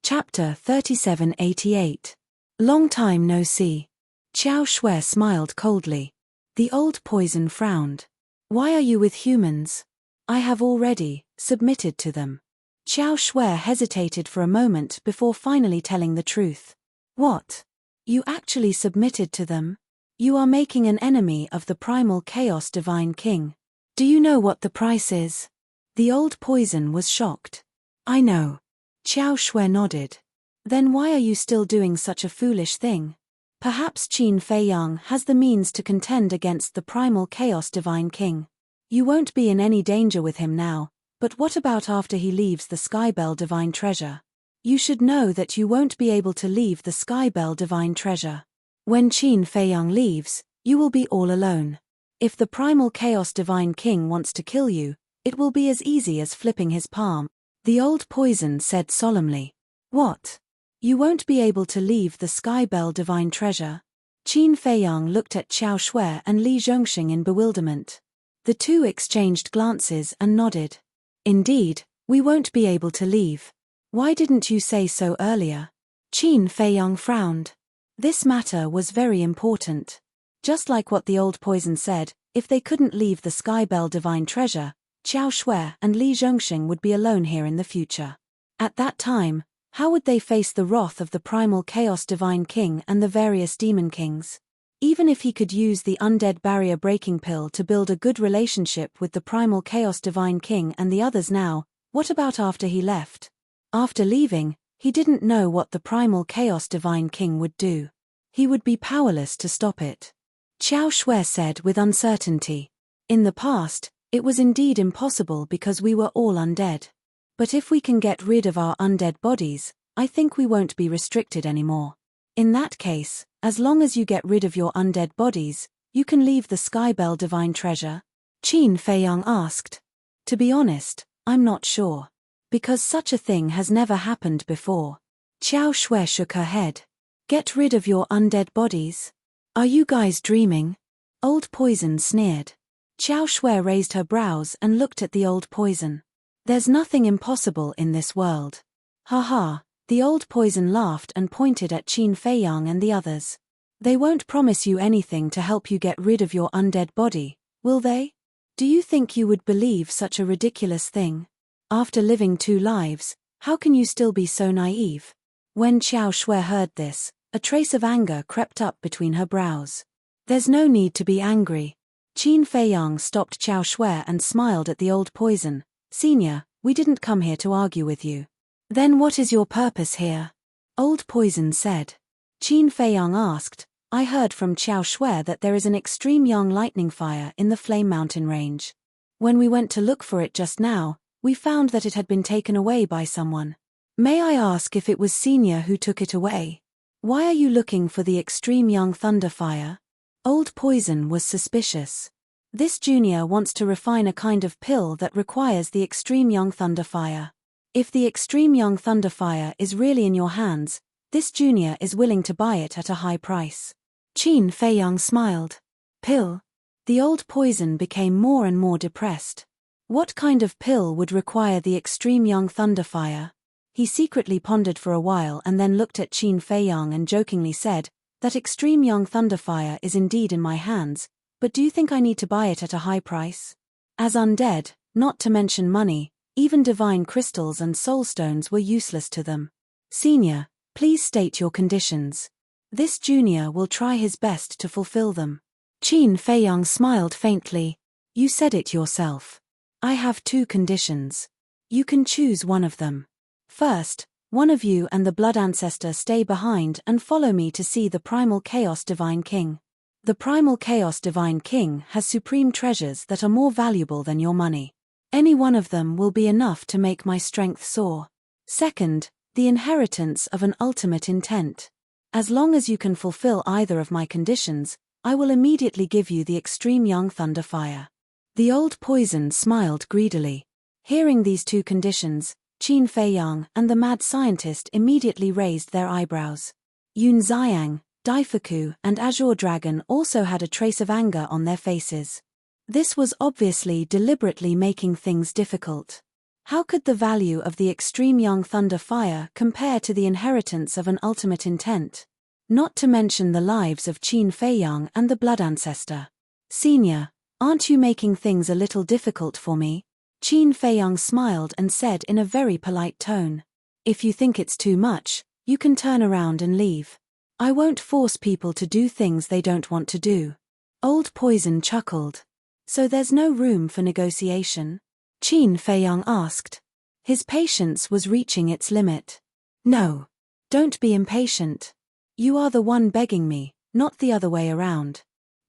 Chapter 3788. Long time no see. Qiao Shui smiled coldly. The old poison frowned. Why are you with humans? I have already submitted to them. Qiao Shui hesitated for a moment before finally telling the truth. What? You actually submitted to them? You are making an enemy of the primal chaos divine king. Do you know what the price is? The old poison was shocked. I know. Qiao Shui nodded. Then why are you still doing such a foolish thing? Perhaps Qin Feiyang has the means to contend against the primal chaos divine king. You won't be in any danger with him now, but what about after he leaves the Skybell divine treasure? You should know that you won't be able to leave the Skybell divine treasure. When Qin Feiyang leaves, you will be all alone. If the primal chaos divine king wants to kill you, it will be as easy as flipping his palm. The old poison said solemnly. What? You won't be able to leave the Skybell divine treasure? Qin Feiyang looked at Qiao Shui and Li Zhongxing in bewilderment. The two exchanged glances and nodded. Indeed, we won't be able to leave. Why didn't you say so earlier? Qin Feiyang frowned. This matter was very important. Just like what the old poison said, if they couldn't leave the Skybell divine treasure, Qiao Shui and Li Zhongxing would be alone here in the future. At that time, how would they face the wrath of the primal chaos divine king and the various demon kings? Even if he could use the undead barrier breaking pill to build a good relationship with the primal chaos divine king and the others now, what about after he left? After leaving, he didn't know what the primal chaos divine king would do. He would be powerless to stop it. Qiao Shui said with uncertainty. In the past, it was indeed impossible because we were all undead. But if we can get rid of our undead bodies, I think we won't be restricted anymore. In that case, as long as you get rid of your undead bodies, you can leave the Skybell divine treasure? Qin Feiyang asked. To be honest, I'm not sure. Because such a thing has never happened before. Qiao Shui shook her head. Get rid of your undead bodies? Are you guys dreaming? Old Poison sneered. Qiao Shui raised her brows and looked at the old poison. There's nothing impossible in this world. Ha. The old poison laughed and pointed at Qin Feiyang and the others. They won't promise you anything to help you get rid of your undead body, will they? Do you think you would believe such a ridiculous thing? After living 2 lives, how can you still be so naive? When Qiao Shui heard this, a trace of anger crept up between her brows. There's no need to be angry. Qin Feiyang stopped Qiao Shui and smiled at the old poison. Senior, we didn't come here to argue with you. Then what is your purpose here? Old Poison said. Qin Feiyang asked, I heard from Qiao Shui that there is an extreme young lightning fire in the Flame Mountain range. When we went to look for it just now, we found that it had been taken away by someone. May I ask if it was Senior who took it away? Why are you looking for the extreme young thunder fire? Old Poison was suspicious. This junior wants to refine a kind of pill that requires the extreme young thunder fire. If the extreme young thunder fire is really in your hands, this junior is willing to buy it at a high price. Qin Feiyang smiled. Pill? The old poison became more and more depressed. What kind of pill would require the extreme young thunder fire? He secretly pondered for a while and then looked at Qin Feiyang and jokingly said, that extreme young thunder fire is indeed in my hands, but do you think I need to buy it at a high price? As undead, not to mention money, even divine crystals and soulstones were useless to them. Senior, please state your conditions. This junior will try his best to fulfill them. Qin Feiyang smiled faintly. You said it yourself. I have 2 conditions. You can choose one of them. First, one of you and the blood ancestor stay behind and follow me to see the primal chaos divine king. The primal chaos divine king has supreme treasures that are more valuable than your money. Any one of them will be enough to make my strength soar. Second, the inheritance of an ultimate intent. As long as you can fulfill either of my conditions, I will immediately give you the extreme young thunder fire. The old poison smiled greedily. Hearing these 2 conditions, Qin Feiyang and the mad scientist immediately raised their eyebrows. Yun Xiang, Daifuku and Azure Dragon also had a trace of anger on their faces. This was obviously deliberately making things difficult. How could the value of the extreme young thunder fire compare to the inheritance of an ultimate intent? Not to mention the lives of Qin Feiyang and the blood ancestor. Senior, aren't you making things a little difficult for me? Qin Feiyang smiled and said in a very polite tone. If you think it's too much, you can turn around and leave. I won't force people to do things they don't want to do. Old Poison chuckled. So there's no room for negotiation? Qin Feiyang asked. His patience was reaching its limit. No. Don't be impatient. You are the one begging me, not the other way around.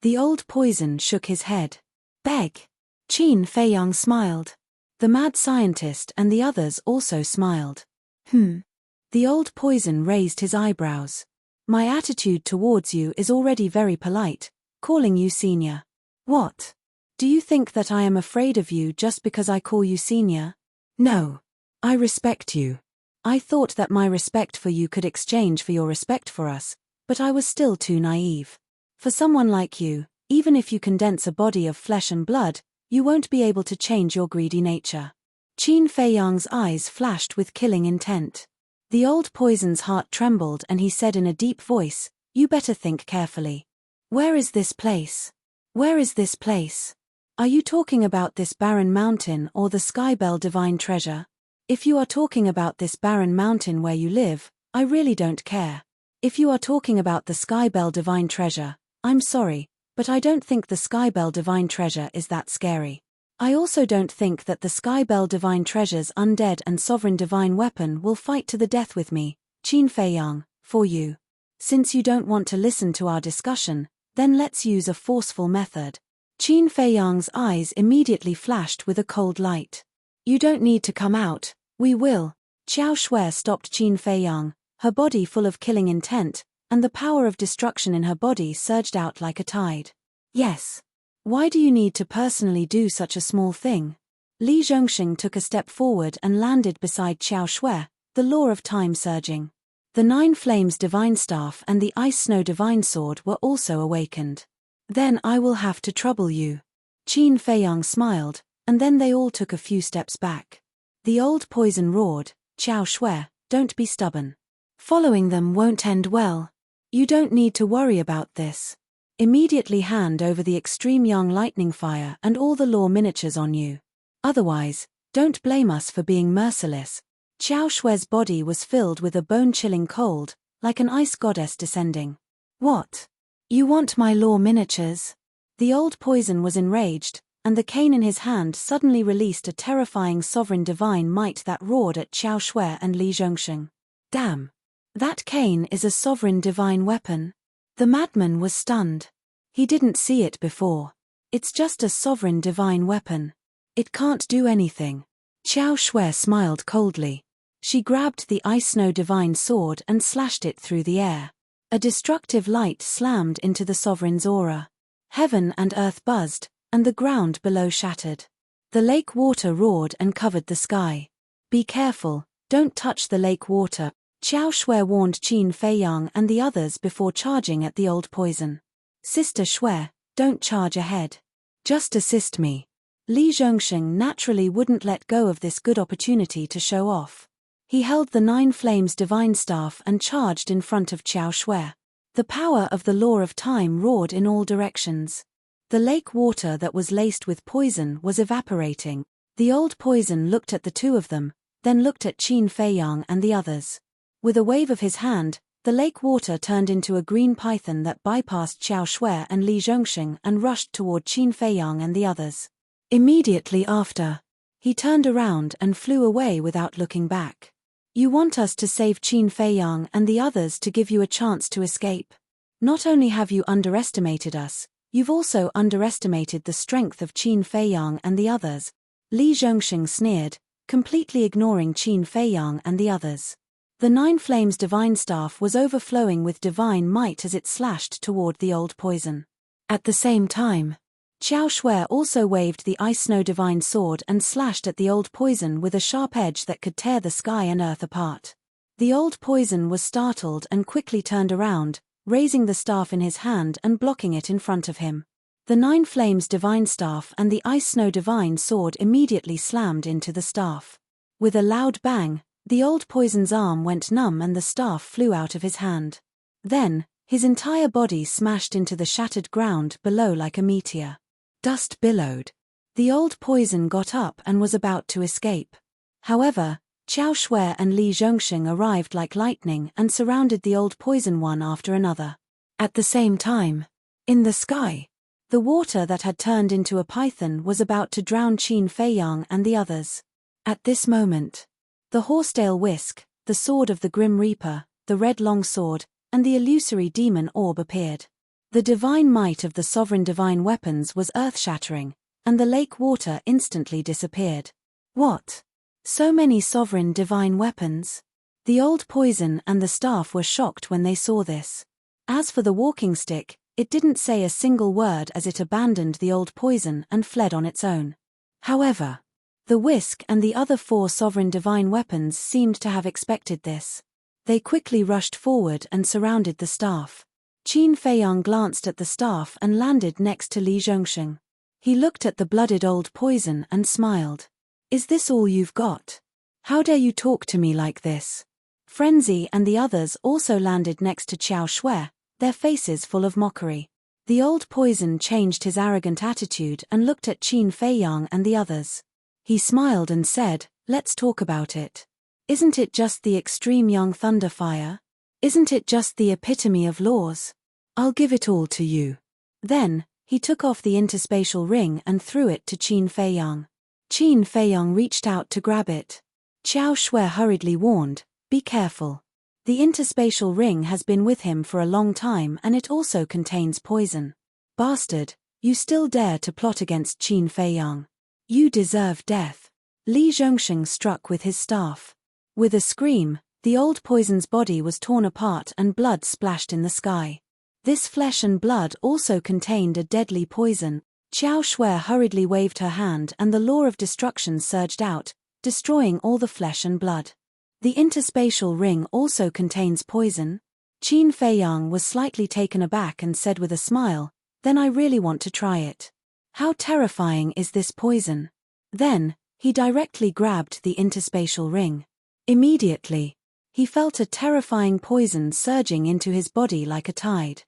The Old Poison shook his head. Beg? Qin Feiyang smiled. The mad scientist and the others also smiled. The Old Poison raised his eyebrows. My attitude towards you is already very polite, calling you senior. What? Do you think that I am afraid of you just because I call you senior? No. I respect you. I thought that my respect for you could exchange for your respect for us, but I was still too naive. For someone like you, even if you condense a body of flesh and blood, you won't be able to change your greedy nature. Qin Feiyang's eyes flashed with killing intent. The Old Poison's heart trembled and he said in a deep voice, You better think carefully. Where is this place? Where is this place? Are you talking about this barren mountain or the Skybell divine treasure? If you are talking about this barren mountain where you live, I really don't care. If you are talking about the Skybell divine treasure, I'm sorry, but I don't think the Skybell divine treasure is that scary. I also don't think that the Skybell divine treasure's undead and sovereign divine weapon will fight to the death with me, Qin Feiyang, for you. Since you don't want to listen to our discussion, then let's use a forceful method. Qin Feiyang's eyes immediately flashed with a cold light. You don't need to come out, we will. Xiao Shui stopped Qin Feiyang, her body full of killing intent, and the power of destruction in her body surged out like a tide. Yes. Why do you need to personally do such a small thing? Li Zhongxing took a step forward and landed beside Xiao Shui, the law of time surging. The Nine Flames divine staff and the Ice Snow divine sword were also awakened. Then I will have to trouble you. Qin Feiyang smiled, and then they all took a few steps back. The Old Poison roared, Xiao Shui, don't be stubborn. Following them won't end well. You don't need to worry about this. Immediately hand over the extreme young lightning fire and all the law miniatures on you. Otherwise, don't blame us for being merciless. Xiao Shui's body was filled with a bone-chilling cold, like an ice goddess descending. What? You want my law miniatures? The Old Poison was enraged, and the cane in his hand suddenly released a terrifying sovereign divine might that roared at Xiao Shui and Li Zhongxing. Damn! That cane is a sovereign divine weapon. The madman was stunned. He didn't see it before. It's just a sovereign divine weapon. It can't do anything. Xiao Shui smiled coldly. She grabbed the Ice Snow divine sword and slashed it through the air. A destructive light slammed into the sovereign's aura. Heaven and earth buzzed, and the ground below shattered. The lake water roared and covered the sky. Be careful, don't touch the lake water. Xiao Shui warned Qin Feiyang and the others before charging at the Old Poison. Sister Shui, don't charge ahead. Just assist me. Li Zhongxing naturally wouldn't let go of this good opportunity to show off. He held the Nine Flames divine staff and charged in front of Xiao Shui. The power of the law of time roared in all directions. The lake water that was laced with poison was evaporating. The Old Poison looked at the two of them, then looked at Qin Feiyang and the others. With a wave of his hand, the lake water turned into a green python that bypassed Xiao Shui and Li Zhongxing and rushed toward Qin Feiyang and the others. Immediately after, he turned around and flew away without looking back. You want us to save Qin Feiyang and the others to give you a chance to escape. Not only have you underestimated us, you've also underestimated the strength of Qin Feiyang and the others. Li Zhongxing sneered, completely ignoring Qin Feiyang and the others. The Nine Flames divine staff was overflowing with divine might as it slashed toward the Old Poison. At the same time, Xiao Shui also waved the Ice Snow divine sword and slashed at the Old Poison with a sharp edge that could tear the sky and earth apart. The Old Poison was startled and quickly turned around, raising the staff in his hand and blocking it in front of him. The Nine Flames divine staff and the Ice Snow divine sword immediately slammed into the staff. With a loud bang, the old poison's arm went numb and the staff flew out of his hand. Then, his entire body smashed into the shattered ground below like a meteor. Dust billowed. The old poison got up and was about to escape. However, Qiao Shui and Li Zhongxing arrived like lightning and surrounded the old poison one after another. At the same time, in the sky, the water that had turned into a python was about to drown Qin Feiyang and the others. At this moment, the horsetail whisk, the sword of the Grim Reaper, the red longsword, and the illusory demon orb appeared. The divine might of the sovereign divine weapons was earth-shattering, and the lake water instantly disappeared. What? So many sovereign divine weapons? The old poison and the staff were shocked when they saw this. As for the walking stick, it didn't say a single word as it abandoned the old poison and fled on its own. However, the whisk and the other 4 sovereign divine weapons seemed to have expected this. They quickly rushed forward and surrounded the staff. Qin Feiyang glanced at the staff and landed next to Li Zhongxing. He looked at the blooded old poison and smiled. Is this all you've got? How dare you talk to me like this? Frenzy and the others also landed next to Qiao Shui, their faces full of mockery. The old poison changed his arrogant attitude and looked at Qin Feiyang and the others. He smiled and said, "Let's talk about it. Isn't it just the extreme young thunder fire? Isn't it just the epitome of laws? I'll give it all to you." Then, he took off the interspatial ring and threw it to Qin Feiyang. Qin Feiyang reached out to grab it. Qiao Shui hurriedly warned, "Be careful. The interspatial ring has been with him for a long time and it also contains poison. Bastard, you still dare to plot against Qin Feiyang. You deserve death." Li Zhongxing struck with his staff. With a scream, the old poison's body was torn apart and blood splashed in the sky. This flesh and blood also contained a deadly poison. Qiao Shui hurriedly waved her hand and the law of destruction surged out, destroying all the flesh and blood. The interspatial ring also contains poison. Qin Feiyang was slightly taken aback and said with a smile, "Then I really want to try it. How terrifying is this poison?" Then, he directly grabbed the interspatial ring. Immediately, he felt a terrifying poison surging into his body like a tide.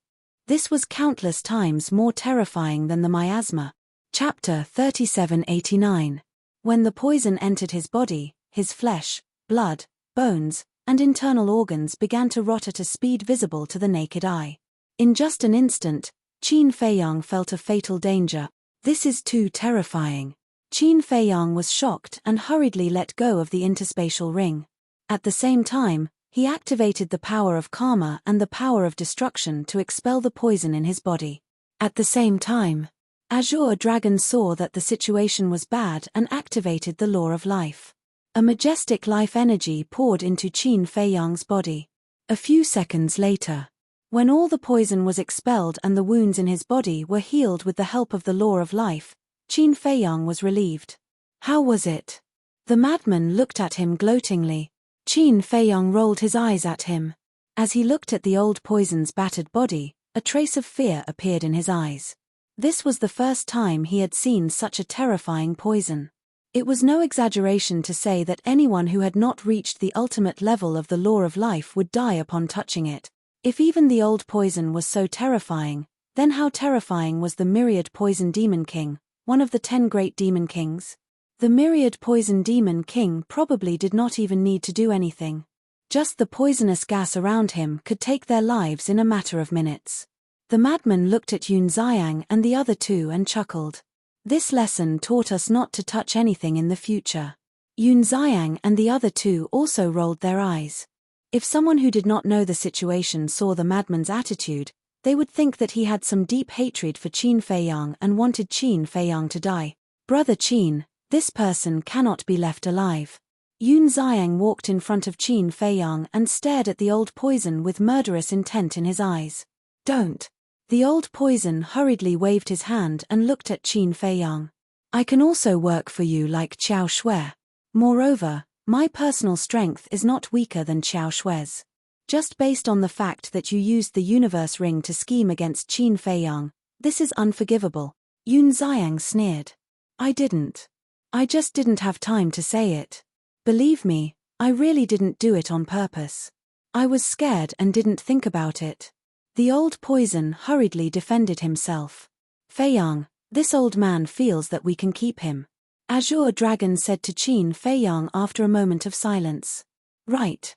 This was countless times more terrifying than the miasma. Chapter 3789. When the poison entered his body, his flesh, blood, bones, and internal organs began to rot at a speed visible to the naked eye. In just an instant, Qin Feiyang felt a fatal danger. This is too terrifying. Qin Feiyang was shocked and hurriedly let go of the interspatial ring. At the same time, he activated the power of karma and the power of destruction to expel the poison in his body. At the same time, Azure Dragon saw that the situation was bad and activated the law of life. A majestic life energy poured into Qin Feiyang's body. A few seconds later, when all the poison was expelled and the wounds in his body were healed with the help of the law of life, Qin Feiyang was relieved. How was it? The madman looked at him gloatingly. Qin Feiyang rolled his eyes at him. As he looked at the old poison's battered body, a trace of fear appeared in his eyes. This was the first time he had seen such a terrifying poison. It was no exaggeration to say that anyone who had not reached the ultimate level of the law of life would die upon touching it. If even the old poison was so terrifying, then how terrifying was the myriad poison demon king, one of the 10 great demon kings? The myriad poison demon king probably did not even need to do anything. Just the poisonous gas around him could take their lives in a matter of minutes. The madman looked at Yun Xiang and the other 2 and chuckled. This lesson taught us not to touch anything in the future. Yun Xiang and the other 2 also rolled their eyes. If someone who did not know the situation saw the madman's attitude, they would think that he had some deep hatred for Qin Feiyang and wanted Qin Feiyang to die. "Brother Qin, this person cannot be left alive." Yun Xiang walked in front of Qin Feiyang and stared at the old poison with murderous intent in his eyes. "Don't." The old poison hurriedly waved his hand and looked at Qin Feiyang. "I can also work for you like Qiao Shui. Moreover, my personal strength is not weaker than Qiao Shui's. Just based on the fact that you used the universe ring to scheme against Qin Feiyang, this is unforgivable." Yun Xiang sneered. "I didn't. I just didn't have time to say it." Believe me, I really didn't do it on purpose. I was scared and didn't think about it. The old poison hurriedly defended himself. Fei Yang, this old man feels that we can keep him. Azure Dragon said to Qin Fei Yang after a moment of silence. Right.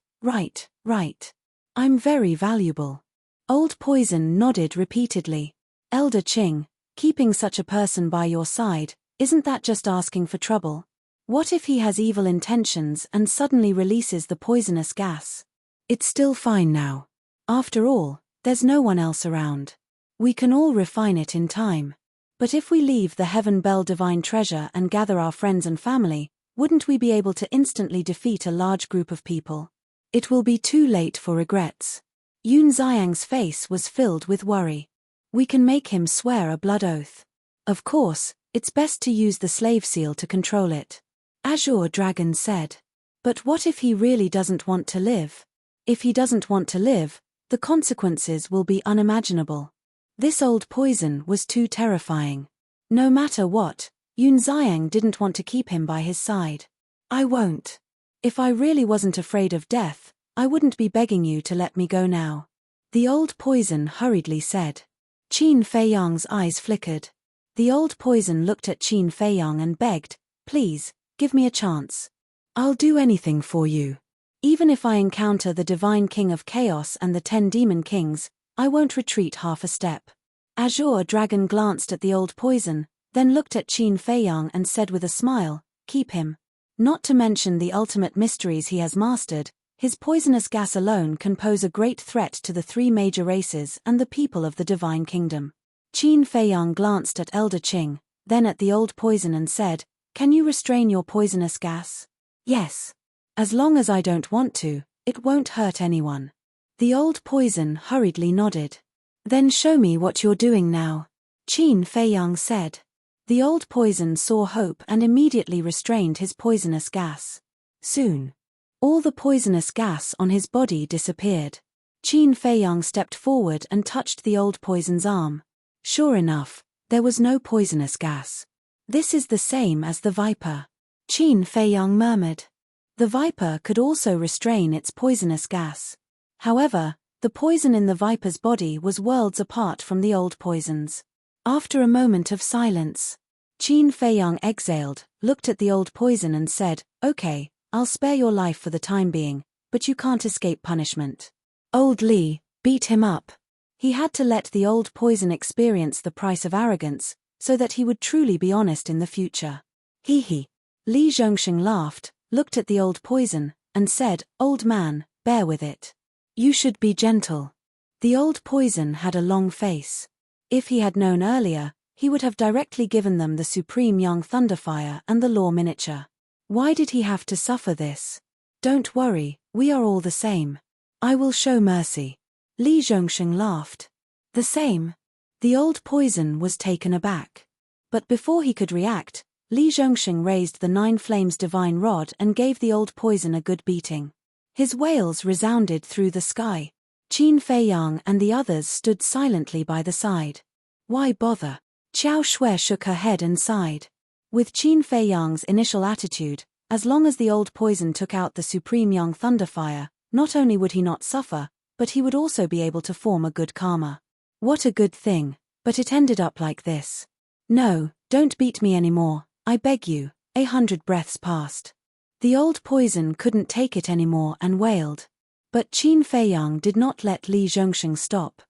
I'm very valuable. Old Poison nodded repeatedly. Elder Qing, keeping such a person by your side, isn't that just asking for trouble? What if he has evil intentions and suddenly releases the poisonous gas? It's still fine now. After all, there's no one else around. We can all refine it in time. But if we leave the Heaven Bell divine treasure and gather our friends and family, wouldn't we be able to instantly defeat a large group of people? It will be too late for regrets. Yun Xiang's face was filled with worry. We can make him swear a blood oath. Of course, it's best to use the slave seal to control it. Azure Dragon said. But what if he really doesn't want to live? If he doesn't want to live, the consequences will be unimaginable. This old poison was too terrifying. No matter what, Yun Xiang didn't want to keep him by his side. I won't. If I really wasn't afraid of death, I wouldn't be begging you to let me go now. The old poison hurriedly said. Qin Fei Yang's eyes flickered. The old poison looked at Qin Fei Yang and begged, please, give me a chance. I'll do anything for you. Even if I encounter the Divine King of Chaos and the 10 Demon Kings, I won't retreat half a step. Azure Dragon glanced at the old poison, then looked at Qin Fei Yang and said with a smile, keep him. Not to mention the ultimate mysteries he has mastered, his poisonous gas alone can pose a great threat to the 3 major races and the people of the Divine Kingdom. Qin Fei Yang glanced at Elder Qing, then at the old poison and said, can you restrain your poisonous gas? Yes. As long as I don't want to, it won't hurt anyone. The old poison hurriedly nodded. Then show me what you're doing now. Qin Fei Yang said. The old poison saw hope and immediately restrained his poisonous gas. Soon, all the poisonous gas on his body disappeared. Qin Fei Yang stepped forward and touched the old poison's arm. Sure enough, there was no poisonous gas. This is the same as the viper. Qin Fei Yang murmured. The viper could also restrain its poisonous gas. However, the poison in the viper's body was worlds apart from the old poison's. After a moment of silence, Qin Fei Yang exhaled, looked at the old poison and said, okay, I'll spare your life for the time being, but you can't escape punishment. Old Li, beat him up. He had to let the old poison experience the price of arrogance, so that he would truly be honest in the future. Hee. Li Zhongxing laughed, looked at the old poison, and said, old man, bear with it. You should be gentle. The old poison had a long face. If he had known earlier, he would have directly given them the Supreme Young Thunderfire and the Law Miniature. Why did he have to suffer this? Don't worry, we are all the same. I will show mercy. Li Zhongxing laughed. The same? The old poison was taken aback. But before he could react, Li Zhongxing raised the 9 Flames Divine Rod and gave the old poison a good beating. His wails resounded through the sky. Qin Fei Yang and the others stood silently by the side. Why bother? Qiao Shui shook her head and sighed. With Qin Fei Yang's initial attitude, as long as the old poison took out the Supreme Young Thunderfire, not only would he not suffer, but he would also be able to form a good karma. What a good thing, but it ended up like this. No, don't beat me anymore, I beg you. 100 breaths passed. The old poison couldn't take it anymore and wailed. But Qin Fei Yang did not let Li Zhongxing stop.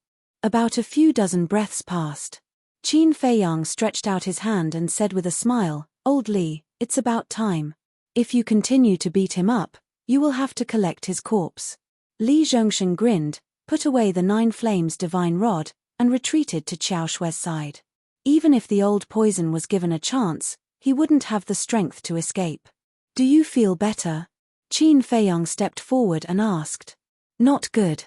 About a few dozen breaths passed. Qin Fei Yang stretched out his hand and said with a smile, Old Li, it's about time. If you continue to beat him up, you will have to collect his corpse. Li Zhongxing grinned, put away the 9 Flames Divine Rod, and retreated to Qiao Shui's side. Even if the old poison was given a chance, he wouldn't have the strength to escape. Do you feel better? Qin Fei Yang stepped forward and asked. Not good.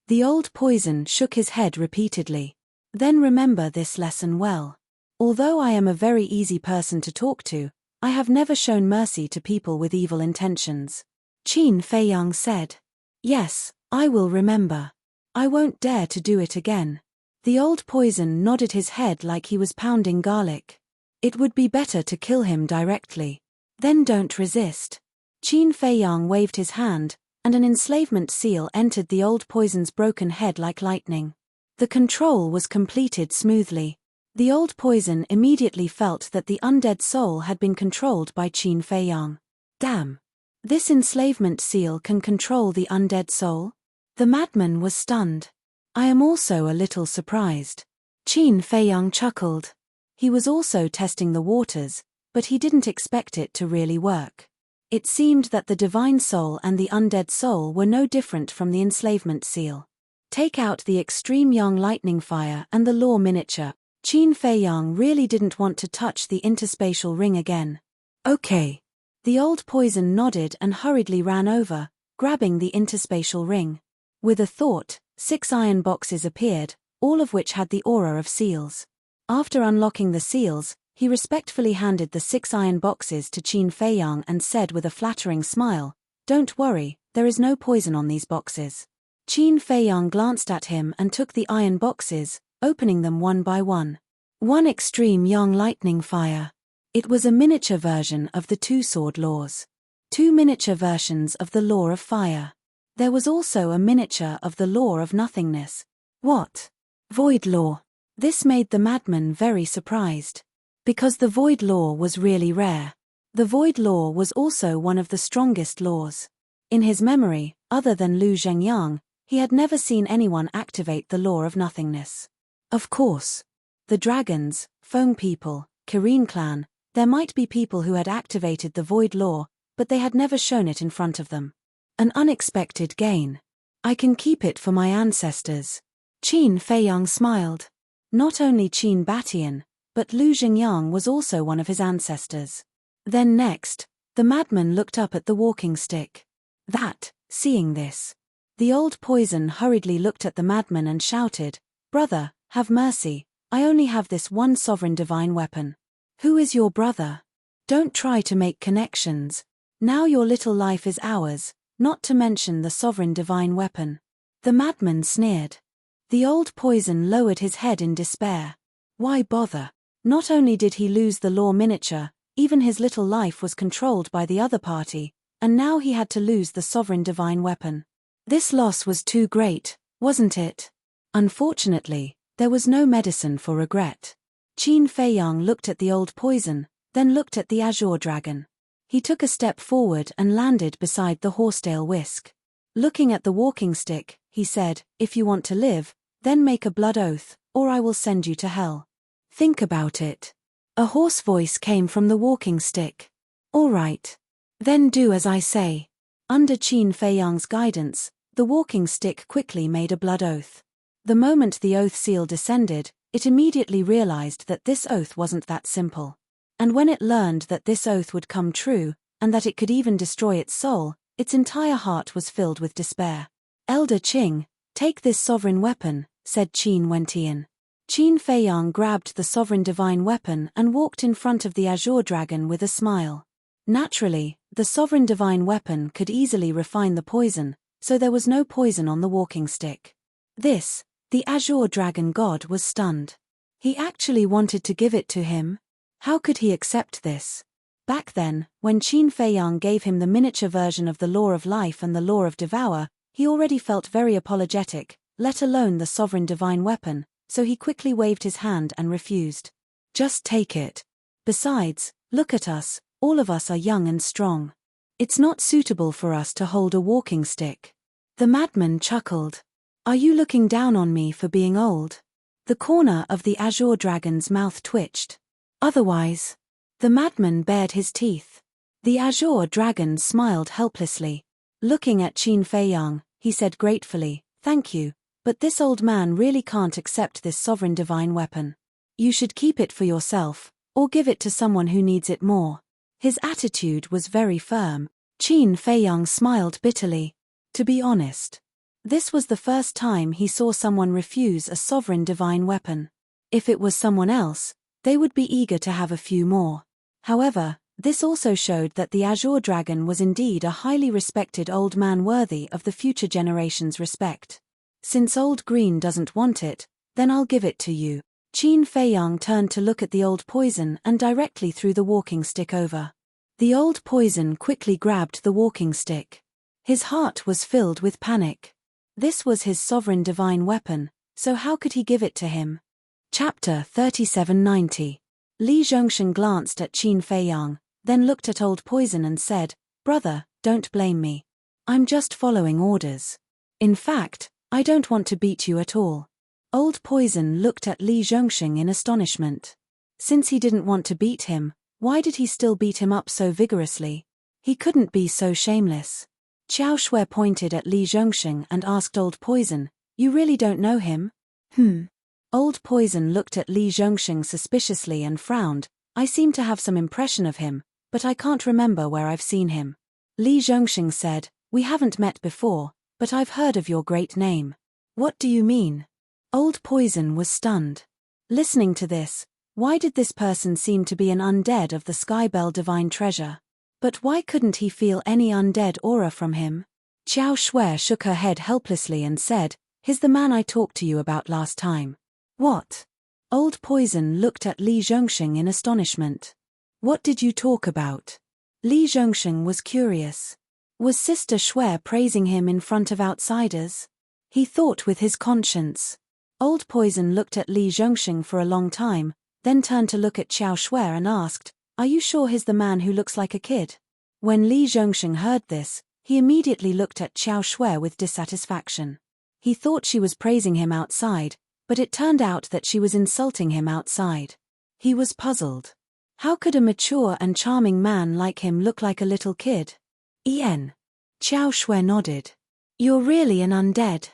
The old poison shook his head repeatedly. Then remember this lesson well. Although I am a very easy person to talk to, I have never shown mercy to people with evil intentions. Qin Fei Yang said. Yes, I will remember. I won't dare to do it again. The old poison nodded his head like he was pounding garlic. It would be better to kill him directly. Then don't resist. Qin Feiyang waved his hand, and an enslavement seal entered the old poison's broken head like lightning. The control was completed smoothly. The old poison immediately felt that the undead soul had been controlled by Qin Feiyang. Damn! This enslavement seal can control the undead soul? The madman was stunned. I am also a little surprised. Qin Feiyang chuckled. He was also testing the waters, but he didn't expect it to really work. It seemed that the divine soul and the undead soul were no different from the enslavement seal. Take out the extreme young lightning fire and the law miniature. Qin Feiyang really didn't want to touch the interspatial ring again. Okay. The old poison nodded and hurriedly ran over, grabbing the interspatial ring. With a thought, 6 iron boxes appeared, all of which had the aura of seals. After unlocking the seals, he respectfully handed the 6 iron boxes to Qin Feiyang and said with a flattering smile, "Don't worry, there is no poison on these boxes." Qin Feiyang glanced at him and took the iron boxes, opening them one by one. One extreme young lightning fire. It was a miniature version of the 2 sword laws. 2 miniature versions of the law of fire. There was also a miniature of the law of nothingness. What? Void law. This made the madman very surprised. Because the void law was really rare. The void law was also one of the strongest laws. In his memory, other than Lu Zhengyang, he had never seen anyone activate the law of nothingness. Of course. The dragons, Feng people, Kirin clan, there might be people who had activated the void law, but they had never shown it in front of them. An unexpected gain. I can keep it for my ancestors. Qin Feiyang smiled. Not only Qin Batian, but Lu Zhengyang was also one of his ancestors. Then next, the madman looked up at the walking stick. Seeing this. The old poison hurriedly looked at the madman and shouted, "Brother, have mercy, I only have this one sovereign divine weapon." "Who is your brother? Don't try to make connections. Now your little life is ours, not to mention the sovereign divine weapon." The madman sneered. The old poison lowered his head in despair. Why bother? Not only did he lose the law miniature, even his little life was controlled by the other party, and now he had to lose the sovereign divine weapon. This loss was too great, wasn't it? Unfortunately, there was no medicine for regret. Qin Feiyang looked at the old poison, then looked at the azure dragon. He took a step forward and landed beside the horsetail whisk. Looking at the walking stick, he said, "If you want to live, then make a blood oath, or I will send you to hell. Think about it." A hoarse voice came from the walking stick. "All right. Then do as I say." Under Qin Feiyang's guidance, the walking stick quickly made a blood oath. The moment the oath seal descended, it immediately realized that this oath wasn't that simple. And when it learned that this oath would come true, and that it could even destroy its soul, its entire heart was filled with despair. "Elder Qing, take this sovereign weapon," said Qin Wentian. Qin Feiyang grabbed the sovereign divine weapon and walked in front of the azure dragon with a smile. Naturally, the sovereign divine weapon could easily refine the poison, so there was no poison on the walking stick. The azure dragon god was stunned. He actually wanted to give it to him? How could he accept this? Back then, when Qin Feiyang gave him the miniature version of the law of life and the law of devour, he already felt very apologetic, let alone the sovereign divine weapon, so he quickly waved his hand and refused. "Just take it. Besides, look at us, all of us are young and strong. It's not suitable for us to hold a walking stick." The madman chuckled. "Are you looking down on me for being old?" The corner of the azure dragon's mouth twitched. "Otherwise." The madman bared his teeth. The azure dragon smiled helplessly. Looking at Qin Feiyang, he said gratefully, "Thank you, but this old man really can't accept this sovereign divine weapon. You should keep it for yourself, or give it to someone who needs it more." His attitude was very firm. Qin Feiyang smiled bitterly. To be honest, this was the first time he saw someone refuse a sovereign divine weapon. If it was someone else, they would be eager to have a few more. However, this also showed that the azure dragon was indeed a highly respected old man worthy of the future generation's respect. "Since old green doesn't want it, then I'll give it to you." Qin Feiyang turned to look at the old poison and directly threw the walking stick over. The old poison quickly grabbed the walking stick. His heart was filled with panic. This was his sovereign divine weapon, so how could he give it to him? Chapter 3790. Li Zhongsheng glanced at Qin Feiyang, then looked at old poison and said, "Brother, don't blame me. I'm just following orders. In fact, I don't want to beat you at all." Old poison looked at Li Zhongsheng in astonishment. Since he didn't want to beat him, why did he still beat him up so vigorously? He couldn't be so shameless. Qiao Shui pointed at Li Zhongsheng and asked old poison, "You really don't know him?" Old poison looked at Li Zhongsheng suspiciously and frowned. "I seem to have some impression of him, but I can't remember where I've seen him." Li Zhongsheng said, "We haven't met before, but I've heard of your great name." "What do you mean?" Old poison was stunned. Listening to this, why did this person seem to be an undead of the Skybell divine treasure? But why couldn't he feel any undead aura from him? Qiao Shui shook her head helplessly and said, "He's the man I talked to you about last time." "What?" Old poison looked at Li Zhongsheng in astonishment. "What did you talk about?" Li Zhongsheng was curious. Was Sister Shui praising him in front of outsiders? He thought with his conscience. Old poison looked at Li Zhongsheng for a long time, then turned to look at Qiao Shui and asked, "Are you sure he's the man who looks like a kid?" When Li Zhongsheng heard this, he immediately looked at Qiao Shui with dissatisfaction. He thought she was praising him outside, but it turned out that she was insulting him outside. He was puzzled. How could a mature and charming man like him look like a little kid? Qiao Shui nodded. "You're really an undead."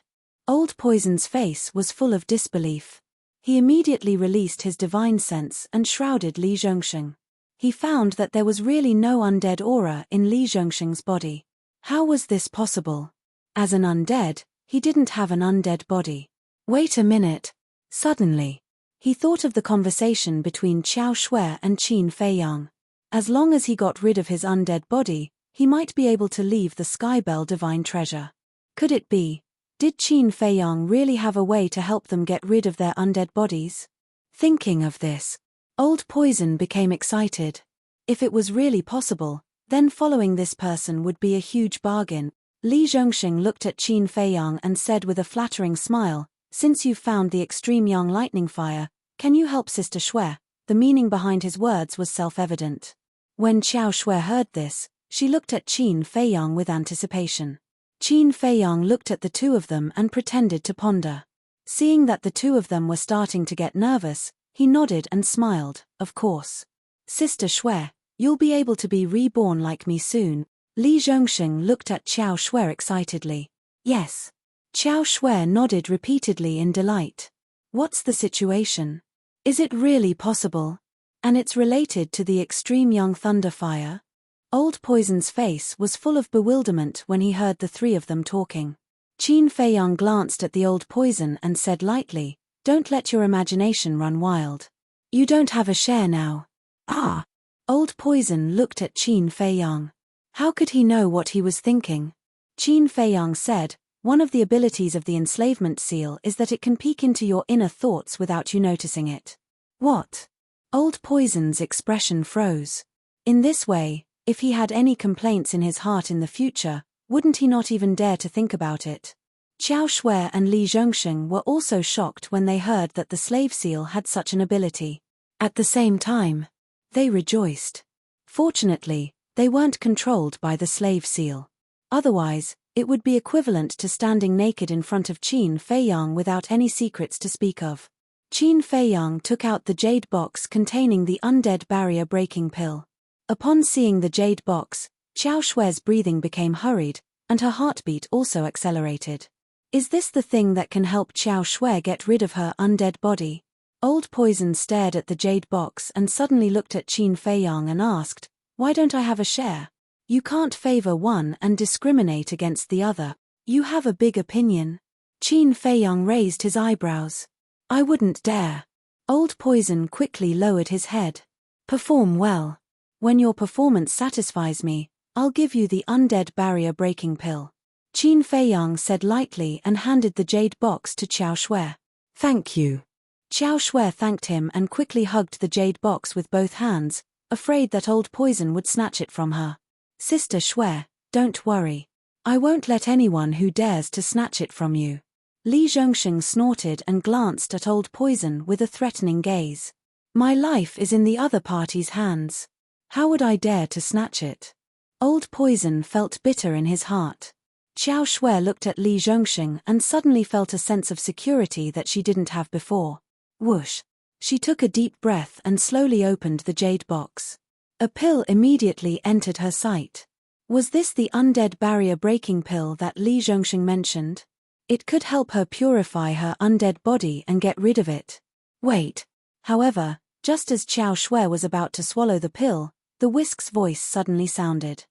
Old poison's face was full of disbelief. He immediately released his divine sense and shrouded Li Zhongsheng. He found that there was really no undead aura in Li Zhongsheng's body. How was this possible? As an undead, he didn't have an undead body. Wait a minute. Suddenly, he thought of the conversation between Qiao Shui and Qin Feiyang. As long as he got rid of his undead body, he might be able to leave the Skybell divine treasure. Could it be? Did Qin Feiyang really have a way to help them get rid of their undead bodies? Thinking of this, old poison became excited. If it was really possible, then following this person would be a huge bargain. Li Zhongsheng looked at Qin Feiyang and said with a flattering smile, "Since you've found the extreme young lightning fire, can you help Sister Shui?" The meaning behind his words was self-evident. When Qiao Shui heard this, she looked at Qin Feiyang with anticipation. Qin Feiyang looked at the two of them and pretended to ponder. Seeing that the two of them were starting to get nervous, he nodded and smiled, "Of course. Sister Shui, you'll be able to be reborn like me soon." Li Zhongsheng looked at Qiao Shui excitedly. "Yes." Qiao Shui nodded repeatedly in delight. "What's the situation? Is it really possible? And it's related to the extreme young thunder fire?" Old poison's face was full of bewilderment when he heard the three of them talking. Qin Feiyang glanced at the old poison and said lightly, "Don't let your imagination run wild. You don't have a share now." "Ah!" Old poison looked at Qin Feiyang. How could he know what he was thinking? Qin Feiyang said, "One of the abilities of the enslavement seal is that it can peek into your inner thoughts without you noticing it." "What?" Old poison's expression froze. In this way, if he had any complaints in his heart in the future, wouldn't he not even dare to think about it? Qiao Shui and Li Zhongsheng were also shocked when they heard that the slave seal had such an ability. At the same time, they rejoiced. Fortunately, they weren't controlled by the slave seal. Otherwise, it would be equivalent to standing naked in front of Qin Feiyang without any secrets to speak of. Qin Feiyang took out the jade box containing the undead barrier-breaking pill. Upon seeing the jade box, Qiao Shui's breathing became hurried, and her heartbeat also accelerated. Is this the thing that can help Qiao Shui get rid of her undead body? Old Poison stared at the jade box and suddenly looked at Qin Feiyang and asked, "Why don't I have a share? You can't favor one and discriminate against the other. You have a big opinion." Qin Feiyang raised his eyebrows. "I wouldn't dare." Old Poison quickly lowered his head. "Perform well. When your performance satisfies me, I'll give you the undead barrier-breaking pill." Qin Feiyang said lightly and handed the jade box to Qiao Shui. "Thank you." Qiao Shui thanked him and quickly hugged the jade box with both hands, afraid that old poison would snatch it from her. Sister Shui, don't worry. I won't let anyone who dares to snatch it from you. Li Zhongsheng snorted and glanced at old poison with a threatening gaze. My life is in the other party's hands. How would I dare to snatch it? Old poison felt bitter in his heart. Xiao Shui looked at Li Zhongsheng and suddenly felt a sense of security that she didn't have before. Whoosh! She took a deep breath and slowly opened the jade box. A pill immediately entered her sight. Was this the undead barrier-breaking pill that Li Zhongsheng mentioned? It could help her purify her undead body and get rid of it. Wait. However, just as Xiao Shui was about to swallow the pill, the whisk's voice suddenly sounded.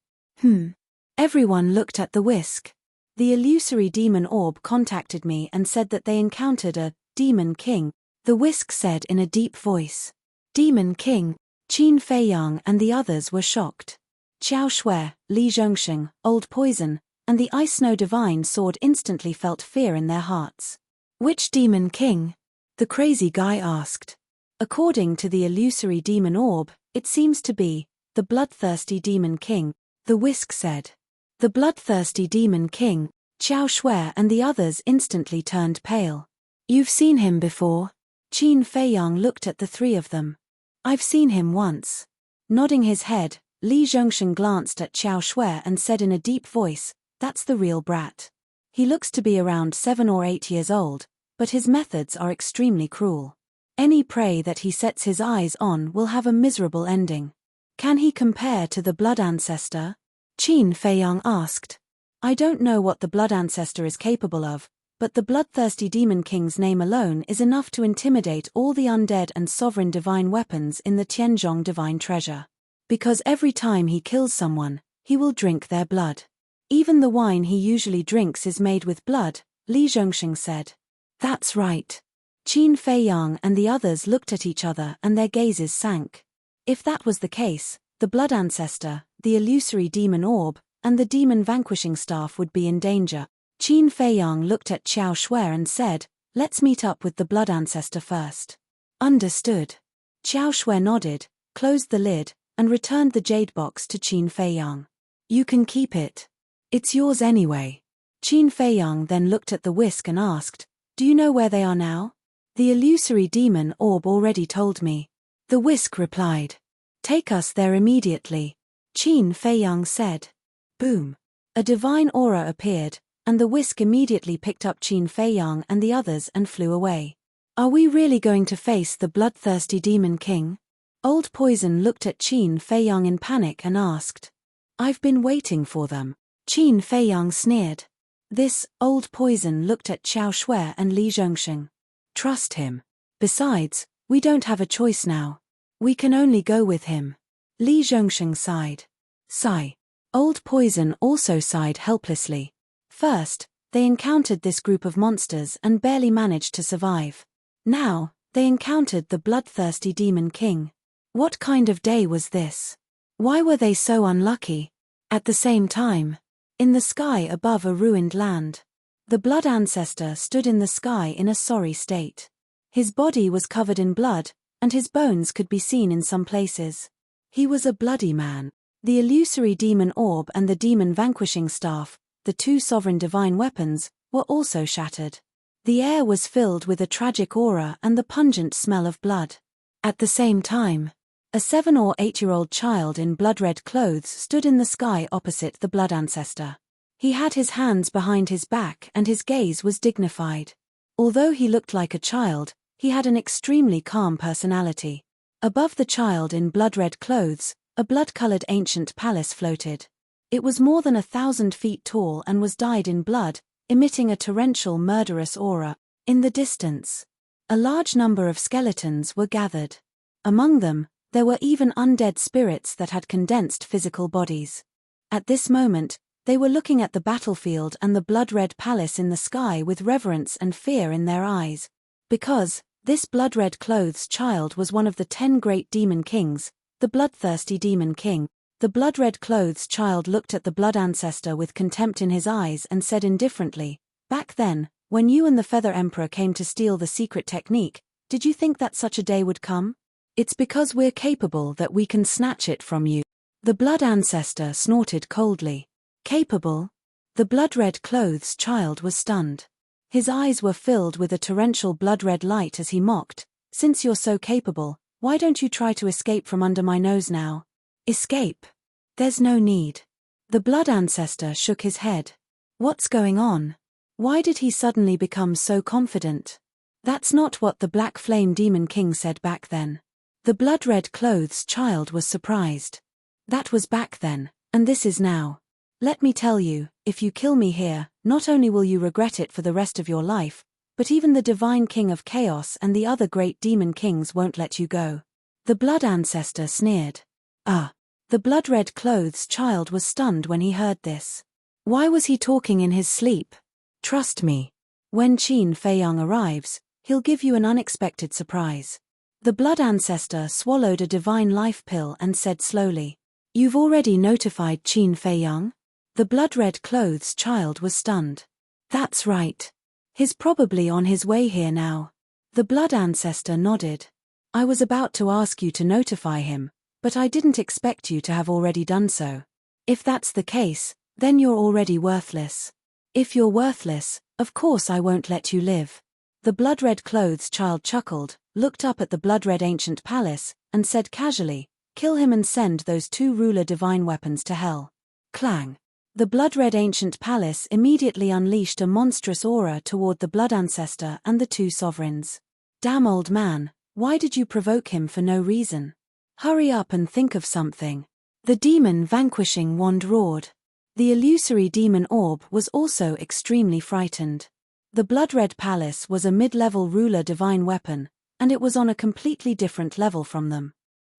Everyone looked at the whisk. The illusory demon orb contacted me and said that they encountered a demon king, the whisk said in a deep voice. Demon king? Qin Feiyang and the others were shocked. Xiao Shui, Li Zhongsheng, Old Poison, and the Ice Snow Divine Sword instantly felt fear in their hearts. Which demon king? The crazy guy asked. According to the illusory demon orb, it seems to be the bloodthirsty demon king, the whisk said. The bloodthirsty demon king, Xiao Shui and the others instantly turned pale. You've seen him before? Qin Feiyang looked at the three of them. I've seen him once. Nodding his head, Li Zhongsheng glanced at Xiao Shui and said in a deep voice, that's the real brat. He looks to be around 7 or 8 years old, but his methods are extremely cruel. Any prey that he sets his eyes on will have a miserable ending. Can he compare to the blood ancestor? Qin Feiyang asked. I don't know what the blood ancestor is capable of, but the bloodthirsty demon king's name alone is enough to intimidate all the undead and sovereign divine weapons in the Tianzhong divine treasure. Because every time he kills someone, he will drink their blood. Even the wine he usually drinks is made with blood, Li Zhongsheng said. That's right. Qin Feiyang and the others looked at each other and their gazes sank. If that was the case, the blood ancestor, the illusory demon orb, and the demon vanquishing staff would be in danger. Qin Feiyang looked at Xiao Shui and said, let's meet up with the blood ancestor first. Understood. Xiao Shui nodded, closed the lid, and returned the jade box to Qin Feiyang. You can keep it. It's yours anyway. Qin Feiyang then looked at the whisk and asked, do you know where they are now? The illusory demon orb already told me. The whisk replied. Take us there immediately. Qin Feiyang said. Boom. A divine aura appeared, and the whisk immediately picked up Qin Feiyang and the others and flew away. Are we really going to face the bloodthirsty demon king? Old Poison looked at Qin Feiyang in panic and asked. I've been waiting for them. Qin Feiyang sneered. This, Old Poison looked at Xiao Shui and Li Zhongsheng. Trust him. Besides, we don't have a choice now. We can only go with him. Li Zhongsheng sighed. Sigh. Old Poison also sighed helplessly. First, they encountered this group of monsters and barely managed to survive. Now, they encountered the bloodthirsty demon king. What kind of day was this? Why were they so unlucky? At the same time, in the sky above a ruined land, the blood ancestor stood in the sky in a sorry state. His body was covered in blood, and his bones could be seen in some places. He was a bloody man. The illusory demon orb and the demon vanquishing staff, the two sovereign divine weapons, were also shattered. The air was filled with a tragic aura and the pungent smell of blood. At the same time, a 7 or 8-year-old child in blood-red clothes stood in the sky opposite the blood ancestor. He had his hands behind his back and his gaze was dignified. Although he looked like a child, he had an extremely calm personality. Above the child in blood-red clothes, a blood-colored ancient palace floated. It was more than 1,000 feet tall and was dyed in blood, emitting a torrential murderous aura. In the distance, a large number of skeletons were gathered. Among them, there were even undead spirits that had condensed physical bodies. At this moment, they were looking at the battlefield and the blood-red palace in the sky with reverence and fear in their eyes. Because this blood-red clothes child was one of the 10 great demon kings, the bloodthirsty demon king. The blood-red clothes child looked at the blood ancestor with contempt in his eyes and said indifferently, back then, when you and the Feather Emperor came to steal the secret technique, did you think that such a day would come? It's because we're capable that we can snatch it from you. The blood ancestor snorted coldly. Capable? The blood-red clothes child was stunned. His eyes were filled with a torrential blood-red light as he mocked, "Since you're so capable, why don't you try to escape from under my nose now?" Escape? There's no need. The blood ancestor shook his head. What's going on? Why did he suddenly become so confident? That's not what the Black Flame Demon King said back then. The blood-red clothes child was surprised. That was back then, and this is now. Let me tell you, if you kill me here, not only will you regret it for the rest of your life, but even the Divine King of Chaos and the other great demon kings won't let you go. The blood ancestor sneered. Ah. The blood-red clothes child was stunned when he heard this. Why was he talking in his sleep? Trust me. When Qin Feiyang arrives, he'll give you an unexpected surprise. The blood ancestor swallowed a divine life pill and said slowly, "You've already notified Qin Feiyang?" The blood-red clothes child was stunned. That's right. He's probably on his way here now. The blood ancestor nodded. I was about to ask you to notify him, but I didn't expect you to have already done so. If that's the case, then you're already worthless. If you're worthless, of course I won't let you live. The blood-red clothes child chuckled, looked up at the blood-red ancient palace, and said casually, "Kill him and send those two ruler divine weapons to hell." Clang. The blood-red ancient palace immediately unleashed a monstrous aura toward the blood ancestor and the two sovereigns. Damn old man, why did you provoke him for no reason? Hurry up and think of something. The demon vanquishing wand roared. The illusory demon orb was also extremely frightened. The blood-red palace was a mid-level ruler divine weapon, and it was on a completely different level from them.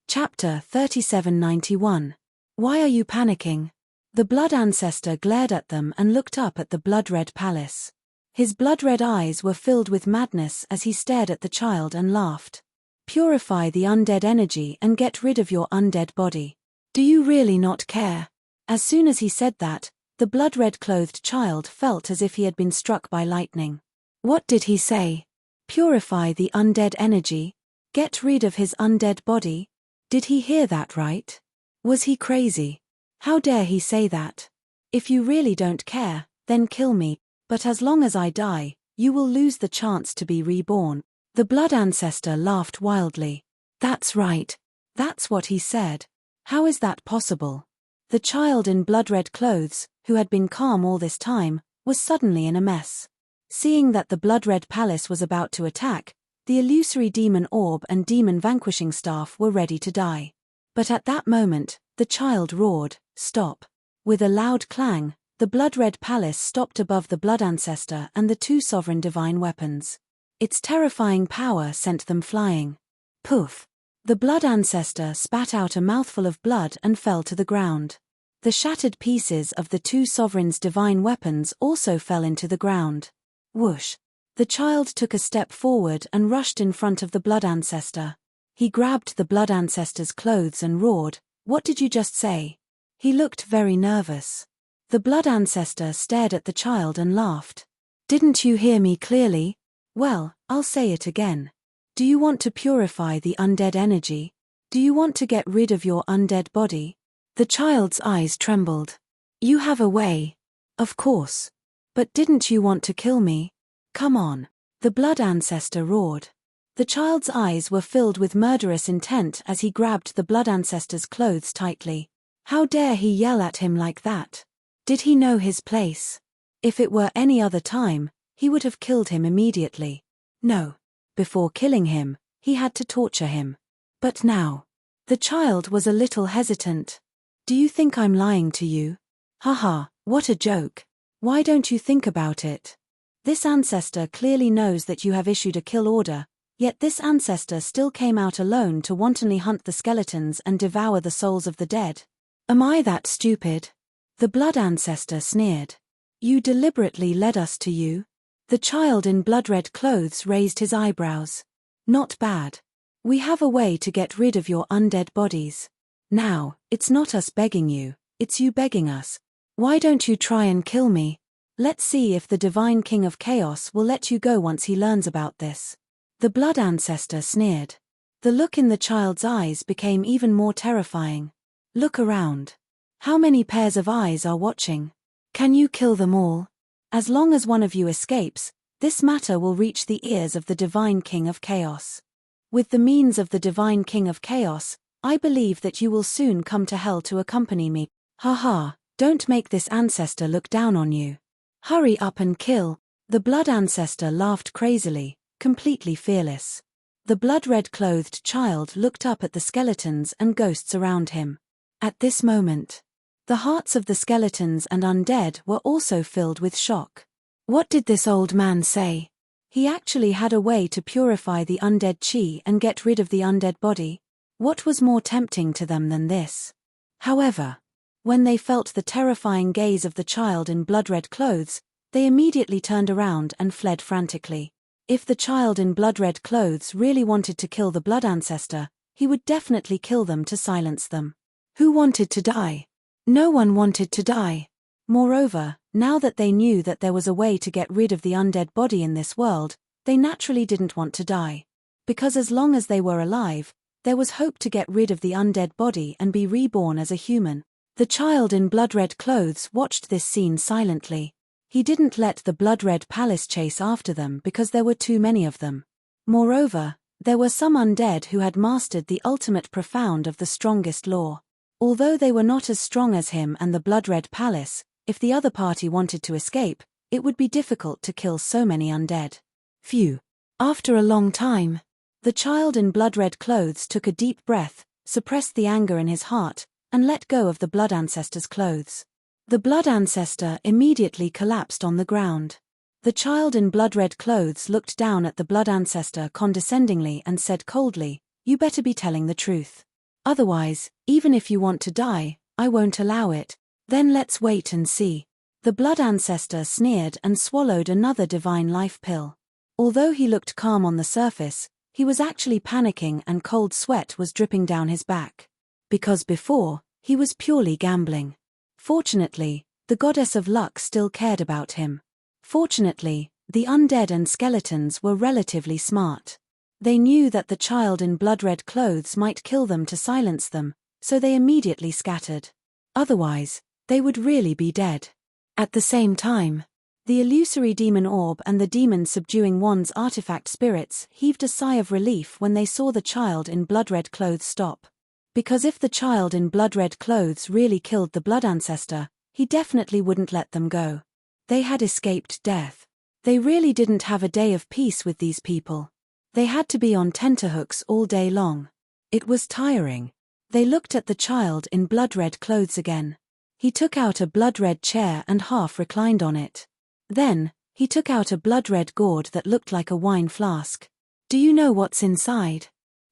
Chapter 3791. Why are you panicking? The blood ancestor glared at them and looked up at the blood-red palace. His blood-red eyes were filled with madness as he stared at the child and laughed. Purify the undead energy and get rid of your undead body. Do you really not care? As soon as he said that, the blood-red clothed child felt as if he had been struck by lightning. What did he say? Purify the undead energy? Get rid of his undead body? Did he hear that right? Was he crazy? How dare he say that? If you really don't care, then kill me, but as long as I die, you will lose the chance to be reborn. The blood ancestor laughed wildly. That's right. That's what he said. How is that possible? The child in blood-red clothes, who had been calm all this time, was suddenly in a mess. Seeing that the blood-red palace was about to attack, the illusory demon orb and demon vanquishing staff were ready to die. But at that moment, the child roared, "Stop." With a loud clang, the blood-red palace stopped above the blood ancestor and the two sovereign divine weapons. Its terrifying power sent them flying. Poof! The blood ancestor spat out a mouthful of blood and fell to the ground. The shattered pieces of the two sovereigns' divine weapons also fell into the ground. Whoosh! The child took a step forward and rushed in front of the blood ancestor. He grabbed the blood ancestor's clothes and roared, "What did you just say?" He looked very nervous. The blood ancestor stared at the child and laughed. "Didn't you hear me clearly? Well, I'll say it again. Do you want to purify the undead energy? Do you want to get rid of your undead body?" The child's eyes trembled. "You have a way. Of course. But didn't you want to kill me? Come on." The blood ancestor roared. The child's eyes were filled with murderous intent as he grabbed the blood ancestor's clothes tightly. How dare he yell at him like that? Did he know his place? If it were any other time, he would have killed him immediately. No. Before killing him, he had to torture him. But now, the child was a little hesitant. "Do you think I'm lying to you? Haha, what a joke. Why don't you think about it? This ancestor clearly knows that you have issued a kill order, yet this ancestor still came out alone to wantonly hunt the skeletons and devour the souls of the dead. Am I that stupid?" The blood ancestor sneered. "You deliberately led us to you?" The child in blood-red clothes raised his eyebrows. "Not bad. We have a way to get rid of your undead bodies. Now, it's not us begging you, it's you begging us. Why don't you try and kill me? Let's see if the Divine King of Chaos will let you go once he learns about this." The blood ancestor sneered. The look in the child's eyes became even more terrifying. Look around. How many pairs of eyes are watching? Can you kill them all? As long as one of you escapes, this matter will reach the ears of the Divine King of Chaos. With the means of the Divine King of Chaos, I believe that you will soon come to hell to accompany me. Ha, don't make this ancestor look down on you. Hurry up and kill. The blood ancestor laughed crazily, completely fearless. The blood-red clothed child looked up at the skeletons and ghosts around him. At this moment, the hearts of the skeletons and undead were also filled with shock. What did this old man say? He actually had a way to purify the undead chi and get rid of the undead body. What was more tempting to them than this? However, when they felt the terrifying gaze of the child in blood-red clothes, they immediately turned around and fled frantically. If the child in blood-red clothes really wanted to kill the blood ancestor, he would definitely kill them to silence them. Who wanted to die? No one wanted to die. Moreover, now that they knew that there was a way to get rid of the undead body in this world, they naturally didn't want to die. Because as long as they were alive, there was hope to get rid of the undead body and be reborn as a human. The child in blood-red clothes watched this scene silently. He didn't let the blood-red palace chase after them because there were too many of them. Moreover, there were some undead who had mastered the ultimate profound of the strongest law. Although they were not as strong as him and the blood-red palace, if the other party wanted to escape, it would be difficult to kill so many undead. Phew. After a long time, the child in blood-red clothes took a deep breath, suppressed the anger in his heart, and let go of the blood ancestor's clothes. The blood ancestor immediately collapsed on the ground. The child in blood-red clothes looked down at the blood ancestor condescendingly and said coldly, "You better be telling the truth. Otherwise, even if you want to die, I won't allow it. Then let's wait and see." The blood ancestor sneered and swallowed another divine life pill. Although he looked calm on the surface, he was actually panicking and cold sweat was dripping down his back. Because before, he was purely gambling. Fortunately, the goddess of luck still cared about him. Fortunately, the undead and skeletons were relatively smart. They knew that the child in blood-red clothes might kill them to silence them, so they immediately scattered. Otherwise, they would really be dead. At the same time, the illusory demon orb and the demon subduing wand's artifact spirits heaved a sigh of relief when they saw the child in blood-red clothes stop. Because if the child in blood-red clothes really killed the blood ancestor, he definitely wouldn't let them go. They had escaped death. They really didn't have a day of peace with these people. They had to be on tenterhooks all day long. It was tiring. They looked at the child in blood-red clothes again. He took out a blood-red chair and half reclined on it. Then, he took out a blood-red gourd that looked like a wine flask. "Do you know what's inside?"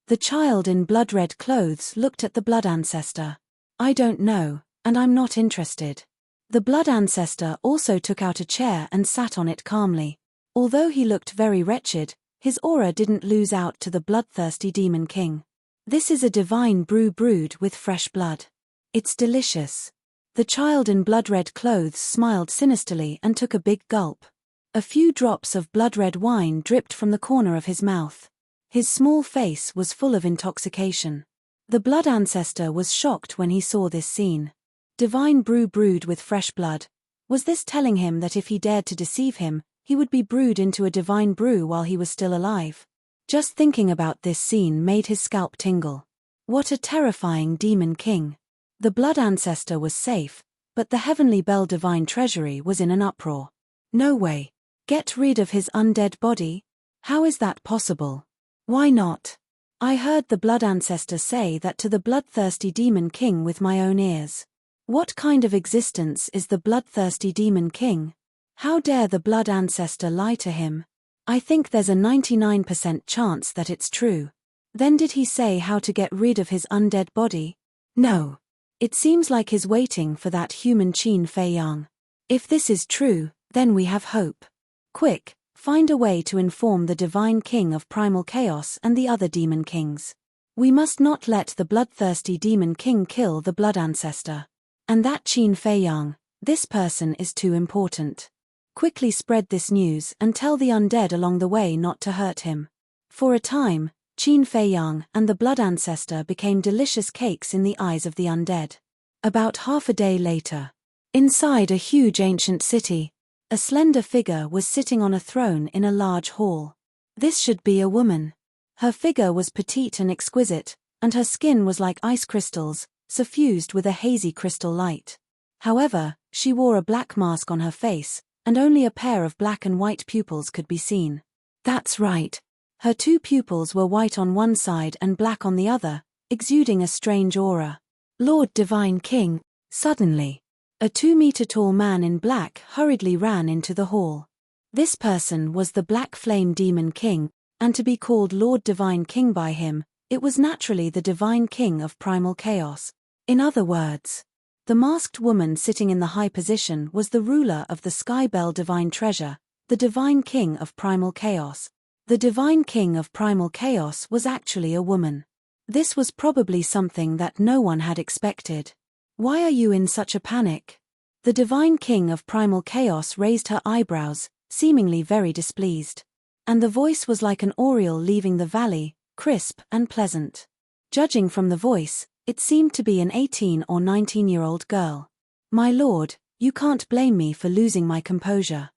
The child in blood-red clothes looked at the blood ancestor. "I don't know, and I'm not interested." The blood ancestor also took out a chair and sat on it calmly. Although he looked very wretched, his aura didn't lose out to the bloodthirsty demon king. "This is a divine brew brewed with fresh blood. It's delicious." The child in blood-red clothes smiled sinisterly and took a big gulp. A few drops of blood-red wine dripped from the corner of his mouth. His small face was full of intoxication. The blood ancestor was shocked when he saw this scene. Divine brew brewed with fresh blood. Was this telling him that if he dared to deceive him, he would be brewed into a divine brew while he was still alive? Just thinking about this scene made his scalp tingle. What a terrifying demon king. The blood ancestor was safe, but the heavenly bell divine treasury was in an uproar. No way. Get rid of his undead body? How is that possible? Why not? I heard the blood ancestor say that to the bloodthirsty demon king with my own ears. What kind of existence is the bloodthirsty demon king? How dare the blood ancestor lie to him? I think there's a 99% chance that it's true. Then did he say how to get rid of his undead body? No. It seems like he's waiting for that human Qin Fei Yang. If this is true, then we have hope. Quick, find a way to inform the divine king of primal chaos and the other demon kings. We must not let the bloodthirsty demon king kill the blood ancestor. And that Qin Fei Yang, this person is too important. Quickly spread this news and tell the undead along the way not to hurt him. For a time, Qin Fei Yang and the blood ancestor became delicious cakes in the eyes of the undead. About half a day later, inside a huge ancient city, a slender figure was sitting on a throne in a large hall. This should be a woman. Her figure was petite and exquisite, and her skin was like ice crystals, suffused with a hazy crystal light. However, she wore a black mask on her face, and only a pair of black and white pupils could be seen. That's right. Her two pupils were white on one side and black on the other, exuding a strange aura. Lord Divine King. Suddenly, a 2-meter-tall man in black hurriedly ran into the hall. This person was the Black Flame Demon King, and to be called Lord Divine King by him, it was naturally the Divine King of Primal Chaos. In other words, the masked woman sitting in the high position was the ruler of the Skybell Divine Treasure, the Divine King of Primal Chaos. The Divine King of Primal Chaos was actually a woman. This was probably something that no one had expected. Why are you in such a panic? The Divine King of Primal Chaos raised her eyebrows, seemingly very displeased. And the voice was like an oriole leaving the valley, crisp and pleasant. Judging from the voice, it seemed to be an 18 or 19-year-old girl. My lord, you can't blame me for losing my composure.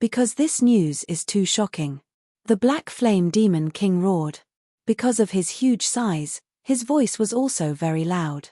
Because this news is too shocking. The Black Flame Demon King roared. Because of his huge size, his voice was also very loud.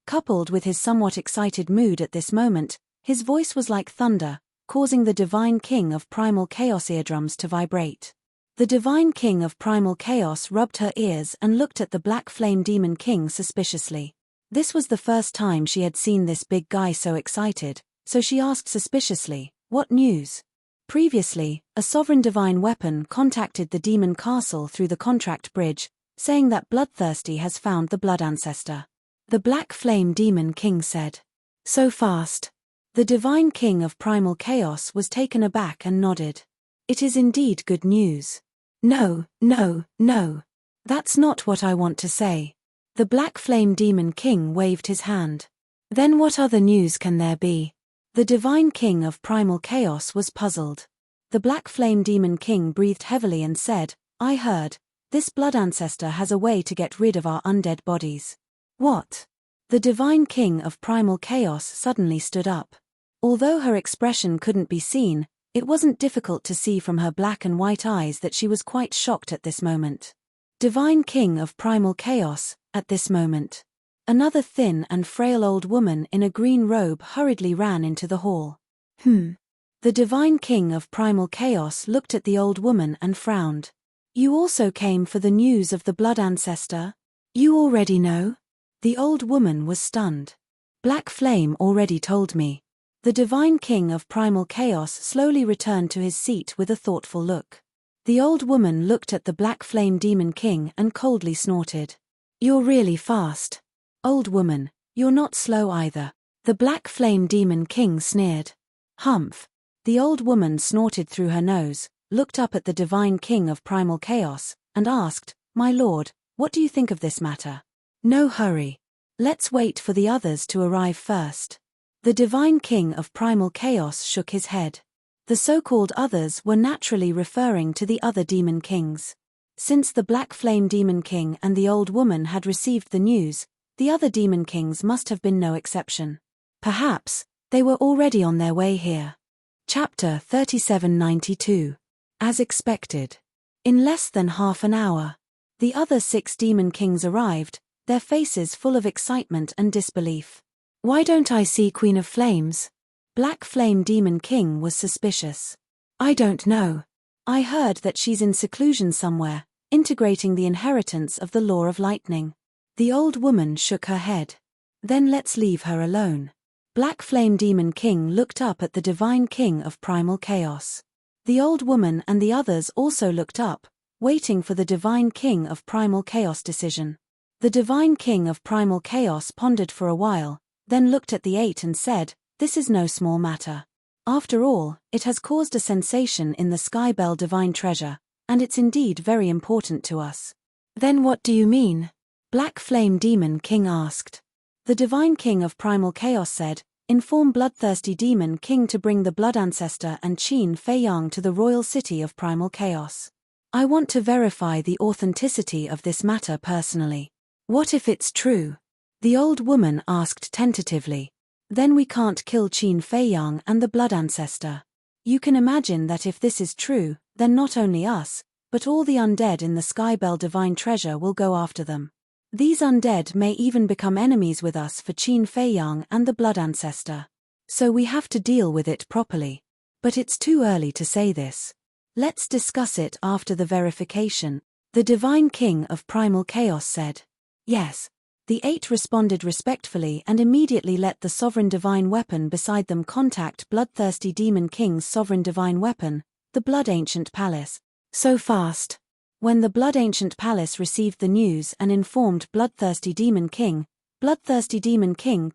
Coupled with his somewhat excited mood at this moment, his voice was like thunder, causing the Divine King of Primal Chaos eardrums to vibrate. The Divine King of Primal Chaos rubbed her ears and looked at the Black Flame Demon King suspiciously. This was the first time she had seen this big guy so excited, so she asked suspiciously, "What news?" Previously, a sovereign divine weapon contacted the demon castle through the contract bridge, saying that Bloodthirsty has found the blood ancestor. The Black Flame Demon King said. So fast. The Divine King of Primal Chaos was taken aback and nodded. It is indeed good news. No, no, no. That's not what I want to say. The Black Flame Demon King waved his hand. Then what other news can there be? The Divine King of Primal Chaos was puzzled. The Black Flame Demon King breathed heavily and said, I heard, this blood ancestor has a way to get rid of our undead bodies. What? The Divine King of Primal Chaos suddenly stood up. Although her expression couldn't be seen, it wasn't difficult to see from her black and white eyes that she was quite shocked at this moment. Divine King of Primal Chaos, at this moment. Another thin and frail old woman in a green robe hurriedly ran into the hall. The Divine King of Primal Chaos looked at the old woman and frowned. You also came for the news of the blood ancestor? You already know? The old woman was stunned. Black Flame already told me. The Divine King of Primal Chaos slowly returned to his seat with a thoughtful look. The old woman looked at the Black Flame Demon King and coldly snorted. You're really fast. Old woman, you're not slow either. The Black Flame Demon King sneered. Humph. The old woman snorted through her nose, looked up at the Divine King of Primal Chaos, and asked, My lord, what do you think of this matter? No hurry. Let's wait for the others to arrive first. The Divine King of Primal Chaos shook his head. The so-called others were naturally referring to the other demon kings. Since the Black Flame Demon King and the old woman had received the news, the other demon kings must have been no exception. Perhaps, they were already on their way here. Chapter 3792. As expected. In less than half an hour, the other 6 demon kings arrived, their faces full of excitement and disbelief. Why don't I see Queen of Flames? Black Flame Demon King was suspicious. I don't know. I heard that she's in seclusion somewhere, integrating the inheritance of the Law of Lightning. The old woman shook her head. Then let's leave her alone. Black Flame Demon King looked up at the Divine King of Primal Chaos. The old woman and the others also looked up, waiting for the Divine King of Primal Chaos decision. The Divine King of Primal Chaos pondered for a while, then looked at the 8 and said, This is no small matter. After all, it has caused a sensation in the Skybell Divine Treasure, and it's indeed very important to us. Then what do you mean? Black Flame Demon King asked. The Divine King of Primal Chaos said, Inform Bloodthirsty Demon King to bring the Blood Ancestor and Qin Fei Yang to the royal city of Primal Chaos. I want to verify the authenticity of this matter personally. What if it's true? The old woman asked tentatively. Then we can't kill Qin Feiyang and the blood ancestor. You can imagine that if this is true, then not only us, but all the undead in the Skybell divine treasure will go after them. These undead may even become enemies with us for Qin Feiyang and the blood ancestor. So we have to deal with it properly. But it's too early to say this. Let's discuss it after the verification, the Divine King of Primal Chaos said. Yes. The 8 responded respectfully and immediately let the Sovereign Divine Weapon beside them contact Bloodthirsty Demon King's Sovereign Divine Weapon, the Blood Ancient Palace. So fast. When the Blood Ancient Palace received the news and informed Bloodthirsty Demon King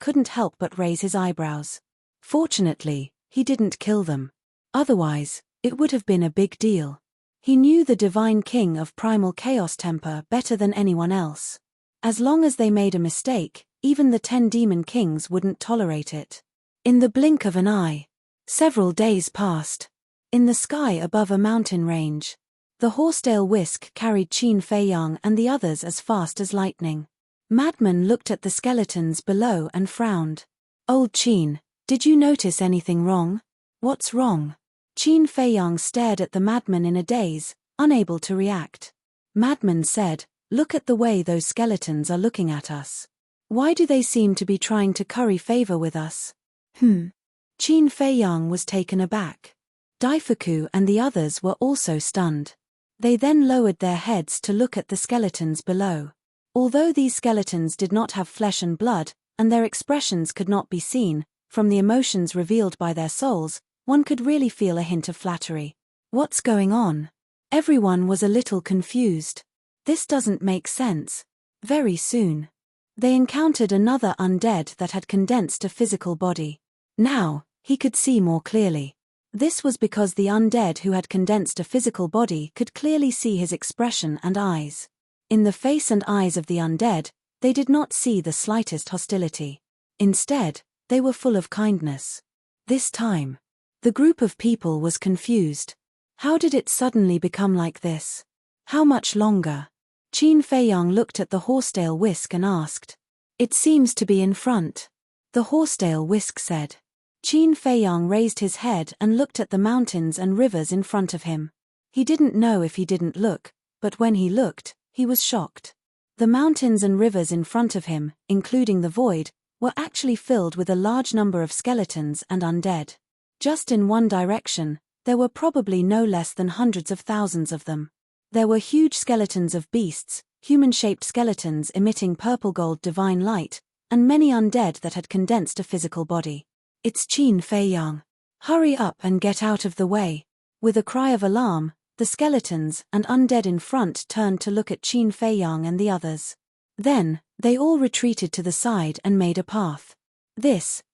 couldn't help but raise his eyebrows. Fortunately, he didn't kill them. Otherwise, it would have been a big deal. He knew the Divine King of Primal Chaos temper better than anyone else. As long as they made a mistake, even the 10 Demon Kings wouldn't tolerate it. In the blink of an eye, several days passed. In the sky above a mountain range, the horsetail whisk carried Qin Feiyang and the others as fast as lightning. Madman looked at the skeletons below and frowned. Old Qin, did you notice anything wrong? What's wrong? Qin Feiyang stared at the madman in a daze, unable to react. Madman said, look at the way those skeletons are looking at us. Why do they seem to be trying to curry favor with us? Qin Feiyang was taken aback. Daifuku and the others were also stunned. They then lowered their heads to look at the skeletons below. Although these skeletons did not have flesh and blood, and their expressions could not be seen, from the emotions revealed by their souls, one could really feel a hint of flattery. What's going on? Everyone was a little confused. This doesn't make sense. Very soon, they encountered another undead that had condensed a physical body. Now, he could see more clearly. This was because the undead who had condensed a physical body could clearly see his expression and eyes. In the face and eyes of the undead, they did not see the slightest hostility. Instead, they were full of kindness. This time, the group of people was confused. How did it suddenly become like this? How much longer? Qin Feiyang looked at the horsetail whisk and asked. It seems to be in front. The horsetail whisk said. Qin Feiyang raised his head and looked at the mountains and rivers in front of him. He didn't know if he didn't look, but when he looked, he was shocked. The mountains and rivers in front of him, including the void, were actually filled with a large number of skeletons and undead. Just in one direction, there were probably no less than hundreds of thousands of them. There were huge skeletons of beasts, human-shaped skeletons emitting purple-gold divine light, and many undead that had condensed a physical body. It's Qin Feiyang. Hurry up and get out of the way. With a cry of alarm, the skeletons and undead in front turned to look at Qin Feiyang and the others. Then, they all retreated to the side and made a path.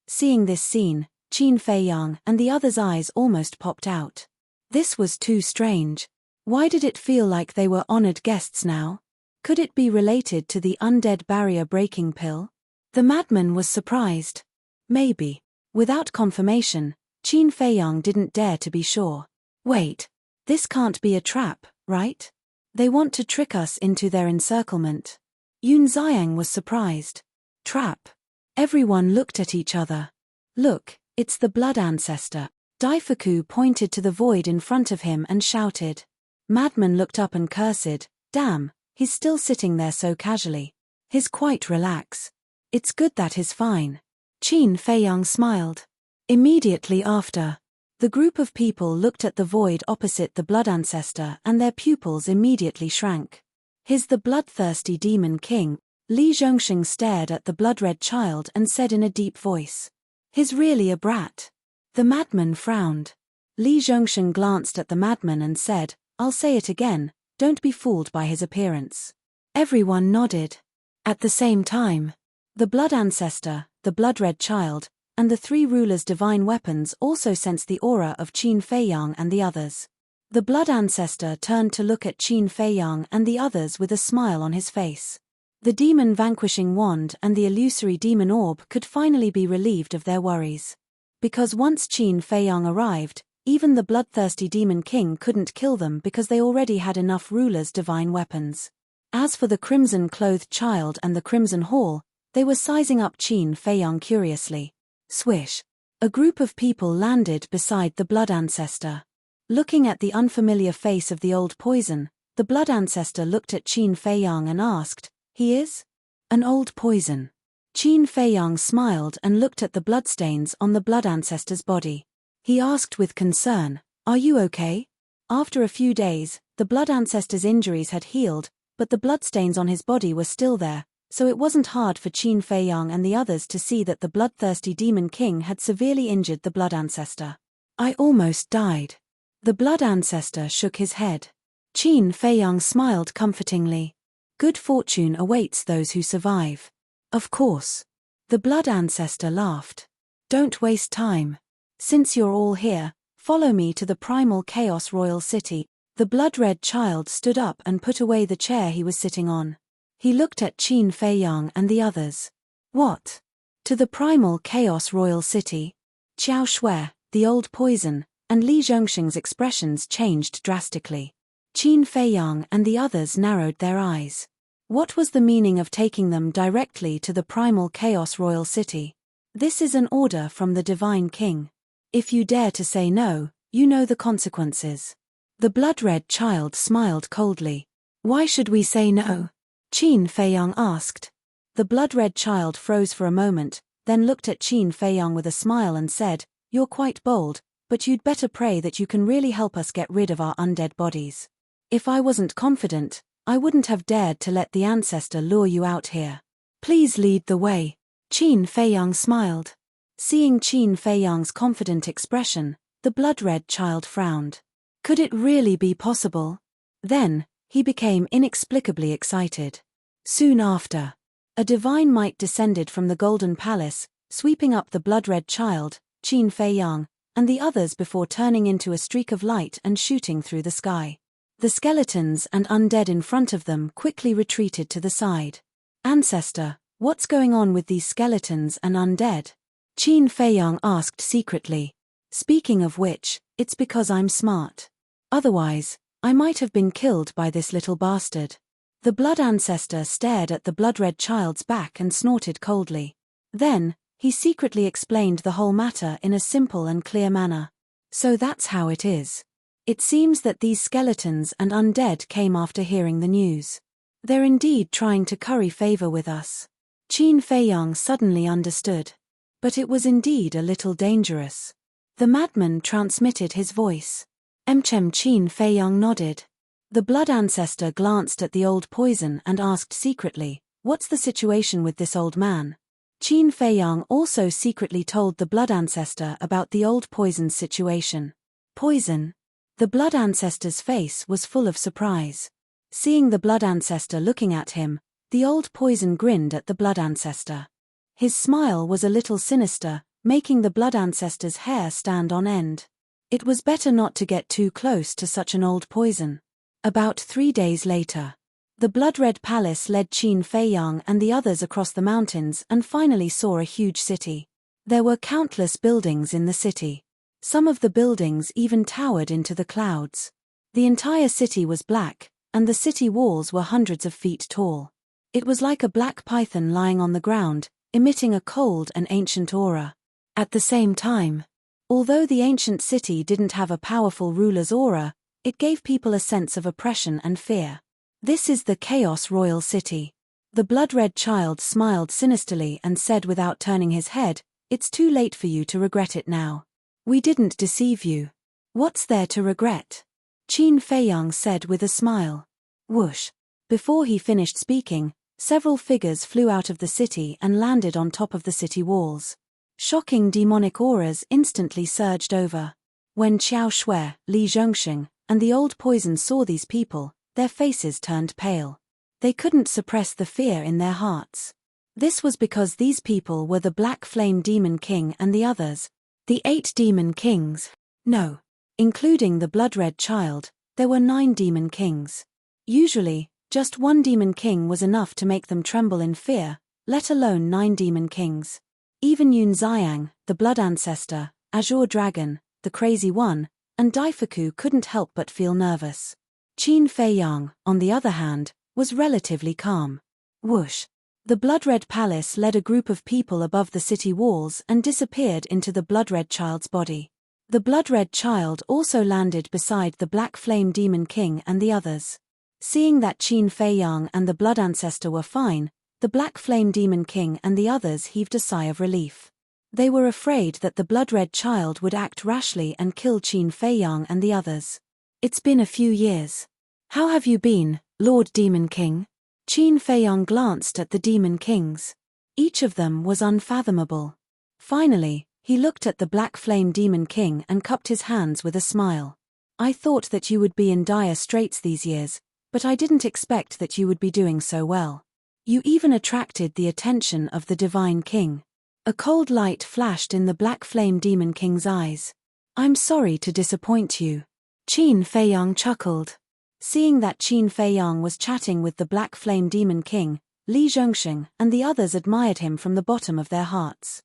Seeing this scene, Qin Feiyang and the others' eyes almost popped out. This was too strange. Why did it feel like they were honored guests now? Could it be related to the undead barrier-breaking pill? The madman was surprised. Maybe. Without confirmation, Qin Feiyang didn't dare to be sure. Wait. This can't be a trap, right? They want to trick us into their encirclement. Yun Xiang was surprised. Trap. Everyone looked at each other. Look, it's the blood ancestor. Daifuku pointed to the void in front of him and shouted. Madman looked up and cursed. Damn, he's still sitting there so casually. He's quite relax. It's good that he's fine. Qin Feiyang smiled. Immediately after, the group of people looked at the void opposite the blood ancestor and their pupils immediately shrank. He's the bloodthirsty demon king. Li Zhongxing stared at the blood-red child and said in a deep voice. He's really a brat. The madman frowned. Li Zhongxing glanced at the madman and said, I'll say it again, don't be fooled by his appearance. Everyone nodded. At the same time, the blood ancestor, the blood-red child, and the 3 rulers' divine weapons also sensed the aura of Qin Feiyang and the others. The blood ancestor turned to look at Qin Feiyang and the others with a smile on his face. The demon vanquishing wand and the illusory demon orb could finally be relieved of their worries. Because once Qin Feiyang arrived, Even the bloodthirsty demon king couldn't kill them because they already had enough rulers' divine weapons. As for the crimson-clothed child and the Crimson Hall, they were sizing up Qin Feiyang curiously. Swish! A group of people landed beside the blood ancestor. Looking at the unfamiliar face of the old poison, the blood ancestor looked at Qin Feiyang and asked, "He is?" "An old poison." Qin Feiyang smiled and looked at the bloodstains on the blood ancestor's body. He asked with concern, "Are you okay?" After a few days, the blood ancestor's injuries had healed, but the bloodstains on his body were still there, so it wasn't hard for Qin Feiyang and the others to see that the bloodthirsty demon king had severely injured the blood ancestor. "I almost died." The blood ancestor shook his head. Qin Feiyang smiled comfortingly. "Good fortune awaits those who survive." "Of course." The blood ancestor laughed. "Don't waste time. Since you're all here, follow me to the primal chaos royal city." The blood-red child stood up and put away the chair he was sitting on. He looked at Qin Feiyang and the others. "What? To the primal chaos royal city?" Qiao Shui, the old poison, and Li Zhongxing's expressions changed drastically. Qin Feiyang and the others narrowed their eyes. What was the meaning of taking them directly to the primal chaos royal city? "This is an order from the divine king. If you dare to say no, you know the consequences." The blood-red child smiled coldly. "Why should we say no?" Qin Feiyang asked. The blood-red child froze for a moment, then looked at Qin Feiyang with a smile and said, "You're quite bold, but you'd better pray that you can really help us get rid of our undead bodies. If I wasn't confident, I wouldn't have dared to let the ancestor lure you out here. Please lead the way." Qin Feiyang smiled. Seeing Qin Feiyang's confident expression, the blood-red child frowned. Could it really be possible? Then, he became inexplicably excited. Soon after, a divine might descended from the Golden Palace, sweeping up the blood-red child, Qin Feiyang, and the others before turning into a streak of light and shooting through the sky. The skeletons and undead in front of them quickly retreated to the side. "Ancestor, what's going on with these skeletons and undead?" Qin Feiyang asked secretly. "Speaking of which, it's because I'm smart. Otherwise, I might have been killed by this little bastard." The blood ancestor stared at the blood-red child's back and snorted coldly. Then, he secretly explained the whole matter in a simple and clear manner. "So that's how it is. It seems that these skeletons and undead came after hearing the news. They're indeed trying to curry favor with us." Qin Feiyang suddenly understood. But it was indeed a little dangerous. The madman transmitted his voice. Qin Feiyang nodded. The blood ancestor glanced at the old poison and asked secretly, "What's the situation with this old man?" Qin Feiyang also secretly told the blood ancestor about the old poison's situation. "Poison?" The blood ancestor's face was full of surprise. Seeing the blood ancestor looking at him, the old poison grinned at the blood ancestor. His smile was a little sinister, making the blood ancestor's hair stand on end. It was better not to get too close to such an old poison. About 3 days later, the blood-red palace led Qin Feiyang and the others across the mountains and finally saw a huge city. There were countless buildings in the city. Some of the buildings even towered into the clouds. The entire city was black, and the city walls were hundreds of feet tall. It was like a black python lying on the ground, emitting a cold and ancient aura. At the same time, although the ancient city didn't have a powerful ruler's aura, it gave people a sense of oppression and fear. "This is the Chaos Royal City." The blood-red child smiled sinisterly and said without turning his head, "It's too late for you to regret it now. We didn't deceive you. What's there to regret?" Qin Feiyang said with a smile. Whoosh! Before he finished speaking, several figures flew out of the city and landed on top of the city walls. Shocking demonic auras instantly surged over. When Qiao Shui, Li Zhongxing, and the old poison saw these people, their faces turned pale. They couldn't suppress the fear in their hearts. This was because these people were the Black Flame Demon King and the others, the 8 Demon Kings. No. Including the blood-red child, there were 9 Demon Kings. Usually, just 1 Demon King was enough to make them tremble in fear, let alone 9 Demon Kings. Even Yun Xiang, the Blood Ancestor, Azure Dragon, the Crazy One, and Daifuku couldn't help but feel nervous. Qin Feiyang, on the other hand, was relatively calm. Whoosh! The blood-red palace led a group of people above the city walls and disappeared into the blood-red child's body. The blood-red child also landed beside the black flame demon king and the others. Seeing that Qin Feiyang and the blood ancestor were fine, the black flame demon king and the others heaved a sigh of relief. They were afraid that the blood-red child would act rashly and kill Qin Feiyang and the others. It's been a few years. How have you been, Lord Demon King? Qin Feiyang glanced at the demon kings. Each of them was unfathomable. Finally, he looked at the black flame demon king and cupped his hands with a smile. I thought that you would be in dire straits these years, but I didn't expect that you would be doing so well. You even attracted the attention of the divine king. A cold light flashed in the black flame demon king's eyes. I'm sorry to disappoint you. Qin Feiyang chuckled. Seeing that Qin Feiyang was chatting with the black flame demon king, Li Zhongsheng and the others admired him from the bottom of their hearts.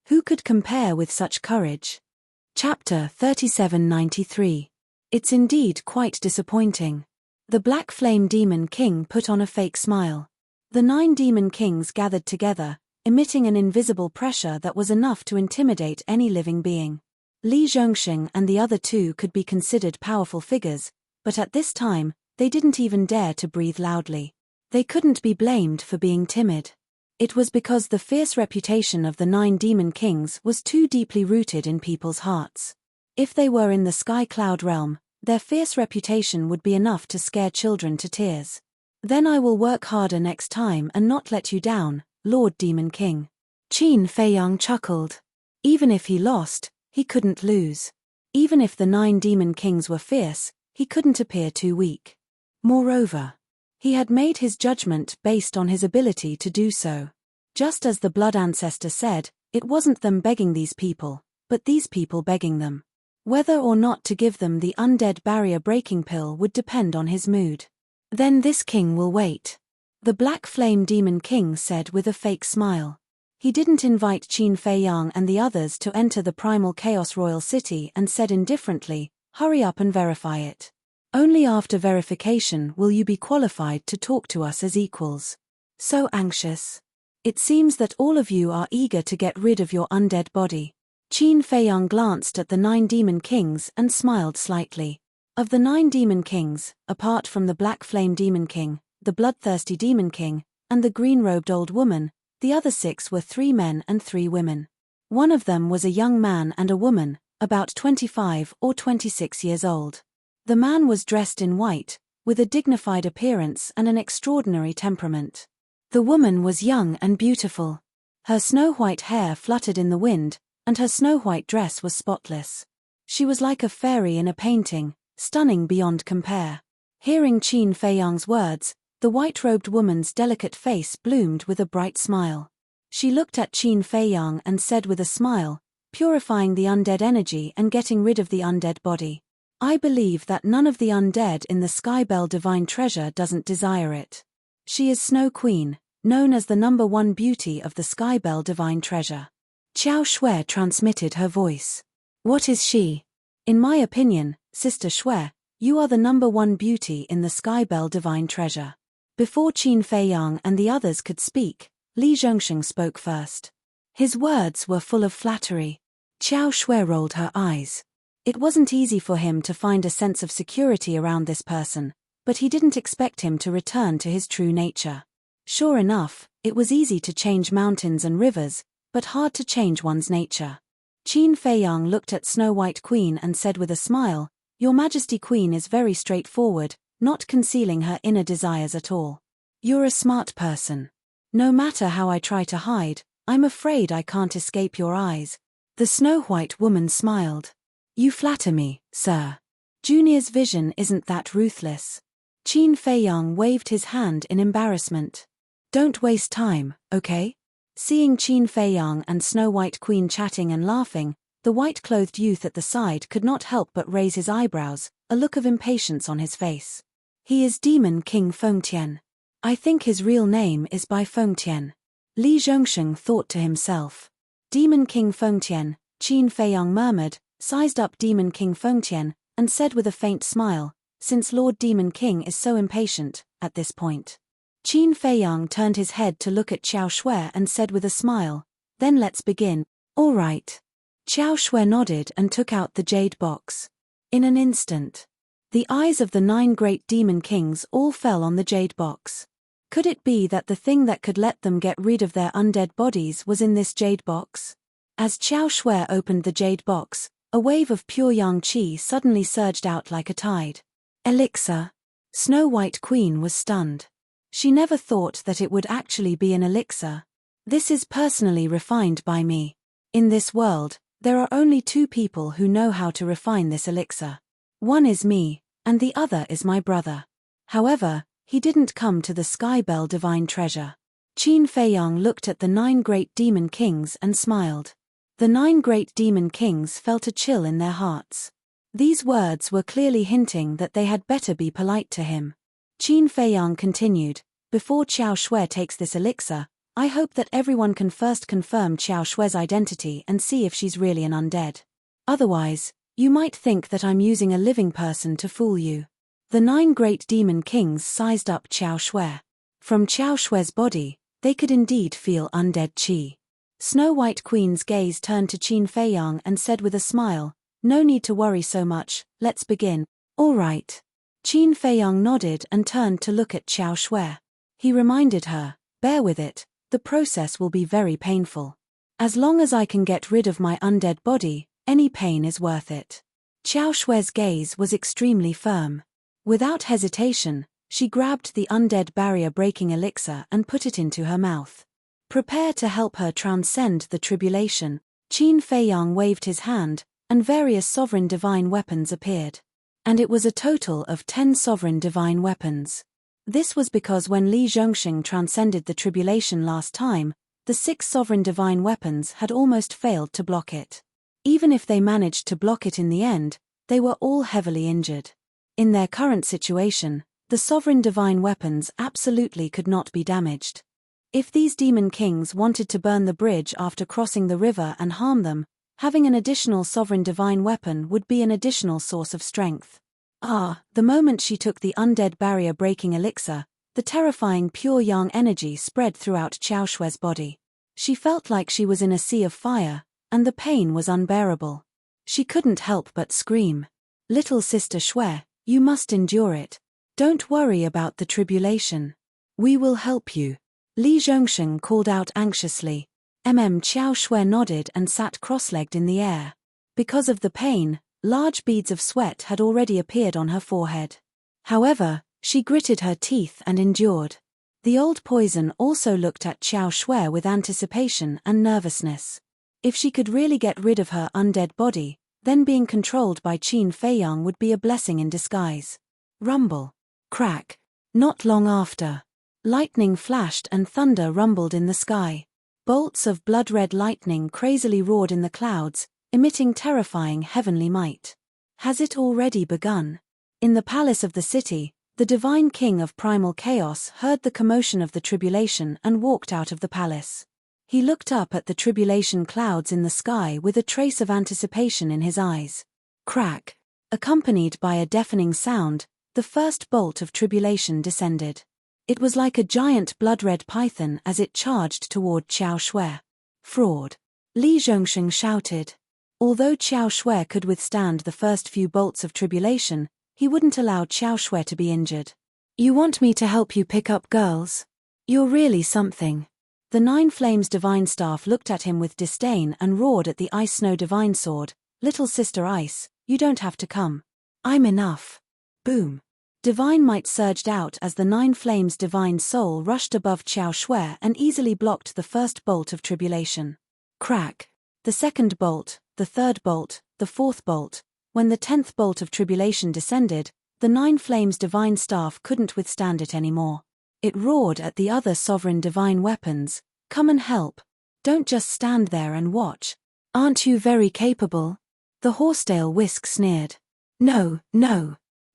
Who could compare with such courage? Chapter 3793. It's indeed quite disappointing. The black flame demon king put on a fake smile. The 9 demon kings gathered together, emitting an invisible pressure that was enough to intimidate any living being. Li Zhongsheng and the other 2 could be considered powerful figures, but at this time, they didn't even dare to breathe loudly. They couldn't be blamed for being timid. It was because the fierce reputation of the 9 demon kings was too deeply rooted in people's hearts. If they were in the sky cloud realm, their fierce reputation would be enough to scare children to tears. Then I will work harder next time and not let you down, Lord Demon King. Qin Feiyang chuckled. Even if he lost, he couldn't lose. Even if the 9 demon kings were fierce, he couldn't appear too weak. Moreover, he had made his judgment based on his ability to do so. Just as the blood ancestor said, it wasn't them begging these people, but these people begging them. Whether or not to give them the undead barrier-breaking pill would depend on his mood. Then this king will wait. The black flame demon king said with a fake smile. He didn't invite Qin Feiyang and the others to enter the primal chaos royal city and said indifferently, hurry up and verify it. Only after verification will you be qualified to talk to us as equals. So anxious. It seems that all of you are eager to get rid of your undead body. Qin Feiyang glanced at the 9 demon kings and smiled slightly. Of the 9 demon kings, apart from the black flame demon king, the bloodthirsty demon king, and the green-robed old woman, the other 6 were 3 men and 3 women. One of them was a young man and a woman, about 25 or 26 years old. The man was dressed in white, with a dignified appearance and an extraordinary temperament. The woman was young and beautiful. Her snow-white hair fluttered in the wind, and her snow-white dress was spotless. She was like a fairy in a painting, stunning beyond compare. Hearing Qin Feiyang's words, the white-robed woman's delicate face bloomed with a bright smile. She looked at Qin Feiyang and said with a smile, purifying the undead energy and getting rid of the undead body. I believe that none of the undead in the Skybell Divine Treasure doesn't desire it. She is Snow Queen, known as the #1 beauty of the Skybell Divine Treasure. Qiao Shui transmitted her voice. What is she? In my opinion, Sister Shui, you are the #1 beauty in the Skybell Divine Treasure. Before Qin Feiyang and the others could speak, Li Zhongsheng spoke first. His words were full of flattery. Qiao Shui rolled her eyes. It wasn't easy for him to find a sense of security around this person, but he didn't expect him to return to his true nature. Sure enough, it was easy to change mountains and rivers, but hard to change one's nature. Qin Feiyang looked at Snow White Queen and said with a smile, Your Majesty Queen is very straightforward, not concealing her inner desires at all. You're a smart person. No matter how I try to hide, I'm afraid I can't escape your eyes. The Snow White woman smiled. You flatter me, sir. Junior's vision isn't that ruthless. Qin Feiyang waved his hand in embarrassment. Don't waste time, okay? Seeing Qin Feiyang and Snow White Queen chatting and laughing, the white-clothed youth at the side could not help but raise his eyebrows, a look of impatience on his face. He is Demon King Fengtian. I think his real name is Bai Fengtian. Li Zhongsheng thought to himself. Demon King Fengtian, Qin Feiyang murmured, sized up Demon King Fengtian, and said with a faint smile, since Lord Demon King is so impatient, at this point. Qin Feiyang turned his head to look at Xiao Shui and said with a smile, then let's begin. All right. Xiao Shui nodded and took out the jade box. In an instant, the eyes of the 9 great demon kings all fell on the jade box. Could it be that the thing that could let them get rid of their undead bodies was in this jade box? As Xiao Shui opened the jade box, a wave of pure yang qi suddenly surged out like a tide. Elixir. Snow White Queen was stunned. She never thought that it would actually be an elixir. This is personally refined by me. In this world, there are only 2 people who know how to refine this elixir. One is me, and the other is my brother. However, he didn't come to the Sky Bell Divine Treasure. Qin Feiyang looked at the 9 great demon kings and smiled. The 9 great demon kings felt a chill in their hearts. These words were clearly hinting that they had better be polite to him. Qin Feiyang continued, before Xiao Shui takes this elixir, I hope that everyone can first confirm Xiao Shui's identity and see if she's really an undead. Otherwise, you might think that I'm using a living person to fool you. The 9 great demon kings sized up Xiao Shui. From Xiao Shui's body, they could indeed feel undead qi. Snow White Queen's gaze turned to Qin Feiyang and said with a smile, no need to worry so much, let's begin. All right. Qin Feiyang nodded and turned to look at Xiao Shui. He reminded her, bear with it, the process will be very painful. As long as I can get rid of my undead body, any pain is worth it. Xiao Shui's gaze was extremely firm. Without hesitation, she grabbed the undead barrier-breaking elixir and put it into her mouth. Prepare to help her transcend the tribulation. Qin Feiyang waved his hand, and various sovereign divine weapons appeared. And it was a total of 10 sovereign divine weapons. This was because when Li Zhongxing transcended the tribulation last time, the 6 sovereign divine weapons had almost failed to block it. Even if they managed to block it in the end, they were all heavily injured. In their current situation, the sovereign divine weapons absolutely could not be damaged. If these demon kings wanted to burn the bridge after crossing the river and harm them, having an additional sovereign divine weapon would be an additional source of strength. The moment she took the undead barrier-breaking elixir, the terrifying pure yang energy spread throughout Xiao Shui's body. She felt like she was in a sea of fire, and the pain was unbearable. She couldn't help but scream. Little sister Shui, you must endure it. Don't worry about the tribulation. We will help you. Li Zhongxing called out anxiously. Xiao Shui nodded and sat cross-legged in the air. Because of the pain, large beads of sweat had already appeared on her forehead. However, she gritted her teeth and endured. The old poison also looked at Xiao Shui with anticipation and nervousness. If she could really get rid of her undead body, then being controlled by Qin Feiyang would be a blessing in disguise. Rumble. Crack. Not long after. Lightning flashed and thunder rumbled in the sky. Bolts of blood-red lightning crazily roared in the clouds, emitting terrifying heavenly might. Has it already begun? In the palace of the city, the divine king of primal chaos heard the commotion of the tribulation and walked out of the palace. He looked up at the tribulation clouds in the sky with a trace of anticipation in his eyes. Crack. Accompanied by a deafening sound, the first bolt of tribulation descended. It was like a giant blood-red python as it charged toward Xiao Shui. Fraud. Li Zhongxing shouted. Although Xiao Shui could withstand the first few bolts of tribulation, he wouldn't allow Xiao Shui to be injured. You want me to help you pick up girls? You're really something. The 9 Flames Divine Staff looked at him with disdain and roared at the Ice Snow Divine Sword. Little Sister Ice, you don't have to come. I'm enough. Boom. Divine might surged out as the 9 Flames Divine Soul rushed above Xiao Shui and easily blocked the first bolt of tribulation. Crack. The second bolt, the third bolt, the fourth bolt. When the 10th bolt of tribulation descended, the 9 Flames Divine Staff couldn't withstand it anymore. It roared at the other sovereign divine weapons. Come and help. Don't just stand there and watch. Aren't you very capable? The horsetail Whisk sneered. No.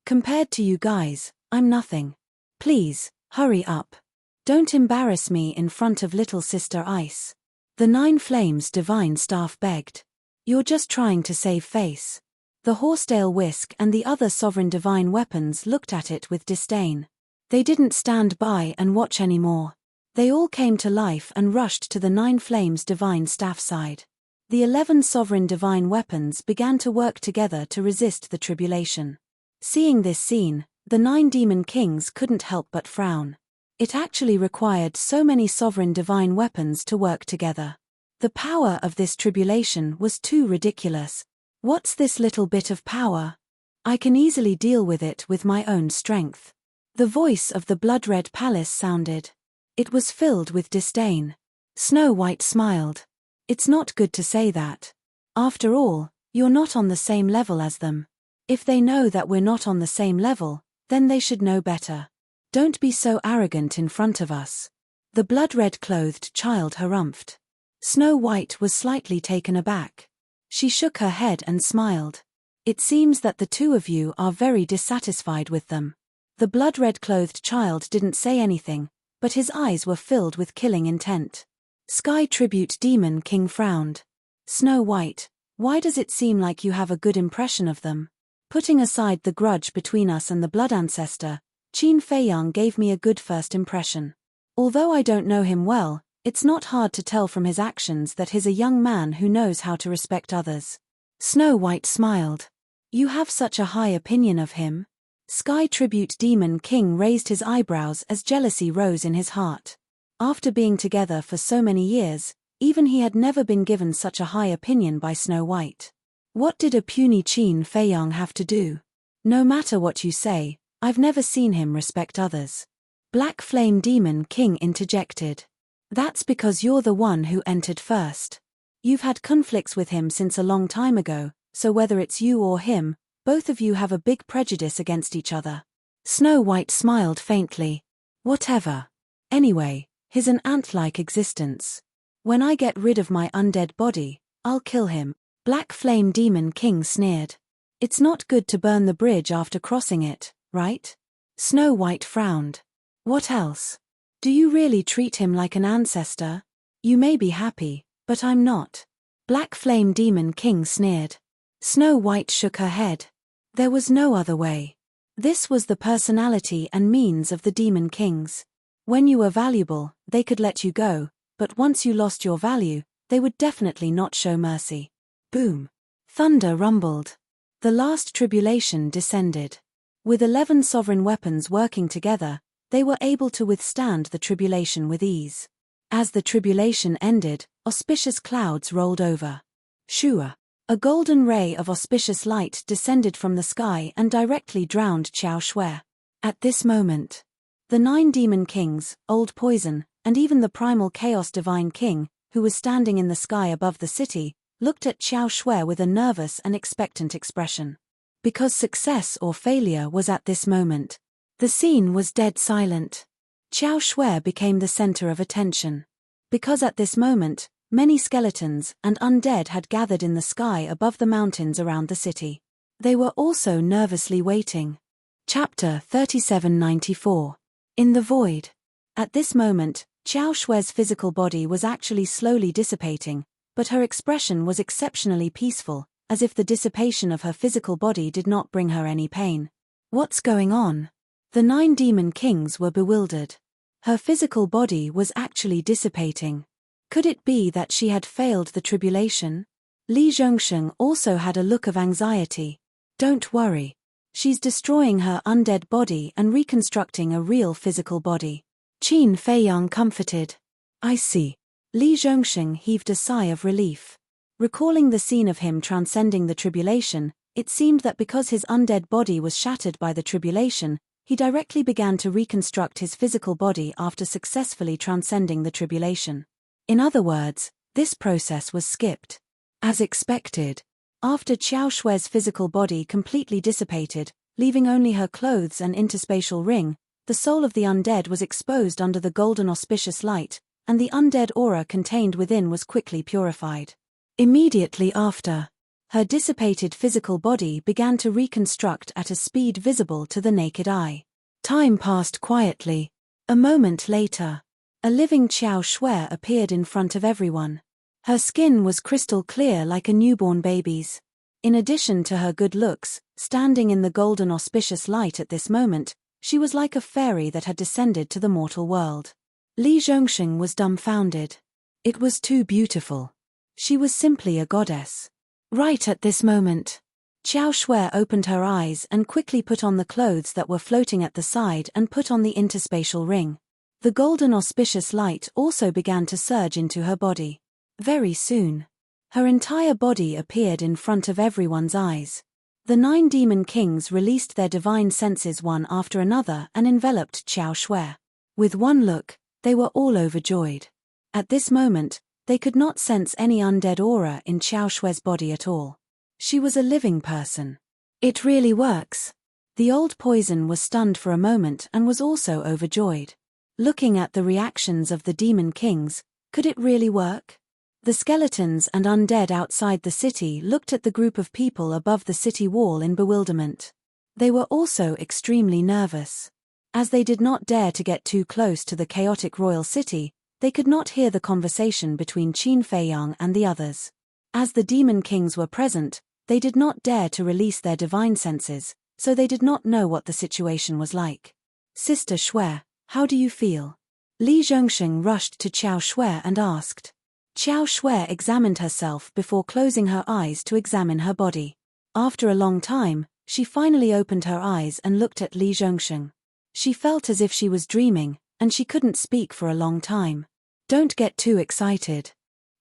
Compared to you guys, I'm nothing. Please, hurry up. Don't embarrass me in front of Little Sister Ice. The 9 Flames Divine Staff begged. You're just trying to save face. The horsetail whisk and the other sovereign divine weapons looked at it with disdain. They didn't stand by and watch anymore. They all came to life and rushed to the 9 flames divine staff side. The 11 sovereign divine weapons began to work together to resist the tribulation. Seeing this scene, the 9 demon kings couldn't help but frown. It actually required so many sovereign divine weapons to work together. The power of this tribulation was too ridiculous. What's this little bit of power? I can easily deal with it with my own strength. The voice of the blood-red palace sounded. It was filled with disdain. Snow White smiled. It's not good to say that. After all, you're not on the same level as them. If they know that we're not on the same level, then they should know better. Don't be so arrogant in front of us. The blood-red clothed child harumphed. Snow White was slightly taken aback. She shook her head and smiled. It seems that the two of you are very dissatisfied with them. The blood-red clothed child didn't say anything, but his eyes were filled with killing intent. Sky Tribute Demon King frowned. Snow White, why does it seem like you have a good impression of them? Putting aside the grudge between us and the blood ancestor, Qin Feiyang gave me a good first impression. Although I don't know him well, it's not hard to tell from his actions that he's a young man who knows how to respect others. Snow White smiled. You have such a high opinion of him? Sky Tribute Demon King raised his eyebrows as jealousy rose in his heart. After being together for so many years, even he had never been given such a high opinion by Snow White. What did a puny Qin Feiyang have to do? No matter what you say, I've never seen him respect others. Black Flame Demon King interjected. That's because you're the one who entered first. You've had conflicts with him since a long time ago, so whether it's you or him, both of you have a big prejudice against each other. Snow White smiled faintly. Whatever. Anyway, he's an ant-like existence. When I get rid of my undead body, I'll kill him. Black Flame Demon King sneered. It's not good to burn the bridge after crossing it, right? Snow White frowned. What else? Do you really treat him like an ancestor? You may be happy, but I'm not. Black Flame Demon King sneered. Snow White shook her head. There was no other way. This was the personality and means of the Demon Kings. When you were valuable, they could let you go, but once you lost your value, they would definitely not show mercy. Boom. Thunder rumbled. The last tribulation descended. With 11 sovereign weapons working together, they were able to withstand the tribulation with ease. As the tribulation ended, auspicious clouds rolled over. Shua. A golden ray of auspicious light descended from the sky and directly drowned Qiao Shui. At this moment, the 9 demon kings, Old Poison, and even the primal chaos divine king, who was standing in the sky above the city, looked at Qiao Shui with a nervous and expectant expression. Because success or failure was at this moment, the scene was dead silent. Qiao Shui became the center of attention. Because at this moment, many skeletons and undead had gathered in the sky above the mountains around the city. They were also nervously waiting. Chapter 3794. In the Void. At this moment, Qiao Shui's physical body was actually slowly dissipating, but her expression was exceptionally peaceful, as if the dissipation of her physical body did not bring her any pain. What's going on? The 9 demon kings were bewildered. Her physical body was actually dissipating. Could it be that she had failed the tribulation? Li Zhongsheng also had a look of anxiety. Don't worry. She's destroying her undead body and reconstructing a real physical body. Qin Feiyang comforted. I see. Li Zhongsheng heaved a sigh of relief. Recalling the scene of him transcending the tribulation, it seemed that because his undead body was shattered by the tribulation, he directly began to reconstruct his physical body after successfully transcending the tribulation. In other words, this process was skipped. As expected, after Qiao Shui's physical body completely dissipated, leaving only her clothes and interspatial ring, the soul of the undead was exposed under the golden auspicious light, and the undead aura contained within was quickly purified. Immediately after, her dissipated physical body began to reconstruct at a speed visible to the naked eye. Time passed quietly. A moment later, a living Qiao Shui appeared in front of everyone. Her skin was crystal clear like a newborn baby's. In addition to her good looks, standing in the golden auspicious light at this moment, she was like a fairy that had descended to the mortal world. Li Zhongsheng was dumbfounded. It was too beautiful. She was simply a goddess. Right at this moment, Qiao Shui opened her eyes and quickly put on the clothes that were floating at the side and put on the interspatial ring. The golden auspicious light also began to surge into her body. Very soon, her entire body appeared in front of everyone's eyes. The 9 demon kings released their divine senses one after another and enveloped Qiao Shui. With one look, they were all overjoyed. At this moment, they could not sense any undead aura in Qiao Shui's body at all. She was a living person. It really works. The old poison was stunned for a moment and was also overjoyed. Looking at the reactions of the demon kings, could it really work? The skeletons and undead outside the city looked at the group of people above the city wall in bewilderment. They were also extremely nervous. As they did not dare to get too close to the chaotic royal city, they could not hear the conversation between Qin Feiyang and the others. As the demon kings were present, they did not dare to release their divine senses, so they did not know what the situation was like. Sister Shui, how do you feel? Li Zhongsheng rushed to Qiao Shui and asked. Qiao Shui examined herself before closing her eyes to examine her body. After a long time, she finally opened her eyes and looked at Li Zhongsheng. She felt as if she was dreaming, and she couldn't speak for a long time. Don't get too excited.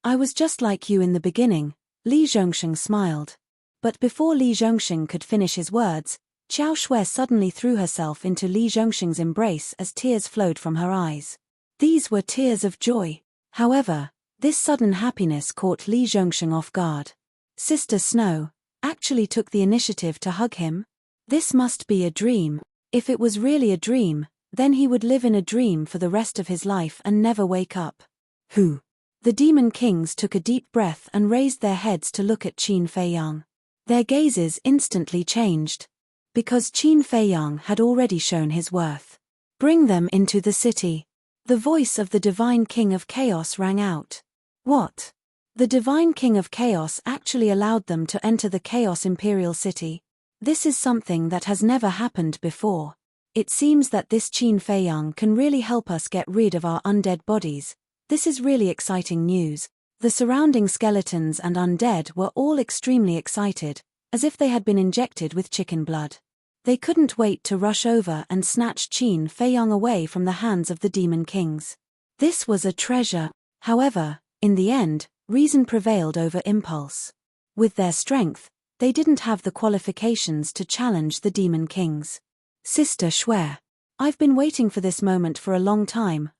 I was just like you in the beginning, Li Zhongsheng smiled. But before Li Zhongsheng could finish his words, Qiao Shui suddenly threw herself into Li Zhongsheng's embrace as tears flowed from her eyes. These were tears of joy. However, this sudden happiness caught Li Zhongsheng off guard. Sister Snow actually took the initiative to hug him? This must be a dream. If it was really a dream, then he would live in a dream for the rest of his life and never wake up. Who? The demon kings took a deep breath and raised their heads to look at Qin Feiyang. Their gazes instantly changed. Because Qin Feiyang had already shown his worth. Bring them into the city. The voice of the divine king of chaos rang out. What? The divine king of chaos actually allowed them to enter the chaos imperial city. This is something that has never happened before. It seems that this Qin Feiyang can really help us get rid of our undead bodies. This is really exciting news. The surrounding skeletons and undead were all extremely excited, as if they had been injected with chicken blood. They couldn't wait to rush over and snatch Qin Feiyang away from the hands of the demon kings. This was a treasure. However, in the end, reason prevailed over impulse. With their strength, they didn't have the qualifications to challenge the demon kings. Sister Shui, I've been waiting for this moment for a long time.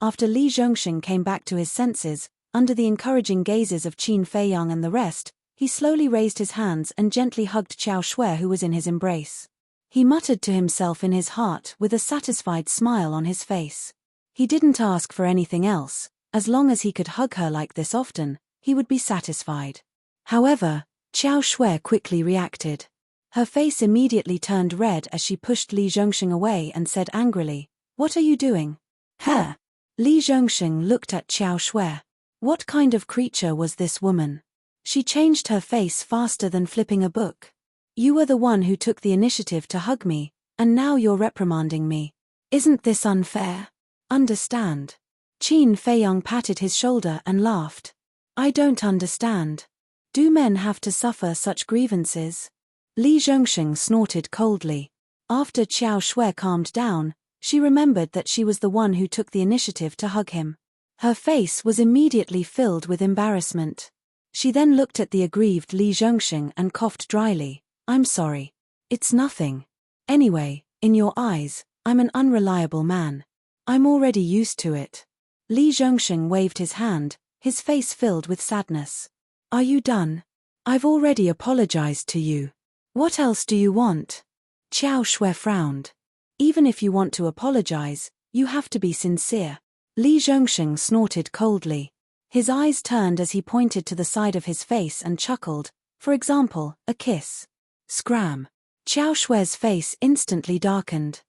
After Li Zhongsheng came back to his senses, under the encouraging gazes of Qin Feiyang and the rest, he slowly raised his hands and gently hugged Qiao Shui, who was in his embrace. He muttered to himself in his heart with a satisfied smile on his face. He didn't ask for anything else. As long as he could hug her like this often, he would be satisfied. However, Qiao Shui quickly reacted. Her face immediately turned red as she pushed Li Zhongsheng away and said angrily, "What are you doing?" Her. Li Zhongsheng looked at Qiao Shui. What kind of creature was this woman? She changed her face faster than flipping a book. You were the one who took the initiative to hug me, and now you're reprimanding me. Isn't this unfair? Understand. Qin Feiyang patted his shoulder and laughed. I don't understand. Do men have to suffer such grievances? Li Zhongsheng snorted coldly. After Qiao Shui calmed down, she remembered that she was the one who took the initiative to hug him. Her face was immediately filled with embarrassment. She then looked at the aggrieved Li Zhongsheng and coughed dryly. I'm sorry. It's nothing. Anyway, in your eyes, I'm an unreliable man. I'm already used to it. Li Zhongsheng waved his hand, his face filled with sadness. Are you done? I've already apologized to you. What else do you want? Qiao Shui frowned. Even if you want to apologize, you have to be sincere. Li Zhongsheng snorted coldly. His eyes turned as he pointed to the side of his face and chuckled. For example, a kiss. Scram. Qiao Shui's face instantly darkened.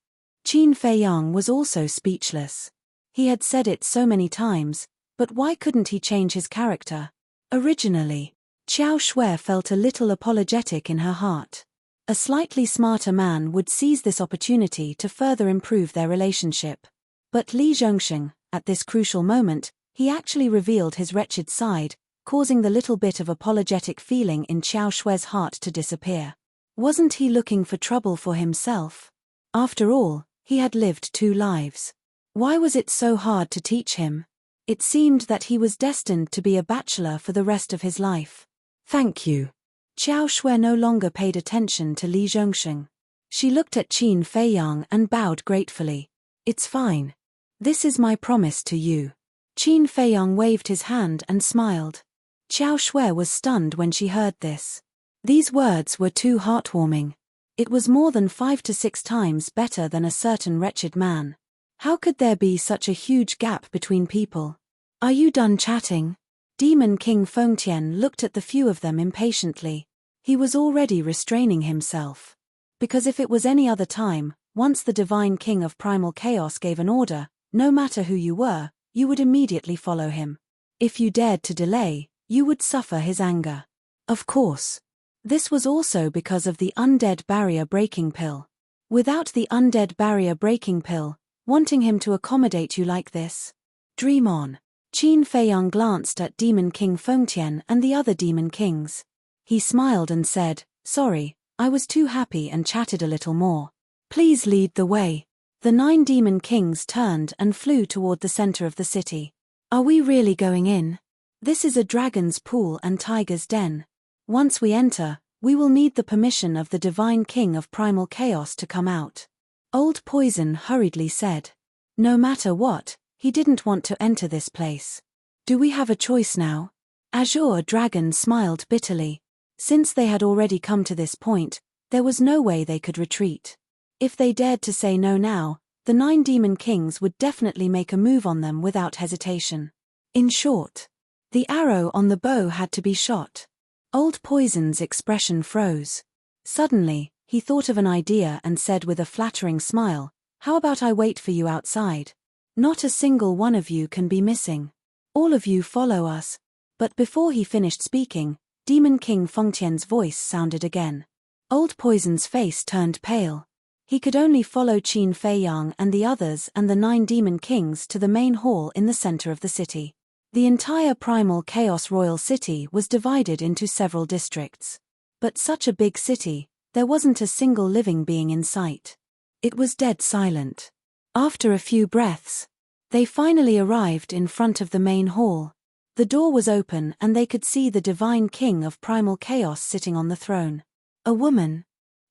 Qin Feiyang was also speechless. He had said it so many times, but why couldn't he change his character? Originally, Xiao Shui felt a little apologetic in her heart. A slightly smarter man would seize this opportunity to further improve their relationship. But Li Zhongxing, at this crucial moment, he actually revealed his wretched side, causing the little bit of apologetic feeling in Xiao Shui's heart to disappear. Wasn't he looking for trouble for himself? After all, he had lived 2 lives. Why was it so hard to teach him? It seemed that he was destined to be a bachelor for the rest of his life. Thank you. Xiao Shui no longer paid attention to Li Zhongxing. She looked at Qin Feiyang and bowed gratefully. It's fine. This is my promise to you. Qin Feiyang waved his hand and smiled. Xiao Shui was stunned when she heard this. These words were too heartwarming. It was more than 5 to 6 times better than a certain wretched man. How could there be such a huge gap between people? Are you done chatting? Demon King Fengtian looked at the few of them impatiently. He was already restraining himself. Because if it was any other time, once the Divine King of Primal Chaos gave an order, no matter who you were, you would immediately follow him. If you dared to delay, you would suffer his anger. Of course. This was also because of the undead barrier breaking pill. Without the undead barrier breaking pill, wanting him to accommodate you like this? Dream on. Qin Feiyang glanced at Demon King Fengtian and the other demon kings. He smiled and said, "Sorry, I was too happy and chatted a little more. Please lead the way." The 9 demon kings turned and flew toward the center of the city. Are we really going in? This is a dragon's pool and tiger's den. Once we enter, we will need the permission of the Divine King of Primal Chaos to come out. Old Poison hurriedly said. No matter what, he didn't want to enter this place. Do we have a choice now? Azure Dragon smiled bitterly. Since they had already come to this point, there was no way they could retreat. If they dared to say no now, the 9 demon kings would definitely make a move on them without hesitation. In short, the arrow on the bow had to be shot. Old Poison's expression froze. Suddenly, he thought of an idea and said with a flattering smile, "How about I wait for you outside? Not a single one of you can be missing. All of you follow us." But before he finished speaking, Demon King Fengtian's voice sounded again. Old Poison's face turned pale. He could only follow Qin Feiyang and the others and the 9 demon kings to the main hall in the center of the city. The entire Primal Chaos Royal City was divided into several districts. But such a big city, there wasn't a single living being in sight. It was dead silent. After a few breaths, they finally arrived in front of the main hall. The door was open and they could see the Divine King of Primal Chaos sitting on the throne. A woman.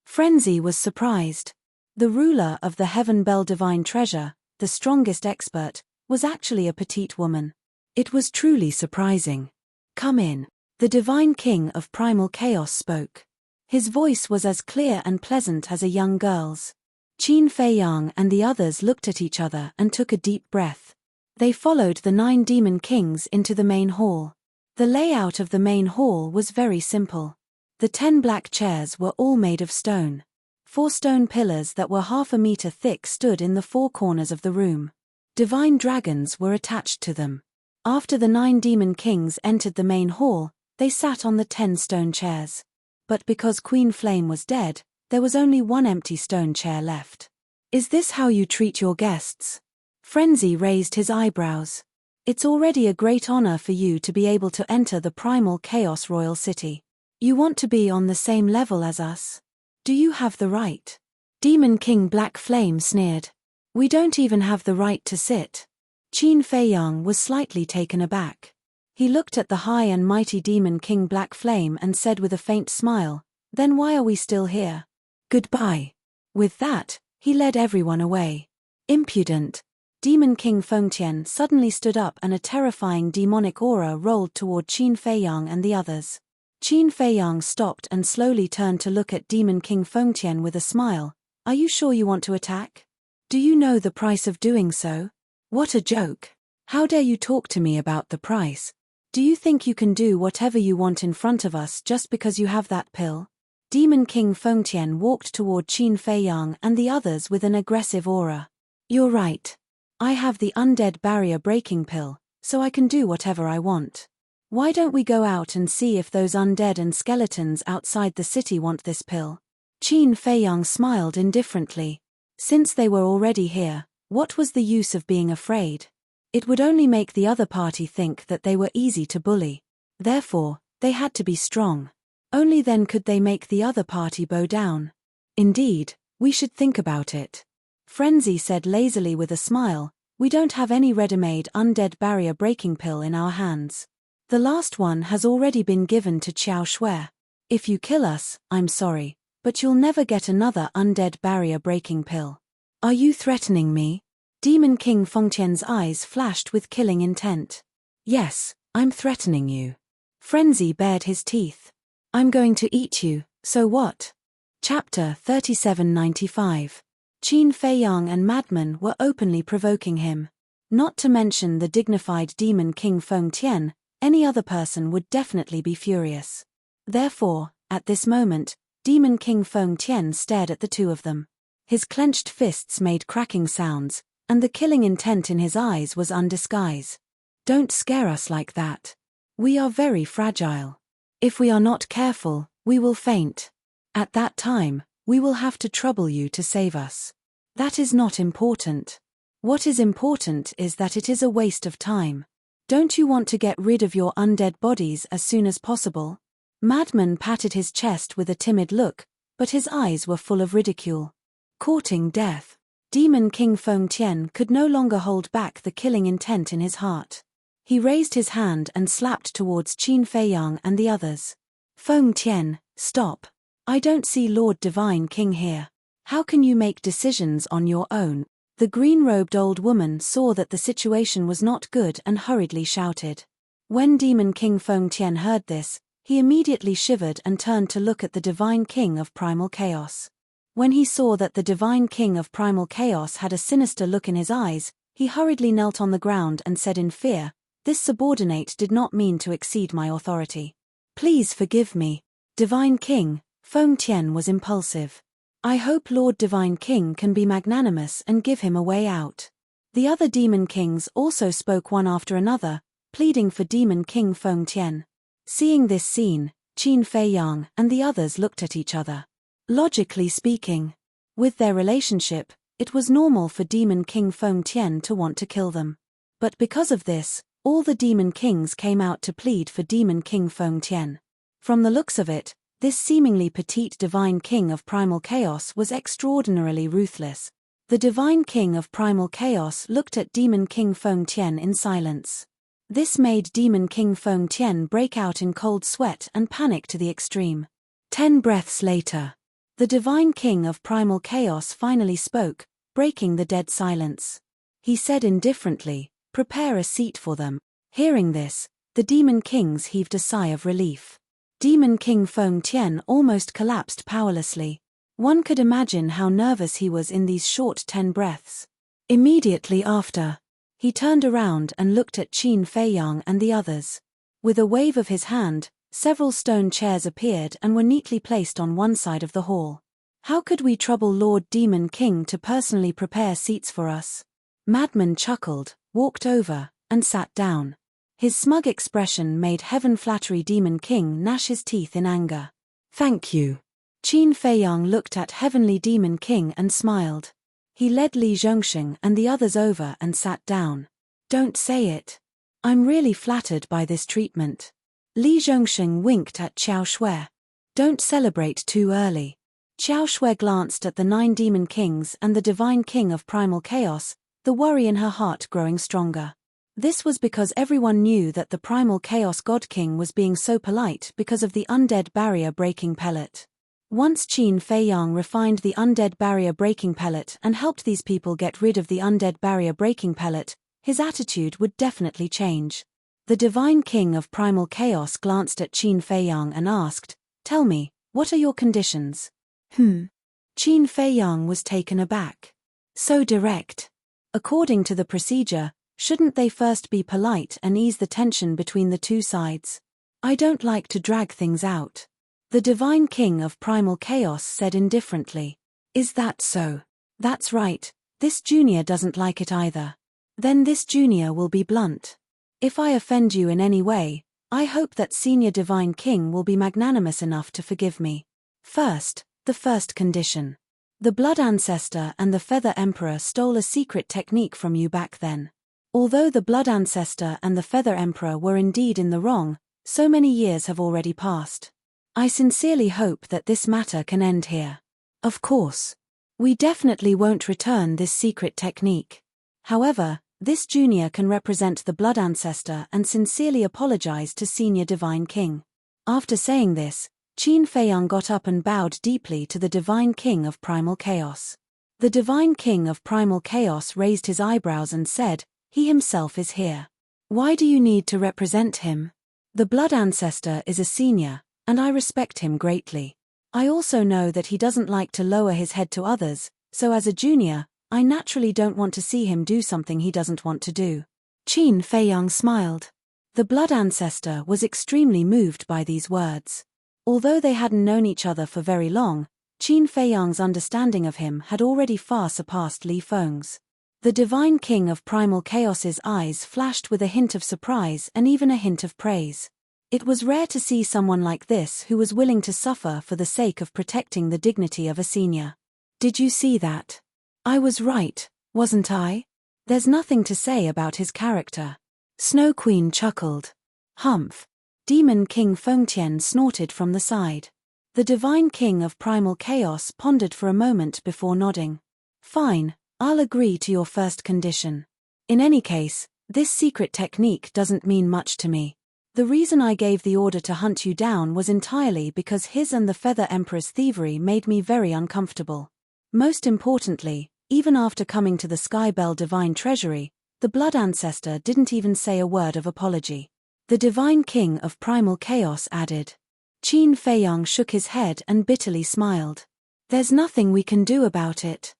Frenzy was surprised. The ruler of the Heaven Bell Divine Treasure, the strongest expert, was actually a petite woman. It was truly surprising. "Come in." The Divine King of Primal Chaos spoke. His voice was as clear and pleasant as a young girl's. Qin Feiyang and the others looked at each other and took a deep breath. They followed the 9 demon kings into the main hall. The layout of the main hall was very simple. The 10 black chairs were all made of stone. 4 stone pillars that were half a meter thick stood in the 4 corners of the room. Divine dragons were attached to them. After the 9 demon kings entered the main hall, they sat on the 10 stone chairs. But because Queen Flame was dead, there was only 1 empty stone chair left. "Is this how you treat your guests?" Frenzy raised his eyebrows. "It's already a great honor for you to be able to enter the Primal Chaos Royal City. You want to be on the same level as us? Do you have the right?" Demon King Black Flame sneered. "We don't even have the right to sit." Qin Feiyang was slightly taken aback. He looked at the high and mighty Demon King Black Flame and said with a faint smile, "Then why are we still here? Goodbye." With that, he led everyone away. Impudent. Demon King Fengtian suddenly stood up and a terrifying demonic aura rolled toward Qin Feiyang and the others. Qin Feiyang stopped and slowly turned to look at Demon King Fengtian with a smile. "Are you sure you want to attack? Do you know the price of doing so?" "What a joke. How dare you talk to me about the price? Do you think you can do whatever you want in front of us just because you have that pill?" Demon King Fengtian walked toward Qin Feiyang and the others with an aggressive aura. "You're right. I have the undead barrier breaking pill, so I can do whatever I want. Why don't we go out and see if those undead and skeletons outside the city want this pill? Qin Feiyang smiled indifferently. Since they were already here, what was the use of being afraid? It would only make the other party think that they were easy to bully. Therefore, they had to be strong. Only then could they make the other party bow down. Indeed, we should think about it. Frenzy said lazily with a smile, we don't have any ready-made undead barrier breaking pill in our hands. The last one has already been given to Qiao Shui. If you kill us, I'm sorry, but you'll never get another undead barrier breaking pill. Are you threatening me? Demon King Fengtian's eyes flashed with killing intent. Yes, I'm threatening you. Frenzy bared his teeth. I'm going to eat you, so what? Chapter 3795. Qin Feiyang and Madman were openly provoking him. Not to mention the dignified Demon King Fengtian, any other person would definitely be furious. Therefore, at this moment, Demon King Fengtian stared at the two of them. His clenched fists made cracking sounds, and the killing intent in his eyes was undisguised. Don't scare us like that. We are very fragile. If we are not careful, we will faint. At that time, we will have to trouble you to save us. That is not important. What is important is that it is a waste of time. Don't you want to get rid of your undead bodies as soon as possible? Madman patted his chest with a timid look, but his eyes were full of ridicule. Courting death. Demon King Fengtian could no longer hold back the killing intent in his heart. He raised his hand and slapped towards Qin Feiyang and the others. Fengtian, stop. I don't see Lord Divine King here. How can you make decisions on your own? The green-robed old woman saw that the situation was not good and hurriedly shouted. When Demon King Fengtian heard this, he immediately shivered and turned to look at the Divine King of Primal Chaos. When he saw that the Divine King of Primal Chaos had a sinister look in his eyes, he hurriedly knelt on the ground and said in fear, "This subordinate did not mean to exceed my authority. Please forgive me." Divine King, Fengtian was impulsive. I hope Lord Divine King can be magnanimous and give him a way out. The other Demon Kings also spoke one after another, pleading for Demon King Fengtian. Seeing this scene, Qin Feiyang and the others looked at each other. Logically speaking, with their relationship, it was normal for Demon King Fengtian to want to kill them. But because of this, all the Demon Kings came out to plead for Demon King Fengtian. From the looks of it, this seemingly petite Divine King of Primal Chaos was extraordinarily ruthless. The Divine King of Primal Chaos looked at Demon King Fengtian in silence. This made Demon King Fengtian break out in cold sweat and panic to the extreme. 10 breaths later, the Divine King of Primal Chaos finally spoke, breaking the dead silence. He said indifferently, "Prepare a seat for them." Hearing this, the Demon Kings heaved a sigh of relief. Demon King Fengtian almost collapsed powerlessly. One could imagine how nervous he was in these short 10 breaths. Immediately after, he turned around and looked at Qin Feiyang and the others. With a wave of his hand, several stone chairs appeared and were neatly placed on one side of the hall. How could we trouble Lord Demon King to personally prepare seats for us? Madman chuckled, walked over, and sat down. His smug expression made Heaven Flattery Demon King gnash his teeth in anger. Thank you. Qin Feiyang looked at Heavenly Demon King and smiled. He led Li Zhongsheng and the others over and sat down. Don't say it. I'm really flattered by this treatment. Li Zhongsheng winked at Qiao Shui. Don't celebrate too early. Qiao Shui glanced at the 9 Demon Kings and the Divine King of Primal Chaos, the worry in her heart growing stronger. This was because everyone knew that the Primal Chaos God King was being so polite because of the undead barrier breaking pellet. Once Qin Feiyang refined the undead barrier breaking pellet and helped these people get rid of the undead barrier breaking pellet, his attitude would definitely change. The Divine King of Primal Chaos glanced at Qin Feiyang and asked, "Tell me, what are your conditions?" Qin Feiyang was taken aback. So direct. According to the procedure, shouldn't they first be polite and ease the tension between the two sides? I don't like to drag things out. The Divine King of Primal Chaos said indifferently. Is that so? That's right, this junior doesn't like it either. Then this junior will be blunt. If I offend you in any way, I hope that Senior Divine King will be magnanimous enough to forgive me. First, the first condition. The Blood Ancestor and the Feather Emperor stole a secret technique from you back then. Although the Blood Ancestor and the Feather Emperor were indeed in the wrong, so many years have already passed. I sincerely hope that this matter can end here. Of course. We definitely won't return this secret technique. However, this junior can represent the Blood Ancestor and sincerely apologize to Senior Divine King. After saying this, Qin Feiyang got up and bowed deeply to the Divine King of Primal Chaos. The Divine King of Primal Chaos raised his eyebrows and said, "He himself is here. Why do you need to represent him? The Blood Ancestor is a senior, and I respect him greatly. I also know that he doesn't like to lower his head to others, so as a junior, I naturally don't want to see him do something he doesn't want to do." Qin Feiyang smiled. The Blood Ancestor was extremely moved by these words. Although they hadn't known each other for very long, Qin Feiyang's understanding of him had already far surpassed Li Feng's. The Divine King of Primal Chaos's eyes flashed with a hint of surprise and even a hint of praise. It was rare to see someone like this who was willing to suffer for the sake of protecting the dignity of a senior. Did you see that? I was right, wasn't I? There's nothing to say about his character. Snow Queen chuckled. Humph. Demon King Fengtian snorted from the side. The Divine King of Primal Chaos pondered for a moment before nodding. Fine, I'll agree to your first condition. In any case, this secret technique doesn't mean much to me. The reason I gave the order to hunt you down was entirely because his and the Feather Emperor's thievery made me very uncomfortable. Most importantly, even after coming to the Skybell Divine Treasury, the Blood Ancestor didn't even say a word of apology. The Divine King of Primal Chaos added. Qin Feiyang shook his head and bitterly smiled. There's nothing we can do about it.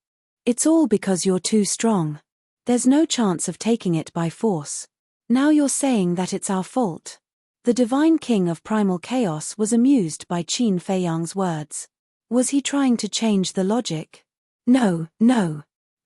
It's all because you're too strong. There's no chance of taking it by force. Now you're saying that it's our fault. The Divine King of Primal Chaos was amused by Qin Feiyang's words. Was he trying to change the logic? No.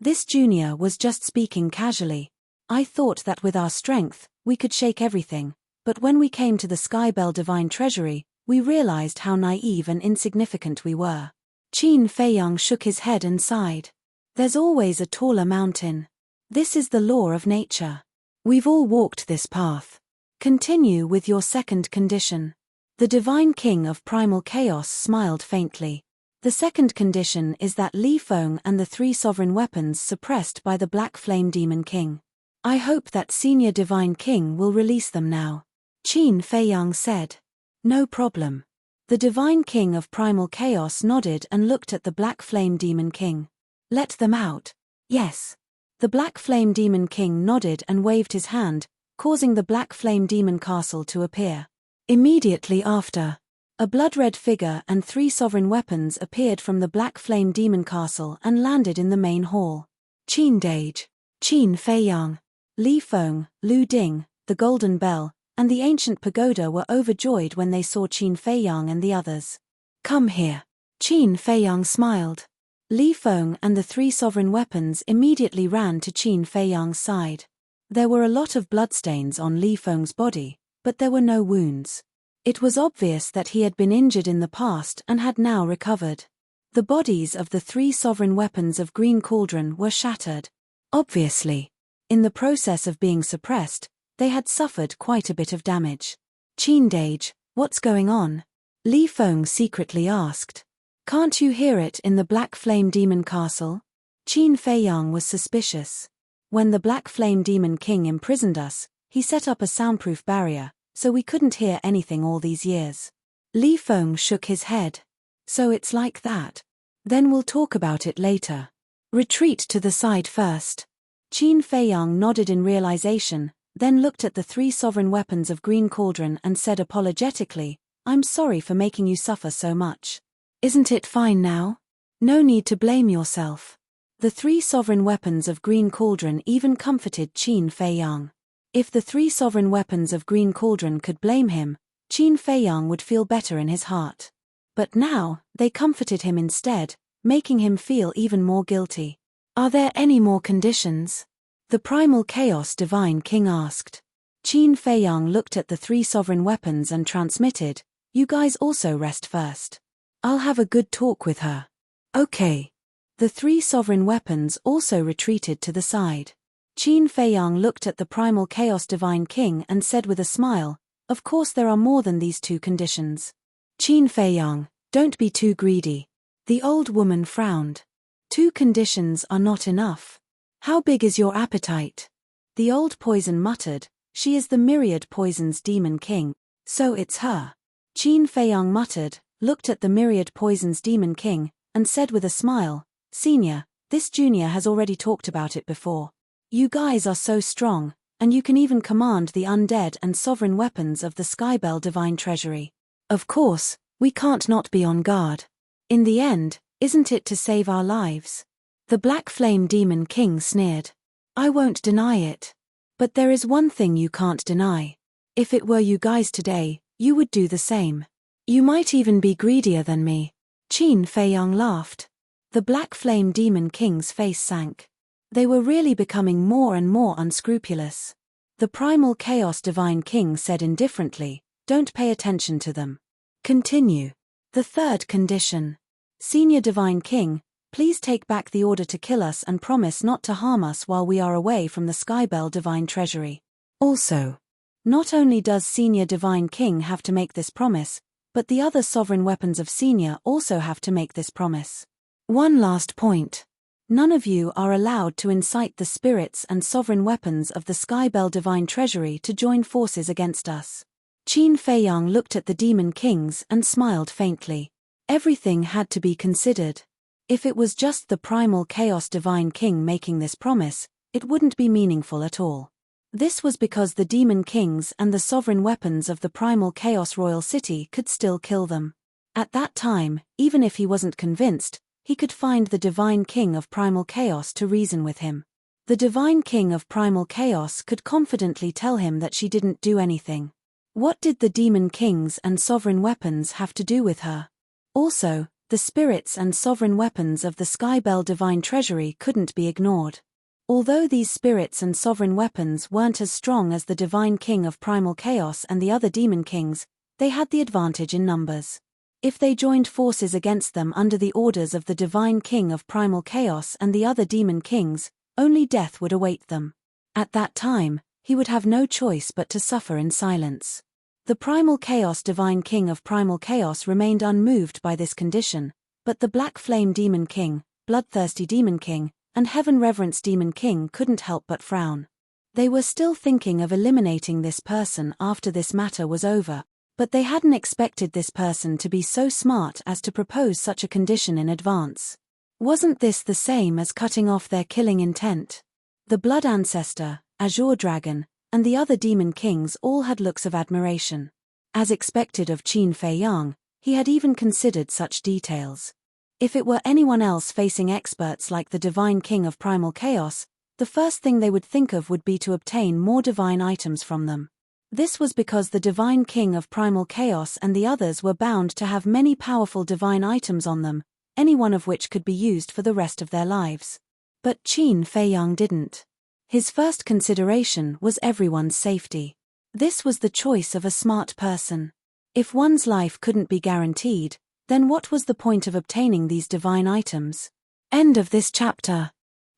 This junior was just speaking casually. I thought that with our strength, we could shake everything. But when we came to the Skybell Divine Treasury, we realized how naive and insignificant we were. Qin Feiyang shook his head and sighed. There's always a taller mountain. This is the law of nature. We've all walked this path. Continue with your second condition. The Divine King of Primal Chaos smiled faintly. The second condition is that Li Feng and the 3 sovereign weapons suppressed by the Black Flame Demon King. I hope that Senior Divine King will release them now. Qin Feiyang said. No problem. The Divine King of Primal Chaos nodded and looked at the Black Flame Demon King. Let them out. Yes. The Black Flame Demon King nodded and waved his hand, causing the Black Flame Demon Castle to appear. Immediately after, a blood-red figure and 3 sovereign weapons appeared from the Black Flame Demon Castle and landed in the main hall. Qin Dage, Qin Feiyang, Li Feng, Lu Ding, the Golden Bell, and the Ancient Pagoda were overjoyed when they saw Qin Feiyang and the others. Come here. Qin Feiyang smiled. Li Feng and the 3 sovereign weapons immediately ran to Qin Feiyang's side. There were a lot of bloodstains on Li Feng's body, but there were no wounds. It was obvious that he had been injured in the past and had now recovered. The bodies of the 3 sovereign weapons of Green Cauldron were shattered. Obviously, in the process of being suppressed, they had suffered quite a bit of damage. Qin Dage, what's going on? Li Feng secretly asked. Can't you hear it in the Black Flame Demon Castle? Qin Feiyang was suspicious. When the Black Flame Demon King imprisoned us, he set up a soundproof barrier, so we couldn't hear anything all these years. Li Feng shook his head. So it's like that. Then we'll talk about it later. Retreat to the side first. Qin Feiyang nodded in realization, then looked at the 3 sovereign weapons of Green Cauldron and said apologetically, I'm sorry for making you suffer so much. Isn't it fine now? No need to blame yourself. The 3 sovereign weapons of Green Cauldron even comforted Qin Feiyang. If the 3 sovereign weapons of Green Cauldron could blame him, Qin Feiyang would feel better in his heart. But now, they comforted him instead, making him feel even more guilty. Are there any more conditions? The Primal Chaos Divine King asked. Qin Feiyang looked at the 3 sovereign weapons and transmitted, "You guys also rest first. I'll have a good talk with her." "Okay." The 3 sovereign weapons also retreated to the side. Qin Feiyang looked at the primal chaos divine king and said with a smile, "Of course there are more than these 2 conditions." "Qin Feiyang, don't be too greedy." The old woman frowned. 2 conditions are not enough. How big is your appetite?" The old poison muttered, "She is the myriad poisons demon king, so it's her." Qin Feiyang muttered, looked at the myriad poisons demon king, and said with a smile, "Senior, this junior has already talked about it before. You guys are so strong, and you can even command the undead and sovereign weapons of the Skybell Divine Treasury. Of course, we can't not be on guard. In the end, isn't it to save our lives?" The Black Flame Demon King sneered. "I won't deny it. But there is one thing you can't deny. If it were you guys today, you would do the same. You might even be greedier than me." Qin Feiyang laughed. The Black Flame Demon King's face sank. They were really becoming more and more unscrupulous. The Primal Chaos Divine King said indifferently, "Don't pay attention to them. Continue." The 3rd condition. "Senior Divine King, please take back the order to kill us and promise not to harm us while we are away from the Skybell Divine Treasury." Also, not only does Senior Divine King have to make this promise, but the other sovereign weapons of Senior also have to make this promise. One last point. None of you are allowed to incite the spirits and sovereign weapons of the Skybell Divine Treasury to join forces against us. Qin Feiyang looked at the Demon Kings and smiled faintly. Everything had to be considered. If it was just the Primal Chaos Divine King making this promise, it wouldn't be meaningful at all. This was because the Demon Kings and the sovereign weapons of the Primal Chaos Royal City could still kill them. At that time, even if he wasn't convinced, he could find the Divine King of Primal Chaos to reason with him. The Divine King of Primal Chaos could confidently tell him that she didn't do anything. What did the Demon Kings and sovereign weapons have to do with her? Also, the spirits and sovereign weapons of the Skybell Divine Treasury couldn't be ignored. Although these spirits and sovereign weapons weren't as strong as the Divine King of Primal Chaos and the other Demon Kings, they had the advantage in numbers. If they joined forces against them under the orders of the Divine King of Primal Chaos and the other Demon Kings, only death would await them. At that time, he would have no choice but to suffer in silence. The Primal Chaos Divine King of Primal Chaos remained unmoved by this condition, but the Black Flame Demon King, Bloodthirsty Demon King, and Heaven Reverence Demon King couldn't help but frown. They were still thinking of eliminating this person after this matter was over, but they hadn't expected this person to be so smart as to propose such a condition in advance. Wasn't this the same as cutting off their killing intent? The Blood Ancestor, Azure Dragon, and the other Demon Kings all had looks of admiration. As expected of Qin Feiyang, he had even considered such details. If it were anyone else facing experts like the Divine King of Primal Chaos, the first thing they would think of would be to obtain more divine items from them. This was because the Divine King of Primal Chaos and the others were bound to have many powerful divine items on them, any one of which could be used for the rest of their lives. But Qin Feiyang didn't. His first consideration was everyone's safety. This was the choice of a smart person. If one's life couldn't be guaranteed, then what was the point of obtaining these divine items? End of this chapter.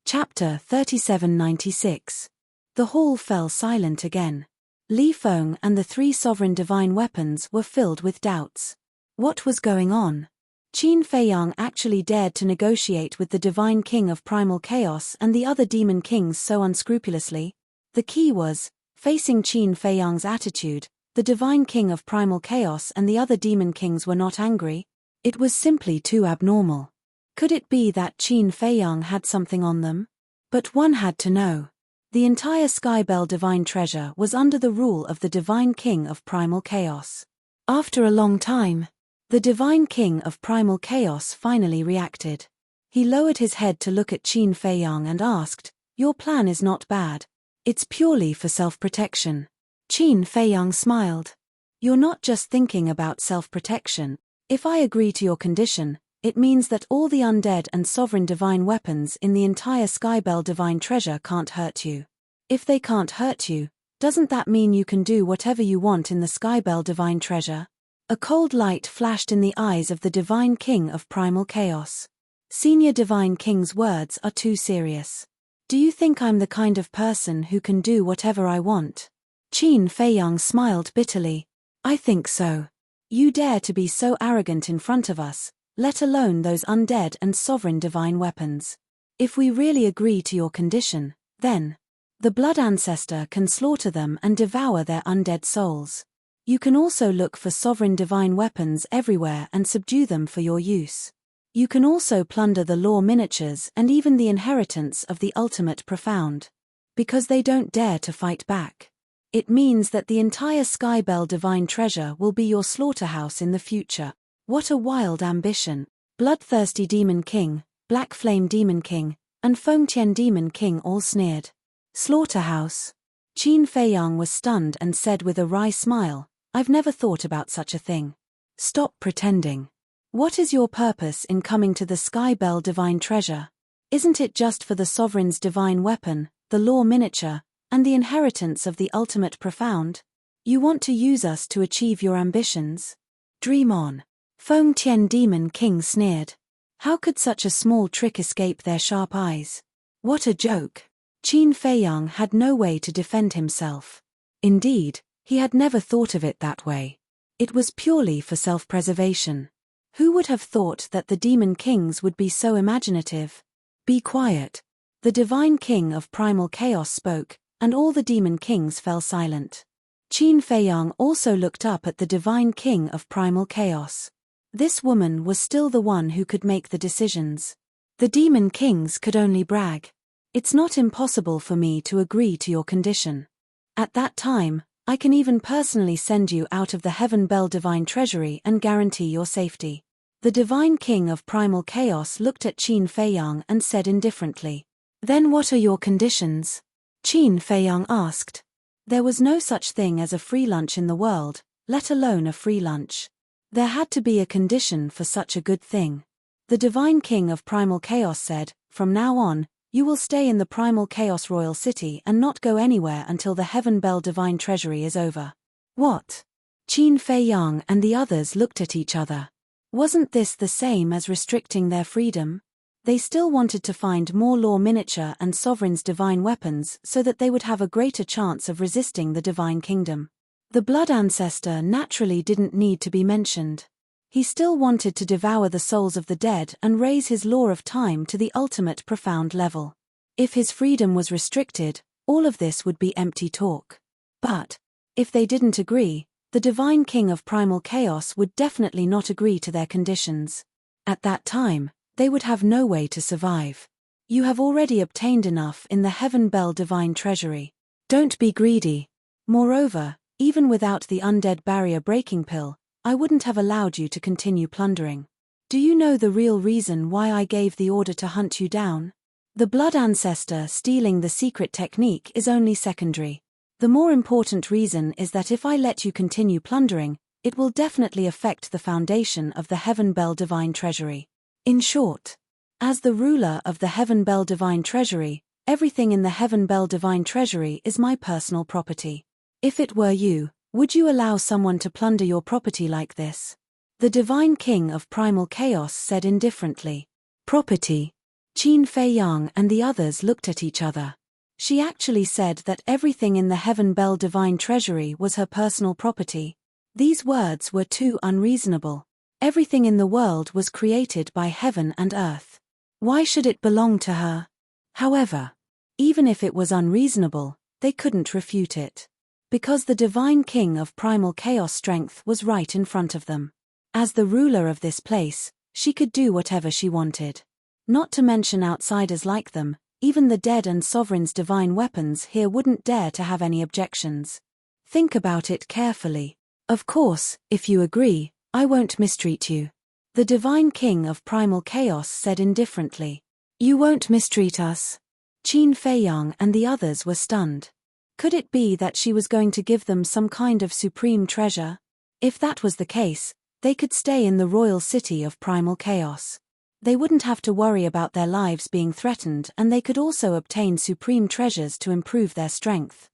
Chapter 3796. The hall fell silent again. Li Feng and the 3 sovereign divine weapons were filled with doubts. What was going on? Qin Feiyang actually dared to negotiate with the Divine King of Primal Chaos and the other Demon Kings so unscrupulously? The key was, facing Qin Feiyang's attitude, the Divine King of Primal Chaos and the other Demon Kings were not angry. It was simply too abnormal. Could it be that Qin Feiyang had something on them? But one had to know. The entire Skybell Divine Treasure was under the rule of the Divine King of Primal Chaos. After a long time, the Divine King of Primal Chaos finally reacted. He lowered his head to look at Qin Feiyang and asked, "Your plan is not bad. It's purely for self-protection." Qin Feiyang smiled. "You're not just thinking about self-protection. If I agree to your condition, it means that all the undead and sovereign divine weapons in the entire Skybell Divine Treasure can't hurt you. If they can't hurt you, Doesn't that mean you can do whatever you want in the Skybell Divine Treasure? A cold light flashed in the eyes of the Divine King of Primal Chaos. Senior Divine King's words are too serious. Do you think I'm the kind of person who can do whatever I want? Qin Feiyang smiled bitterly. I think so. You dare to be so arrogant in front of us, let alone those undead and sovereign divine weapons. If we really agree to your condition, then the Blood Ancestor can slaughter them and devour their undead souls. You can also look for sovereign divine weapons everywhere and subdue them for your use. You can also plunder the law miniatures and even the inheritance of the ultimate profound. Because they don't dare to fight back. It means that the entire Skybell Divine Treasure will be your slaughterhouse in the future. What a wild ambition. Bloodthirsty Demon King, Black Flame Demon King, and Fengtian Demon King all sneered. Slaughterhouse? Qin Feiyang was stunned and said with a wry smile, I've never thought about such a thing. Stop pretending. What is your purpose in coming to the Skybell Divine Treasure? Isn't it just for the Sovereign's divine weapon, the law miniature, and the inheritance of the ultimate profound? You want to use us to achieve your ambitions? Dream on. Fengtian Demon King sneered. How could such a small trick escape their sharp eyes? What a joke. Qin Feiyang had no way to defend himself. Indeed, he had never thought of it that way. It was purely for self-preservation. Who would have thought that the Demon Kings would be so imaginative? Be quiet. The Divine King of Primal Chaos spoke, and all the Demon Kings fell silent. Qin Feiyang also looked up at the Divine King of Primal Chaos. This woman was still the one who could make the decisions. The Demon Kings could only brag. It's not impossible for me to agree to your condition. At that time, I can even personally send you out of the Heaven Bell Divine Treasury and guarantee your safety. The Divine King of Primal Chaos looked at Qin Feiyang and said indifferently. Then what are your conditions? Qin Feiyang asked. There was no such thing as a free lunch in the world, let alone a free lunch. There had to be a condition for such a good thing. The Divine King of Primal Chaos said, from now on, you will stay in the Primal Chaos Royal City and not go anywhere until the Heaven Bell Divine Treasury is over. What? Qin Feiyang and the others looked at each other. Wasn't this the same as restricting their freedom? They still wanted to find more law miniature and sovereign's divine weapons so that they would have a greater chance of resisting the Divine Kingdom. The Blood Ancestor naturally didn't need to be mentioned. He still wanted to devour the souls of the dead and raise his law of time to the ultimate profound level. If his freedom was restricted, all of this would be empty talk. But if they didn't agree, the Divine King of Primal Chaos would definitely not agree to their conditions. At that time, they would have no way to survive. You have already obtained enough in the Heaven Bell Divine Treasury. Don't be greedy. Moreover, even without the undead barrier breaking pill, I wouldn't have allowed you to continue plundering. Do you know the real reason why I gave the order to hunt you down? The Blood Ancestor stealing the secret technique is only secondary. The more important reason is that if I let you continue plundering, it will definitely affect the foundation of the Heaven Bell Divine Treasury. In short, as the ruler of the Heaven Bell Divine Treasury, everything in the Heaven Bell Divine Treasury is my personal property. If it were you, would you allow someone to plunder your property like this? The Divine King of Primal Chaos said indifferently. Property? Qin Feiyang and the others looked at each other. She actually said that everything in the Heaven Bell Divine Treasury was her personal property. These words were too unreasonable. Everything in the world was created by heaven and earth. Why should it belong to her? However, even if it was unreasonable, they couldn't refute it. Because the Divine King of Primal Chaos strength was right in front of them. As the ruler of this place, she could do whatever she wanted. Not to mention outsiders like them, even the dead and sovereign's divine weapons here wouldn't dare to have any objections. Think about it carefully. Of course, if you agree, I won't mistreat you. The Divine King of Primal Chaos said indifferently. You won't mistreat us? Qin Feiyang and the others were stunned. Could it be that she was going to give them some kind of supreme treasure? If that was the case, they could stay in the royal city of Primal Chaos. They wouldn't have to worry about their lives being threatened, and they could also obtain supreme treasures to improve their strength.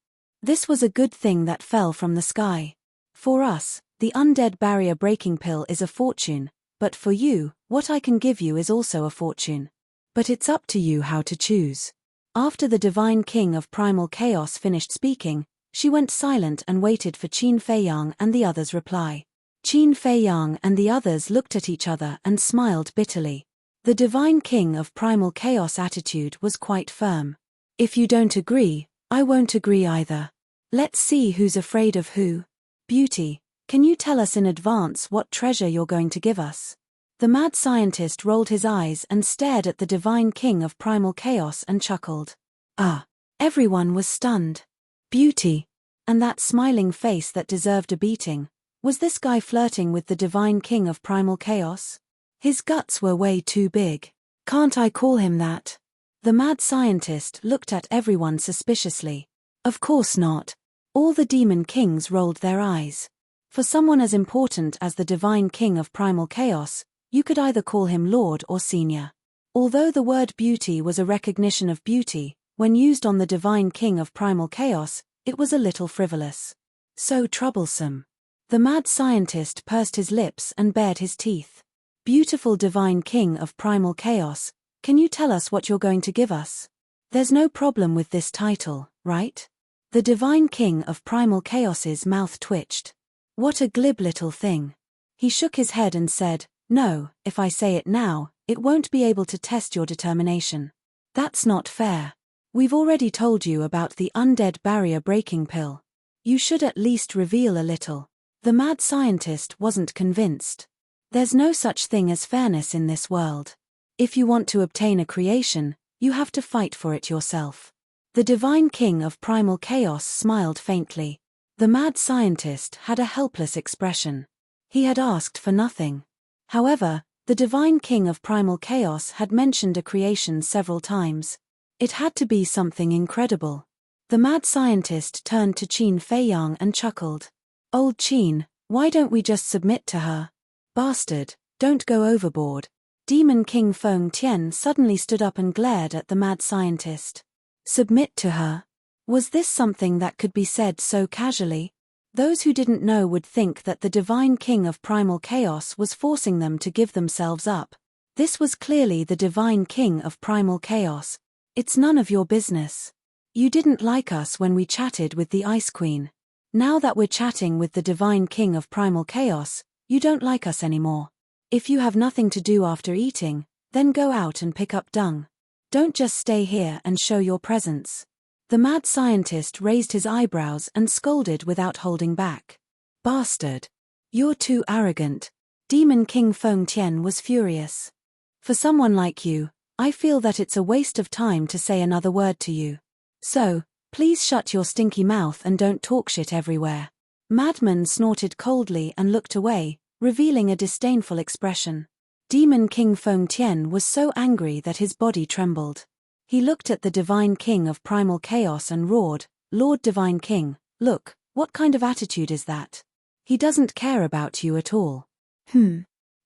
This was a good thing that fell from the sky. For us, the undead barrier breaking pill is a fortune, but for you, what I can give you is also a fortune. But it's up to you how to choose. After the divine king of primal chaos finished speaking, she went silent and waited for Qin Feiyang and the others' reply. Qin Feiyang and the others looked at each other and smiled bitterly. The divine king of primal chaos attitude was quite firm. If you don't agree, I won't agree either. Let's see who's afraid of who. Beauty, can you tell us in advance what treasure you're going to give us? The mad scientist rolled his eyes and stared at the divine king of primal chaos and chuckled. Ah! Everyone was stunned. Beauty! And that smiling face that deserved a beating. Was this guy flirting with the divine king of primal chaos? His guts were way too big. Can't I call him that? The mad scientist looked at everyone suspiciously. Of course not. All the demon kings rolled their eyes. For someone as important as the divine king of primal chaos, you could either call him Lord or Senior. Although the word beauty was a recognition of beauty, when used on the divine king of primal chaos, it was a little frivolous. So troublesome. The mad scientist pursed his lips and bared his teeth. Beautiful divine king of primal chaos, can you tell us what you're going to give us? There's no problem with this title, right? The divine king of primal chaos's mouth twitched. What a glib little thing. He shook his head and said, no, if I say it now, it won't be able to test your determination. That's not fair. We've already told you about the undead barrier breaking pill. You should at least reveal a little. The mad scientist wasn't convinced. There's no such thing as fairness in this world. If you want to obtain a creation, you have to fight for it yourself. The divine king of primal chaos smiled faintly. The mad scientist had a helpless expression. He had asked for nothing. However, the divine king of primal chaos had mentioned a creation several times. It had to be something incredible. The mad scientist turned to Qin Feiyang and chuckled. Old Qin, why don't we just submit to her? Bastard, don't go overboard. Demon King Feng Tian suddenly stood up and glared at the mad scientist. Submit to her? Was this something that could be said so casually? Those who didn't know would think that the divine king of primal chaos was forcing them to give themselves up. This was clearly the divine king of primal chaos. It's none of your business. You didn't like us when we chatted with the Ice Queen. Now that we're chatting with the divine king of primal chaos, you don't like us anymore. If you have nothing to do after eating, then go out and pick up dung. Don't just stay here and show your presence. The mad scientist raised his eyebrows and scolded without holding back. Bastard. You're too arrogant. Demon King Feng Tian was furious. For someone like you, I feel that it's a waste of time to say another word to you. So, please shut your stinky mouth and don't talk shit everywhere. Madman snorted coldly and looked away, revealing a disdainful expression. Demon King Feng Tian was so angry that his body trembled. He looked at the divine king of primal chaos and roared, Lord Divine King, look, what kind of attitude is that? He doesn't care about you at all.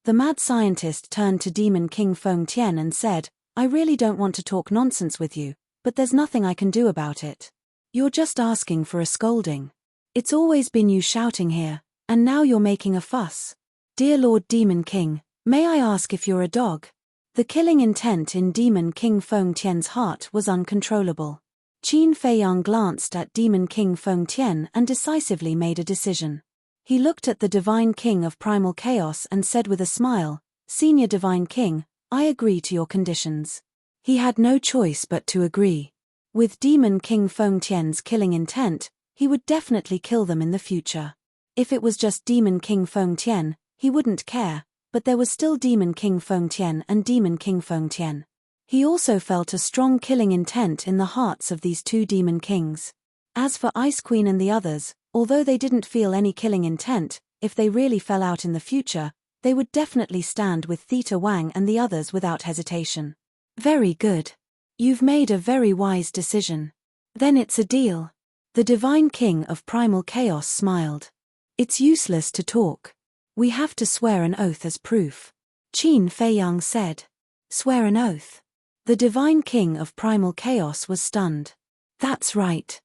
The mad scientist turned to Demon King Feng Tian and said, I really don't want to talk nonsense with you, but there's nothing I can do about it. You're just asking for a scolding. It's always been you shouting here, and now you're making a fuss. Dear Lord Demon King, may I ask if you're a dog? The killing intent in Demon King Feng Tian's heart was uncontrollable. Qin Feiyang glanced at Demon King Feng Tian and decisively made a decision. He looked at the Divine King of Primal Chaos and said with a smile, Senior Divine King, I agree to your conditions. He had no choice but to agree. With Demon King Feng Tian's killing intent, he would definitely kill them in the future. If it was just Demon King Feng Tian, he wouldn't care, but there was still Demon King Feng Tian and Demon King Feng Tian. He also felt a strong killing intent in the hearts of these two demon kings. As for Ice Queen and the others, although they didn't feel any killing intent, if they really fell out in the future, they would definitely stand with Theta Wang and the others without hesitation. Very good. You've made a very wise decision. Then it's a deal. The Divine King of Primal Chaos smiled. It's useless to talk. We have to swear an oath as proof. Qin Feiyang said. Swear an oath. The Divine King of Primal Chaos was stunned. That's right.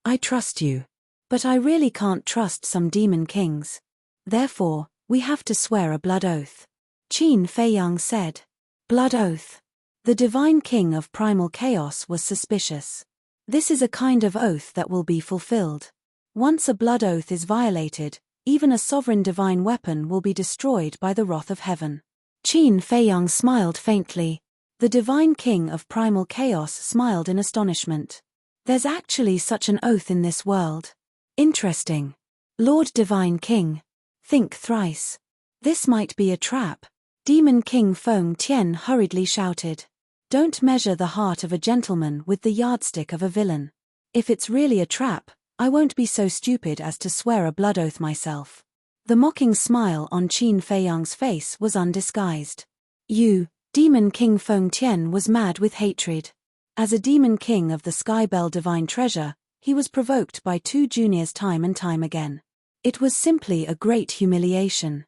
I trust you. But I really can't trust some demon kings. Therefore, we have to swear a blood oath. Qin Feiyang said. Blood oath. The divine king of primal chaos was suspicious. This is a kind of oath that will be fulfilled. Once a blood oath is violated, even a sovereign divine weapon will be destroyed by the wrath of heaven. Qin Feiyang smiled faintly. The divine king of primal chaos smiled in astonishment. There's actually such an oath in this world. Interesting. Lord Divine King. Think thrice. This might be a trap. Demon King Feng Tian hurriedly shouted. Don't measure the heart of a gentleman with the yardstick of a villain. If it's really a trap, I won't be so stupid as to swear a blood oath myself. The mocking smile on Qin Feiyang's face was undisguised. Demon King Feng Tian was mad with hatred. As a demon king of the Skybell Divine Treasure, he was provoked by two juniors time and time again. It was simply a great humiliation.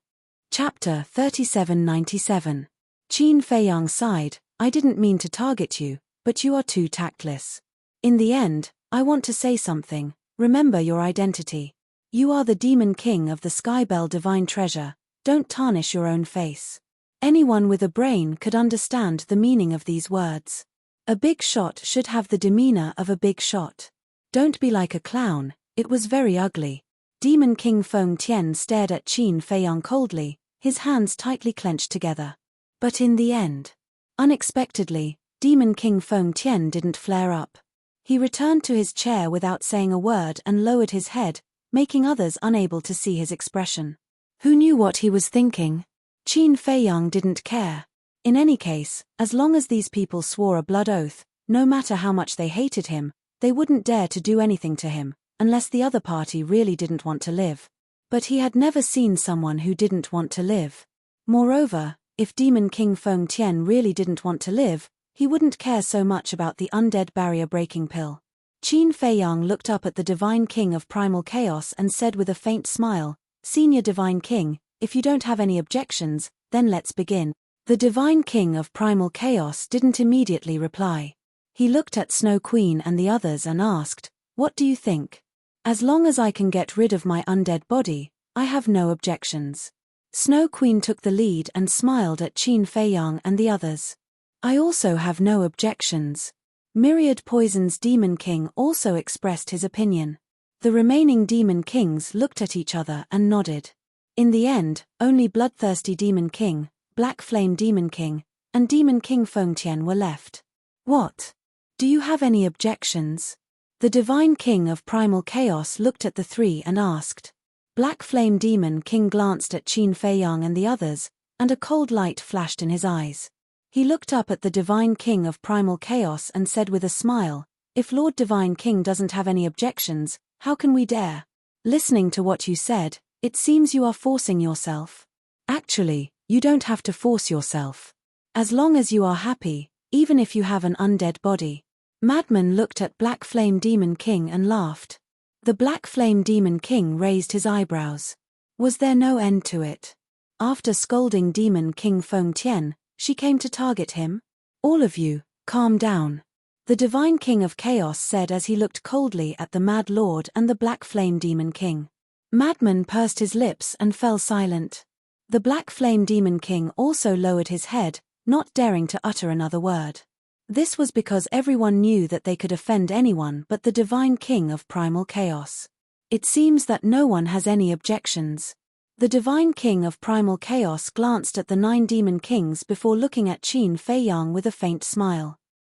Chapter 3797. Qin Feiyang sighed. I didn't mean to target you, but you are too tactless. In the end, I want to say something. Remember your identity. You are the demon king of the Skybell Divine Treasure. Don't tarnish your own face. Anyone with a brain could understand the meaning of these words. A big shot should have the demeanor of a big shot. Don't be like a clown. It was very ugly. Demon King Feng Tian stared at Qin Feiyang coldly, his hands tightly clenched together. But in the end, unexpectedly, Demon King Feng Tian didn't flare up. He returned to his chair without saying a word and lowered his head, making others unable to see his expression. Who knew what he was thinking? Qin Feiyang didn't care. In any case, as long as these people swore a blood oath, no matter how much they hated him, they wouldn't dare to do anything to him, unless the other party really didn't want to live. But he had never seen someone who didn't want to live. Moreover, if Demon King Feng Tian really didn't want to live, he wouldn't care so much about the undead barrier-breaking pill. Qin Feiyang looked up at the Divine King of Primal Chaos and said with a faint smile, Senior Divine King, if you don't have any objections, then let's begin. The Divine King of Primal Chaos didn't immediately reply. He looked at Snow Queen and the others and asked, What do you think? As long as I can get rid of my undead body, I have no objections. Snow Queen took the lead and smiled at Qin Feiyang and the others. I also have no objections. Myriad Poison's Demon King also expressed his opinion. The remaining Demon Kings looked at each other and nodded. In the end, only Bloodthirsty Demon King, Black Flame Demon King, and Demon King Feng Tian were left. What? Do you have any objections? The Divine King of Primal Chaos looked at the three and asked. Black Flame Demon King glanced at Qin Feiyang and the others, and a cold light flashed in his eyes. He looked up at the Divine King of Primal Chaos and said with a smile, If Lord Divine King doesn't have any objections, how can we dare? Listening to what you said, it seems you are forcing yourself. Actually, you don't have to force yourself. As long as you are happy, even if you have an undead body. Madman looked at Black Flame Demon King and laughed. The Black Flame Demon King raised his eyebrows. Was there no end to it? After scolding Demon King Feng Tian, she came to target him. All of you, calm down. The Divine King of Chaos said as he looked coldly at the Mad Lord and the Black Flame Demon King. Madman pursed his lips and fell silent. The Black Flame Demon King also lowered his head, not daring to utter another word. This was because everyone knew that they could offend anyone but the Divine King of Primal Chaos. It seems that no one has any objections. The Divine King of Primal Chaos glanced at the 9 Demon Kings before looking at Qin Feiyang with a faint smile.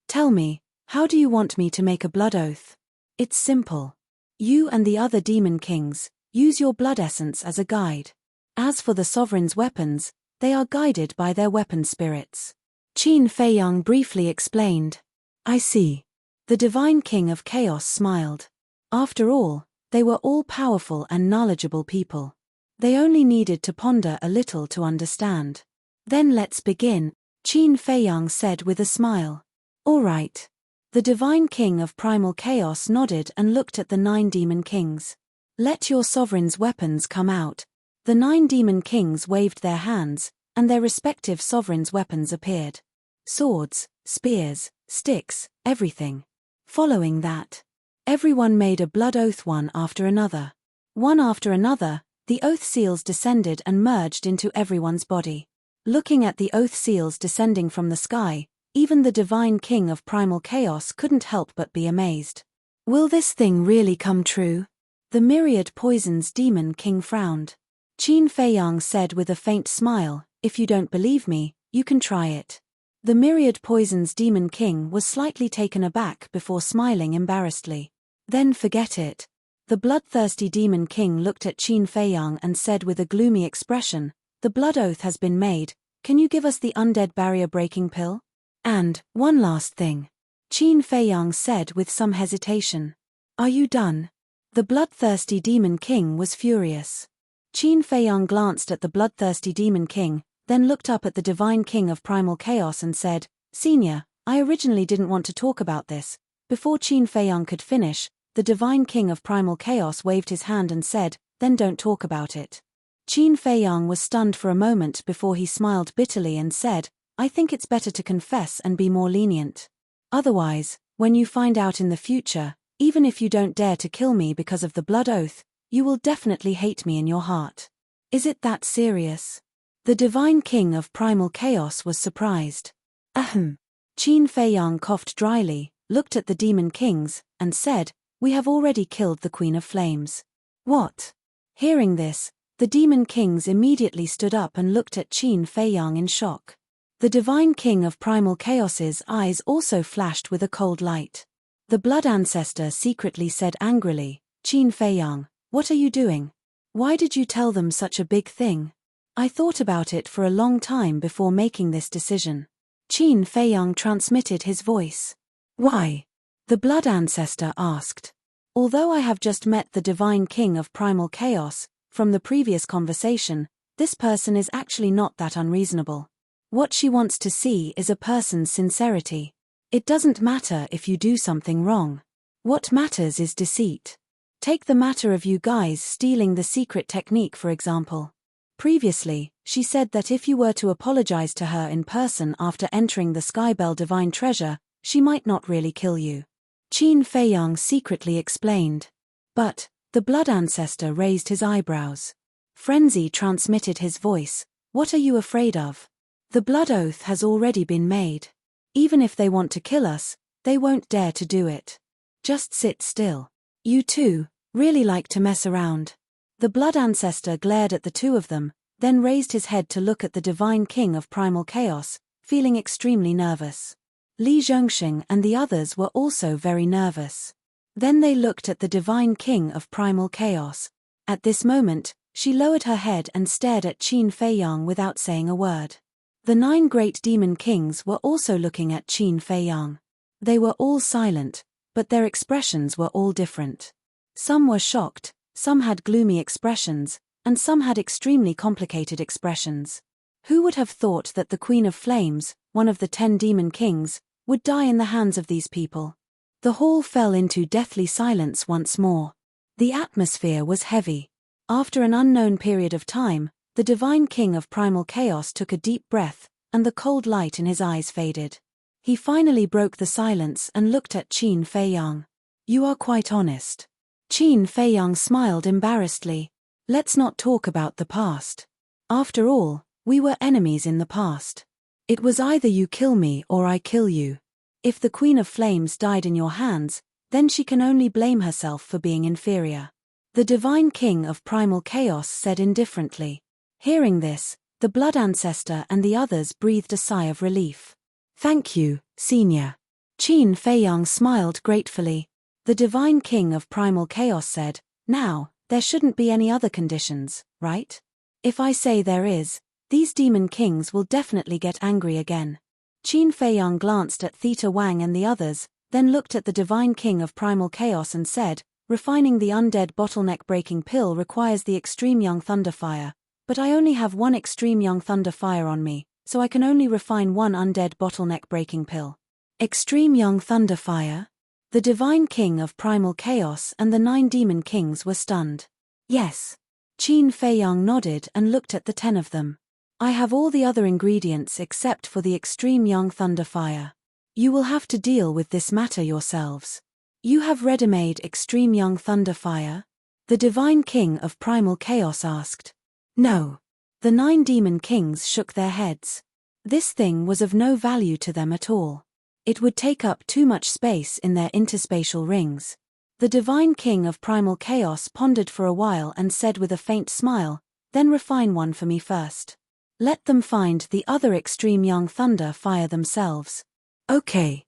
Tell me, how do you want me to make a blood oath? It's simple. You and the other Demon Kings, use your blood essence as a guide. As for the Sovereign's weapons, they are guided by their weapon spirits. Qin Feiyang briefly explained. I see. The Divine King of Chaos smiled. After all, they were all powerful and knowledgeable people. They only needed to ponder a little to understand. Then let's begin, Qin Feiyang said with a smile. All right. The Divine King of Primal Chaos nodded and looked at the 9 Demon Kings. Let your Sovereign's weapons come out. The 9 Demon Kings waved their hands, and their respective Sovereign's weapons appeared. Swords, spears, sticks, everything. Following that, Everyone made a blood oath one after another. One after another, the oath seals descended and merged into everyone's body. Looking at the oath seals descending from the sky, even the divine king of primal chaos couldn't help but be amazed. Will this thing really come true? The myriad poisons demon king frowned. Qin Feiyang said with a faint smile, if you don't believe me, you can try it. The myriad poisons demon king was slightly taken aback before smiling embarrassedly. Then forget it. The bloodthirsty demon king looked at Qin Feiyang and said with a gloomy expression, the blood oath has been made, can you give us the undead barrier-breaking pill? And, one last thing. Qin Feiyang said with some hesitation. Are you done? The bloodthirsty demon king was furious. Qin Feiyang glanced at the bloodthirsty demon king, then looked up at the divine king of primal chaos and said, Senior, I originally didn't want to talk about this. Before Qin Feiyang could finish, the divine king of primal chaos waved his hand and said, then don't talk about it. Qin Feiyang was stunned for a moment before he smiled bitterly and said, I think it's better to confess and be more lenient. Otherwise, when you find out in the future, even if you don't dare to kill me because of the blood oath, you will definitely hate me in your heart. Is it that serious? The divine king of primal chaos was surprised. Ahem. Qin Feiyang coughed dryly, looked at the demon kings, and said, we have already killed the Queen of Flames. What? Hearing this, the demon kings immediately stood up and looked at Qin Feiyang in shock. The divine king of primal chaos's eyes also flashed with a cold light. The blood ancestor secretly said angrily, Qin Feiyang, what are you doing? Why did you tell them such a big thing? I thought about it for a long time before making this decision. Qin Feiyang transmitted his voice. Why? The blood ancestor asked. Although I have just met the divine king of primal chaos, from the previous conversation, this person is actually not that unreasonable. What she wants to see is a person's sincerity. It doesn't matter if you do something wrong. What matters is deceit. Take the matter of you guys stealing the secret technique for example. Previously, she said that if you were to apologize to her in person after entering the Skybell divine treasure, she might not really kill you. Qin Feiyang secretly explained. But, the blood ancestor raised his eyebrows. Frenzy transmitted his voice, what are you afraid of? The blood oath has already been made. Even if they want to kill us, they won't dare to do it. Just sit still. You two, really like to mess around. The blood ancestor glared at the two of them, then raised his head to look at the divine king of primal chaos, feeling extremely nervous. Li Zhongxing and the others were also very nervous. Then they looked at the divine king of primal chaos. At this moment, she lowered her head and stared at Qin Feiyang without saying a word. The 9 great demon kings were also looking at Qin Feiyang. They were all silent, but their expressions were all different. Some were shocked, some had gloomy expressions, and some had extremely complicated expressions. Who would have thought that the Queen of Flames, one of the 10 demon kings, would die in the hands of these people? The hall fell into deathly silence once more. The atmosphere was heavy. After an unknown period of time, the divine king of primal chaos took a deep breath, and the cold light in his eyes faded. He finally broke the silence and looked at Qin Feiyang. You are quite honest. Qin Feiyang smiled embarrassedly. Let's not talk about the past. After all, we were enemies in the past. It was either you kill me or I kill you. If the Queen of Flames died in your hands, then she can only blame herself for being inferior. The divine king of primal chaos said indifferently. Hearing this, the blood ancestor and the others breathed a sigh of relief. Thank you, Senior. Qin Feiyang smiled gratefully. The divine king of primal chaos said, now, there shouldn't be any other conditions, right? If I say there is, these demon kings will definitely get angry again. Qin Feiyang glanced at Theta Wang and the others, then looked at the divine king of primal chaos and said, refining the undead bottleneck breaking pill requires the extreme young thunder fire, but I only have one extreme young thunder fire on me, so I can only refine one undead bottleneck breaking pill. Extreme young thunder fire? The divine king of primal chaos and the 9 demon kings were stunned. Yes. Qin Feiyang nodded and looked at the 10 of them. I have all the other ingredients except for the extreme young thunder fire. You will have to deal with this matter yourselves. You have ready-made extreme young thunder fire? The divine king of primal chaos asked. No. The 9 demon kings shook their heads. This thing was of no value to them at all. It would take up too much space in their interspatial rings. The divine king of primal chaos pondered for a while and said with a faint smile, then refine one for me first. Let them find the other extreme young thunder fire themselves. Okay.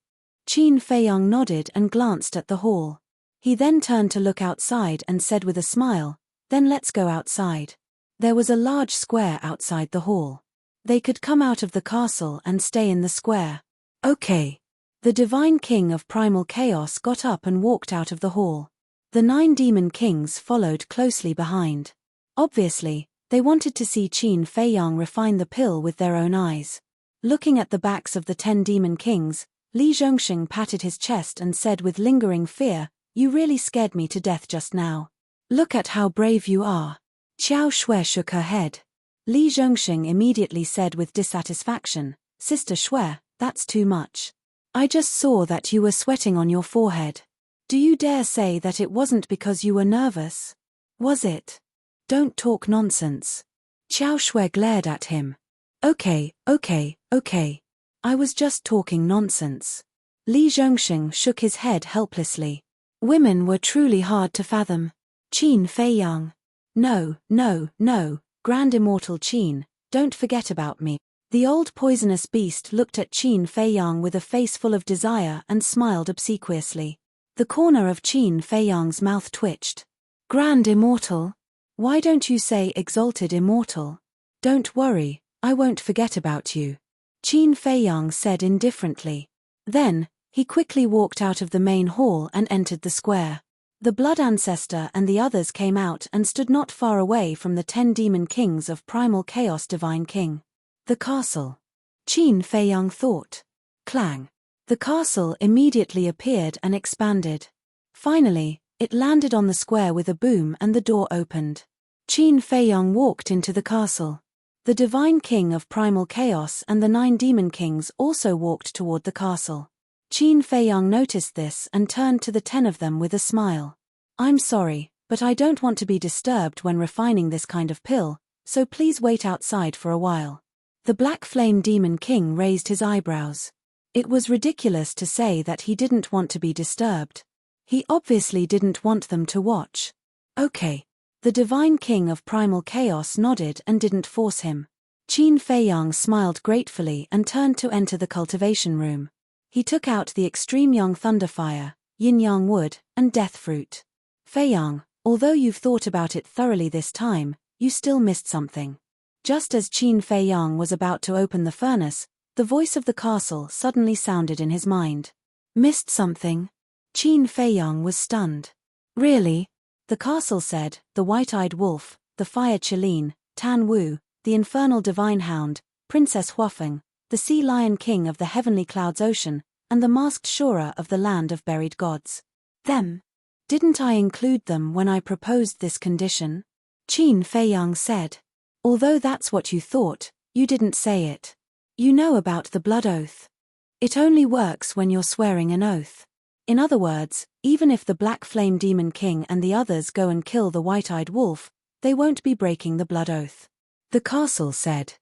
Qin Feiyang nodded and glanced at the hall. He then turned to look outside and said with a smile, then let's go outside. There was a large square outside the hall. They could come out of the castle and stay in the square. Okay. The divine king of primal chaos got up and walked out of the hall. The 9 demon kings followed closely behind. Obviously, they wanted to see Qin Feiyang refine the pill with their own eyes. Looking at the backs of the 10 demon kings, Li Zhongxing patted his chest and said with lingering fear, "You really scared me to death just now. Look at how brave you are." Qiao Shui shook her head. Li Zhongxing immediately said with dissatisfaction, "Sister Shui, that's too much. I just saw that you were sweating on your forehead. Do you dare say that it wasn't because you were nervous? Was it? Don't talk nonsense." Qiao Shui glared at him. Okay. I was just talking nonsense. Li Zhongxing shook his head helplessly. Women were truly hard to fathom. Qin Feiyang. No, Grand Immortal Qin, don't forget about me. The old poisonous beast looked at Qin Feiyang with a face full of desire and smiled obsequiously. The corner of Qin Feiyang's mouth twitched. Grand Immortal? Why don't you say Exalted Immortal? Don't worry, I won't forget about you. Qin Feiyang said indifferently. Then, he quickly walked out of the main hall and entered the square. The Blood Ancestor and the others came out and stood not far away from the 10 demon kings of primal chaos divine king. The castle. Qin Feiyang thought. Clang. The castle immediately appeared and expanded. Finally, it landed on the square with a boom and the door opened. Qin Feiyang walked into the castle. The divine king of primal chaos and the 9 demon kings also walked toward the castle. Qin Feiyang noticed this and turned to the 10 of them with a smile. I'm sorry, but I don't want to be disturbed when refining this kind of pill, so please wait outside for a while. The Black Flame Demon King raised his eyebrows. It was ridiculous to say that he didn't want to be disturbed. He obviously didn't want them to watch. Okay. The Divine King of Primal Chaos nodded and didn't force him. Qin Feiyang smiled gratefully and turned to enter the cultivation room. He took out the extreme young thunderfire, yin-yang wood, and death fruit. Feiyang, although you've thought about it thoroughly this time, you still missed something. Just as Qin Feiyang was about to open the furnace, the voice of the castle suddenly sounded in his mind. Missed something? Qin Feiyang was stunned. Really? The castle said, the white-eyed wolf, the fire Qilin, Tan Wu, the infernal divine hound, Princess Huafeng, the sea lion king of the heavenly clouds ocean, and the masked Shura of the land of buried gods. Them? Didn't I include them when I proposed this condition? Qin Feiyang said. Although that's what you thought, you didn't say it. You know about the blood oath. It only works when you're swearing an oath. In other words, even if the Black Flame Demon King and the others go and kill the white-eyed wolf, they won't be breaking the blood oath. The castle said.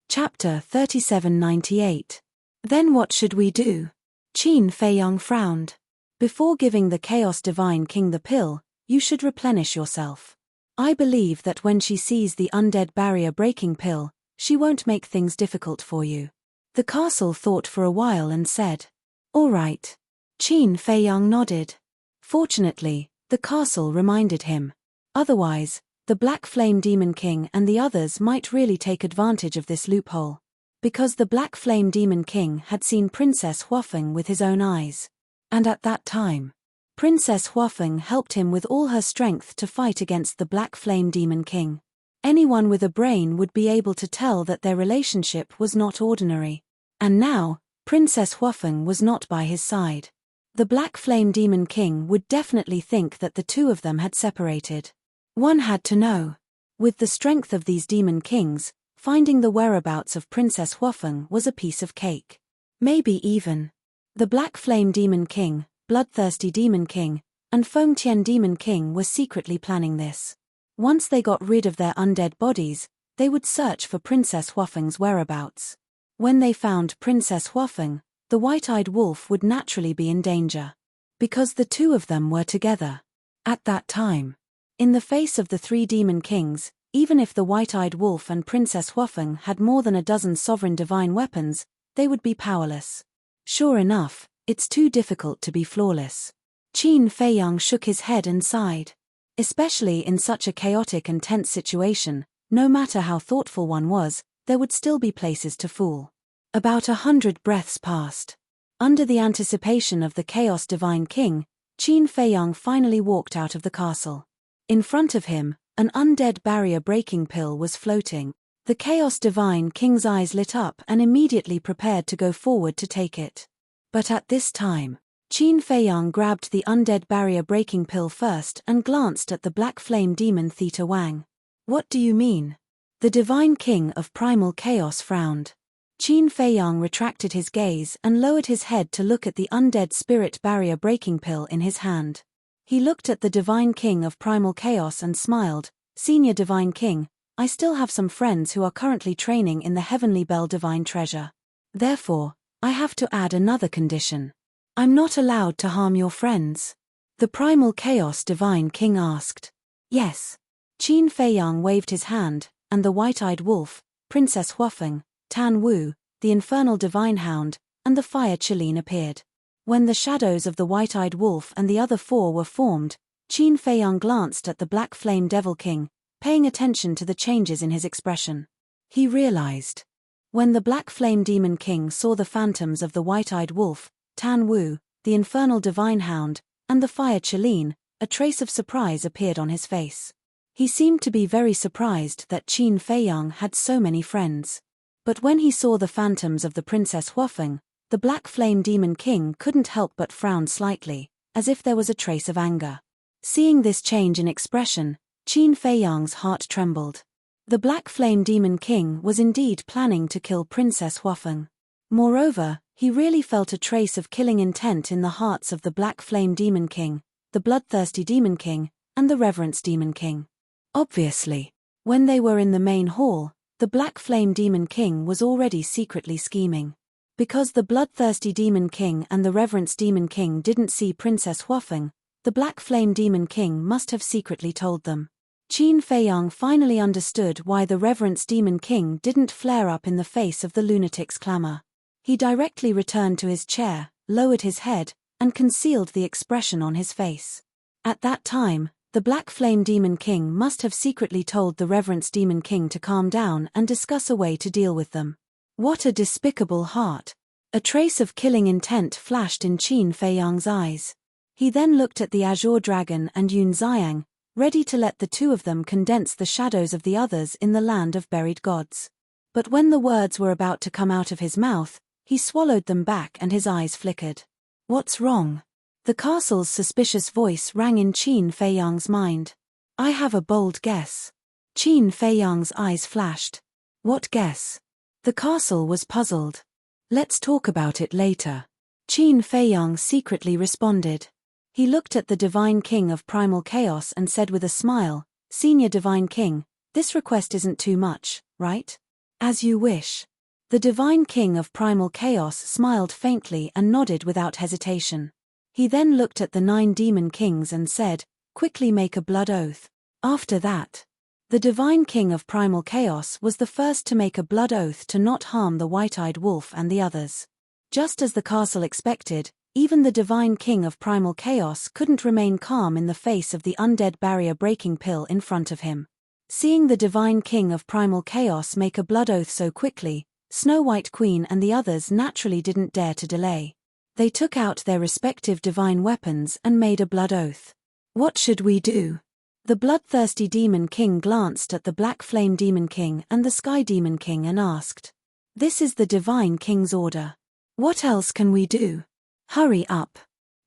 Chapter 3798. Then what should we do? Qin Feiyang frowned. Before giving the Chaos Divine King the pill, you should replenish yourself. I believe that when she sees the undead barrier-breaking pill, she won't make things difficult for you. The castle thought for a while and said. All right. Qin Feiyang nodded. Fortunately, the castle reminded him. Otherwise, the Black Flame Demon King and the others might really take advantage of this loophole. Because the Black Flame Demon King had seen Princess Huafeng with his own eyes. And at that time, Princess Huafeng helped him with all her strength to fight against the Black Flame Demon King. Anyone with a brain would be able to tell that their relationship was not ordinary. And now, Princess Huafeng was not by his side. The Black Flame Demon King would definitely think that the two of them had separated. One had to know. With the strength of these demon kings, finding the whereabouts of Princess Huafeng was a piece of cake. Maybe even. The Black Flame Demon King, bloodthirsty Demon King, and Feng Tian Demon King were secretly planning this. Once they got rid of their undead bodies, they would search for Princess Huafeng's whereabouts. When they found Princess Huafeng, the white-eyed wolf would naturally be in danger. Because the two of them were together. At that time. In the face of the three Demon Kings, even if the white-eyed wolf and Princess Huafeng had more than a dozen sovereign divine weapons, they would be powerless. Sure enough, it's too difficult to be flawless. Qin Feiyang shook his head and sighed. Especially in such a chaotic and tense situation, no matter how thoughtful one was, there would still be places to fool. About 100 breaths passed. Under the anticipation of the Chaos Divine King, Qin Feiyang finally walked out of the castle. In front of him, an undead barrier-breaking pill was floating. The Chaos Divine King's eyes lit up and immediately prepared to go forward to take it. But at this time, Qin Feiyang grabbed the undead barrier-breaking pill first and glanced at the black flame demon Theta Wang. What do you mean? The Divine King of Primal Chaos frowned. Qin Feiyang retracted his gaze and lowered his head to look at the undead spirit barrier-breaking pill in his hand. He looked at the Divine King of Primal Chaos and smiled. Senior Divine King, I still have some friends who are currently training in the Heavenly Bell Divine Treasure. Therefore, I have to add another condition. I'm not allowed to harm your friends. The Primal Chaos Divine King asked. Yes. Qin Feiyang waved his hand, and the white-eyed wolf, Princess Huafeng, Tan Wu, the infernal divine hound, and the fire Qilin appeared. When the shadows of the white-eyed wolf and the other four were formed, Qin Feiyang glanced at the black flame devil king, paying attention to the changes in his expression. He realized. When the black flame demon king saw the phantoms of the white-eyed wolf, Tan Wu, the infernal divine hound, and the fire Qilin, a trace of surprise appeared on his face. He seemed to be very surprised that Qin Feiyang had so many friends. But when he saw the phantoms of the Princess Huafeng, the black flame demon king couldn't help but frown slightly, as if there was a trace of anger. Seeing this change in expression, Qin Feiyang's heart trembled. The black flame demon king was indeed planning to kill Princess Huafeng. Moreover, he really felt a trace of killing intent in the hearts of the black flame demon king, the bloodthirsty demon king, and the reverence demon king. Obviously, when they were in the main hall, the black flame demon king was already secretly scheming. Because the bloodthirsty demon king and the reverence demon king didn't see Princess Huafeng, the black flame demon king must have secretly told them. Qin Feiyang finally understood why the reverence demon king didn't flare up in the face of the lunatic's clamor. He directly returned to his chair, lowered his head, and concealed the expression on his face. At that time, the black flame demon king must have secretly told the reverence demon king to calm down and discuss a way to deal with them. What a despicable heart! A trace of killing intent flashed in Qin Feiyang's eyes. He then looked at the Azure Dragon and Yun Xiang, ready to let the two of them condense the shadows of the others in the land of buried gods. But when the words were about to come out of his mouth, he swallowed them back and his eyes flickered. What's wrong? The castle's suspicious voice rang in Qin Feiyang's mind. I have a bold guess. Qin Feiyang's eyes flashed. What guess? The castle was puzzled. Let's talk about it later. Qin Feiyang secretly responded. He looked at the Divine King of Primal Chaos and said with a smile, Senior Divine King, this request isn't too much, right? As you wish. The Divine King of Primal Chaos smiled faintly and nodded without hesitation. He then looked at the 9 demon kings and said, quickly make a blood oath. After that, the Divine King of Primal Chaos was the first to make a blood oath to not harm the white-eyed wolf and the others. Just as the castle expected, even the Divine King of Primal Chaos couldn't remain calm in the face of the undead barrier-breaking pill in front of him. Seeing the Divine King of Primal Chaos make a blood oath so quickly, Snow White Queen and the others naturally didn't dare to delay. They took out their respective divine weapons and made a blood oath. What should we do? The bloodthirsty Demon King glanced at the Black Flame Demon King and the Sky Demon King and asked. This is the Divine King's order. What else can we do? Hurry up.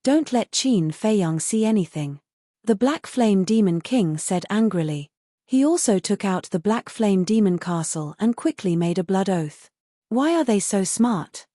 Don't let Qin Feiyang see anything. The Black Flame Demon King said angrily. He also took out the Black Flame Demon Castle and quickly made a blood oath. Why are they so smart?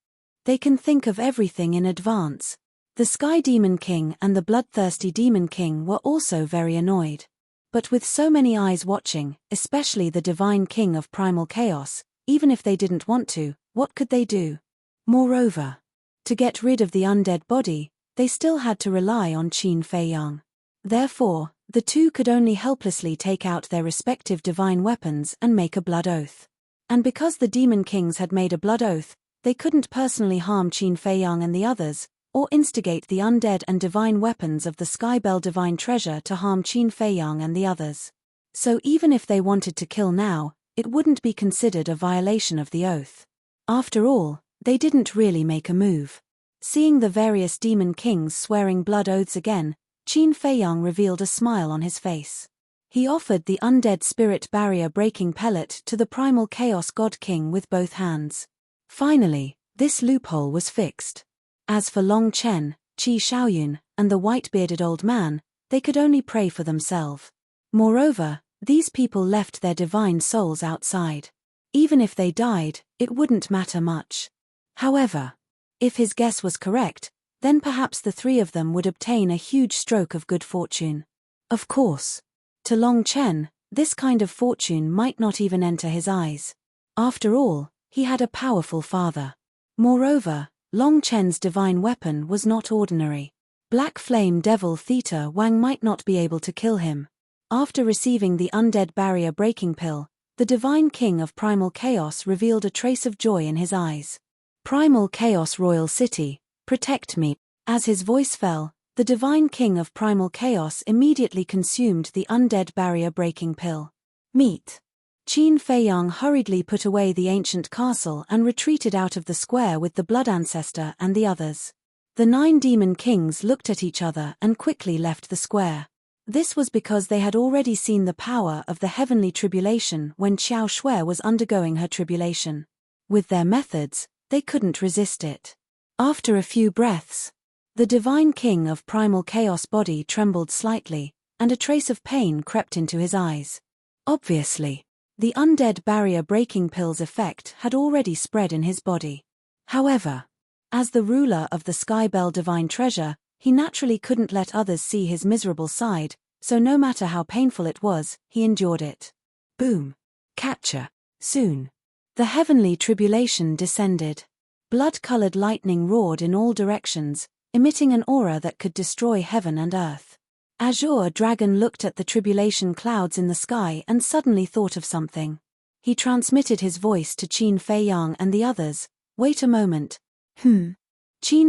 They can think of everything in advance. The Sky Demon King and the Bloodthirsty Demon King were also very annoyed. But with so many eyes watching, especially the Divine King of Primal Chaos, even if they didn't want to, what could they do? Moreover, to get rid of the undead body, they still had to rely on Qin Fei Yang. Therefore, the two could only helplessly take out their respective divine weapons and make a blood oath. And because the Demon Kings had made a blood oath, they couldn't personally harm Qin Fei Yang and the others, or instigate the undead and divine weapons of the Skybell Divine Treasure to harm Qin Fei Yang and the others. So even if they wanted to kill now, it wouldn't be considered a violation of the oath. After all, they didn't really make a move. Seeing the various demon kings swearing blood oaths again, Qin Fei Yang revealed a smile on his face. He offered the undead spirit barrier breaking pellet to the primal chaos god king with both hands. Finally, this loophole was fixed. As for Long Chen, Qi Shaoyun, and the white-bearded old man, they could only pray for themselves. Moreover, these people left their divine souls outside. Even if they died, it wouldn't matter much. However, if his guess was correct, then perhaps the three of them would obtain a huge stroke of good fortune. Of course, to Long Chen, this kind of fortune might not even enter his eyes. After all, he had a powerful father. Moreover, Long Chen's divine weapon was not ordinary. Black Flame Devil Theta Wang might not be able to kill him. After receiving the undead barrier breaking pill, the Divine King of Primal Chaos revealed a trace of joy in his eyes. Primal Chaos Royal City, protect me. As his voice fell, the Divine King of Primal Chaos immediately consumed the undead barrier breaking pill. Meet. Qin Fei Yang hurriedly put away the ancient castle and retreated out of the square with the Blood Ancestor and the others. The 9 demon kings looked at each other and quickly left the square. This was because they had already seen the power of the heavenly tribulation when Xiao Shui was undergoing her tribulation. With their methods, they couldn't resist it. After a few breaths, the Divine King of Primal Chaos body trembled slightly, and a trace of pain crept into his eyes. Obviously, the undead barrier breaking pill's effect had already spread in his body. However, as the ruler of the Skybell Divine Treasure, he naturally couldn't let others see his miserable side, so no matter how painful it was, he endured it. Boom. Catcher. Soon. The heavenly tribulation descended. Blood-colored lightning roared in all directions, emitting an aura that could destroy heaven and earth. Azure Dragon looked at the tribulation clouds in the sky and suddenly thought of something. He transmitted his voice to Qin Fei Yang and the others. Wait a moment. Qin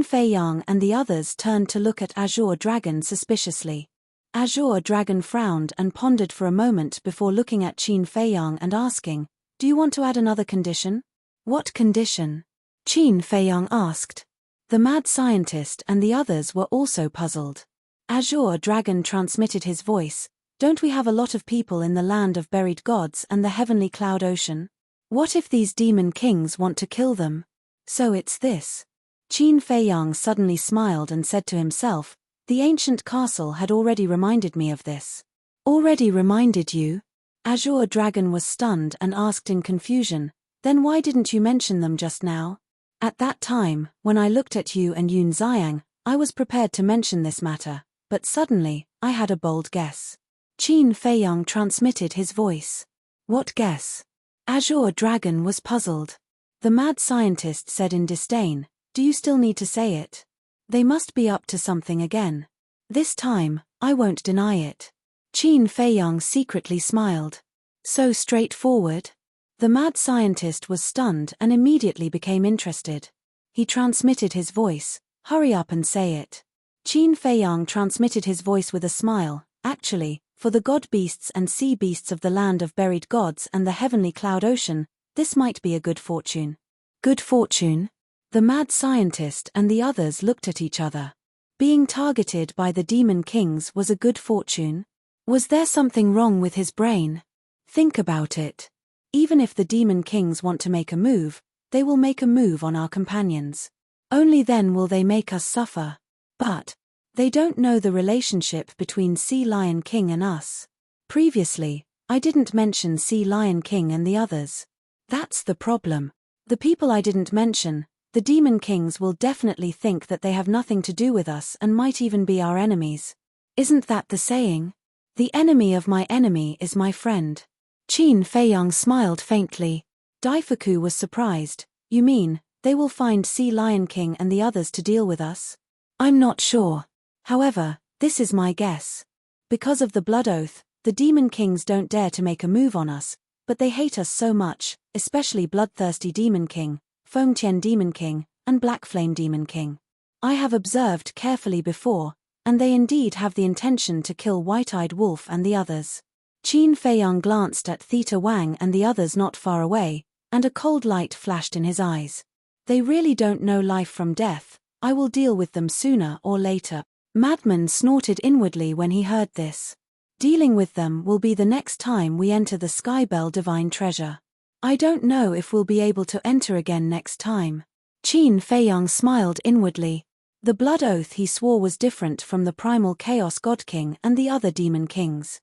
Fei Yang and the others turned to look at Azure Dragon suspiciously. Azure Dragon frowned and pondered for a moment before looking at Qin Fei Yang and asking, "Do you want to add another condition?" "What condition?" Qin Fei Yang asked. The mad scientist and the others were also puzzled. Azure Dragon transmitted his voice. "Don't we have a lot of people in the land of buried gods and the heavenly cloud ocean? What if these demon kings want to kill them? So it's this." Qin Fei Yang suddenly smiled and said to himself, "The ancient castle had already reminded me of this." "Already reminded you?" Azure Dragon was stunned and asked in confusion, "Then why didn't you mention them just now?" "At that time, when I looked at you and Yun Xiang, I was prepared to mention this matter. But suddenly, I had a bold guess." Qin Fei Yang transmitted his voice. "What guess?" Azure Dragon was puzzled. The mad scientist said in disdain, "Do you still need to say it? They must be up to something again. This time, I won't deny it." Qin Fei Yang secretly smiled. "So straightforward?" The mad scientist was stunned and immediately became interested. He transmitted his voice, "Hurry up and say it." Qin Fei Yang transmitted his voice with a smile, "Actually, for the god beasts and sea beasts of the land of buried gods and the heavenly cloud ocean, this might be a good fortune." "Good fortune?" The mad scientist and the others looked at each other. Being targeted by the demon kings was a good fortune? Was there something wrong with his brain? Think about it. Even if the demon kings want to make a move, they will make a move on our companions. Only then will they make us suffer. But they don't know the relationship between Sea Lion King and us. Previously, I didn't mention Sea Lion King and the others. That's the problem. The people I didn't mention, The demon kings will definitely think that they have nothing to do with us and might even be our enemies. Isn't that the saying? The enemy of my enemy is my friend. Qin Feiyang smiled faintly. Daifuku was surprised. You mean, they will find Sea Lion King and the others to deal with us? I'm not sure. However, this is my guess. Because of the blood oath, the demon kings don't dare to make a move on us, but they hate us so much, especially Bloodthirsty Demon King, Fengtian Demon King, and Black Flame Demon King. I have observed carefully before, and they indeed have the intention to kill White-Eyed Wolf and the others. Qin Feiyang glanced at Theta Wang and the others not far away, and a cold light flashed in his eyes. They really don't know life from death. I will deal with them sooner or later. Madman snorted inwardly when he heard this. Dealing with them will be the next time we enter the Skybell Divine Treasure. I don't know if we'll be able to enter again next time. Qin Feiyang smiled inwardly. The blood oath he swore was different from the Primal Chaos God King and the other Demon Kings.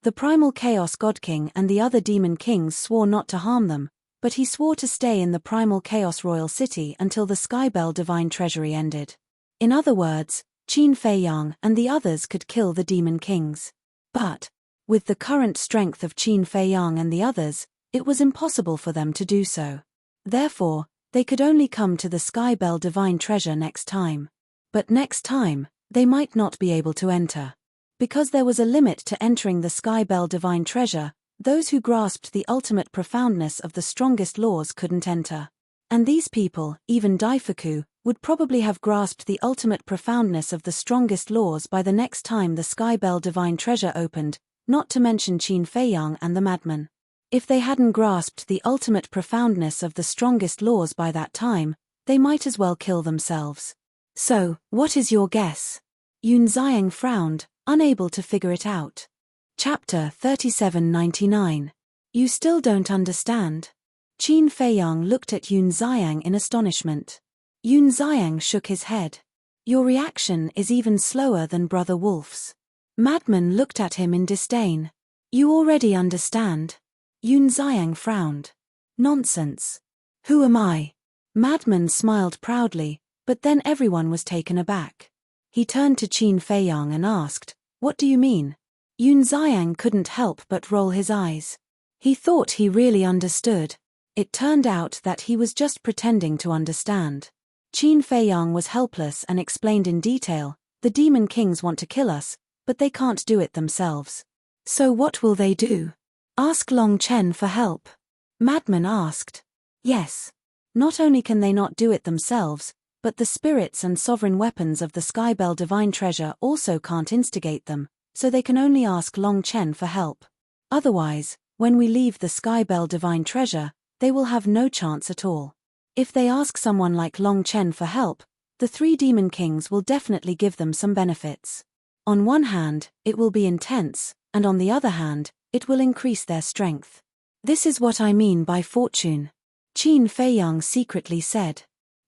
The Primal Chaos God King and the other Demon Kings swore not to harm them, but he swore to stay in the Primal Chaos Royal City until the Skybell Divine Treasury ended. In other words, Qin Feiyang and the others could kill the Demon Kings. But, with the current strength of Qin Feiyang and the others, it was impossible for them to do so. Therefore, they could only come to the Skybell Divine Treasure next time. But next time, they might not be able to enter. Because there was a limit to entering the Skybell Divine Treasure, those who grasped the ultimate profoundness of the strongest laws couldn't enter. And these people, even Daifuku, would probably have grasped the ultimate profoundness of the strongest laws by the next time the Skybell Divine Treasure opened, not to mention Qin Feiyang and the madman. If they hadn't grasped the ultimate profoundness of the strongest laws by that time, they might as well kill themselves. So, what is your guess? Yun Xiang frowned, unable to figure it out. Chapter 3799. You still don't understand? Qin Feiyang looked at Yun Xiang in astonishment. Yun Xiang shook his head. Your reaction is even slower than Brother Wolf's. Madman looked at him in disdain. You already understand. Yun Xiang frowned. Nonsense. Who am I? Madman smiled proudly, but then everyone was taken aback. He turned to Qin Feiyang and asked, What do you mean? Yun Xiang couldn't help but roll his eyes. He thought he really understood. It turned out that he was just pretending to understand. Qin Feiyang was helpless and explained in detail, the Demon Kings want to kill us, but they can't do it themselves. So what will they do? Ask Long Chen for help. Madman asked. Yes. Not only can they not do it themselves, but the spirits and sovereign weapons of the Skybell Divine Treasure also can't instigate them, so they can only ask Long Chen for help. Otherwise, when we leave the Skybell Divine Treasure, they will have no chance at all. If they ask someone like Long Chen for help, the three Demon Kings will definitely give them some benefits. On one hand, it will be intense, and on the other hand, it will increase their strength. This is what I mean by fortune. Qin Feiyang secretly said.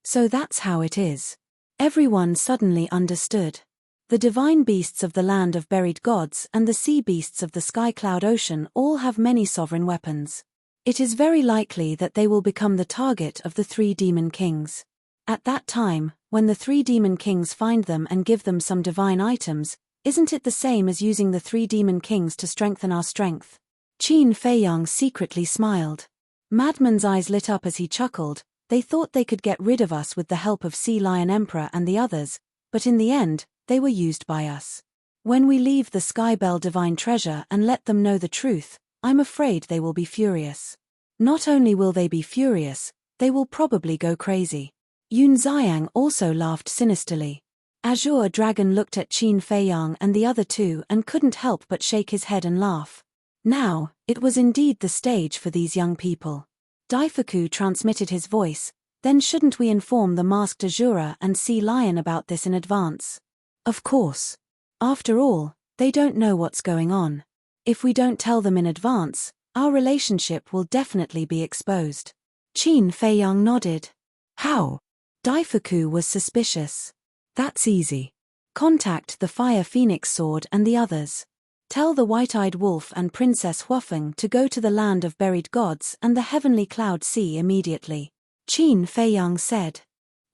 So that's how it is. Everyone suddenly understood. The divine beasts of the land of buried gods and the sea beasts of the sky cloud ocean all have many sovereign weapons. It is very likely that they will become the target of the three Demon Kings. At that time, when the three Demon Kings find them and give them some divine items, isn't it the same as using the three Demon Kings to strengthen our strength? Qin Feiyang secretly smiled. Madman's eyes lit up as he chuckled. They thought they could get rid of us with the help of Sea Lion Emperor and the others, but in the end, they were used by us. When we leave the Skybell Divine Treasure and let them know the truth, I'm afraid they will be furious. Not only will they be furious, they will probably go crazy. Yun Xiang also laughed sinisterly. Azure Dragon looked at Qin Feiyang and the other two and couldn't help but shake his head and laugh. Now, it was indeed the stage for these young people. Daifuku transmitted his voice, then shouldn't we inform the Masked Azura and Sea Lion about this in advance? Of course. After all, they don't know what's going on. If we don't tell them in advance, our relationship will definitely be exposed. Qin Feiyang nodded. How? Daifuku was suspicious. That's easy. Contact the Fire Phoenix Sword and the others. Tell the White-Eyed Wolf and Princess Huafeng to go to the land of buried gods and the Heavenly Cloud Sea immediately. Qin Feiyang said.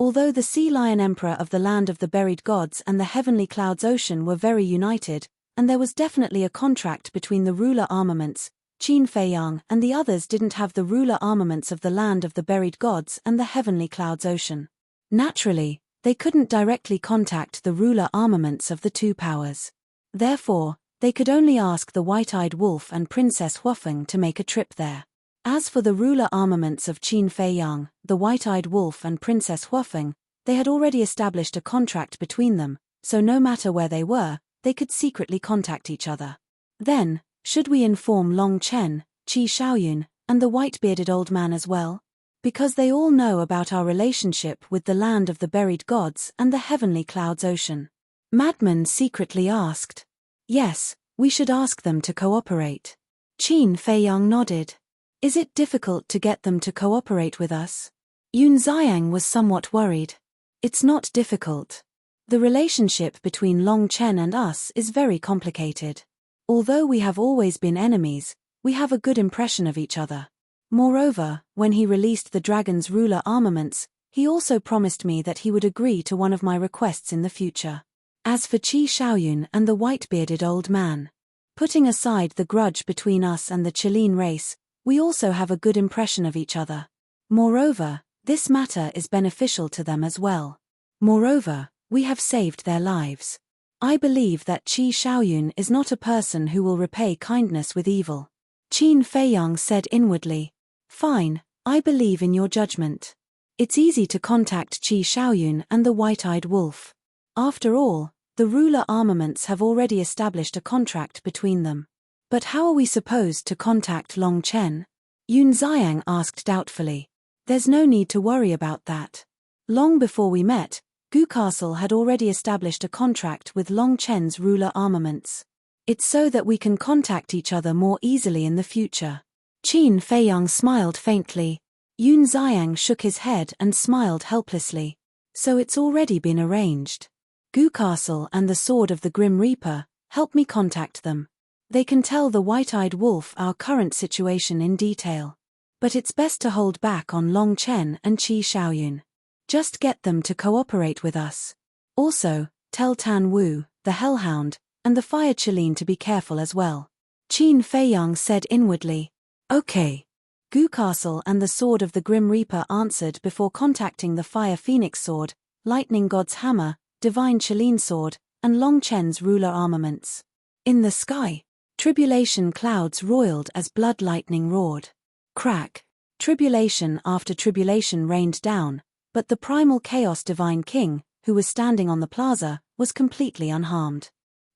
Although the Sea Lion Emperor of the Land of the Buried Gods and the Heavenly Clouds Ocean were very united, and there was definitely a contract between the ruler armaments, Qin Feiyang, and the others didn't have the ruler armaments of the Land of the Buried Gods and the Heavenly Clouds Ocean. Naturally, they couldn't directly contact the ruler armaments of the two powers. Therefore, they could only ask the White-Eyed Wolf and Princess Huofeng to make a trip there. As for the ruler armaments of Qin Feiyang, the White-Eyed Wolf and Princess Huofeng, they had already established a contract between them, so no matter where they were, they could secretly contact each other. Then, should we inform Long Chen, Qi Shaoyun, and the white-bearded old man as well? Because they all know about our relationship with the Land of the Buried Gods and the Heavenly Clouds Ocean. Madman secretly asked. Yes, we should ask them to cooperate. Qin Feiyang nodded. Is it difficult to get them to cooperate with us? Yun Xiang was somewhat worried. It's not difficult. The relationship between Long Chen and us is very complicated. Although we have always been enemies, we have a good impression of each other. Moreover, when he released the dragon's ruler armaments, he also promised me that he would agree to one of my requests in the future. As for Qi Shaoyun and the white-bearded old man, putting aside the grudge between us and the Qilin race, we also have a good impression of each other. Moreover, this matter is beneficial to them as well. Moreover, we have saved their lives. I believe that Qi Shaoyun is not a person who will repay kindness with evil. Qin Feiyang said inwardly. Fine, I believe in your judgment. It's easy to contact Qi Shaoyun and the White-Eyed Wolf. After all, the ruler armaments have already established a contract between them. But how are we supposed to contact Long Chen? Yun Xiang asked doubtfully. There's no need to worry about that. Long before we met, Gu Castle had already established a contract with Long Chen's ruler armaments. It's so that we can contact each other more easily in the future. Qin Feiyang smiled faintly. Yun Xiang shook his head and smiled helplessly. So it's already been arranged. Gu Castle and the Sword of the Grim Reaper, help me contact them. They can tell the White-Eyed Wolf our current situation in detail. But it's best to hold back on Long Chen and Qi Shaoyun. Just get them to cooperate with us. Also, tell Tan Wu, the Hellhound, and the Fire Qilin to be careful as well. Qin Feiyang said inwardly. Okay. Gu Castle and the Sword of the Grim Reaper answered before contacting the Fire Phoenix Sword, Lightning God's Hammer, Divine Qilin Sword, and Long Chen's ruler armaments. In the sky, tribulation clouds roiled as blood lightning roared. Crack. Tribulation after tribulation rained down, but the primal chaos divine king, who was standing on the plaza, was completely unharmed.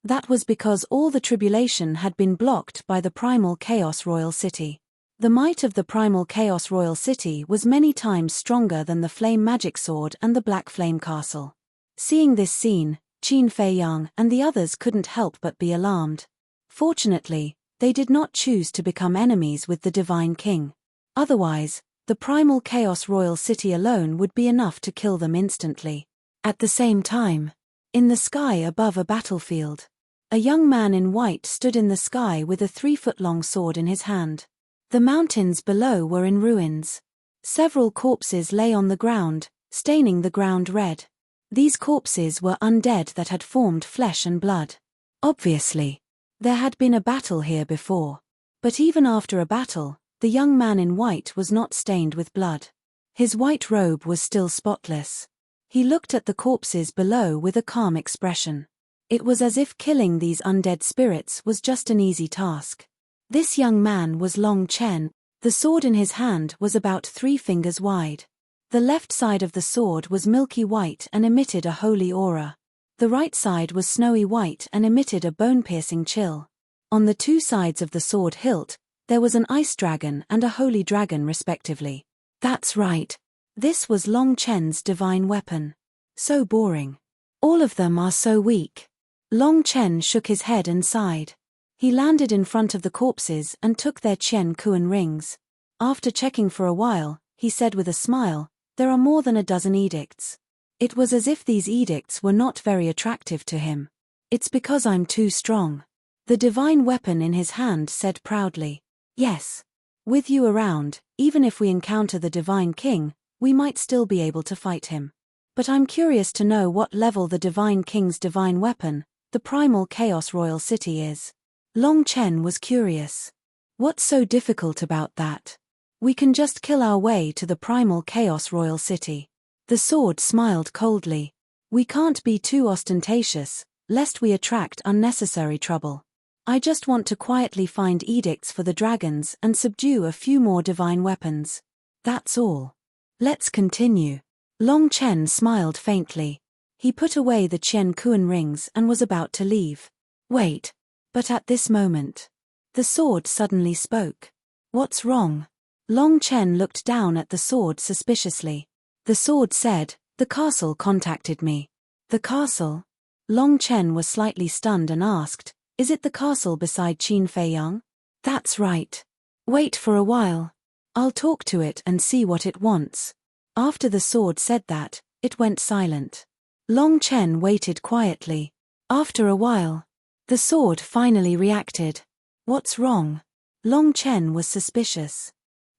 That was because all the tribulation had been blocked by the primal chaos royal city. The might of the primal chaos royal city was many times stronger than the flame magic sword and the black flame castle. Seeing this scene, Qin Feiyang and the others couldn't help but be alarmed. Fortunately, they did not choose to become enemies with the divine king. Otherwise, the primal chaos royal city alone would be enough to kill them instantly. At the same time, in the sky above a battlefield, a young man in white stood in the sky with a 3-foot-long sword in his hand. The mountains below were in ruins. Several corpses lay on the ground, staining the ground red. These corpses were undead that had formed flesh and blood. Obviously, there had been a battle here before. But even after a battle, the young man in white was not stained with blood. His white robe was still spotless. He looked at the corpses below with a calm expression. It was as if killing these undead spirits was just an easy task. This young man was Long Chen. The sword in his hand was about 3 fingers wide. The left side of the sword was milky white and emitted a holy aura. The right side was snowy white and emitted a bone-piercing chill. On the 2 sides of the sword hilt, there was an ice dragon and a holy dragon respectively. That's right. This was Long Chen's divine weapon. So boring. All of them are so weak. Long Chen shook his head and sighed. He landed in front of the corpses and took their Qian Kuan rings. After checking for a while, he said with a smile, there are more than a dozen edicts. It was as if these edicts were not very attractive to him. It's because I'm too strong. The divine weapon in his hand said proudly. Yes. With you around, even if we encounter the divine king, we might still be able to fight him. But I'm curious to know what level the Divine King's divine weapon, the primal chaos royal city is. Long Chen was curious. What's so difficult about that? We can just kill our way to the primal chaos royal city. The sword smiled coldly. We can't be too ostentatious, lest we attract unnecessary trouble. I just want to quietly find edicts for the dragons and subdue a few more divine weapons. That's all. Let's continue. Long Chen smiled faintly. He put away the Qian Kuan rings and was about to leave. Wait. But at this moment, the sword suddenly spoke. What's wrong? Long Chen looked down at the sword suspiciously. The sword said, "The castle contacted me." The castle? Long Chen was slightly stunned and asked, "Is it the castle beside Qin Feiyang?" "That's right. Wait for a while. I'll talk to it and see what it wants." After the sword said that, it went silent. Long Chen waited quietly. After a while, the sword finally reacted. What's wrong? Long Chen was suspicious.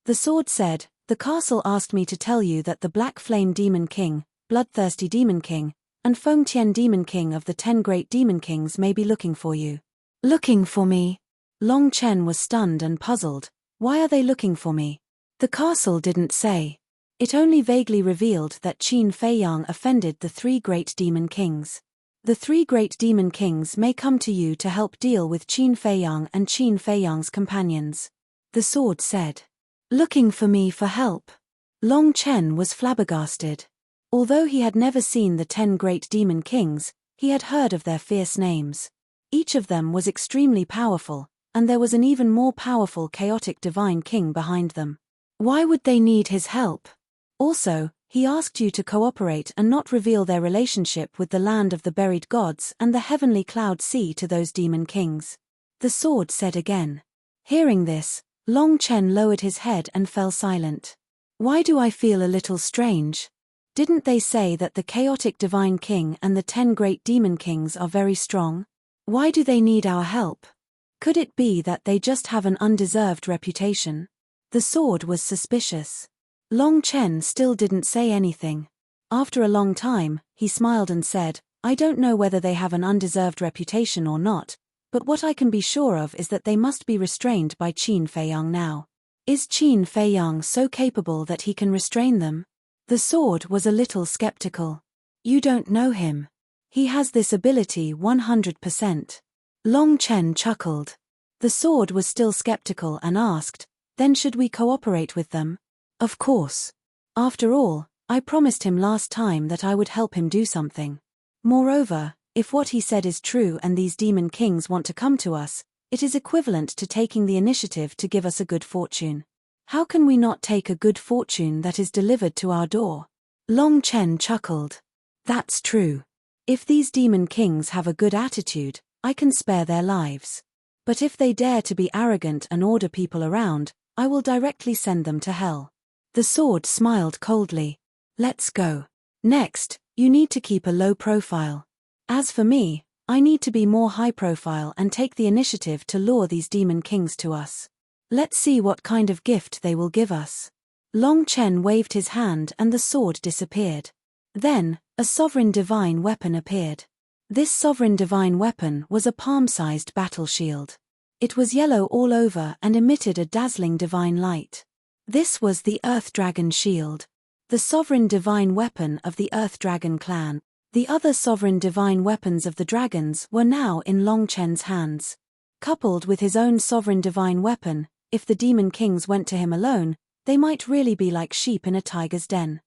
The sword said, "The castle asked me to tell you that the Black Flame Demon King, Bloodthirsty Demon King, and Feng Tian Demon King of the 10 Great Demon Kings may be looking for you." Looking for me? Long Chen was stunned and puzzled. Why are they looking for me? The castle didn't say. It only vaguely revealed that Qin Feiyang offended the 3 Great Demon Kings. The 3 Great Demon Kings may come to you to help deal with Qin Feiyang and Qin Feiyang's companions. The sword said. Looking for me for help. Long Chen was flabbergasted. Although he had never seen the 10 Great Demon Kings, he had heard of their fierce names. Each of them was extremely powerful, and there was an even more powerful chaotic divine king behind them. Why would they need his help? Also, he asked you to cooperate and not reveal their relationship with the land of the buried gods and the heavenly cloud sea to those demon kings. The sword said again. Hearing this, Long Chen lowered his head and fell silent. Why do I feel a little strange? Didn't they say that the chaotic divine king and the 10 great demon kings are very strong? Why do they need our help? Could it be that they just have an undeserved reputation? The sword was suspicious. Long Chen still didn't say anything. After a long time, he smiled and said, I don't know whether they have an undeserved reputation or not, but what I can be sure of is that they must be restrained by Qin Feiyang now. Is Qin Feiyang so capable that he can restrain them? The sword was a little skeptical. You don't know him. He has this ability 100%. Long Chen chuckled. The sword was still skeptical and asked, then should we cooperate with them? Of course. After all, I promised him last time that I would help him do something. Moreover, if what he said is true and these demon kings want to come to us, it is equivalent to taking the initiative to give us a good fortune. How can we not take a good fortune that is delivered to our door? Long Chen chuckled. That's true. If these demon kings have a good attitude, I can spare their lives. But if they dare to be arrogant and order people around, I will directly send them to hell. The sword smiled coldly. Let's go. Next, you need to keep a low profile. As for me, I need to be more high profile and take the initiative to lure these demon kings to us. Let's see what kind of gift they will give us. Long Chen waved his hand and the sword disappeared. Then, a sovereign divine weapon appeared. This sovereign divine weapon was a palm-sized battle shield. It was yellow all over and emitted a dazzling divine light. This was the Earth Dragon Shield, the sovereign divine weapon of the Earth Dragon clan. The other sovereign divine weapons of the dragons were now in Long Chen's hands. Coupled with his own sovereign divine weapon, if the demon kings went to him alone, they might really be like sheep in a tiger's den.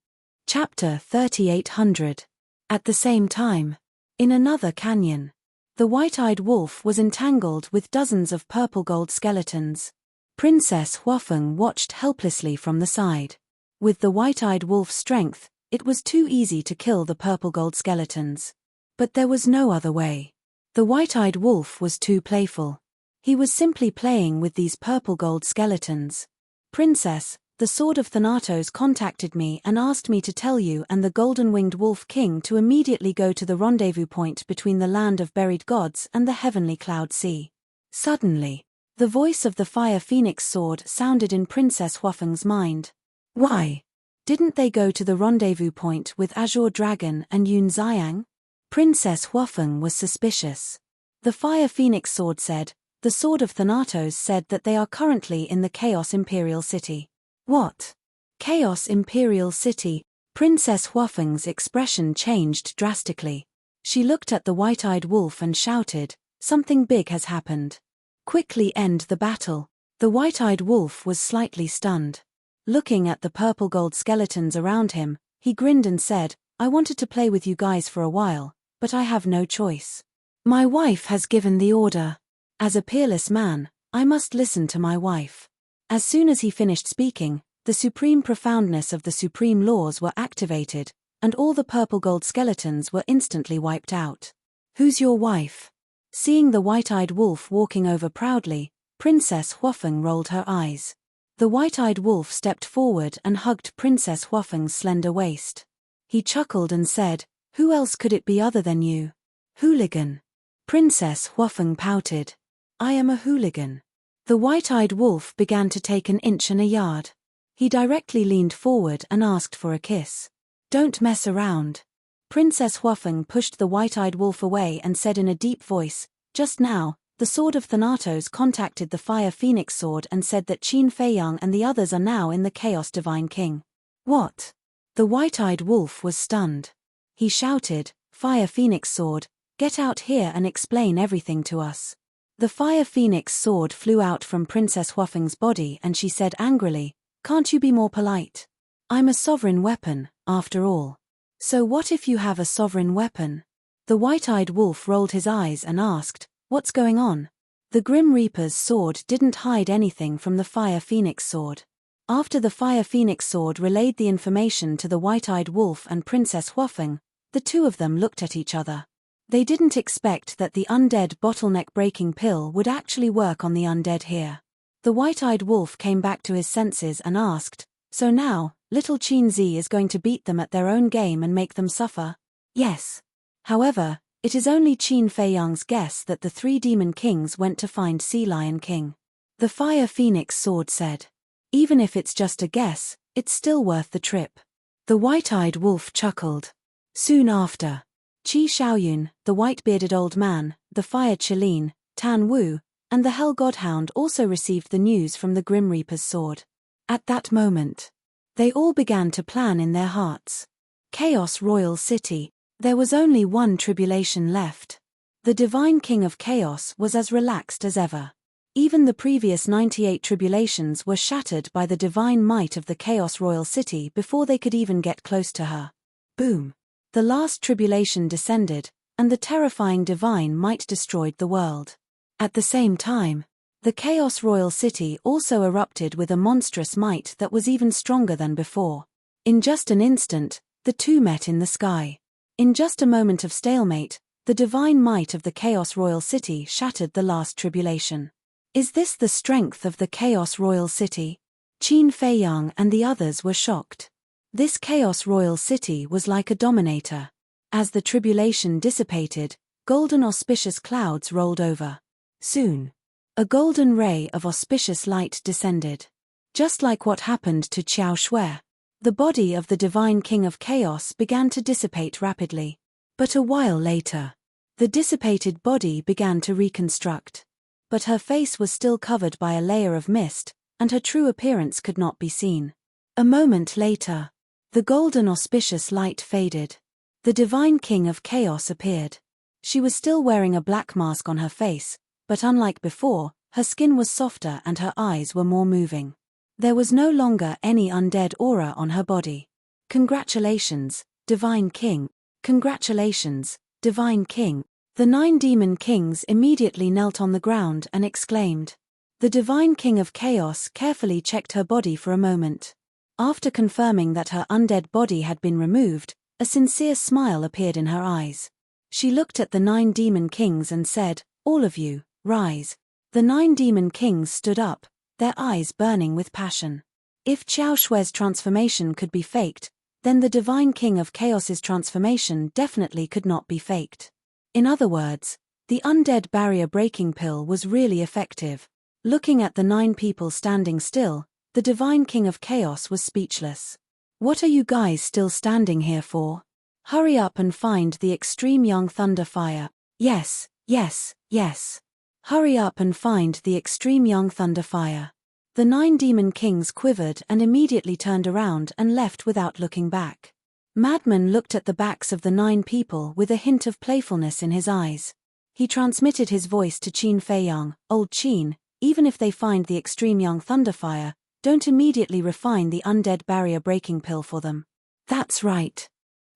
Chapter 3800. At the same time, in another canyon, the white-eyed wolf was entangled with dozens of purple gold skeletons. Princess Huafeng watched helplessly from the side. With the white-eyed wolf's strength, it was too easy to kill the purple gold skeletons. But there was no other way. The white-eyed wolf was too playful. He was simply playing with these purple gold skeletons. Princess, the Sword of Thanatos contacted me and asked me to tell you and the golden-winged wolf king to immediately go to the rendezvous point between the land of buried gods and the heavenly cloud sea. Suddenly, the voice of the fire phoenix sword sounded in Princess Huafeng's mind. Why? Didn't they go to the rendezvous point with Azure Dragon and Yun Xiang? Princess Huafeng was suspicious. The Fire Phoenix Sword said, the Sword of Thanatos said that they are currently in the Chaos Imperial City. What? Chaos Imperial City? Princess Huafeng's expression changed drastically. She looked at the white-eyed wolf and shouted, something big has happened. Quickly end the battle. The white-eyed wolf was slightly stunned. Looking at the purple-gold skeletons around him, he grinned and said, I wanted to play with you guys for a while, but I have no choice. My wife has given the order. As a peerless man, I must listen to my wife. As soon as he finished speaking, the supreme profoundness of the supreme laws were activated, and all the purple-gold skeletons were instantly wiped out. Who's your wife? Seeing the white-eyed wolf walking over proudly, Princess Huafeng rolled her eyes. The white-eyed wolf stepped forward and hugged Princess Huafeng's slender waist. He chuckled and said, who else could it be other than you? Hooligan. Princess Huafeng pouted. I am a hooligan. The white-eyed wolf began to take an inch and a yard. He directly leaned forward and asked for a kiss. Don't mess around. Princess Huafeng pushed the white-eyed wolf away and said in a deep voice, just now, the Sword of Thanatos contacted the Fire Phoenix Sword and said that Qin Feiyang and the others are now in the Chaos Divine King. What? The white-eyed wolf was stunned. He shouted, Fire Phoenix Sword, get out here and explain everything to us. The Fire Phoenix Sword flew out from Princess Huafeng's body and she said angrily, can't you be more polite? I'm a sovereign weapon, after all. So what if you have a sovereign weapon? The white-eyed wolf rolled his eyes and asked, what's going on? The Grim Reaper's sword didn't hide anything from the Fire Phoenix Sword. After the Fire Phoenix Sword relayed the information to the white-eyed wolf and Princess Huafeng, the two of them looked at each other. They didn't expect that the undead bottleneck-breaking pill would actually work on the undead here. The white-eyed wolf came back to his senses and asked, so now, little Qin Zi is going to beat them at their own game and make them suffer? Yes. However, it is only Qin Feiyang's guess that the 3 demon kings went to find Sea Lion King. The Fire Phoenix Sword said. Even if it's just a guess, it's still worth the trip. The white-eyed wolf chuckled. Soon after, Qi Xiaoyun, the white-bearded old man, the Fire Qilin, Tan Wu, and the Hell Godhound also received the news from the Grim Reaper's sword. At that moment, they all began to plan in their hearts. Chaos Royal City. There was only one tribulation left. The Divine King of Chaos was as relaxed as ever. Even the previous 98 tribulations were shattered by the divine might of the Chaos Royal City before they could even get close to her. Boom. The last tribulation descended, and the terrifying divine might destroyed the world. At the same time, the Chaos Royal City also erupted with a monstrous might that was even stronger than before. In just an instant, the two met in the sky. In just a moment of stalemate, the divine might of the Chaos Royal City shattered the last tribulation. Is this the strength of the Chaos Royal City? Qin Feiyang and the others were shocked. This Chaos Royal City was like a dominator. As the tribulation dissipated, golden auspicious clouds rolled over. Soon, a golden ray of auspicious light descended. Just like what happened to Qiao Shui, the body of the Divine King of Chaos began to dissipate rapidly. But a while later, the dissipated body began to reconstruct. But her face was still covered by a layer of mist, and her true appearance could not be seen. A moment later, the golden auspicious light faded. The Divine King of Chaos appeared. She was still wearing a black mask on her face, but unlike before, her skin was softer and her eyes were more moving. There was no longer any undead aura on her body. Congratulations, Divine King. Congratulations, Divine King. The 9 demon kings immediately knelt on the ground and exclaimed. The Divine King of Chaos carefully checked her body for a moment. After confirming that her undead body had been removed, a sincere smile appeared in her eyes. She looked at the 9 demon kings and said, all of you, rise. The 9 demon kings stood up, their eyes burning with passion. If Qiao Shui's transformation could be faked, then the Divine King of Chaos's transformation definitely could not be faked. In other words, the undead barrier-breaking pill was really effective. Looking at the 9 people standing still, the Divine King of Chaos was speechless. What are you guys still standing here for? Hurry up and find the extreme young thunder fire. Yes, yes, yes. Hurry up and find the extreme young thunder fire. The 9 demon kings quivered and immediately turned around and left without looking back. Madman looked at the backs of the 9 people with a hint of playfulness in his eyes. He transmitted his voice to Qin Feiyang. Old Qin, even if they find the extreme young thunderfire, don't immediately refine the undead barrier breaking pill for them. That's right.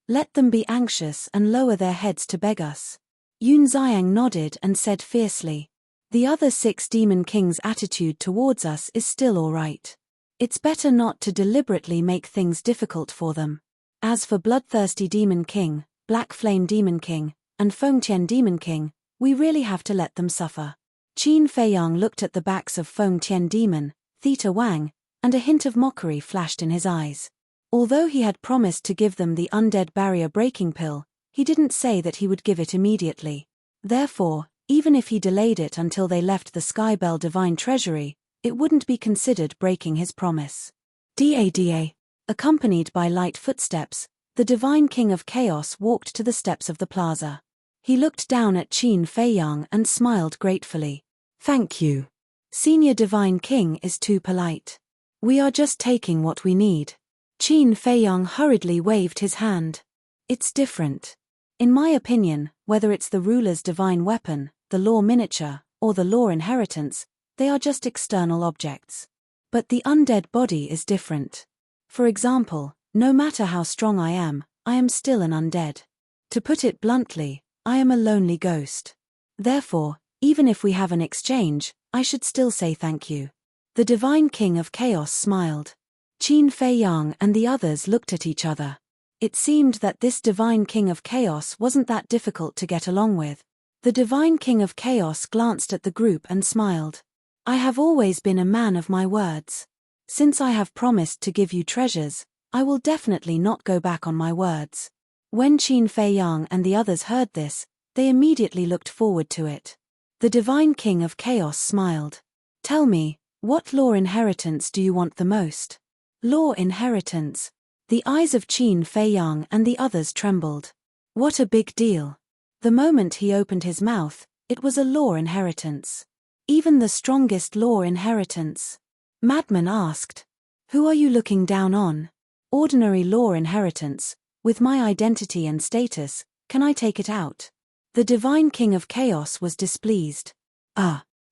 Let them be anxious and lower their heads to beg us. Yun Xiang nodded and said fiercely. The other 6 demon kings' attitude towards us is still alright. It's better not to deliberately make things difficult for them. As for Bloodthirsty Demon King, Black Flame Demon King, and Fengtian Demon King, we really have to let them suffer. Qin Feiyang looked at the backs of Fengtian Demon, Theta Wang, and a hint of mockery flashed in his eyes. Although he had promised to give them the undead barrier breaking pill, he didn't say that he would give it immediately. Therefore, even if he delayed it until they left the Skybell Divine Treasury, it wouldn't be considered breaking his promise. Da. Accompanied by light footsteps, the Divine King of Chaos walked to the steps of the plaza. He looked down at Qin Feiyang and smiled gratefully. Thank you. Senior Divine King is too polite. We are just taking what we need. Qin Feiyang hurriedly waved his hand. It's different. In my opinion, whether it's the ruler's divine weapon, the law miniature, or the law inheritance, they are just external objects. But the undead body is different. For example, no matter how strong I am still an undead. To put it bluntly, I am a lonely ghost. Therefore, even if we have an exchange, I should still say thank you. The Divine King of Chaos smiled. Qin Feiyang and the others looked at each other. It seemed that this Divine King of Chaos wasn't that difficult to get along with. The Divine King of Chaos glanced at the group and smiled. I have always been a man of my words. Since I have promised to give you treasures, I will definitely not go back on my words. When Qin Feiyang and the others heard this, they immediately looked forward to it. The Divine King of Chaos smiled. Tell me, what law inheritance do you want the most? Law inheritance. The eyes of Qin Feiyang and the others trembled. What a big deal. The moment he opened his mouth, it was a law inheritance. Even the strongest law inheritance. Madman asked. Who are you looking down on? Ordinary law inheritance. With my identity and status, can I take it out? The Divine King of Chaos was displeased.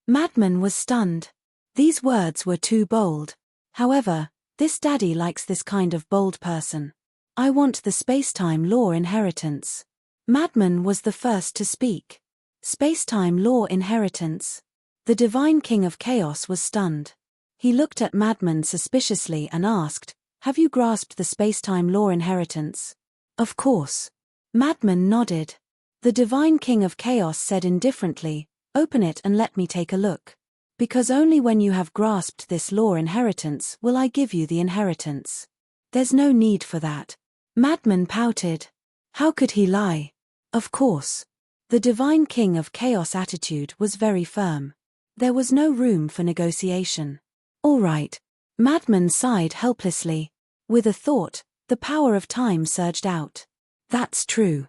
Madman was stunned. These words were too bold. However, this daddy likes this kind of bold person. I want the space-time law inheritance. Madman was the first to speak. Space-time law inheritance. The Divine King of Chaos was stunned. He looked at Madman suspiciously and asked, have you grasped the space-time law inheritance? Of course. Madman nodded. The Divine King of Chaos said indifferently, open it and let me take a look. Because only when you have grasped this law inheritance will I give you the inheritance. There's no need for that. Madman pouted. How could he lie? Of course. The Divine King of Chaos attitude was very firm. There was no room for negotiation. All right. Madman sighed helplessly. With a thought, the power of time surged out. That's true.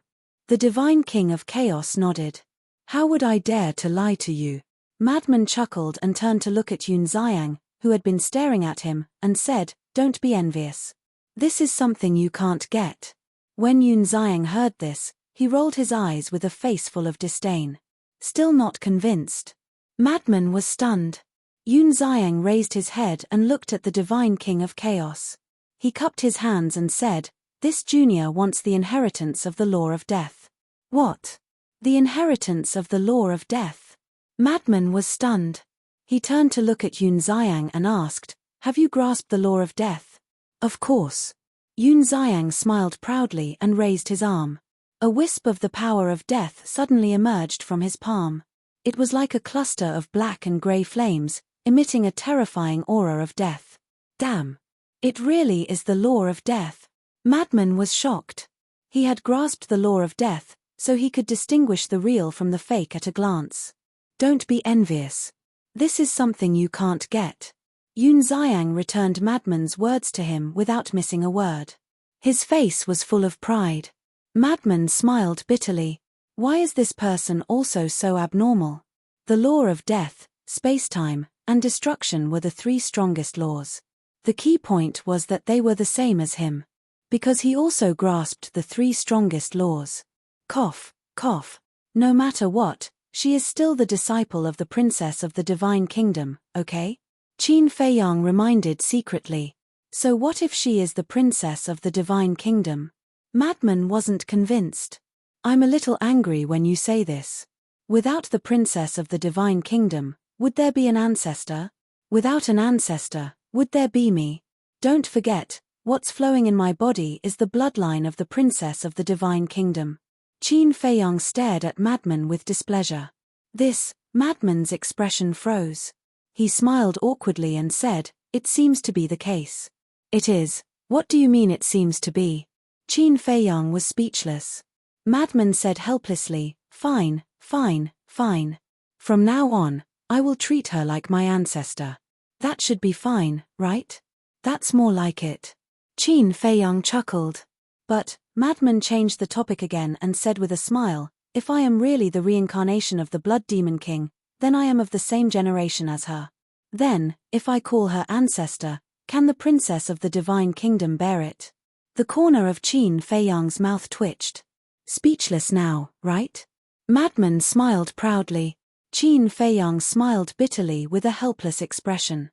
The Divine King of Chaos nodded. How would I dare to lie to you? Madman chuckled and turned to look at Yun Xiang, who had been staring at him, and said, don't be envious. This is something you can't get. When Yun Xiang heard this, he rolled his eyes with a face full of disdain. Still not convinced. Madman was stunned. Yun Xiang raised his head and looked at the Divine King of Chaos. He cupped his hands and said, this junior wants the inheritance of the law of death. What? The inheritance of the law of death? Madman was stunned. He turned to look at Yun Xiang and asked, have you grasped the law of death? Of course. Yun Xiang smiled proudly and raised his arm. A wisp of the power of death suddenly emerged from his palm. It was like a cluster of black and grey flames, emitting a terrifying aura of death. Damn. It really is the law of death. Madman was shocked. He had grasped the law of death, so he could distinguish the real from the fake at a glance. Don't be envious. This is something you can't get. Yunxiang returned Madman's words to him without missing a word. His face was full of pride. Madman smiled bitterly. Why is this person also so abnormal? The law of death, space-time, and destruction were the three strongest laws. The key point was that they were the same as him. Because he also grasped the three strongest laws. Cough, cough. No matter what, she is still the disciple of the princess of the divine kingdom, okay? Qin Feiyang reminded secretly. So what if she is the princess of the divine kingdom? Madman wasn't convinced. I'm a little angry when you say this. Without the princess of the divine kingdom, would there be an ancestor? Without an ancestor, would there be me? Don't forget, what's flowing in my body is the bloodline of the princess of the divine kingdom. Qin Feiyang stared at Madman with displeasure. Madman's expression froze. He smiled awkwardly and said, "It seems to be the case." "It is. What do you mean it seems to be?" Qin Feiyang was speechless. Madman said helplessly, Fine, fine, fine. From now on, I will treat her like my ancestor. That should be fine, right? That's more like it." Qin Feiyang chuckled. But Madman changed the topic again and said with a smile, "If I am really the reincarnation of the Blood Demon King, then I am of the same generation as her. Then, if I call her ancestor, can the princess of the divine kingdom bear it?" The corner of Qin Feiyang's mouth twitched. "Speechless now, right?" Madman smiled proudly. Qin Feiyang smiled bitterly with a helpless expression.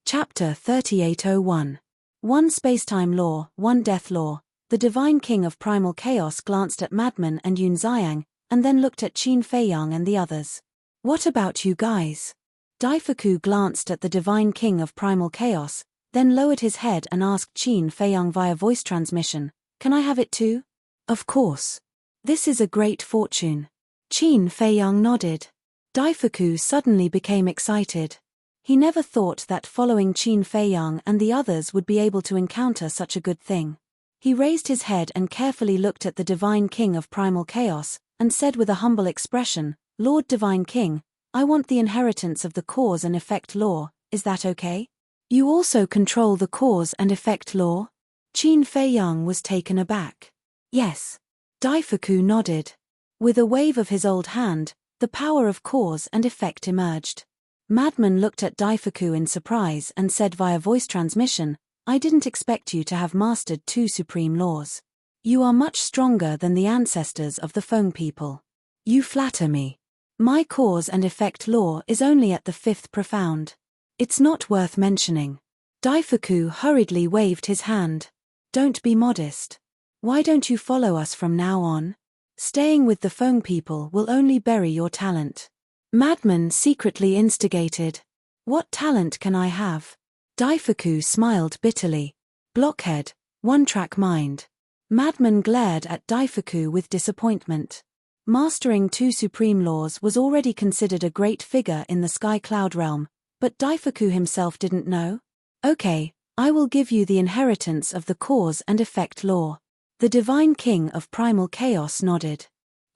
Chapter 3801. One Spacetime Law, One Death Law. The Divine King of Primal Chaos glanced at Madman and Yunxiang, and then looked at Qin Feiyang and the others. "What about you guys?" Daifuku glanced at the Divine King of Primal Chaos, then lowered his head and asked Qin Feiyang via voice transmission, "Can I have it too?" "Of course. This is a great fortune." Qin Feiyang nodded. Daifuku suddenly became excited. He never thought that following Qin Feiyang and the others would be able to encounter such a good thing. He raised his head and carefully looked at the Divine King of Primal Chaos, and said with a humble expression, "Lord Divine King, I want the inheritance of the cause and effect law, is that okay?" "You also control the cause and effect law?" Qin Feiyang was taken aback. "Yes." Daifuku nodded. With a wave of his old hand, the power of cause and effect emerged. Madman looked at Daifuku in surprise and said via voice transmission, "I didn't expect you to have mastered two supreme laws. You are much stronger than the ancestors of the Feng people. You flatter me. My cause and effect law is only at the fifth profound. It's not worth mentioning." Daifuku hurriedly waved his hand. "Don't be modest. Why don't you follow us from now on? Staying with the Feng people will only bury your talent." Madman secretly instigated. "What talent can I have?" Daifuku smiled bitterly. "Blockhead, one-track mind." Madman glared at Daifuku with disappointment. Mastering two supreme laws was already considered a great figure in the Sky Cloud realm, but Daifuku himself didn't know. "Okay, I will give you the inheritance of the cause and effect law." The Divine King of Primal Chaos nodded.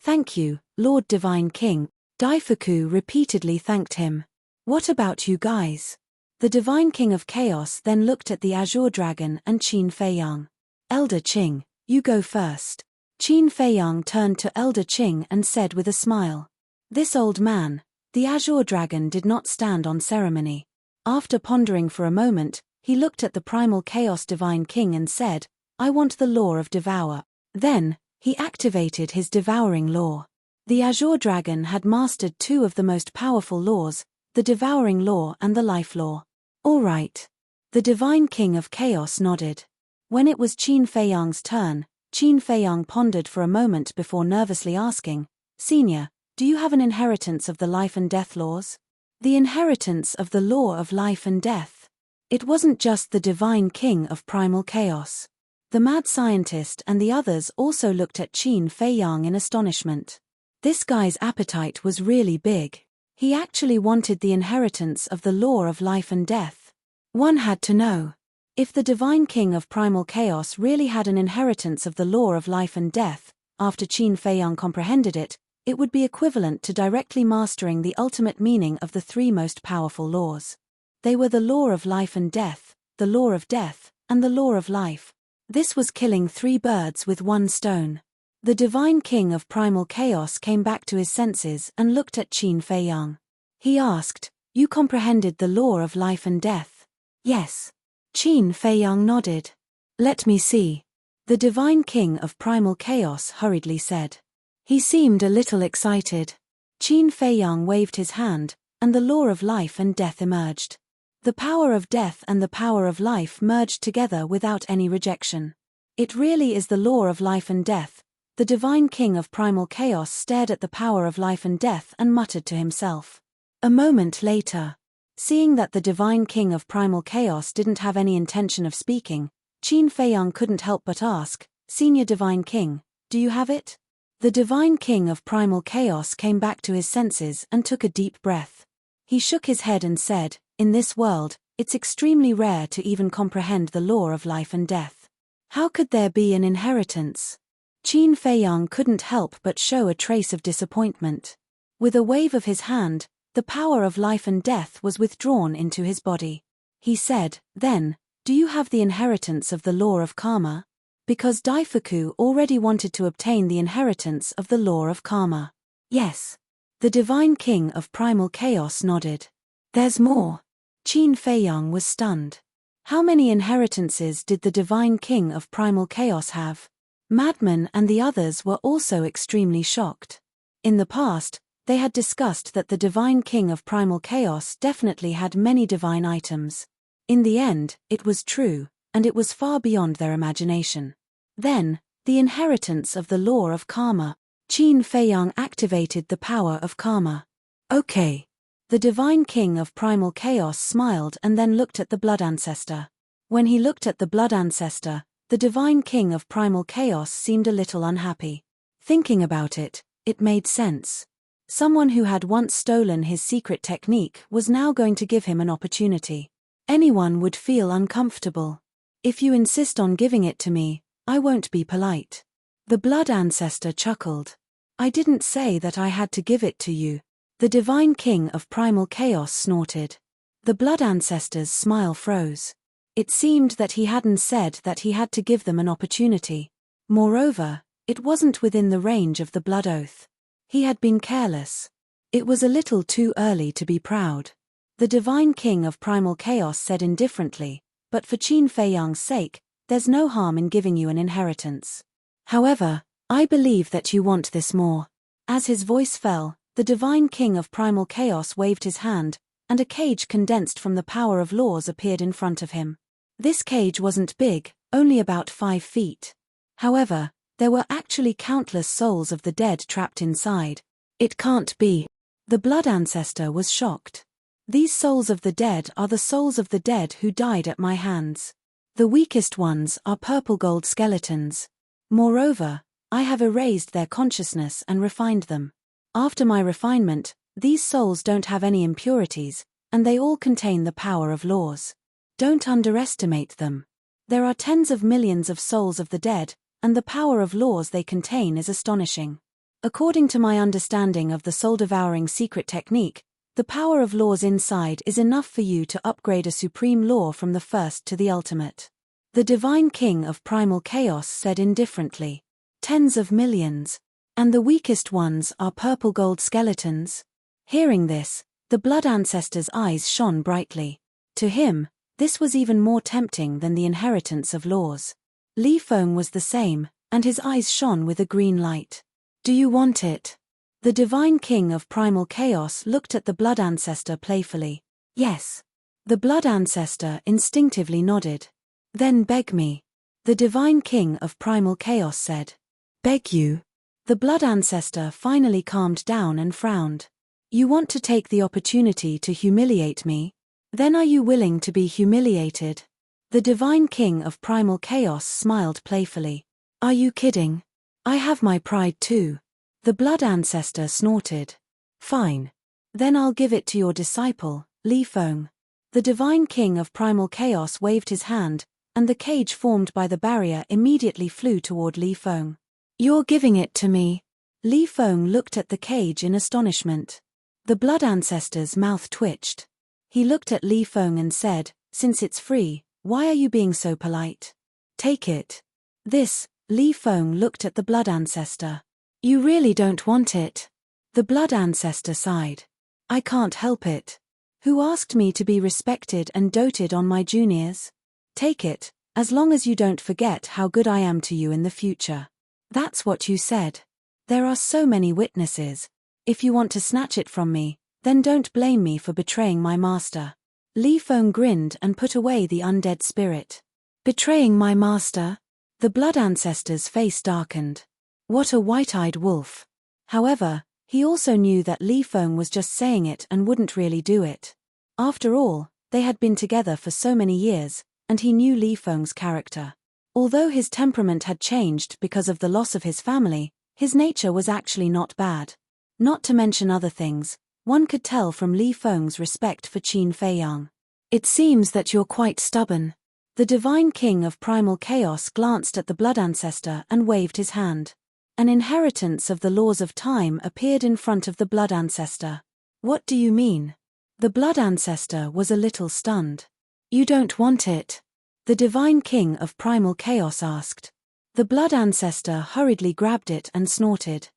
"Thank you, Lord Divine King." Daifuku repeatedly thanked him. "What about you guys?" The Divine King of Chaos then looked at the Azure Dragon and Qin Feiyang. "Elder Qing, you go first." Qin Feiyang turned to Elder Qing and said with a smile. This old man, the Azure Dragon, did not stand on ceremony. After pondering for a moment, he looked at the Primal Chaos Divine King and said, "I want the law of devour." Then, he activated his devouring law. The Azure Dragon had mastered two of the most powerful laws, the devouring law and the life law. "All right." The Divine King of Chaos nodded. When it was Qin Feiyang's turn, Qin Feiyang pondered for a moment before nervously asking, "Senior, do you have an inheritance of the life and death laws?" The inheritance of the law of life and death. It wasn't just the Divine King of Primal Chaos. The mad scientist and the others also looked at Qin Feiyang in astonishment. This guy's appetite was really big. He actually wanted the inheritance of the law of life and death. One had to know. If the Divine King of Primal Chaos really had an inheritance of the law of life and death, after Qin Feiyang comprehended it, it would be equivalent to directly mastering the ultimate meaning of the three most powerful laws. They were the law of life and death, the law of death, and the law of life. This was killing 3 birds with 1 stone. The divine king of primal chaos came back to his senses and looked at Qin Fei Yang. He asked, "You comprehended the law of life and death?" "Yes." Qin Fei Yang nodded. "Let me see." The divine king of primal chaos hurriedly said. He seemed a little excited. Qin Fei Yang waved his hand, and the law of life and death emerged. The power of death and the power of life merged together without any rejection. It really is the law of life and death. The divine king of primal chaos stared at the power of life and death and muttered to himself. A moment later, seeing that the divine king of primal chaos didn't have any intention of speaking, Qin Fei Yang couldn't help but ask, "Senior divine king, do you have it?" The divine king of primal chaos came back to his senses and took a deep breath. He shook his head and said, "In this world, it's extremely rare to even comprehend the law of life and death. How could there be an inheritance?" Qin Fei Yang couldn't help but show a trace of disappointment. With a wave of his hand, the power of life and death was withdrawn into his body. He said, "Then, do you have the inheritance of the law of karma?" Because Daifuku already wanted to obtain the inheritance of the law of karma. "Yes." The divine king of primal chaos nodded. "There's more." Qin Fei Yang was stunned. How many inheritances did the divine king of primal chaos have? Madman and the others were also extremely shocked. In the past, they had discussed that the divine king of primal chaos definitely had many divine items. In the end, it was true, and it was far beyond their imagination. Then, the inheritance of the law of karma. Qin Fei Yang activated the power of karma. "Okay." The divine king of primal chaos smiled and then looked at the blood ancestor. When he looked at the blood ancestor, the divine king of primal chaos seemed a little unhappy. Thinking about it, it made sense. Someone who had once stolen his secret technique was now going to give him an opportunity. Anyone would feel uncomfortable. "If you insist on giving it to me, I won't be polite." The blood ancestor chuckled. "I didn't say that I had to give it to you." The divine king of primal chaos snorted. The blood ancestor's smile froze. It seemed that he hadn't said that he had to give them an opportunity. Moreover, it wasn't within the range of the blood oath. He had been careless. It was a little too early to be proud. The divine king of primal chaos said indifferently, "But for Qin Fei Yang's sake, there's no harm in giving you an inheritance. However, I believe that you want this more." As his voice fell, the divine king of primal chaos waved his hand, and a cage condensed from the power of laws appeared in front of him. This cage wasn't big, only about 5 feet. However, there were actually countless souls of the dead trapped inside. "It can't be." The blood ancestor was shocked. "These souls of the dead are the souls of the dead who died at my hands. The weakest ones are purple gold skeletons. Moreover, I have erased their consciousness and refined them. After my refinement, these souls don't have any impurities, and they all contain the power of laws. Don't underestimate them. There are tens of millions of souls of the dead, and the power of laws they contain is astonishing. According to my understanding of the soul-devouring secret technique, the power of laws inside is enough for you to upgrade a supreme law from the first to the ultimate." The divine king of primal chaos said indifferently. "Tens of millions. And the weakest ones are purple gold skeletons?" Hearing this, the blood ancestor's eyes shone brightly. To him, this was even more tempting than the inheritance of laws. Li Feng was the same, and his eyes shone with a green light. "Do you want it?" The divine king of primal chaos looked at the blood ancestor playfully. "Yes." The blood ancestor instinctively nodded. "Then beg me." The divine king of primal chaos said. "Beg you?" The blood ancestor finally calmed down and frowned. "You want to take the opportunity to humiliate me? Then are you willing to be humiliated?" The divine king of primal chaos smiled playfully. "Are you kidding? I have my pride too." The blood ancestor snorted. "Fine. Then I'll give it to your disciple, Li Feng." The divine king of primal chaos waved his hand, and the cage formed by the barrier immediately flew toward Li Feng. "You're giving it to me?" Li Feng looked at the cage in astonishment. The blood ancestor's mouth twitched. He looked at Li Feng and said, "Since it's free, why are you being so polite? Take it." Li Feng looked at the blood ancestor. "You really don't want it?" The blood ancestor sighed. "I can't help it. Who asked me to be respected and doted on my juniors? Take it, as long as you don't forget how good I am to you in the future." "That's what you said. There are so many witnesses. If you want to snatch it from me, then don't blame me for betraying my master." Li Feng grinned and put away the undead spirit. "Betraying my master?" The blood ancestor's face darkened. What a white-eyed wolf. However, he also knew that Li Feng was just saying it and wouldn't really do it. After all, they had been together for so many years, and he knew Li Feng's character. Although his temperament had changed because of the loss of his family, his nature was actually not bad. Not to mention other things, one could tell from Li Feng's respect for Qin Feiyang. "It seems that you're quite stubborn." The divine king of primal chaos glanced at the blood ancestor and waved his hand. An inheritance of the laws of time appeared in front of the blood ancestor. "What do you mean?" The blood ancestor was a little stunned. "You don't want it?" the divine king of primal chaos asked. The blood ancestor hurriedly grabbed it and snorted.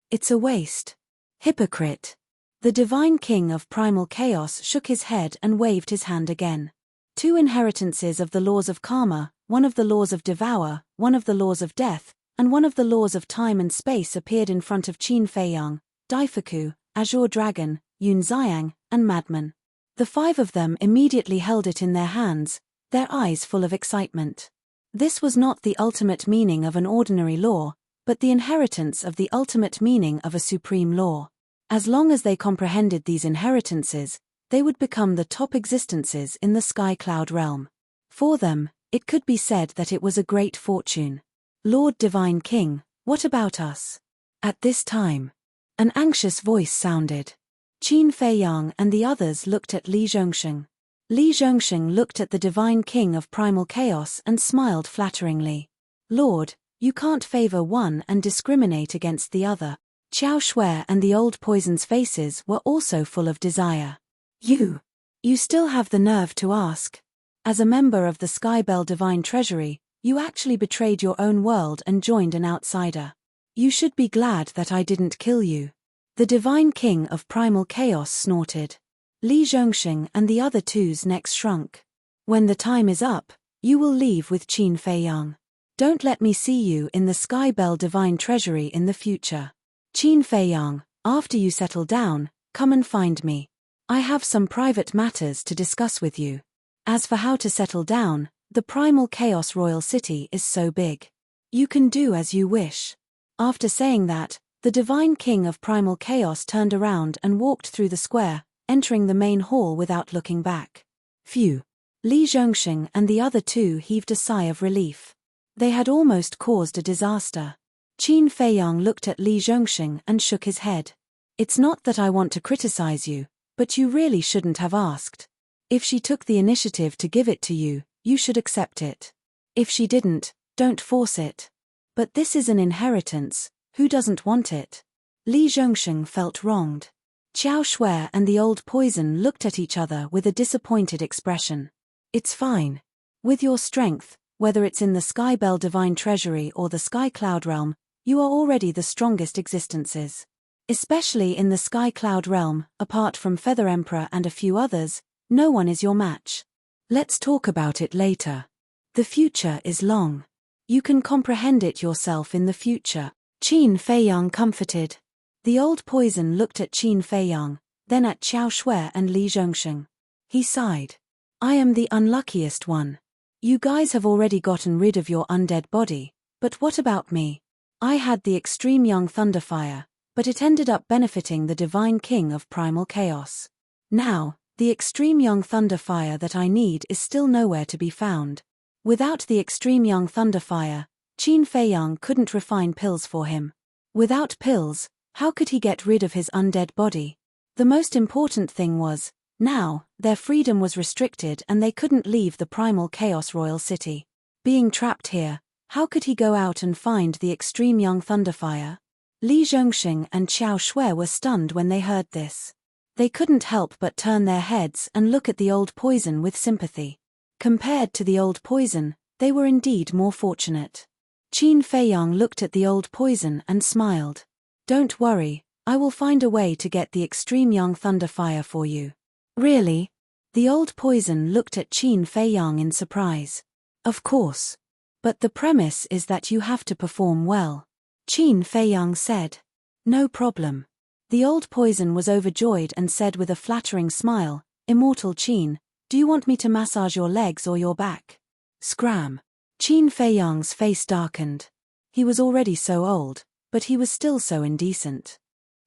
"It's a waste. Hypocrite." The divine king of primal chaos shook his head and waved his hand again. Two inheritances of the laws of karma, one of the laws of devour, one of the laws of death, and one of the laws of time and space appeared in front of Qin Feiyang, Daifuku, Azure Dragon, Yun Xiang, and Madman. The five of them immediately held it in their hands, their eyes full of excitement. This was not the ultimate meaning of an ordinary law, but the inheritance of the ultimate meaning of a supreme law. As long as they comprehended these inheritances, they would become the top existences in the sky cloud realm. For them, it could be said that it was a great fortune. "Lord Divine King, what about us?" At this time, an anxious voice sounded. Qin Feiyang and the others looked at Li Zhongsheng. Li Zhongsheng looked at the divine king of primal chaos and smiled flatteringly. "Lord, you can't favor one and discriminate against the other." Qiao Shui and the old poison's faces were also full of desire. You still have the nerve to ask? As a member of the Skybell Divine Treasury, you actually betrayed your own world and joined an outsider. You should be glad that I didn't kill you." The divine king of primal chaos snorted. Li Zhongsheng and the other two's necks shrunk. "When the time is up, you will leave with Qin Feiyang. Don't let me see you in the Skybell Divine Treasury in the future. Qin Feiyang, after you settle down, come and find me. I have some private matters to discuss with you. As for how to settle down, the Primal Chaos Royal City is so big. You can do as you wish." After saying that, the divine king of primal chaos turned around and walked through the square, entering the main hall without looking back. Phew. Li Zhongsheng and the other two heaved a sigh of relief. They had almost caused a disaster. Qin Feiyang looked at Li Zhongsheng and shook his head. "It's not that I want to criticize you, but you really shouldn't have asked. If she took the initiative to give it to you, you should accept it. If she didn't, don't force it. But this is an inheritance, who doesn't want it?" Li Zhongsheng felt wronged. Qiao Shui and the old poison looked at each other with a disappointed expression. "It's fine. With your strength, whether it's in the Skybell Divine Treasury or the Sky Cloud Realm, you are already the strongest existences. Especially in the Sky Cloud Realm, apart from Feather Emperor and a few others, no one is your match. Let's talk about it later. The future is long. You can comprehend it yourself in the future." Qin Feiyang comforted. The old poison looked at Qin Feiyang, then at Qiao Shui and Li Zhongsheng. He sighed. "I am the unluckiest one. You guys have already gotten rid of your undead body, but what about me? I had the extreme young thunderfire, but it ended up benefiting the divine king of primal chaos. Now, the extreme young thunderfire that I need is still nowhere to be found. Without the extreme young thunderfire, Qin Feiyang couldn't refine pills for him. Without pills, how could he get rid of his undead body? The most important thing was, now, their freedom was restricted and they couldn't leave the primal chaos royal city. Being trapped here, how could he go out and find the extreme young thunderfire?" Li Zhongsheng and Qiao Shui were stunned when they heard this. They couldn't help but turn their heads and look at the old poison with sympathy. Compared to the old poison, they were indeed more fortunate. Qin Feiyang looked at the old poison and smiled. Don't worry, I will find a way to get the extreme young thunder fire for you. Really? The old poison looked at Qin Feiyang in surprise. Of course. But the premise is that you have to perform well. Qin Feiyang said. No problem. The old poison was overjoyed and said with a flattering smile, Immortal Qin, do you want me to massage your legs or your back? Scram. Qin Feiyang's face darkened. He was already so old, but he was still so indecent.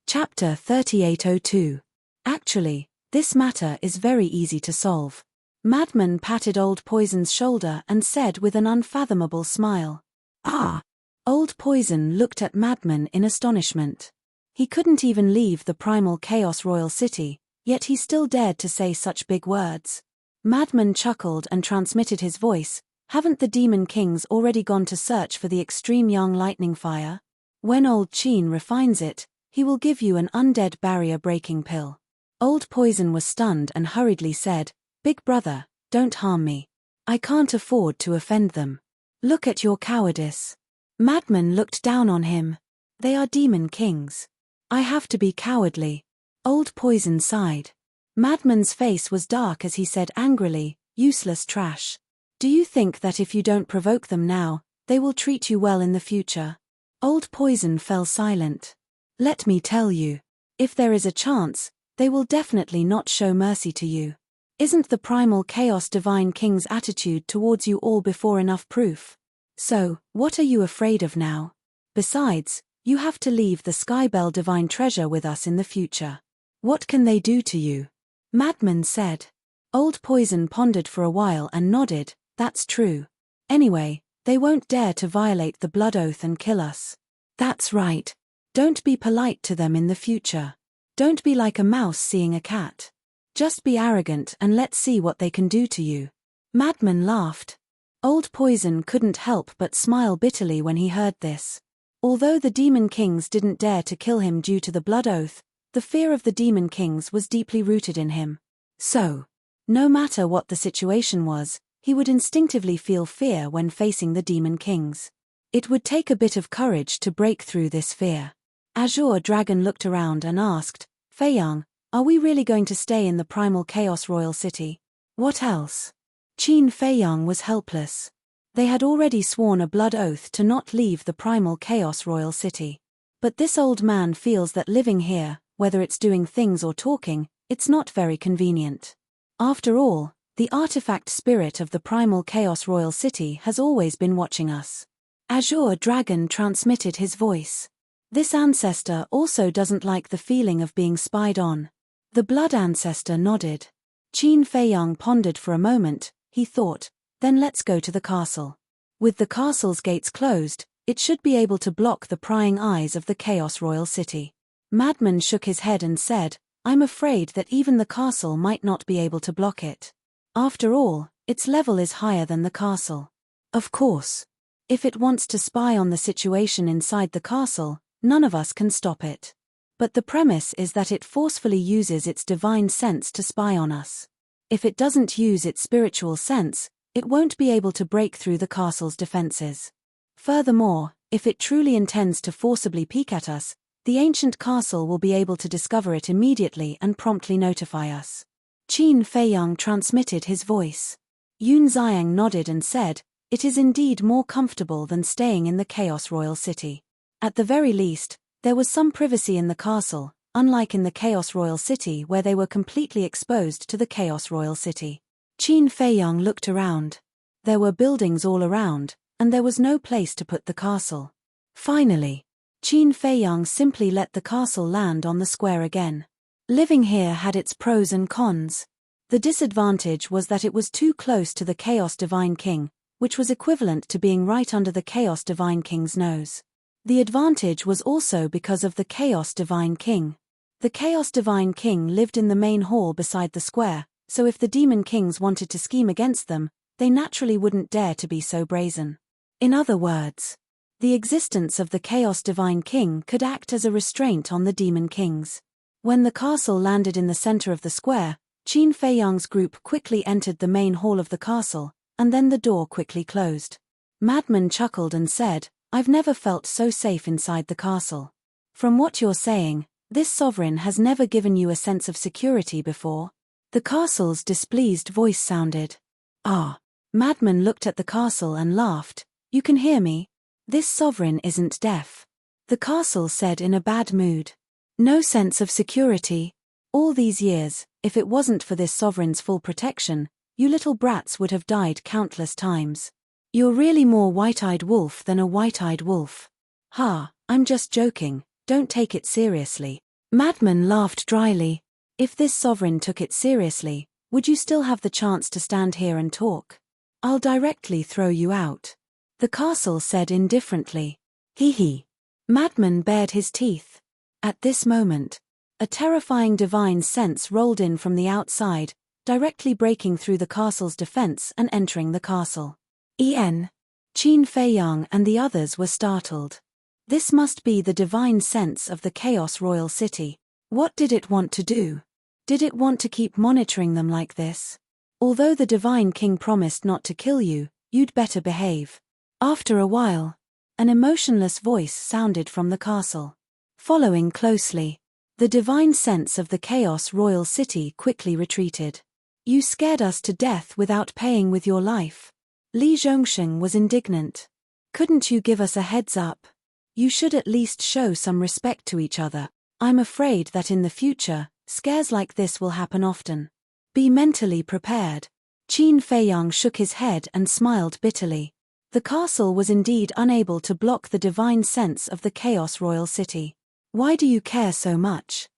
Chapter 3802. Actually, this matter is very easy to solve. Madman patted Old Poison's shoulder and said with an unfathomable smile. Ah! Old Poison looked at Madman in astonishment. He couldn't even leave the primal Chaos Royal City, yet he still dared to say such big words. Madman chuckled and transmitted his voice. Haven't the Demon Kings already gone to search for the extreme young lightning fire? When Old Qin refines it, he will give you an undead barrier-breaking pill. Old Poison was stunned and hurriedly said, Big brother, don't harm me. I can't afford to offend them. Look at your cowardice. Madman looked down on him. They are Demon Kings. I have to be cowardly. Old Poison sighed. Madman's face was dark as he said angrily, Useless trash. Do you think that if you don't provoke them now, they will treat you well in the future? Old Poison fell silent. Let me tell you. If there is a chance, they will definitely not show mercy to you. Isn't the primal Chaos Divine King's attitude towards you all before enough proof? So, what are you afraid of now? Besides, you have to leave the Skybell Divine Treasure with us in the future. What can they do to you? Madman said. Old Poison pondered for a while and nodded, That's true. Anyway, they won't dare to violate the blood oath and kill us. That's right. Don't be polite to them in the future. Don't be like a mouse seeing a cat. Just be arrogant and let's see what they can do to you. Madman laughed. Old Poison couldn't help but smile bitterly when he heard this. Although the Demon Kings didn't dare to kill him due to the blood oath, the fear of the Demon Kings was deeply rooted in him. So, no matter what the situation was, he would instinctively feel fear when facing the Demon Kings. It would take a bit of courage to break through this fear. Azure Dragon looked around and asked, Feiyang, are we really going to stay in the primal Chaos Royal City? What else? Qin Feiyang was helpless. They had already sworn a blood oath to not leave the primal Chaos Royal City. But this old man feels that living here, whether it's doing things or talking, it's not very convenient. After all, the artifact spirit of the primal Chaos Royal City has always been watching us. Azure Dragon transmitted his voice. This ancestor also doesn't like the feeling of being spied on. The blood ancestor nodded. Qin Feiyang pondered for a moment. He thought, then let's go to the castle. With the castle's gates closed, it should be able to block the prying eyes of the Chaos Royal City. Madman shook his head and said, I'm afraid that even the castle might not be able to block it. After all, its level is higher than the castle. Of course. If it wants to spy on the situation inside the castle, none of us can stop it. But the premise is that it forcefully uses its divine sense to spy on us. If it doesn't use its spiritual sense, it won't be able to break through the castle's defenses. Furthermore, if it truly intends to forcibly peek at us, the ancient castle will be able to discover it immediately and promptly notify us. Qin Feiyang transmitted his voice. Yun Xiang nodded and said, It is indeed more comfortable than staying in the Chaos Royal City. At the very least, there was some privacy in the castle, unlike in the Chaos Royal City where they were completely exposed to the Chaos Royal City. Qin Feiyang looked around. There were buildings all around, and there was no place to put the castle. Finally, Qin Feiyang simply let the castle land on the square again. Living here had its pros and cons. The disadvantage was that it was too close to the Chaos Divine King, which was equivalent to being right under the Chaos Divine King's nose. The advantage was also because of the Chaos Divine King. The Chaos Divine King lived in the main hall beside the square, so if the Demon Kings wanted to scheme against them, they naturally wouldn't dare to be so brazen. In other words, the existence of the Chaos Divine King could act as a restraint on the Demon Kings. When the castle landed in the center of the square, Qin Feiyang's group quickly entered the main hall of the castle, and then the door quickly closed. Madman chuckled and said, "I've never felt so safe inside the castle. From what you're saying, this sovereign has never given you a sense of security before?" The castle's displeased voice sounded. "Ah." Madman looked at the castle and laughed. "You can hear me? This sovereign isn't deaf." The castle said in a bad mood. "No sense of security? All these years, if it wasn't for this sovereign's full protection, you little brats would have died countless times. You're really more white-eyed wolf than a white-eyed wolf." "Ha, I'm just joking, don't take it seriously." Madman laughed dryly. "If this sovereign took it seriously, would you still have the chance to stand here and talk? I'll directly throw you out." The castle said indifferently. "Hee hee." Madman bared his teeth. At this moment, a terrifying divine sense rolled in from the outside, directly breaking through the castle's defense and entering the castle. Qin Feiyang and the others were startled. This must be the divine sense of the Chaos Royal City. What did it want to do? Did it want to keep monitoring them like this? Although the Divine King promised not to kill you, you'd better behave. After a while, an emotionless voice sounded from the castle. Following closely, the divine sense of the Chaos Royal City quickly retreated. "You scared us to death without paying with your life." Li Zhongsheng was indignant. "Couldn't you give us a heads up? You should at least show some respect to each other. I'm afraid that in the future, scares like this will happen often. Be mentally prepared." Qin Feiyang shook his head and smiled bitterly. The castle was indeed unable to block the divine sense of the Chaos Royal City. "Why do you care so much?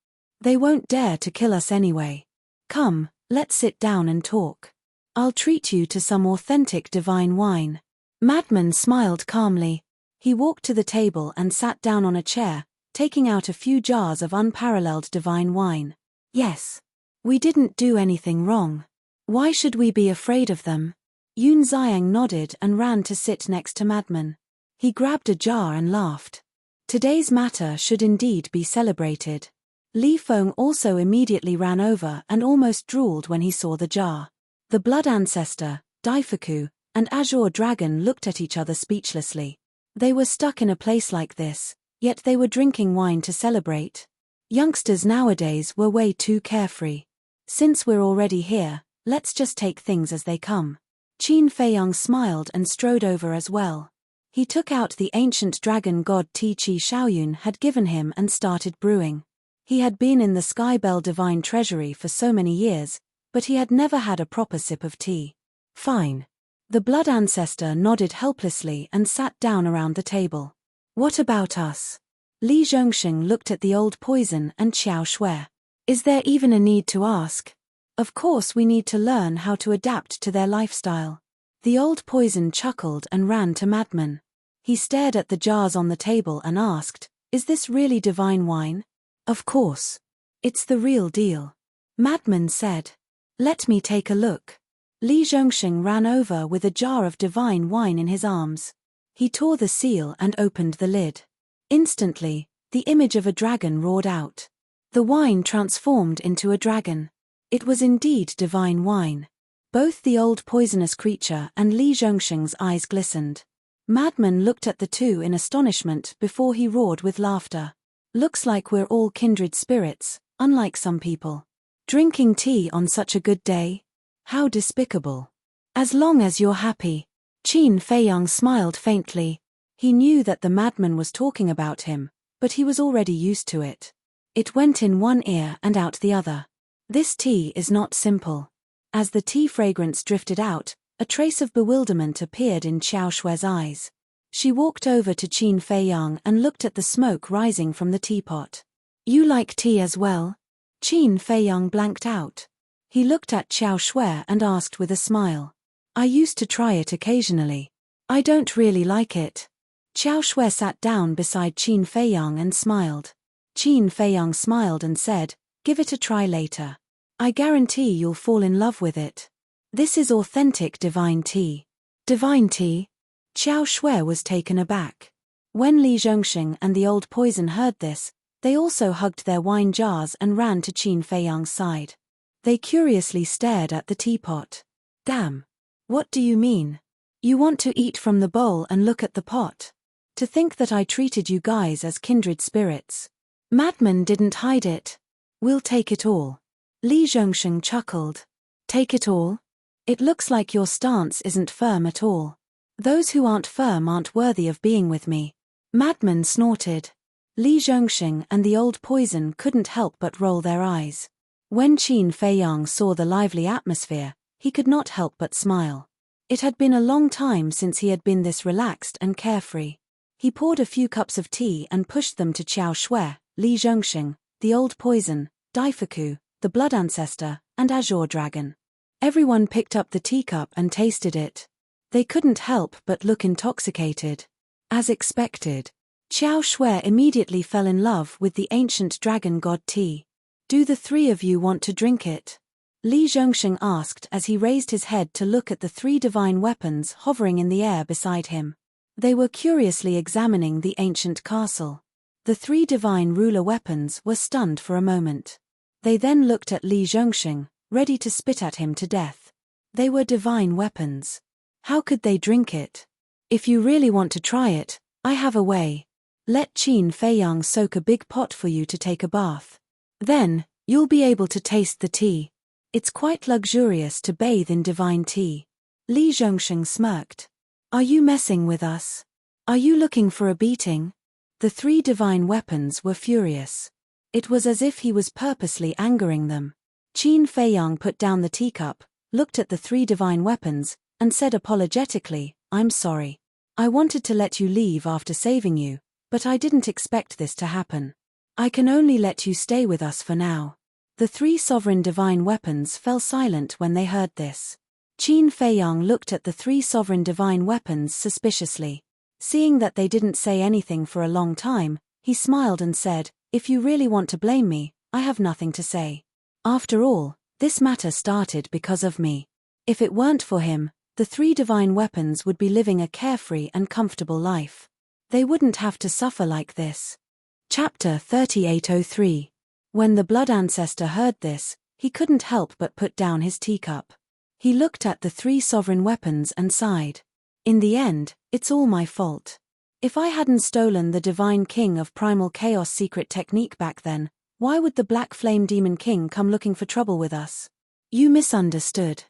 They won't dare to kill us anyway. Come, let's sit down and talk. I'll treat you to some authentic divine wine." Madman smiled calmly. He walked to the table and sat down on a chair, taking out a few jars of unparalleled divine wine. "Yes. We didn't do anything wrong. Why should we be afraid of them?" Yun Xiang nodded and ran to sit next to Madman. He grabbed a jar and laughed. Today's matter should indeed be celebrated. Li Feng also immediately ran over and almost drooled when he saw the jar. The Blood Ancestor, Daifuku, and Azure Dragon looked at each other speechlessly. They were stuck in a place like this, yet they were drinking wine to celebrate. Youngsters nowadays were way too carefree. "Since we're already here, let's just take things as they come." Qin Feiyang smiled and strode over as well. He took out the ancient dragon god tea Qi Shaoyun had given him and started brewing. He had been in the Skybell Divine Treasury for so many years, but he had never had a proper sip of tea. "Fine." The Blood Ancestor nodded helplessly and sat down around the table. "What about us?" Li Zhongsheng looked at the old poison and Xiao Shui. "Is there even a need to ask? Of course we need to learn how to adapt to their lifestyle." The old poison chuckled and ran to Madman. He stared at the jars on the table and asked, "Is this really divine wine?" "Of course. It's the real deal." Madman said. "Let me take a look." Li Zhongsheng ran over with a jar of divine wine in his arms. He tore the seal and opened the lid. Instantly, the image of a dragon roared out. The wine transformed into a dragon. It was indeed divine wine. Both the old poisonous creature and Li Zhongsheng's eyes glistened. Madman looked at the two in astonishment before he roared with laughter. "Looks like we're all kindred spirits, unlike some people. Drinking tea on such a good day? How despicable. As long as you're happy." Qin Feiyang smiled faintly. He knew that the madman was talking about him, but he was already used to it. It went in one ear and out the other. "This tea is not simple." As the tea fragrance drifted out, a trace of bewilderment appeared in Xiao Shui's eyes. She walked over to Qin Feiyang and looked at the smoke rising from the teapot. "You like tea as well?" Qin Feiyang blanked out. He looked at Xiao Shui and asked with a smile. "I used to try it occasionally. I don't really like it." Xiao Shui sat down beside Qin Feiyang and smiled. Qin Feiyang smiled and said, "Give it a try later. I guarantee you'll fall in love with it. This is authentic divine tea." "Divine tea?" Xiao Shui was taken aback. When Li Zhongsheng and the old poison heard this, They also hugged their wine jars and ran to Qin Feiyang's side. They curiously stared at the teapot. Damn. What do you mean? You want to eat from the bowl and look at the pot? To think that I treated you guys as kindred spirits. Madman didn't hide it. We'll take it all. Li Zhongsheng chuckled. Take it all? It looks like your stance isn't firm at all. Those who aren't firm aren't worthy of being with me. Madman snorted. Li Zhongsheng and the old poison couldn't help but roll their eyes. When Qin Feiyang saw the lively atmosphere, he could not help but smile. It had been a long time since he had been this relaxed and carefree. He poured a few cups of tea and pushed them to Qiao Shui, Li Zhongsheng, the old poison, Daifuku, the blood ancestor, and Azure Dragon. Everyone picked up the teacup and tasted it. They couldn't help but look intoxicated. As expected, Qiao Shui immediately fell in love with the ancient dragon god tea. Do the three of you want to drink it? Li Zhongsheng asked as he raised his head to look at the three divine weapons hovering in the air beside him. They were curiously examining the ancient castle. The three divine ruler weapons were stunned for a moment. They then looked at Li Zhongsheng, ready to spit at him to death. They were divine weapons. How could they drink it? If you really want to try it, I have a way. Let Qin Feiyang soak a big pot for you to take a bath. Then, you'll be able to taste the tea. It's quite luxurious to bathe in divine tea. Li Zhongsheng smirked. Are you messing with us? Are you looking for a beating? The three divine weapons were furious. It was as if he was purposely angering them. Qin Feiyang put down the teacup, looked at the three divine weapons, and said apologetically, I'm sorry. I wanted to let you leave after saving you, but I didn't expect this to happen. I can only let you stay with us for now. The three sovereign divine weapons fell silent when they heard this. Qin Feiyang looked at the three sovereign divine weapons suspiciously. Seeing that they didn't say anything for a long time, he smiled and said, If you really want to blame me, I have nothing to say. After all, this matter started because of me. If it weren't for him, the three divine weapons would be living a carefree and comfortable life. They wouldn't have to suffer like this. Chapter 3803. When the blood ancestor heard this, he couldn't help but put down his teacup. He looked at the three sovereign weapons and sighed. In the end, it's all my fault. If I hadn't stolen the Divine King of Primal Chaos secret technique back then, why would the Black Flame Demon King come looking for trouble with us? You misunderstood.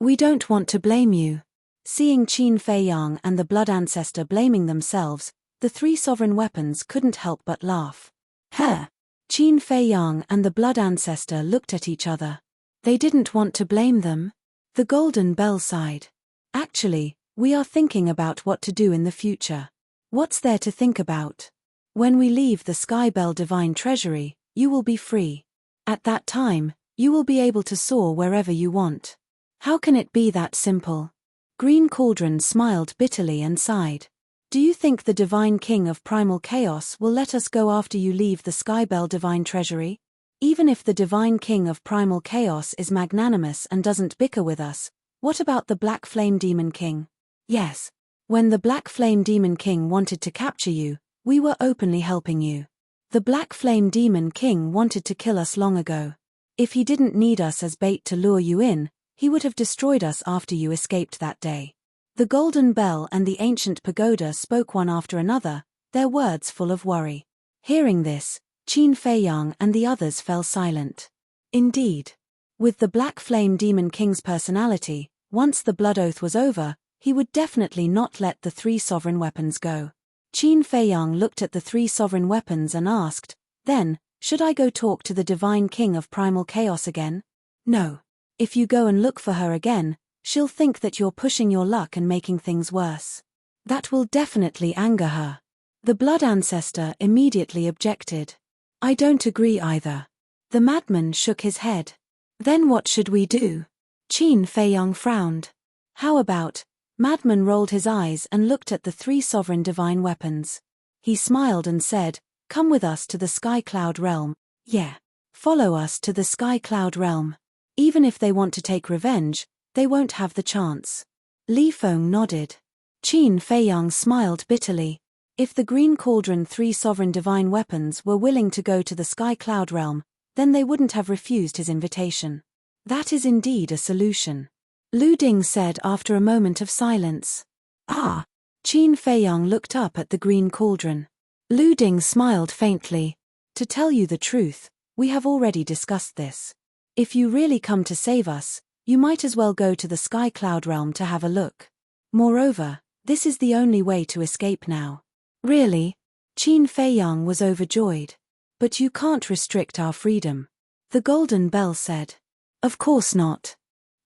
We don't want to blame you. Seeing Qin Feiyang and the blood ancestor blaming themselves, the three sovereign weapons couldn't help but laugh. Huh! Qin Feiyang and the blood ancestor looked at each other. They didn't want to blame them. The Golden Bell sighed. Actually, we are thinking about what to do in the future. What's there to think about? When we leave the Sky Bell Divine Treasury, you will be free. At that time, you will be able to soar wherever you want. How can it be that simple? Green Cauldron smiled bitterly and sighed. Do you think the Divine King of Primal Chaos will let us go after you leave the Skybell Divine Treasury? Even if the Divine King of Primal Chaos is magnanimous and doesn't bicker with us, what about the Black Flame Demon King? Yes. When the Black Flame Demon King wanted to capture you, we were openly helping you. The Black Flame Demon King wanted to kill us long ago. If he didn't need us as bait to lure you in, he would have destroyed us after you escaped that day. The Golden Bell and the Ancient Pagoda spoke one after another, their words full of worry. Hearing this, Qin Feiyang and the others fell silent. Indeed. With the Black Flame Demon King's personality, once the blood oath was over, he would definitely not let the three sovereign weapons go. Qin Feiyang looked at the three sovereign weapons and asked, Then, should I go talk to the Divine King of Primal Chaos again? No. If you go and look for her again, she'll think that you're pushing your luck and making things worse. That will definitely anger her. The blood ancestor immediately objected. I don't agree either. The madman shook his head. Then what should we do? Qin Feiyang frowned. How about? Madman rolled his eyes and looked at the three sovereign divine weapons. He smiled and said, Come with us to the Sky Cloud Realm. Yeah. Follow us to the Sky Cloud Realm. Even if they want to take revenge, they won't have the chance. Li Feng nodded. Qin Feiyang smiled bitterly. If the Green Cauldron 3 sovereign divine weapons were willing to go to the Sky Cloud realm, then they wouldn't have refused his invitation. That is indeed a solution. Lu Ding said after a moment of silence. Ah! Qin Feiyang looked up at the Green Cauldron. Lu Ding smiled faintly. To tell you the truth, we have already discussed this. If you really come to save us, you might as well go to the Sky Cloud realm to have a look. Moreover, this is the only way to escape now. Really? Qin Feiyang was overjoyed. But you can't restrict our freedom. The Golden Bell said. Of course not.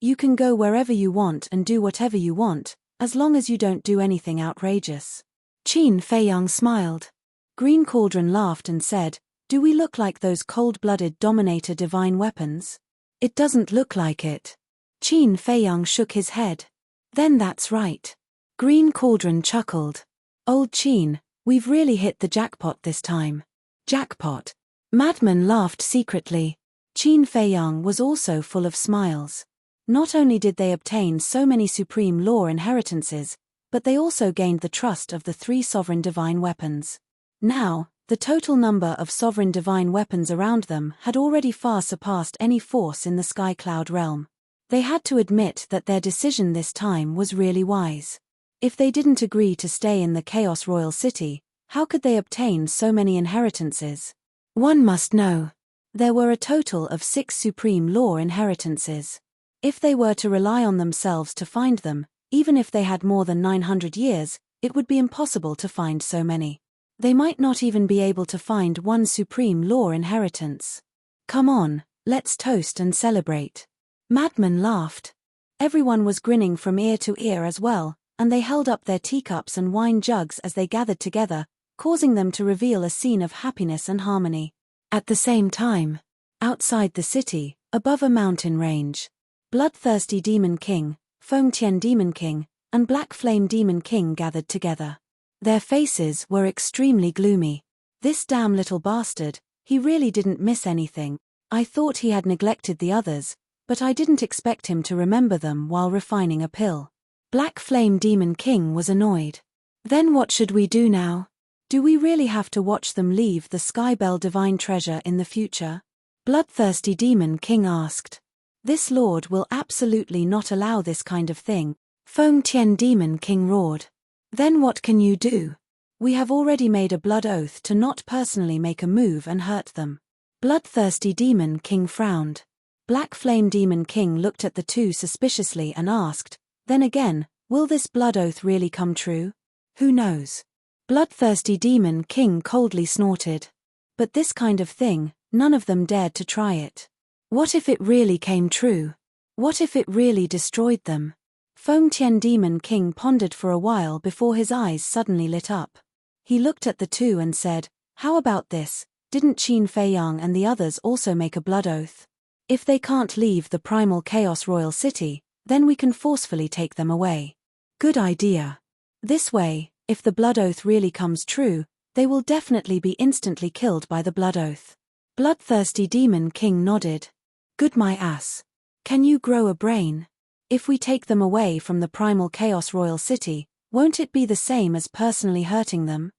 You can go wherever you want and do whatever you want, as long as you don't do anything outrageous. Qin Feiyang smiled. Green Cauldron laughed and said, do we look like those cold-blooded Dominator divine weapons? It doesn't look like it. Qin Feiyang shook his head. Then that's right. Green Cauldron chuckled. Old Qin, we've really hit the jackpot this time. Jackpot. Madman laughed secretly. Qin Feiyang was also full of smiles. Not only did they obtain so many supreme law inheritances, but they also gained the trust of the 3 sovereign divine weapons. Now, the total number of sovereign divine weapons around them had already far surpassed any force in the Sky Cloud realm. They had to admit that their decision this time was really wise. If they didn't agree to stay in the Chaos Royal City, how could they obtain so many inheritances? One must know. There were a total of 6 supreme law inheritances. If they were to rely on themselves to find them, even if they had more than 900 years, it would be impossible to find so many. They might not even be able to find one supreme law inheritance. Come on, let's toast and celebrate. Madman laughed. Everyone was grinning from ear to ear as well, and they held up their teacups and wine jugs as they gathered together, causing them to reveal a scene of happiness and harmony. At the same time, outside the city, above a mountain range, Bloodthirsty Demon King, Fengtian Demon King, and Black Flame Demon King gathered together. Their faces were extremely gloomy. This damn little bastard, he really didn't miss anything. I thought he had neglected the others, but I didn't expect him to remember them while refining a pill. Black Flame Demon King was annoyed. Then what should we do now? Do we really have to watch them leave the Skybell Divine Treasure in the future? Bloodthirsty Demon King asked. This lord will absolutely not allow this kind of thing. Fengtian Demon King roared. Then what can you do? We have already made a blood oath to not personally make a move and hurt them. Bloodthirsty Demon King frowned. Black Flame Demon King looked at the two suspiciously and asked, then again, will this blood oath really come true? Who knows? Bloodthirsty Demon King coldly snorted. But this kind of thing, none of them dared to try it. What if it really came true? What if it really destroyed them? Fengtian Demon King pondered for a while before his eyes suddenly lit up. He looked at the two and said, how about this? Didn't Qin Feiyang and the others also make a blood oath? If they can't leave the primal Chaos Royal City, then we can forcefully take them away. Good idea. This way, if the blood oath really comes true, they will definitely be instantly killed by the blood oath. Bloodthirsty Demon King nodded. Good my ass. Can you grow a brain? If we take them away from the primal Chaos Royal City, won't it be the same as personally hurting them?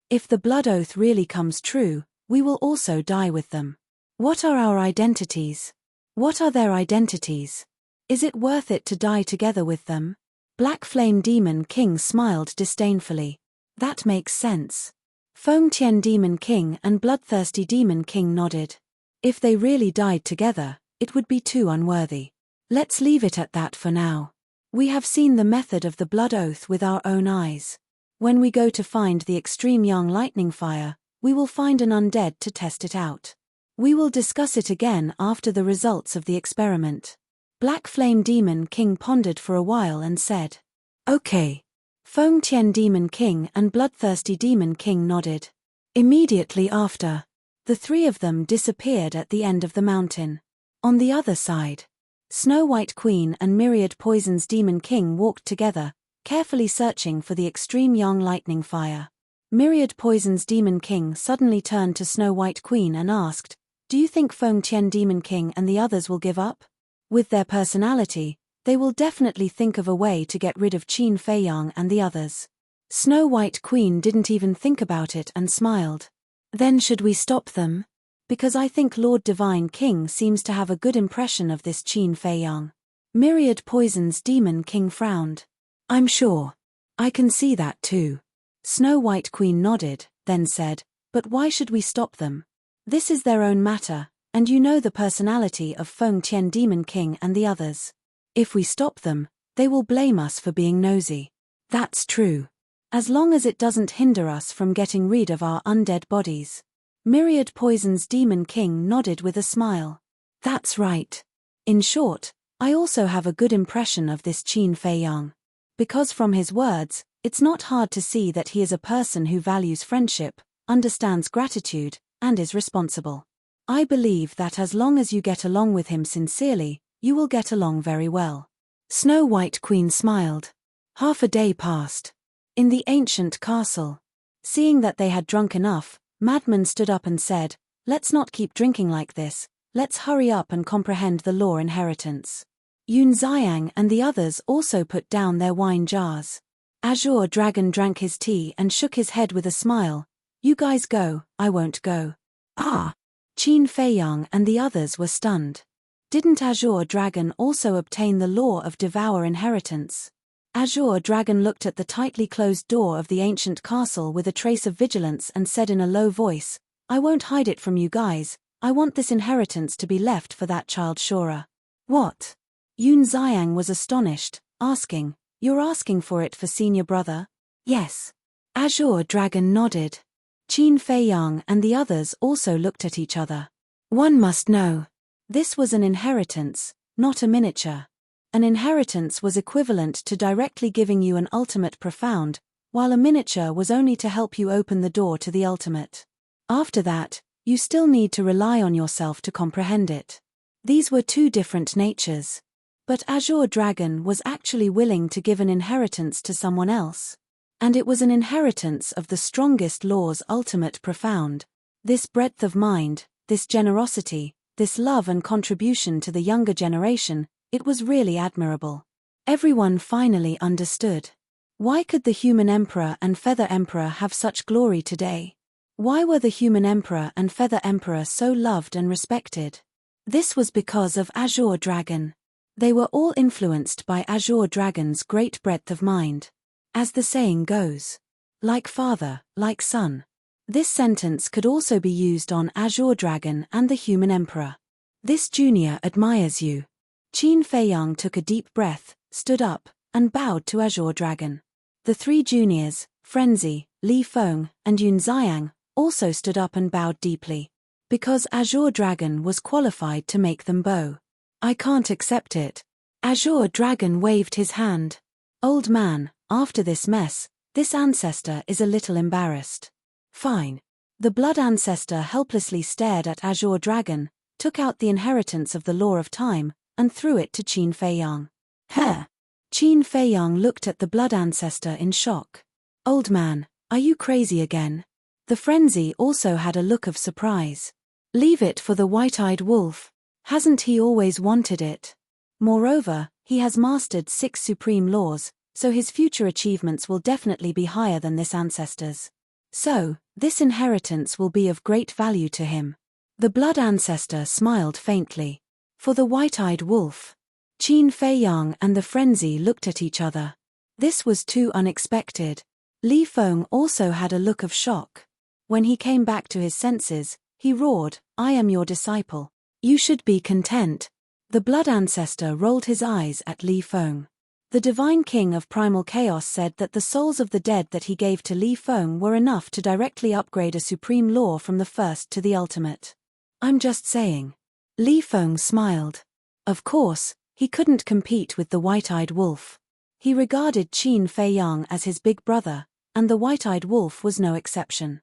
If the blood oath really comes true, we will also die with them. What are our identities? What are their identities? Is it worth it to die together with them? Black Flame Demon King smiled disdainfully. That makes sense. Fengtian Demon King and Bloodthirsty Demon King nodded. If they really died together, it would be too unworthy. Let's leave it at that for now. We have seen the method of the blood oath with our own eyes. When we go to find the extreme young lightning fire, we will find an undead to test it out. We will discuss it again after the results of the experiment. Black Flame Demon King pondered for a while and said, okay. Fengtian Demon King and Bloodthirsty Demon King nodded. Immediately after, the three of them disappeared at the end of the mountain. On the other side, Snow White Queen and Myriad Poison's Demon King walked together, carefully searching for the extreme young lightning fire. Myriad Poison's Demon King suddenly turned to Snow White Queen and asked, do you think Fengtian Demon King and the others will give up? With their personality, they will definitely think of a way to get rid of Qin Feiyang and the others. Snow White Queen didn't even think about it and smiled. Then should we stop them? Because I think Lord Divine King seems to have a good impression of this Qin Fei Yang. Myriad Poison's Demon King frowned. I'm sure. I can see that too. Snow White Queen nodded, then said, but why should we stop them? This is their own matter, and you know the personality of Feng Tian Demon King and the others. If we stop them, they will blame us for being nosy. That's true. As long as it doesn't hinder us from getting rid of our undead bodies. Myriad Poison's Demon King nodded with a smile. That's right. In short, I also have a good impression of this Qin Fei Yang. Because from his words, it's not hard to see that he is a person who values friendship, understands gratitude, and is responsible. I believe that as long as you get along with him sincerely, you will get along very well. Snow White Queen smiled. Half a day passed. In the ancient castle. Seeing that they had drunk enough, Madman stood up and said, let's not keep drinking like this, let's hurry up and comprehend the law inheritance. Yunxiang and the others also put down their wine jars. Azure Dragon drank his tea and shook his head with a smile. You guys go, I won't go. Ah! Qin Fei Yang and the others were stunned. Didn't Azure Dragon also obtain the law of devour inheritance? Azure Dragon looked at the tightly closed door of the ancient castle with a trace of vigilance and said in a low voice, I won't hide it from you guys, I want this inheritance to be left for that child Shura. What? Yunxiang was astonished, asking, you're asking for it for senior brother? Yes. Azure Dragon nodded. Qin Fei Yang and the others also looked at each other. One must know. This was an inheritance, not a miniature. An inheritance was equivalent to directly giving you an ultimate profound, while a miniature was only to help you open the door to the ultimate. After that, you still need to rely on yourself to comprehend it. These were two different natures. But Azure Dragon was actually willing to give an inheritance to someone else. And it was an inheritance of the strongest law's ultimate profound. This breadth of mind, this generosity, this love and contribution to the younger generation, it was really admirable. Everyone finally understood. Why could the Human Emperor and Feather Emperor have such glory today? Why were the Human Emperor and Feather Emperor so loved and respected? This was because of Azure Dragon. They were all influenced by Azure Dragon's great breadth of mind. As the saying goes, like father, like son. This sentence could also be used on Azure Dragon and the Human Emperor. This junior admires you. Qin Fei Yang took a deep breath, stood up, and bowed to Azure Dragon. The three juniors, Frenzy, Li Feng, and Yunxiang, also stood up and bowed deeply. Because Azure Dragon was qualified to make them bow. I can't accept it. Azure Dragon waved his hand. Old man, after this mess, this ancestor is a little embarrassed. Fine. The blood ancestor helplessly stared at Azure Dragon, took out the inheritance of the law of time, and threw it to Qin Fei Yang. Heh! Qin Fei Yang looked at the blood ancestor in shock. Old man, are you crazy again? The Frenzy also had a look of surprise. Leave it for the white-eyed wolf. Hasn't he always wanted it? Moreover, he has mastered 6 supreme laws, so his future achievements will definitely be higher than this ancestor's. So, this inheritance will be of great value to him. The blood ancestor smiled faintly. For the white-eyed wolf. Qin Fei Yang and the Frenzy looked at each other. This was too unexpected. Li Feng also had a look of shock. When he came back to his senses, he roared, I am your disciple. You should be content. The blood ancestor rolled his eyes at Li Feng. The divine king of primal chaos said that the souls of the dead that he gave to Li Feng were enough to directly upgrade a supreme law from the first to the ultimate. I'm just saying. Li Feng smiled. Of course, he couldn't compete with the white-eyed wolf. He regarded Qin Fei Yang as his big brother, and the white-eyed wolf was no exception.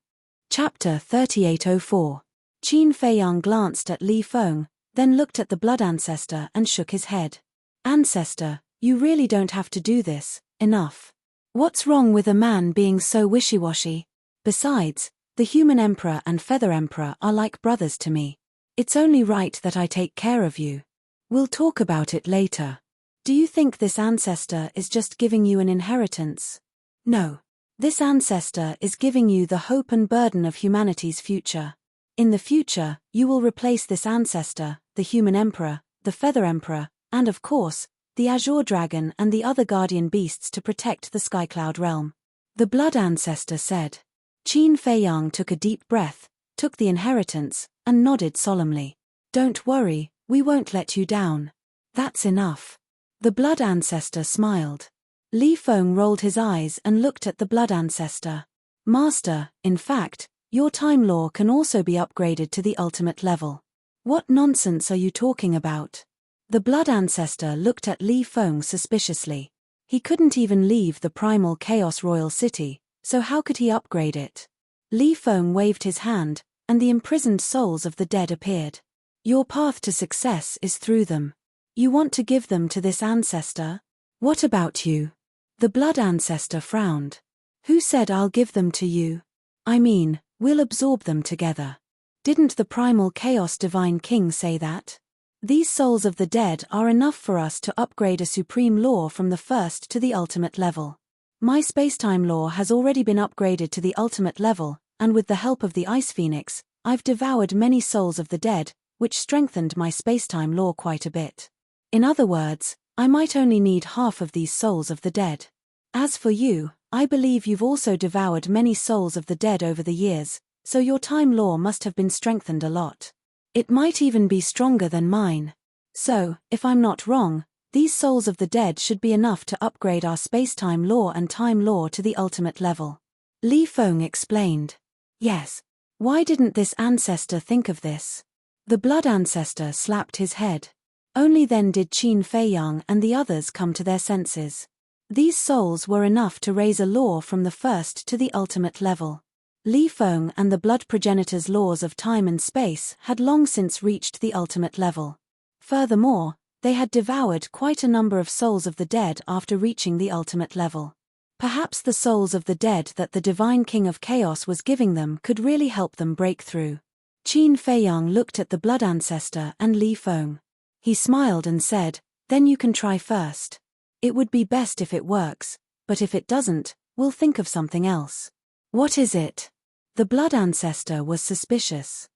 Chapter 3804. Qin Fei Yang glanced at Li Feng, then looked at the blood ancestor and shook his head. Ancestor, you really don't have to do this, enough. What's wrong with a man being so wishy-washy? Besides, the Human Emperor and Feather Emperor are like brothers to me. It's only right that I take care of you. We'll talk about it later. Do you think this ancestor is just giving you an inheritance? No. This ancestor is giving you the hope and burden of humanity's future. In the future, you will replace this ancestor, the human emperor, the feather emperor, and of course, the azure dragon and the other guardian beasts to protect the skycloud realm. The blood ancestor said. Qin Feiyang took a deep breath, took the inheritance, and nodded solemnly. Don't worry, we won't let you down. That's enough. The blood ancestor smiled. Li Feng rolled his eyes and looked at the blood ancestor. Master, in fact, your time law can also be upgraded to the ultimate level. What nonsense are you talking about? The blood ancestor looked at Li Feng suspiciously. He couldn't even leave the primal chaos royal city, so how could he upgrade it? Li Feng waved his hand, and the imprisoned souls of the dead appeared. Your path to success is through them. You want to give them to this ancestor? What about you? The blood ancestor frowned. Who said I'll give them to you? I mean, we'll absorb them together. Didn't the primal chaos divine king say that? These souls of the dead are enough for us to upgrade a supreme law from the first to the ultimate level. My spacetime law has already been upgraded to the ultimate level, and with the help of the Ice Phoenix, I've devoured many souls of the dead, which strengthened my spacetime law quite a bit. In other words, I might only need half of these souls of the dead. As for you, I believe you've also devoured many souls of the dead over the years, so your time law must have been strengthened a lot. It might even be stronger than mine. So, if I'm not wrong, these souls of the dead should be enough to upgrade our spacetime law and time law to the ultimate level. Li Feng explained. Yes. Why didn't this ancestor think of this? The blood ancestor slapped his head. Only then did Qin Feiyang and the others come to their senses. These souls were enough to raise a law from the first to the ultimate level. Li Feng and the blood progenitor's laws of time and space had long since reached the ultimate level. Furthermore, they had devoured quite a number of souls of the dead after reaching the ultimate level. Perhaps the souls of the dead that the divine king of chaos was giving them could really help them break through. Qin Feiyang looked at the blood ancestor and Li Feng. He smiled and said, "Then you can try first. It would be best if it works, but if it doesn't, we'll think of something else." What is it? The blood ancestor was suspicious.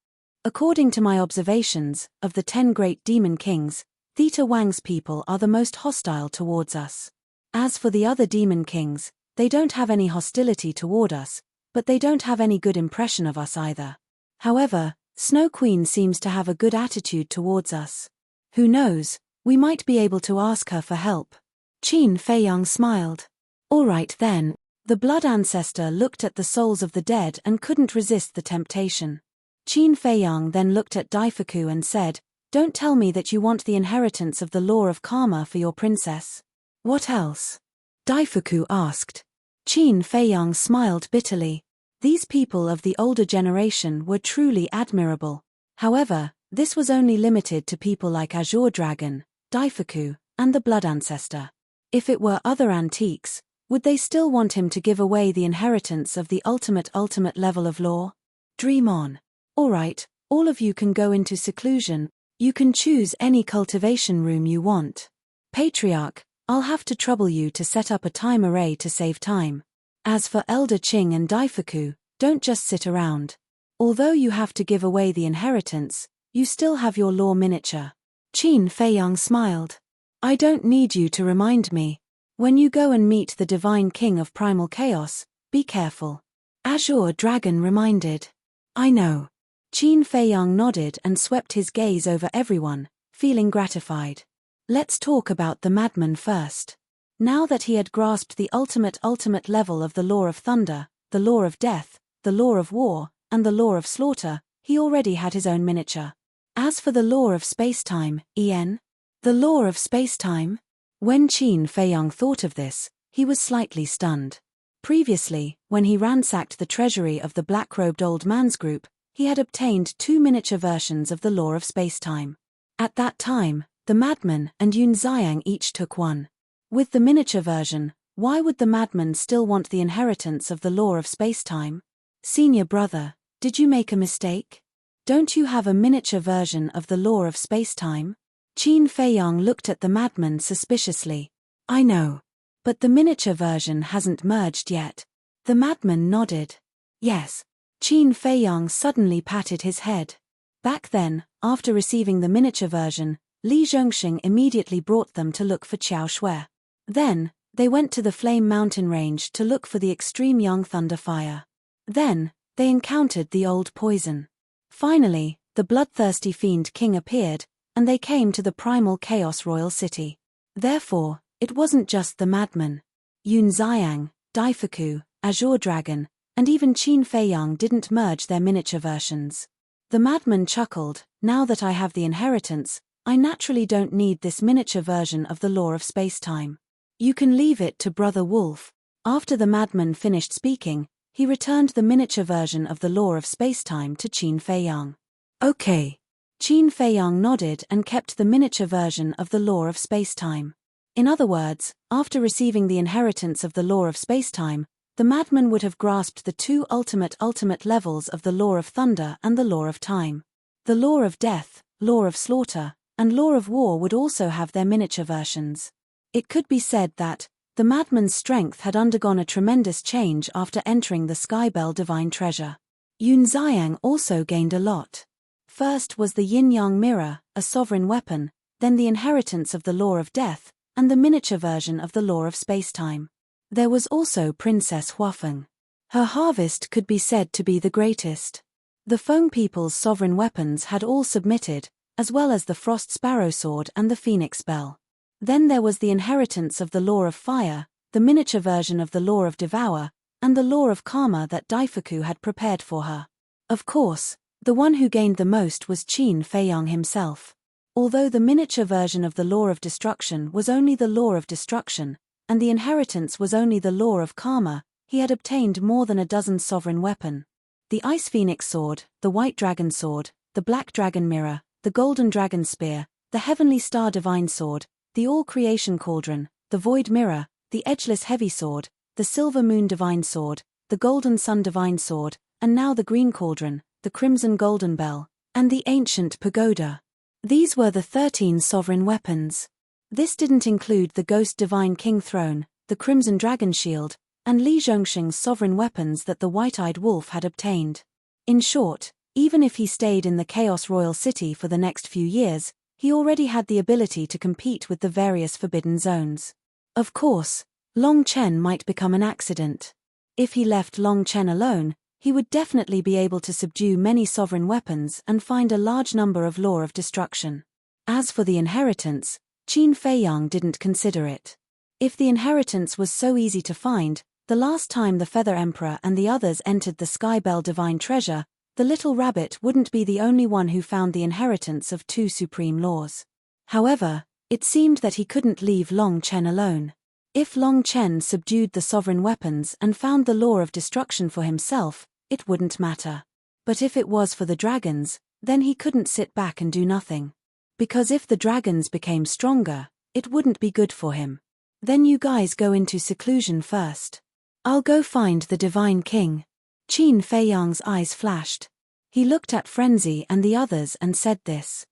According to my observations, of the 10 great demon kings, Theta Wang's people are the most hostile towards us. As for the other demon kings, they don't have any hostility toward us, but they don't have any good impression of us either. However, Snow Queen seems to have a good attitude towards us. Who knows, we might be able to ask her for help. Qin Feiyang smiled. All right then. The blood ancestor looked at the souls of the dead and couldn't resist the temptation. Qin Feiyang then looked at Daifuku and said, "Don't tell me that you want the inheritance of the law of karma for your princess." What else? Daifuku asked. Qin Feiyang smiled bitterly. These people of the older generation were truly admirable. However, this was only limited to people like Azure Dragon, Daifuku, and the blood ancestor. If it were other antiques, would they still want him to give away the inheritance of the ultimate level of law? Dream on. Alright, all of you can go into seclusion. You can choose any cultivation room you want. Patriarch, I'll have to trouble you to set up a time array to save time. As for Elder Qing and Daifuku, don't just sit around. Although you have to give away the inheritance, you still have your law miniature. Qin Feiyang smiled. I don't need you to remind me. When you go and meet the divine king of primal chaos, be careful. Azure Dragon reminded. I know. Qin Feiyang nodded and swept his gaze over everyone, feeling gratified. Let's talk about the madman first. Now that he had grasped the ultimate level of the law of thunder, the law of death, the law of war, and the law of slaughter, he already had his own miniature. As for the law of space-time, the law of space-time? When Qin Feiyang thought of this, he was slightly stunned. Previously, when he ransacked the treasury of the black-robed old man's group, he had obtained 2 miniature versions of the law of space-time. At that time, the madman and Yun Xiang each took one. With the miniature version, why would the madman still want the inheritance of the law of space-time? Senior brother, did you make a mistake? Don't you have a miniature version of the law of space-time? Qin Feiyang looked at the madman suspiciously. I know. But the miniature version hasn't merged yet. The madman nodded. Yes. Qin Feiyang suddenly patted his head. Back then, after receiving the miniature version, Li Zhongxing immediately brought them to look for Qiao Shui. Then, they went to the Flame Mountain Range to look for the extreme young thunder fire. Then, they encountered the old poison. Finally, the bloodthirsty fiend king appeared, and they came to the primal chaos royal city. Therefore, it wasn't just the madman. Yun Xiang, Daifuku, Azure Dragon, and even Qin Feiyang didn't merge their miniature versions. The madman chuckled, now that I have the inheritance, I naturally don't need this miniature version of the law of space-time. You can leave it to Brother Wolf. After the madman finished speaking, he returned the miniature version of the law of space-time to Qin Feiyang. Okay. Qin Feiyang nodded and kept the miniature version of the law of space-time. In other words, after receiving the inheritance of the law of space-time, the madman would have grasped the two ultimate levels of the law of thunder and the law of time. The law of death, law of slaughter, and law of war would also have their miniature versions. It could be said that the madman's strength had undergone a tremendous change after entering the Skybell Divine Treasure. Yun Xiang also gained a lot. First was the yin-yang mirror, a sovereign weapon, then the inheritance of the law of death, and the miniature version of the law of space-time. There was also Princess Huafeng. Her harvest could be said to be the greatest. The Feng people's sovereign weapons had all submitted, as well as the Frost Sparrow Sword and the Phoenix Bell. Then there was the inheritance of the law of fire, the miniature version of the law of devour, and the law of karma that Daifuku had prepared for her. Of course, the one who gained the most was Qin Feiyang himself. Although the miniature version of the law of destruction was only the law of destruction, and the inheritance was only the law of karma, he had obtained more than a dozen sovereign weapon. The Ice Phoenix Sword, the White Dragon Sword, the Black Dragon Mirror, the Golden Dragon Spear, the Heavenly Star Divine Sword, the All-Creation Cauldron, the Void Mirror, the Edgeless Heavy Sword, the Silver Moon Divine Sword, the Golden Sun Divine Sword, and now the Green Cauldron, the Crimson Golden Bell, and the Ancient Pagoda. These were the 13 sovereign weapons. This didn't include the Ghost Divine King Throne, the Crimson Dragon Shield, and Li Zhongxing's sovereign weapons that the White-Eyed Wolf had obtained. In short, even if he stayed in the Chaos Royal City for the next few years, he already had the ability to compete with the various forbidden zones. Of course, Long Chen might become an accident. If he left Long Chen alone, he would definitely be able to subdue many sovereign weapons and find a large number of law of destruction. As for the inheritance, Qin Feiyang didn't consider it. If the inheritance was so easy to find, the last time the Feather Emperor and the others entered the Skybell Divine Treasure, the little rabbit wouldn't be the only one who found the inheritance of two supreme laws. However, it seemed that he couldn't leave Long Chen alone. If Long Chen subdued the sovereign weapons and found the law of destruction for himself, it wouldn't matter. But if it was for the dragons, then he couldn't sit back and do nothing. Because if the dragons became stronger, it wouldn't be good for him. Then you guys go into seclusion first. I'll go find the Divine King. Qin Feiyang's eyes flashed. He looked at Frenzy and the others and said this.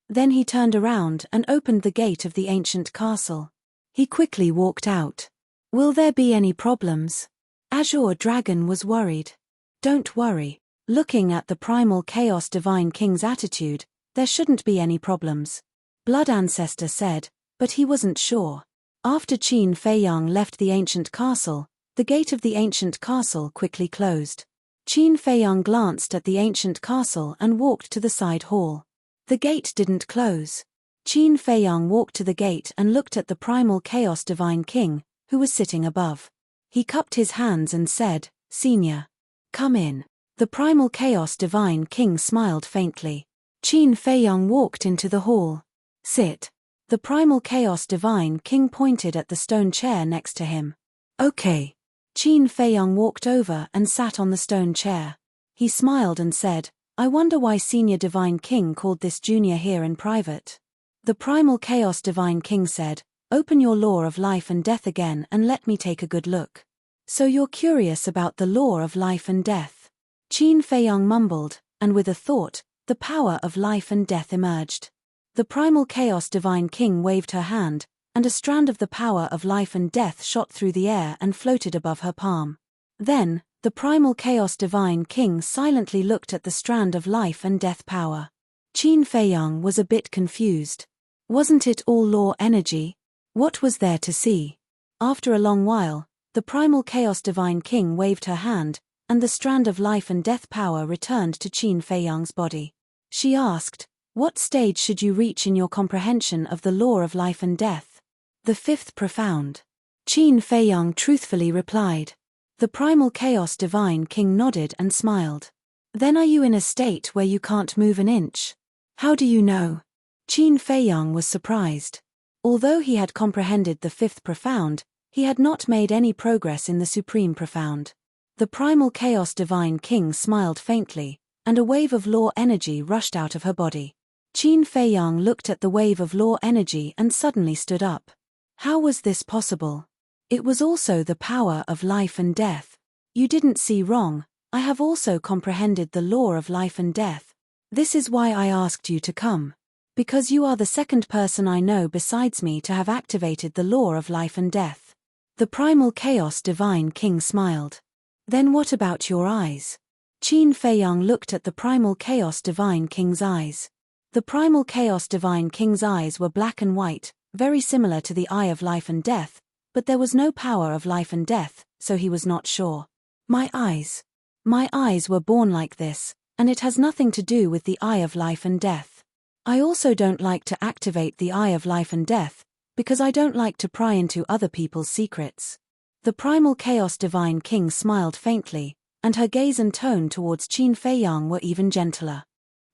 Then he turned around and opened the gate of the ancient castle. He quickly walked out. Will there be any problems? Azure Dragon was worried. Don't worry. Looking at the primal Chaos Divine King's attitude, there shouldn't be any problems. Blood Ancestor said, but he wasn't sure. After Qin Feiyang left the ancient castle, the gate of the ancient castle quickly closed. Qin Feiyang glanced at the ancient castle and walked to the side hall. The gate didn't close. Qin Feiyang walked to the gate and looked at the primal Chaos Divine King, who was sitting above. He cupped his hands and said, "Senior, come in." The primal Chaos Divine King smiled faintly. Qin Feiyang walked into the hall. "Sit." The primal Chaos Divine King pointed at the stone chair next to him. "Okay." Qin Feiyang walked over and sat on the stone chair. He smiled and said, "I wonder why Senior Divine King called this junior here in private." The primal Chaos Divine King said, "Open your law of life and death again and let me take a good look." "So you're curious about the law of life and death?" Qin Feiyang mumbled, and with a thought, the power of life and death emerged. The primal Chaos Divine King waved her hand, and a strand of the power of life and death shot through the air and floated above her palm. Then, the primal chaos divine king silently looked at the strand of life and death power. Qin Feiyang was a bit confused. Wasn't it all law energy? What was there to see? After a long while, the primal chaos divine king waved her hand, and the strand of life and death power returned to Qin Feiyang's body. She asked, "What stage should you reach in your comprehension of the law of life and death?" "The fifth profound." Qin Feiyang truthfully replied. The primal chaos divine king nodded and smiled. "Then are you in a state where you can't move an inch?" "How do you know?" Qin Feiyang was surprised. Although he had comprehended the fifth profound, he had not made any progress in the supreme profound. The primal chaos divine king smiled faintly, and a wave of law energy rushed out of her body. Qin Feiyang looked at the wave of law energy and suddenly stood up. How was this possible? It was also the power of life and death. "You didn't see wrong, I have also comprehended the law of life and death. This is why I asked you to come. Because you are the second person I know besides me to have activated the law of life and death." The primal chaos divine king smiled. "Then what about your eyes?" Qin Feiyang looked at the primal chaos divine king's eyes. The primal chaos divine king's eyes were black and white, very similar to the eye of life and death, but there was no power of life and death, so he was not sure. My eyes were born like this, and it has nothing to do with the eye of life and death. I also don't like to activate the eye of life and death, because I don't like to pry into other people's secrets." The primal chaos divine king smiled faintly, and her gaze and tone towards Qin Feiyang were even gentler.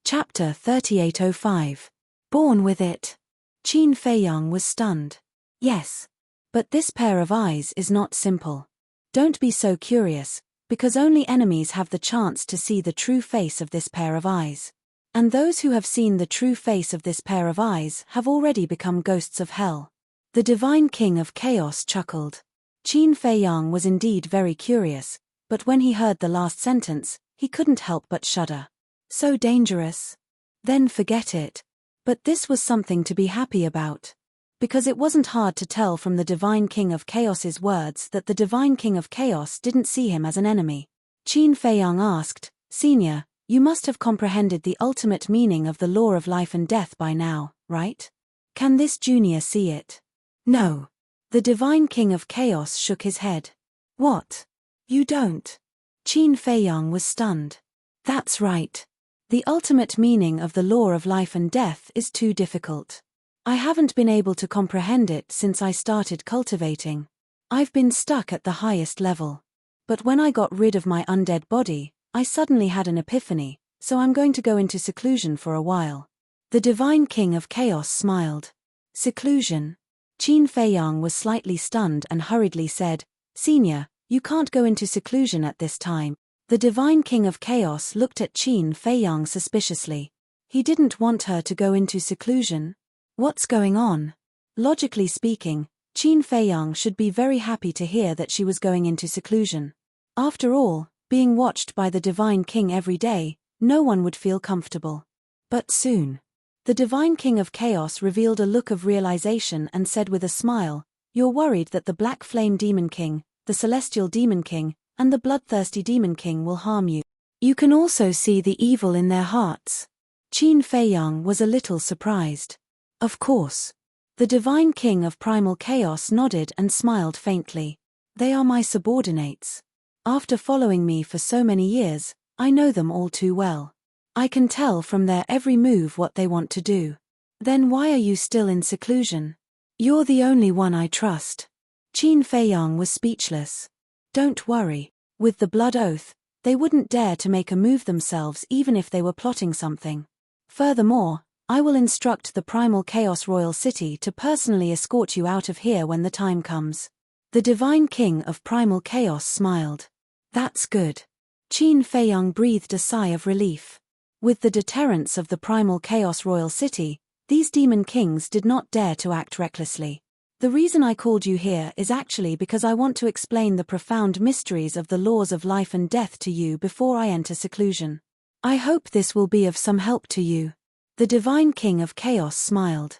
Chapter 3805. Born with it. Qin Feiyang was stunned. Yes. But this pair of eyes is not simple. Don't be so curious, because only enemies have the chance to see the true face of this pair of eyes. And those who have seen the true face of this pair of eyes have already become ghosts of hell. The divine king of chaos chuckled. Qin Feiyang was indeed very curious, but when he heard the last sentence, he couldn't help but shudder. So dangerous? Then forget it. But this was something to be happy about. Because it wasn't hard to tell from the Divine King of Chaos's words that the Divine King of Chaos didn't see him as an enemy. Qin Feiyang asked, "Senior, you must have comprehended the ultimate meaning of the law of life and death by now, right? Can this junior see it?" "No." The Divine King of Chaos shook his head. "What? You don't?" Qin Feiyang was stunned. "That's right. The ultimate meaning of the law of life and death is too difficult. I haven't been able to comprehend it since I started cultivating. I've been stuck at the highest level. But when I got rid of my undead body, I suddenly had an epiphany, so I'm going to go into seclusion for a while." The Divine King of Chaos smiled. "Seclusion?" Qin Feiyang was slightly stunned and hurriedly said, "Senior, you can't go into seclusion at this time." The Divine King of Chaos looked at Qin Feiyang suspiciously. He didn't want her to go into seclusion? What's going on? Logically speaking, Qin Feiyang should be very happy to hear that she was going into seclusion. After all, being watched by the Divine King every day, no one would feel comfortable. But soon. The Divine King of Chaos revealed a look of realization and said with a smile, "You're worried that the Black Flame Demon King, the Celestial Demon King, and the Bloodthirsty Demon King will harm you. You can also see the evil in their hearts." Qin Feiyang was a little surprised. "Of course." The Divine King of Primal Chaos nodded and smiled faintly. "They are my subordinates. After following me for so many years, I know them all too well. I can tell from their every move what they want to do." "Then why are you still in seclusion?" "You're the only one I trust." Qin Feiyang was speechless. "Don't worry. With the blood oath, they wouldn't dare to make a move themselves even if they were plotting something. Furthermore, I will instruct the Primal Chaos Royal City to personally escort you out of here when the time comes." The Divine King of Primal Chaos smiled. "That's good." Qin Feiyang breathed a sigh of relief. With the deterrence of the Primal Chaos Royal City, these demon kings did not dare to act recklessly. "The reason I called you here is actually because I want to explain the profound mysteries of the laws of life and death to you before I enter seclusion. I hope this will be of some help to you." The Divine King of Chaos smiled.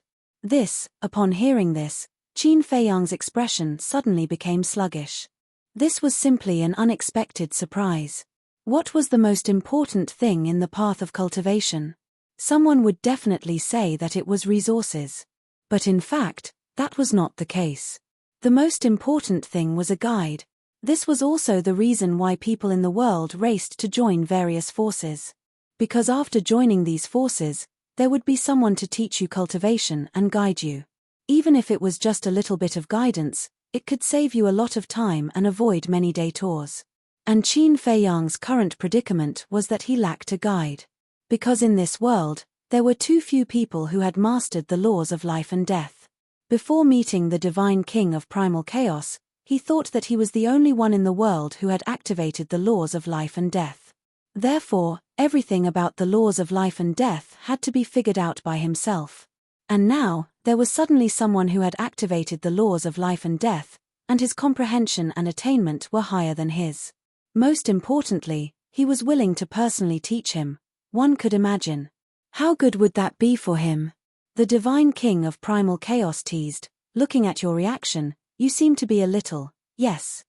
Upon hearing this, Qin Feiyang's expression suddenly became sluggish. This was simply an unexpected surprise. What was the most important thing in the path of cultivation? Someone would definitely say that it was resources. But in fact, that was not the case. The most important thing was a guide. This was also the reason why people in the world raced to join various forces. Because after joining these forces, there would be someone to teach you cultivation and guide you. Even if it was just a little bit of guidance, it could save you a lot of time and avoid many detours. And Qin Feiyang's current predicament was that he lacked a guide. Because in this world, there were too few people who had mastered the laws of life and death. Before meeting the divine king of primal chaos, he thought that he was the only one in the world who had activated the laws of life and death. Therefore, everything about the laws of life and death had to be figured out by himself. And now, there was suddenly someone who had activated the laws of life and death, and his comprehension and attainment were higher than his. Most importantly, he was willing to personally teach him. One could imagine. How good would that be for him? The divine king of primal chaos teased, looking at your reaction, you seem to be a little, yes.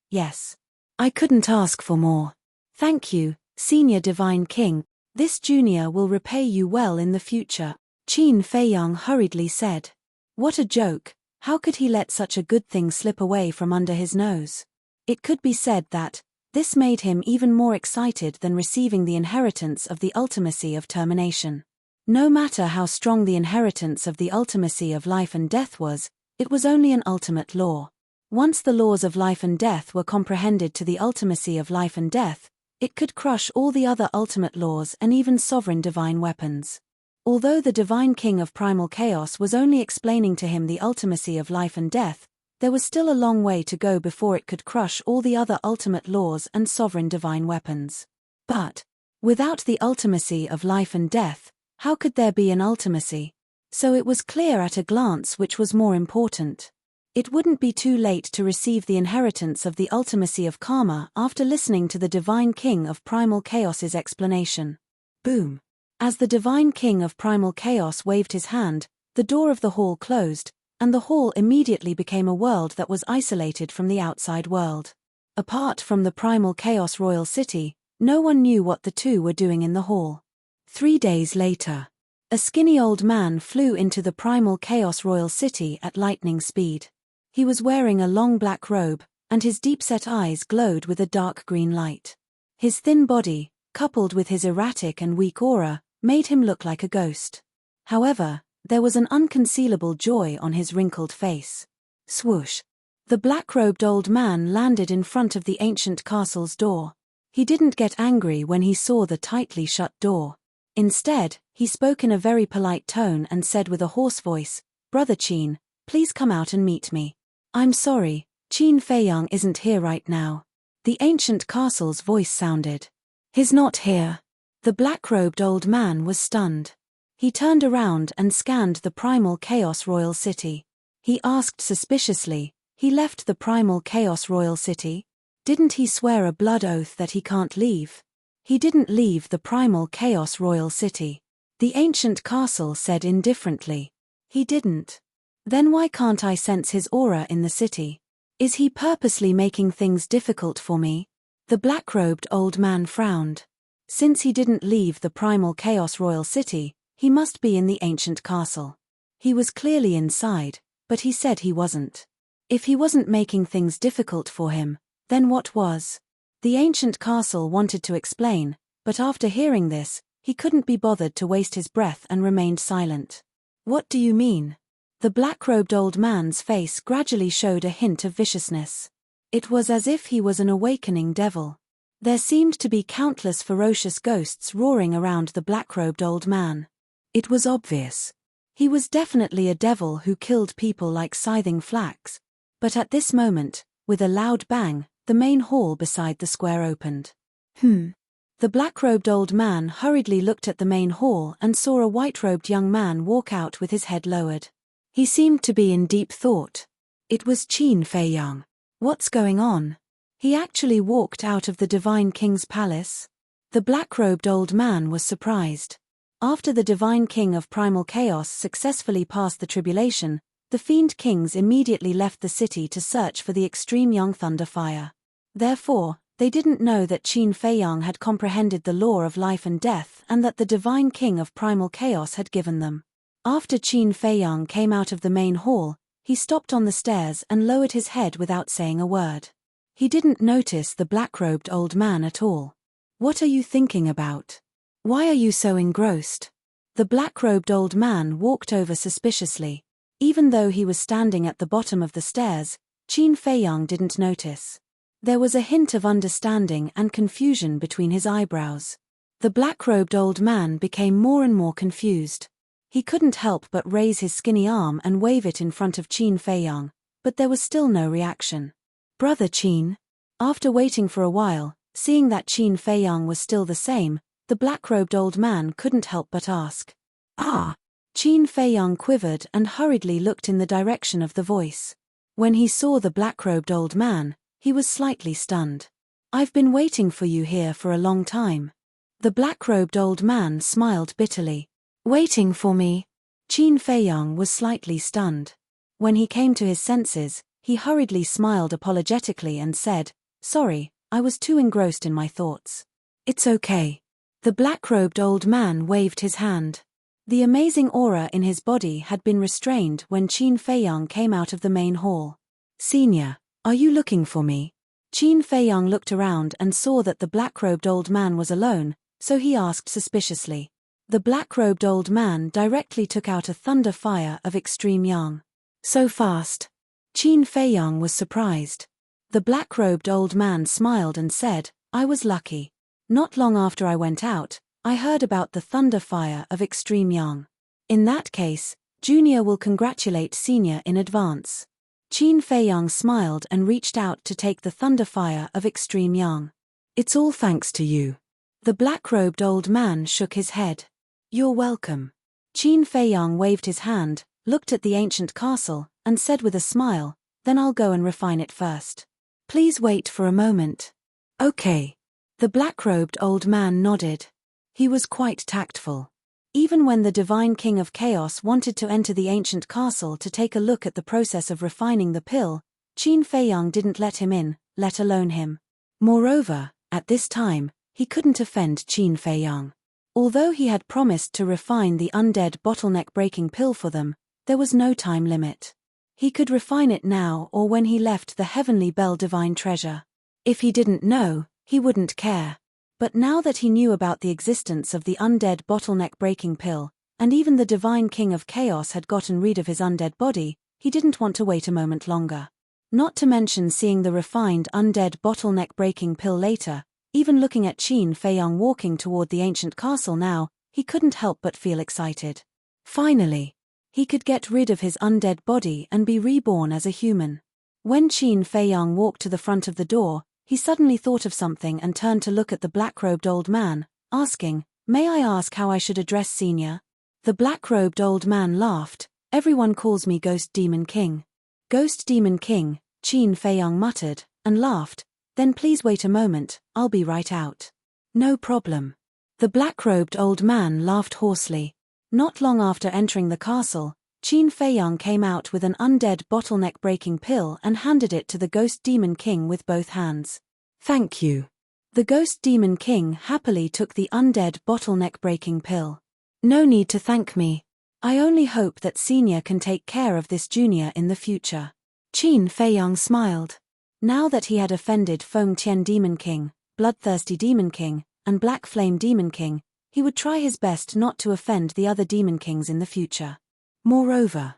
I couldn't ask for more. Thank you, senior divine king, this junior will repay you well in the future, Qin Feiyang hurriedly said. What a joke, how could he let such a good thing slip away from under his nose? It could be said that, this made him even more excited than receiving the inheritance of the ultimacy of termination. No matter how strong the inheritance of the ultimacy of life and death was, it was only an ultimate law. Once the laws of life and death were comprehended to the ultimacy of life and death, it could crush all the other ultimate laws and even sovereign divine weapons. Although the divine king of primal chaos was only explaining to him the ultimacy of life and death, there was still a long way to go before it could crush all the other ultimate laws and sovereign divine weapons. But, without the ultimacy of life and death, how could there be an ultimacy? So it was clear at a glance which was more important. It wouldn't be too late to receive the inheritance of the ultimacy of karma after listening to the divine king of primal chaos's explanation. Boom! As the divine king of primal chaos waved his hand, the door of the hall closed, and the hall immediately became a world that was isolated from the outside world. Apart from the primal chaos royal city, no one knew what the two were doing in the hall. 3 days later, a skinny old man flew into the primal chaos royal city at lightning speed. He was wearing a long black robe, and his deep-set eyes glowed with a dark green light. His thin body, coupled with his erratic and weak aura, made him look like a ghost. However, there was an unconcealable joy on his wrinkled face. Swoosh! The black-robed old man landed in front of the ancient castle's door. He didn't get angry when he saw the tightly shut door. Instead, he spoke in a very polite tone and said with a hoarse voice, "Brother Qin, please come out and meet me." "I'm sorry, Qin Feiyang isn't here right now." The ancient castle's voice sounded. "He's not here." The black-robed old man was stunned. He turned around and scanned the primal chaos royal city. He asked suspiciously, "He left the primal chaos royal city? Didn't he swear a blood oath that he can't leave?" "He didn't leave the primal chaos royal city," the ancient castle said indifferently. "He didn't. Then why can't I sense his aura in the city? Is he purposely making things difficult for me?" The black-robed old man frowned. Since he didn't leave the primal chaos royal city, he must be in the ancient castle. He was clearly inside, but he said he wasn't. If he wasn't making things difficult for him, then what was? The ancient castle wanted to explain, but after hearing this, he couldn't be bothered to waste his breath and remained silent. "What do you mean?" The black-robed old man's face gradually showed a hint of viciousness. It was as if he was an awakening devil. There seemed to be countless ferocious ghosts roaring around the black-robed old man. It was obvious. He was definitely a devil who killed people like scything flax. But at this moment, with a loud bang, the main hall beside the square opened. The black-robed old man hurriedly looked at the main hall and saw a white-robed young man walk out with his head lowered. He seemed to be in deep thought. It was Qin Feiyang. What's going on? He actually walked out of the divine king's palace? The black-robed old man was surprised. After the divine king of primal chaos successfully passed the tribulation, the fiend kings immediately left the city to search for the extreme young thunder fire. Therefore, they didn't know that Qin Feiyang had comprehended the law of life and death and that the divine king of primal chaos had given them. After Qin Feiyang came out of the main hall, he stopped on the stairs and lowered his head without saying a word. He didn't notice the black-robed old man at all. "What are you thinking about? Why are you so engrossed?" The black-robed old man walked over suspiciously. Even though he was standing at the bottom of the stairs, Qin Feiyang didn't notice. There was a hint of understanding and confusion between his eyebrows. The black-robed old man became more and more confused. He couldn't help but raise his skinny arm and wave it in front of Qin Feiyang, but there was still no reaction. "Brother Qin?" After waiting for a while, seeing that Qin Feiyang was still the same, the black-robed old man couldn't help but ask. "Ah!" Qin Feiyang quivered and hurriedly looked in the direction of the voice. When he saw the black-robed old man, he was slightly stunned. "I've been waiting for you here for a long time." The black-robed old man smiled bitterly. "Waiting for me?" Qin Feiyang was slightly stunned. When he came to his senses, he hurriedly smiled apologetically and said, "Sorry, I was too engrossed in my thoughts." "It's okay." The black-robed old man waved his hand. The amazing aura in his body had been restrained when Qin Feiyang came out of the main hall. "Senior, are you looking for me?" Qin Feiyang looked around and saw that the black-robed old man was alone, so he asked suspiciously. The black-robed old man directly took out a thunder fire of extreme yang. "So fast?" Qin Feiyang was surprised. The black-robed old man smiled and said, "I was lucky. Not long after I went out, I heard about the thunder fire of extreme yang. In that case, Junior will congratulate Senior in advance." Qin Feiyang smiled and reached out to take the thunder fire of extreme yang. "It's all thanks to you." The black-robed old man shook his head. "You're welcome." Qin Feiyang waved his hand, looked at the ancient castle, and said with a smile, "Then I'll go and refine it first. Please wait for a moment." "Okay." The black-robed old man nodded. He was quite tactful. Even when the divine king of chaos wanted to enter the ancient castle to take a look at the process of refining the pill, Qin Feiyang didn't let him in, let alone him. Moreover, at this time, he couldn't offend Qin Feiyang. Although he had promised to refine the undead bottleneck-breaking pill for them, there was no time limit. He could refine it now or when he left the Heavenly Bell divine treasure. If he didn't know, he wouldn't care. But now that he knew about the existence of the undead bottleneck-breaking pill, and even the divine king of chaos had gotten rid of his undead body, he didn't want to wait a moment longer. Not to mention seeing the refined undead bottleneck-breaking pill later, even looking at Qin Feiyang walking toward the ancient castle now, he couldn't help but feel excited. Finally, he could get rid of his undead body and be reborn as a human. When Qin Feiyang walked to the front of the door, he suddenly thought of something and turned to look at the black-robed old man, asking, "May I ask how I should address Senior?" The black-robed old man laughed. "Everyone calls me Ghost Demon King." "Ghost Demon King," Qin Feiyang muttered, and laughed. "Then please wait a moment, I'll be right out." "No problem." The black-robed old man laughed hoarsely. Not long after entering the castle, Qin Feiyang came out with an undead bottleneck-breaking pill and handed it to the Ghost Demon King with both hands. "Thank you." The Ghost Demon King happily took the undead bottleneck-breaking pill. "No need to thank me. I only hope that Senior can take care of this junior in the future." Qin Feiyang smiled. Now that he had offended Feng Tian Demon King, Bloodthirsty Demon King, and Black Flame Demon King, he would try his best not to offend the other Demon Kings in the future. Moreover,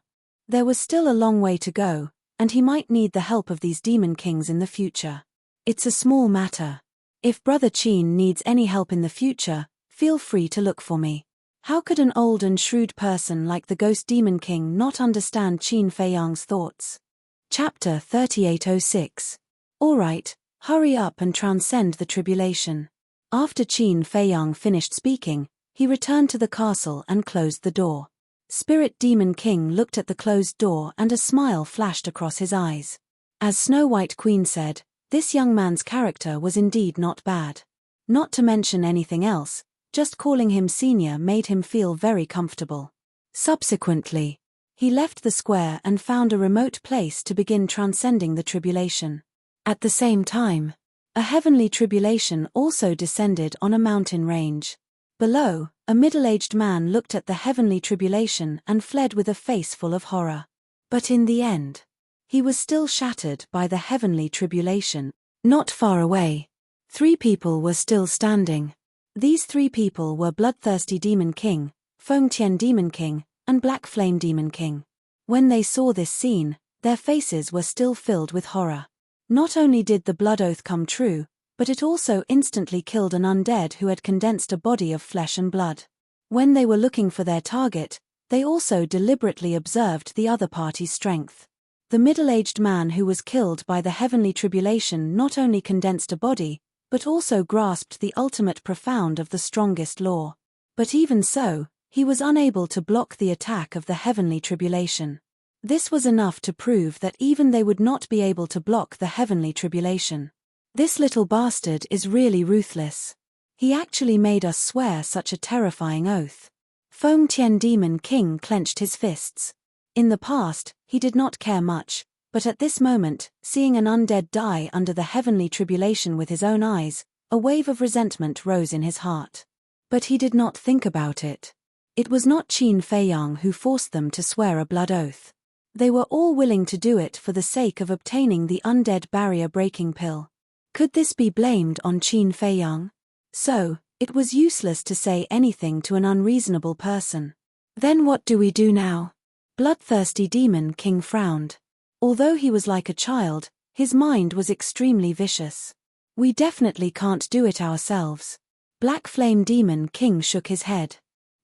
there was still a long way to go, and he might need the help of these Demon Kings in the future. It's a small matter. If Brother Qin needs any help in the future, feel free to look for me. How could an old and shrewd person like the Ghost Demon King not understand Qin Feiyang's thoughts? Chapter 3806. Alright, hurry up and transcend the tribulation. After Qin Feiyang finished speaking, he returned to the castle and closed the door. Spirit Demon King looked at the closed door and a smile flashed across his eyes. As Snow White Queen said, this young man's character was indeed not bad. Not to mention anything else, just calling him senior made him feel very comfortable. Subsequently, he left the square and found a remote place to begin transcending the tribulation. At the same time, A heavenly tribulation also descended on a mountain range. Below, a middle-aged man looked at the heavenly tribulation and fled with a face full of horror. But in the end, he was still shattered by the heavenly tribulation. Not far away, 3 people were still standing. These 3 people were Bloodthirsty Demon King, Feng Tian Demon King, and Black Flame Demon King. When they saw this scene, their faces were still filled with horror. Not only did the blood oath come true, but it also instantly killed an undead who had condensed a body of flesh and blood. When they were looking for their target, they also deliberately observed the other party's strength. The middle-aged man who was killed by the heavenly tribulation not only condensed a body, but also grasped the ultimate profound of the strongest law. But even so, he was unable to block the attack of the heavenly tribulation. This was enough to prove that even they would not be able to block the heavenly tribulation. This little bastard is really ruthless. He actually made us swear such a terrifying oath. Feng Tian Demon King clenched his fists. In the past, he did not care much, but at this moment, seeing an undead die under the heavenly tribulation with his own eyes, a wave of resentment rose in his heart. But he did not think about it. It was not Qin Feiyang who forced them to swear a blood oath. They were all willing to do it for the sake of obtaining the undead barrier-breaking pill. Could this be blamed on Qin Feiyang? So, it was useless to say anything to an unreasonable person. Then what do we do now? Bloodthirsty Demon King frowned. Although he was like a child, his mind was extremely vicious. We definitely can't do it ourselves. Black Flame Demon King shook his head.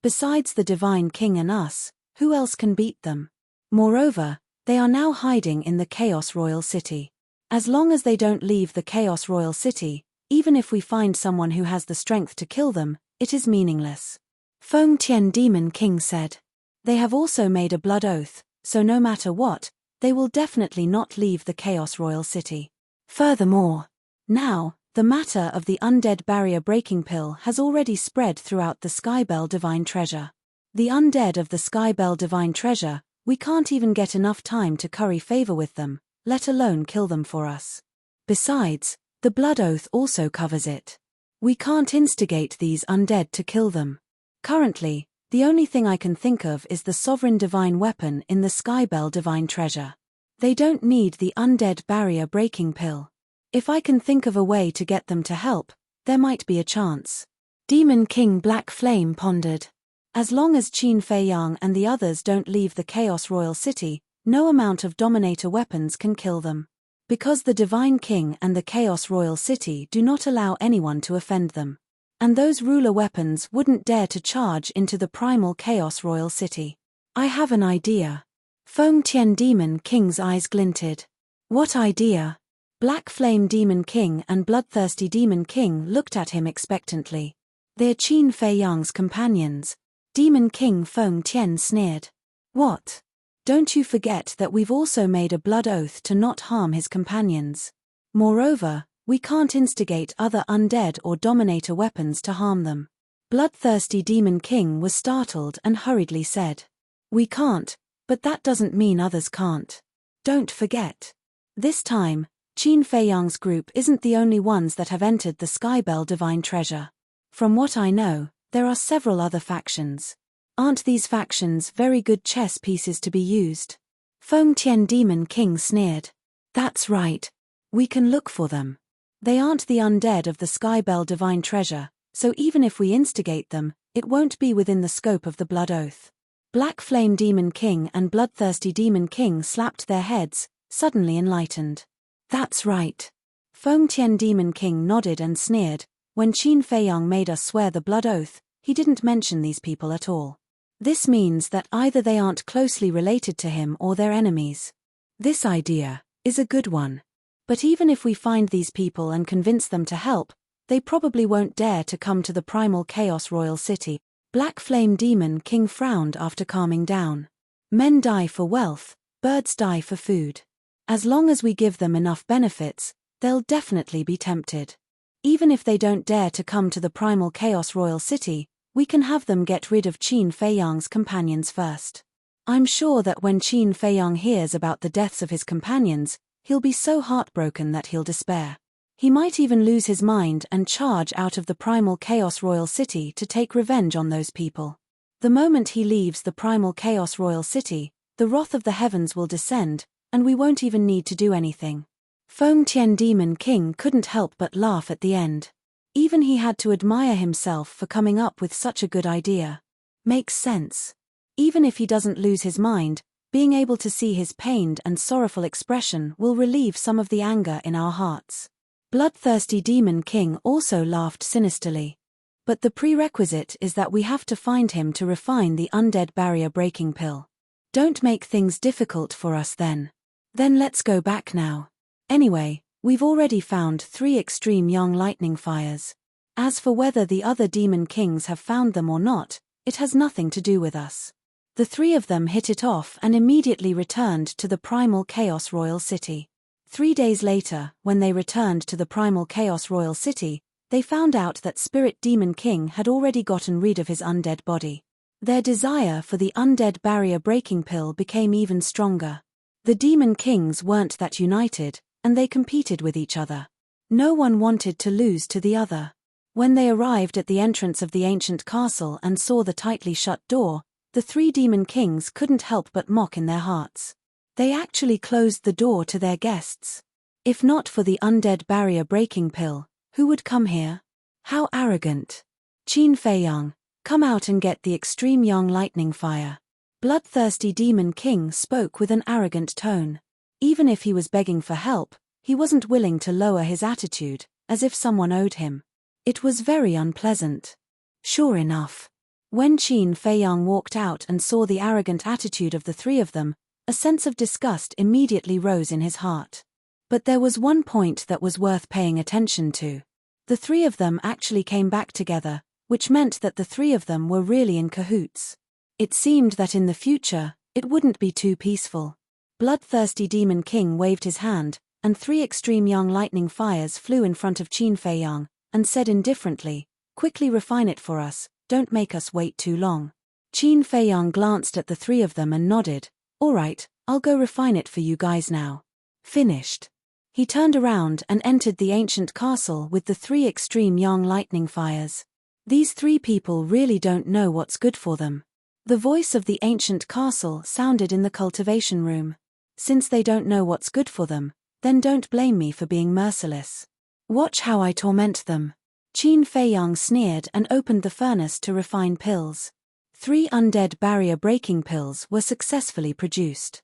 Besides the Divine King and us, who else can beat them? Moreover, they are now hiding in the Chaos Royal City. As long as they don't leave the Chaos Royal City, even if we find someone who has the strength to kill them, it is meaningless. Feng Tian Demon King said. They have also made a blood oath, so no matter what, they will definitely not leave the Chaos Royal City. Furthermore, now, the matter of the undead barrier-breaking pill has already spread throughout the Skybell Divine Treasure. The undead of the Skybell Divine Treasure, we can't even get enough time to curry favor with them, let alone kill them for us. Besides, the blood oath also covers it. We can't instigate these undead to kill them. Currently, the only thing I can think of is the sovereign divine weapon in the Skybell Divine Treasure. They don't need the undead barrier-breaking pill. If I can think of a way to get them to help, there might be a chance. Demon King Black Flame pondered. As long as Qin Feiyang and the others don't leave the Chaos Royal City, no amount of Dominator weapons can kill them. Because the Divine King and the Chaos Royal City do not allow anyone to offend them. And those ruler weapons wouldn't dare to charge into the primal Chaos Royal City. I have an idea. Feng Tian Demon King's eyes glinted. What idea? Black Flame Demon King and Bloodthirsty Demon King looked at him expectantly. They're Qin Feiyang's companions. Demon King Feng Tian sneered. What? Don't you forget that we've also made a blood oath to not harm his companions. Moreover, we can't instigate other undead or Dominator weapons to harm them. Bloodthirsty Demon King was startled and hurriedly said. We can't, but that doesn't mean others can't. Don't forget. This time, Qin Feiyang's group isn't the only ones that have entered the Skybell Divine Treasure. From what I know, there are several other factions. Aren't these factions very good chess pieces to be used? Feng Tian Demon King sneered. That's right. We can look for them. They aren't the undead of the Skybell Divine Treasure, so even if we instigate them, it won't be within the scope of the blood oath. Black Flame Demon King and Bloodthirsty Demon King slapped their heads, suddenly enlightened. That's right. Feng Tian Demon King nodded and sneered. When Qin Feiyang made us swear the blood oath, he didn't mention these people at all. This means that either they aren't closely related to him or they're enemies. This idea is a good one. But even if we find these people and convince them to help, they probably won't dare to come to the primal Chaos Royal City. Black Flame Demon King frowned after calming down. Men die for wealth, birds die for food. As long as we give them enough benefits, they'll definitely be tempted. Even if they don't dare to come to the primal Chaos Royal City, we can have them get rid of Qin Feiyang's companions first. I'm sure that when Qin Feiyang hears about the deaths of his companions, he'll be so heartbroken that he'll despair. He might even lose his mind and charge out of the primal chaos royal city to take revenge on those people. The moment he leaves the primal chaos royal city, the wrath of the heavens will descend, and we won't even need to do anything. Feng Tian Demon King couldn't help but laugh at the end. Even he had to admire himself for coming up with such a good idea. Makes sense. Even if he doesn't lose his mind, being able to see his pained and sorrowful expression will relieve some of the anger in our hearts. Bloodthirsty Demon King also laughed sinisterly. But the prerequisite is that we have to find him to refine the undead barrier breaking pill. Don't make things difficult for us then. Then let's go back now. Anyway, we've already found 3 extreme young lightning fires. As for whether the other demon kings have found them or not, it has nothing to do with us. The 3 of them hit it off and immediately returned to the primal chaos royal city. 3 days later, when they returned to the primal chaos royal city, they found out that Spirit Demon King had already gotten rid of his undead body. Their desire for the undead barrier breaking pill became even stronger. The demon kings weren't that united, and they competed with each other. No one wanted to lose to the other. When they arrived at the entrance of the ancient castle and saw the tightly shut door, the 3 demon kings couldn't help but mock in their hearts. They actually closed the door to their guests. If not for the undead barrier breaking pill, who would come here? How arrogant. Qin Feiyang, come out and get the extreme young lightning fire. Bloodthirsty Demon King spoke with an arrogant tone. Even if he was begging for help, he wasn't willing to lower his attitude, as if someone owed him. It was very unpleasant. Sure enough. When Qin Feiyang walked out and saw the arrogant attitude of the 3 of them, a sense of disgust immediately rose in his heart. But there was one point that was worth paying attention to. The 3 of them actually came back together, which meant that the 3 of them were really in cahoots. It seemed that in the future, it wouldn't be too peaceful. Bloodthirsty Demon King waved his hand, and 3 extreme young lightning fires flew in front of Qin Feiyang, and said indifferently, "Quickly refine it for us, don't make us wait too long." Qin Feiyang glanced at the 3 of them and nodded, "All right, I'll go refine it for you guys now." Finished. He turned around and entered the ancient castle with the 3 extreme young lightning fires. These 3 people really don't know what's good for them. The voice of the ancient castle sounded in the cultivation room. Since they don't know what's good for them, then don't blame me for being merciless. Watch how I torment them. Qin Feiyang sneered and opened the furnace to refine pills. 3 undead barrier breaking pills were successfully produced.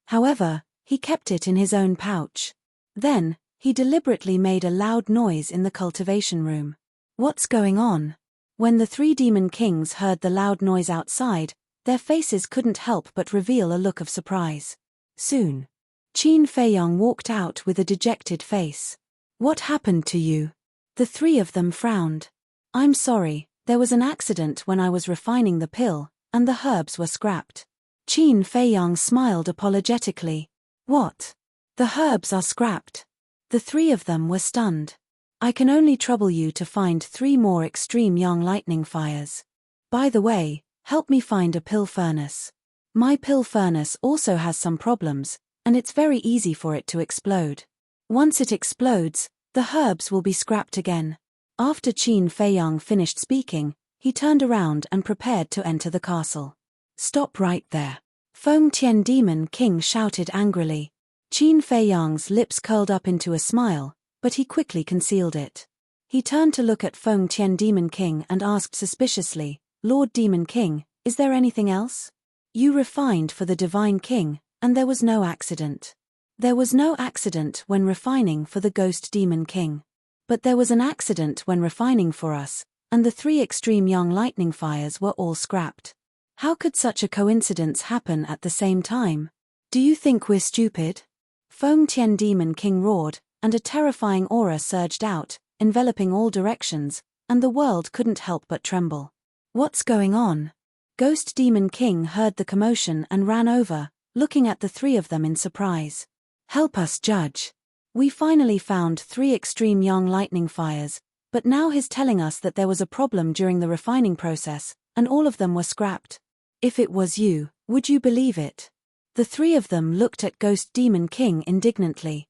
However, he kept it in his own pouch. Then, he deliberately made a loud noise in the cultivation room. What's going on? When the 3 demon kings heard the loud noise outside, their faces couldn't help but reveal a look of surprise. Soon, Qin Feiyang walked out with a dejected face. What happened to you? The 3 of them frowned. I'm sorry, there was an accident when I was refining the pill, and the herbs were scrapped. Qin Feiyang smiled apologetically. What? The herbs are scrapped. The 3 of them were stunned. I can only trouble you to find 3 more extreme young lightning fires. By the way, help me find a pill furnace. My pill furnace also has some problems, and it's very easy for it to explode. Once it explodes, the herbs will be scrapped again. After Qin Feiyang finished speaking, he turned around and prepared to enter the castle. Stop right there. Feng Tian Demon King shouted angrily. Qin Feiyang's lips curled up into a smile, but he quickly concealed it. He turned to look at Feng Tian Demon King and asked suspiciously, Lord Demon King, is there anything else? You refined for the Divine King, and there was no accident. There was no accident when refining for the Ghost Demon King. But there was an accident when refining for us, and the 3 extreme young lightning fires were all scrapped. How could such a coincidence happen at the same time? Do you think we're stupid? Feng Tian Demon King roared, and a terrifying aura surged out, enveloping all directions, and the world couldn't help but tremble. What's going on? Ghost Demon King heard the commotion and ran over, looking at the 3 of them in surprise. Help us judge. We finally found 3 extreme young lightning fires, but now he's telling us that there was a problem during the refining process, and all of them were scrapped. If it was you, would you believe it? The 3 of them looked at Ghost Demon King indignantly.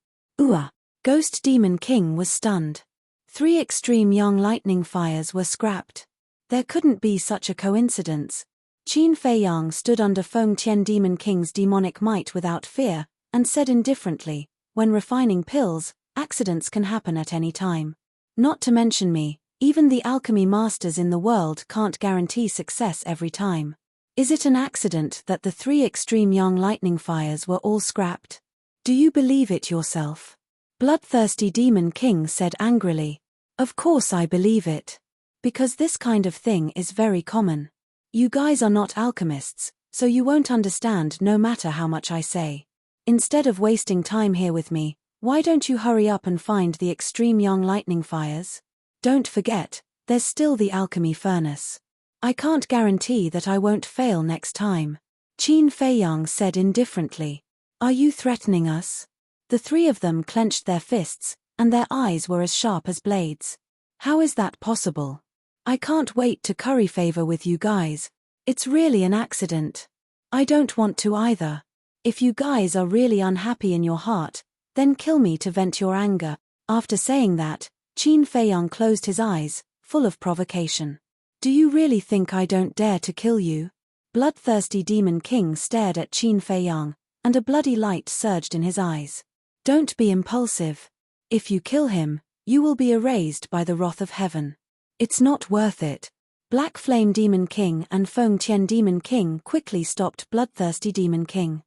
Ghost Demon King was stunned. 3 extreme young lightning fires were scrapped. There couldn't be such a coincidence. Qin Feiyang stood under Feng Tian Demon King's demonic might without fear, and said indifferently, when refining pills, accidents can happen at any time. Not to mention me, even the alchemy masters in the world can't guarantee success every time. Is it an accident that the 3 extreme young lightning fires were all scrapped? Do you believe it yourself? Bloodthirsty Demon King said angrily. Of course I believe it. Because this kind of thing is very common. You guys are not alchemists, so you won't understand no matter how much I say. Instead of wasting time here with me, why don't you hurry up and find the extreme young lightning fires? Don't forget, there's still the alchemy furnace. I can't guarantee that I won't fail next time. Qin Feiyang said indifferently. Are you threatening us? The 3 of them clenched their fists, and their eyes were as sharp as blades. How is that possible? I can't wait to curry favor with you guys. It's really an accident. I don't want to either. If you guys are really unhappy in your heart, then kill me to vent your anger. After saying that, Qin Feiyang closed his eyes, full of provocation. Do you really think I don't dare to kill you? Bloodthirsty Demon King stared at Qin Feiyang, and a bloody light surged in his eyes. Don't be impulsive. If you kill him, you will be erased by the wrath of heaven. It's not worth it. Black Flame Demon King and Feng Tian Demon King quickly stopped Bloodthirsty Demon King.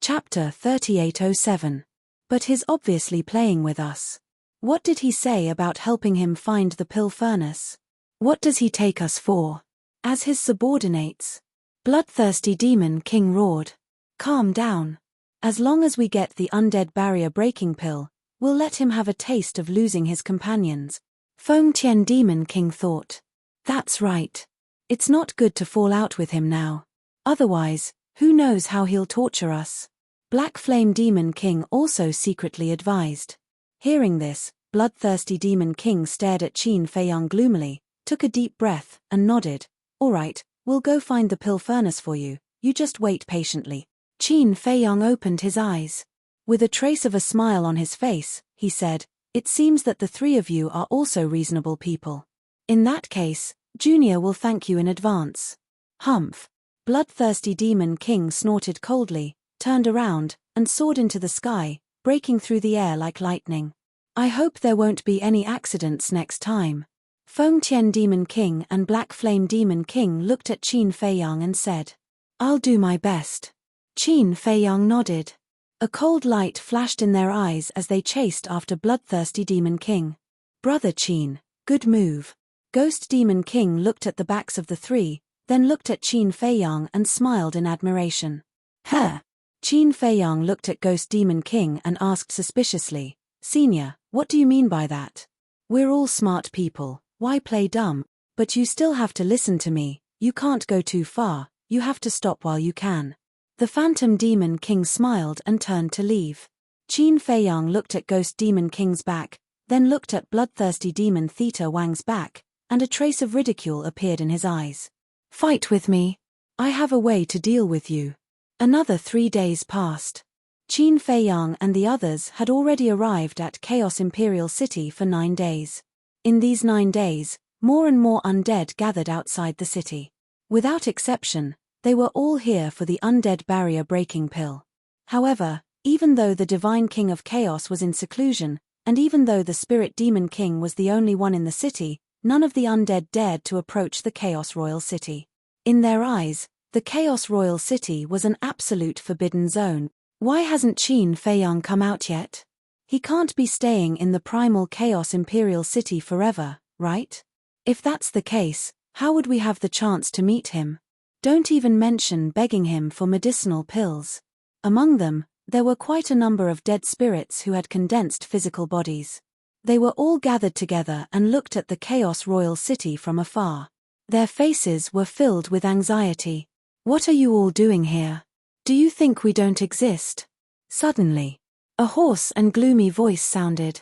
Chapter 3807. But he's obviously playing with us. What did he say about helping him find the pill furnace? What does he take us for? As his subordinates? Bloodthirsty Demon King roared. Calm down. As long as we get the undead barrier breaking pill, we'll let him have a taste of losing his companions. Feng Tian Demon King thought. That's right. It's not good to fall out with him now. Otherwise, who knows how he'll torture us. Black Flame Demon King also secretly advised. Hearing this, Bloodthirsty Demon King stared at Qin Feiyang gloomily, took a deep breath, and nodded. All right, we'll go find the pill furnace for you, you just wait patiently. Qin Feiyang opened his eyes. With a trace of a smile on his face, he said, it seems that the 3 of you are also reasonable people. In that case, Junior will thank you in advance. Humph. Bloodthirsty Demon King snorted coldly, turned around, and soared into the sky, breaking through the air like lightning. I hope there won't be any accidents next time. Feng Tian Demon King and Black Flame Demon King looked at Qin Feiyang and said, I'll do my best. Qin Feiyang nodded. A cold light flashed in their eyes as they chased after Bloodthirsty Demon King. Brother Qin, good move. Ghost Demon King looked at the backs of the 3, then looked at Qin Feiyang and smiled in admiration. Huh. Qin Feiyang looked at Ghost Demon King and asked suspiciously, Senior, what do you mean by that? We're all smart people, why play dumb? But you still have to listen to me, you can't go too far, you have to stop while you can. The Phantom Demon King smiled and turned to leave. Qin Feiyang looked at Ghost Demon King's back, then looked at Bloodthirsty Demon Theta Wang's back, and a trace of ridicule appeared in his eyes. Fight with me. I have a way to deal with you. Another 3 days passed. Qin Feiyang and the others had already arrived at Chaos Imperial City for 9 days. In these 9 days, more and more undead gathered outside the city. Without exception, they were all here for the undead barrier breaking pill. However, even though the Divine King of Chaos was in seclusion, and even though the Spirit Demon King was the only one in the city, none of the undead dared to approach the Chaos Royal City. In their eyes, the Chaos Royal City was an absolute forbidden zone. Why hasn't Qin Feiyang come out yet? He can't be staying in the primal Chaos Imperial City forever, right? If that's the case, how would we have the chance to meet him? Don't even mention begging him for medicinal pills. Among them, there were quite a number of dead spirits who had condensed physical bodies. They were all gathered together and looked at the Chaos Royal City from afar. Their faces were filled with anxiety. What are you all doing here? Do you think we don't exist? Suddenly, a hoarse and gloomy voice sounded.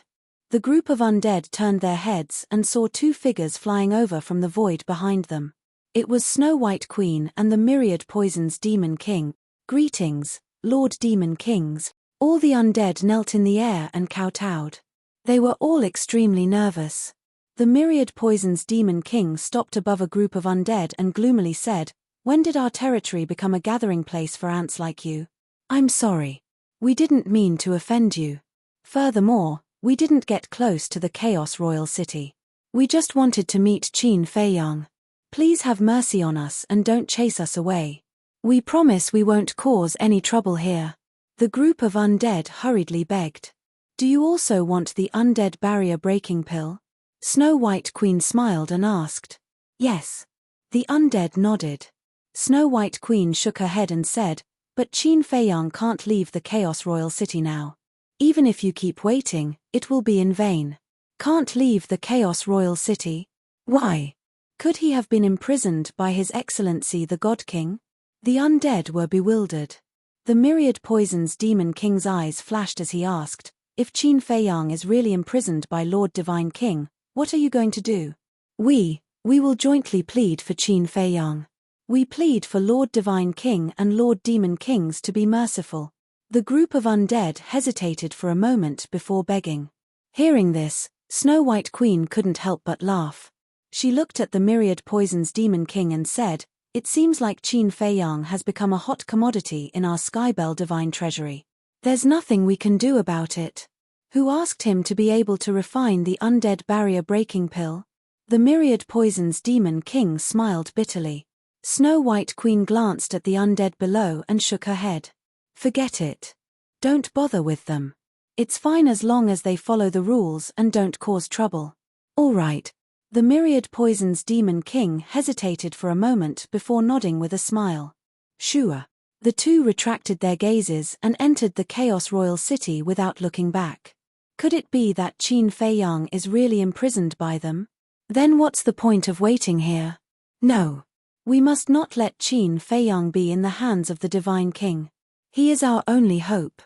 The group of undead turned their heads and saw 2 figures flying over from the void behind them. It was Snow White Queen and the Myriad Poisons Demon King. Greetings, Lord Demon Kings. All the undead knelt in the air and kowtowed. They were all extremely nervous. The Myriad Poisons Demon King stopped above a group of undead and gloomily said, "When did our territory become a gathering place for ants like you? I'm sorry. We didn't mean to offend you. Furthermore, we didn't get close to the Chaos Royal City. We just wanted to meet Qin Feiyang. Please have mercy on us and don't chase us away. We promise we won't cause any trouble here." The group of undead hurriedly begged. "Do you also want the undead barrier breaking pill?" Snow White Queen smiled and asked. "Yes." The undead nodded. Snow White Queen shook her head and said, "But Qin Feiyang can't leave the Chaos Royal City now. Even if you keep waiting, it will be in vain." "Can't leave the Chaos Royal City? Why? Could he have been imprisoned by His Excellency the God King?" The undead were bewildered. The Myriad Poisons Demon King's eyes flashed as he asked, "If Qin Feiyang is really imprisoned by Lord Divine King, what are you going to do?" We will jointly plead for Qin Feiyang. We plead for Lord Divine King and Lord Demon Kings to be merciful." The group of undead hesitated for a moment before begging. Hearing this, Snow White Queen couldn't help but laugh. She looked at the Myriad Poisons Demon King and said, "It seems like Qin Feiyang has become a hot commodity in our Skybell Divine Treasury. There's nothing we can do about it. Who asked him to be able to refine the undead barrier breaking pill?" The Myriad Poisons Demon King smiled bitterly. Snow White Queen glanced at the undead below and shook her head. "Forget it. Don't bother with them. It's fine as long as they follow the rules and don't cause trouble." "All right." The Myriad Poisons Demon King hesitated for a moment before nodding with a smile. "Sure." The two retracted their gazes and entered the Chaos Royal City without looking back. Could it be that Qin Feiyang is really imprisoned by them? Then what's the point of waiting here? No. We must not let Qin Feiyang be in the hands of the Divine King. He is our only hope.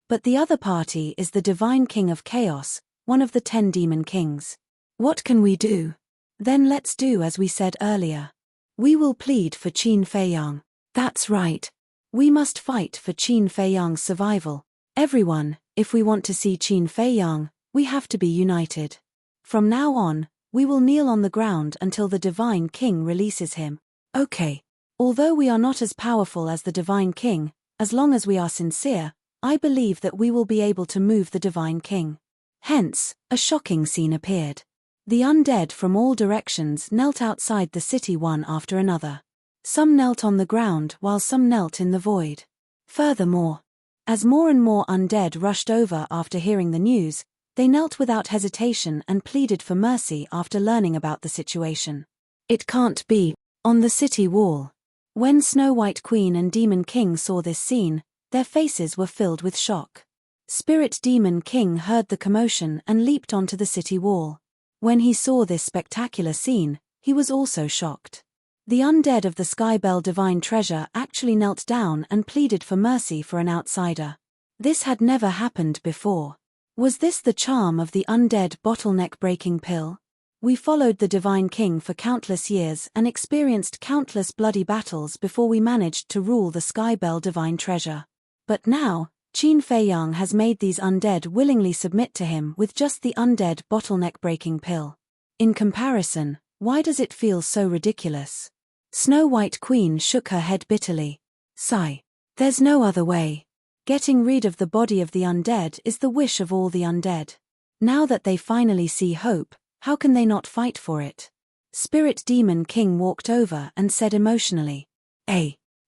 But the other party is the Divine King of Chaos, one of the 10 Demon Kings. What can we do? Then let's do as we said earlier. We will plead for Qin Feiyang. That's right. We must fight for Qin Feiyang's survival. Everyone, if we want to see Qin Feiyang, we have to be united. From now on, we will kneel on the ground until the Divine King releases him. Okay. Although we are not as powerful as the Divine King, as long as we are sincere, I believe that we will be able to move the Divine King. Hence, a shocking scene appeared. The undead from all directions knelt outside the city one after another. Some knelt on the ground while some knelt in the void. Furthermore, as more and more undead rushed over after hearing the news, they knelt without hesitation and pleaded for mercy after learning about the situation. "It can't be." On the city wall. When Snow White Queen and Demon King saw this scene, their faces were filled with shock. Spirit Demon King heard the commotion and leaped onto the city wall. When he saw this spectacular scene, he was also shocked. The undead of the Skybell Divine Treasure actually knelt down and pleaded for mercy for an outsider. This had never happened before. Was this the charm of the undead bottleneck breaking pill? We followed the Divine King for countless years and experienced countless bloody battles before we managed to rule the Skybell Divine Treasure. But now, Qin Feiyang has made these undead willingly submit to him with just the undead bottleneck breaking pill. In comparison, why does it feel so ridiculous? Snow White Queen shook her head bitterly. Sigh. There's no other way. Getting rid of the body of the undead is the wish of all the undead. Now that they finally see hope, how can they not fight for it? Spirit Demon King walked over and said emotionally.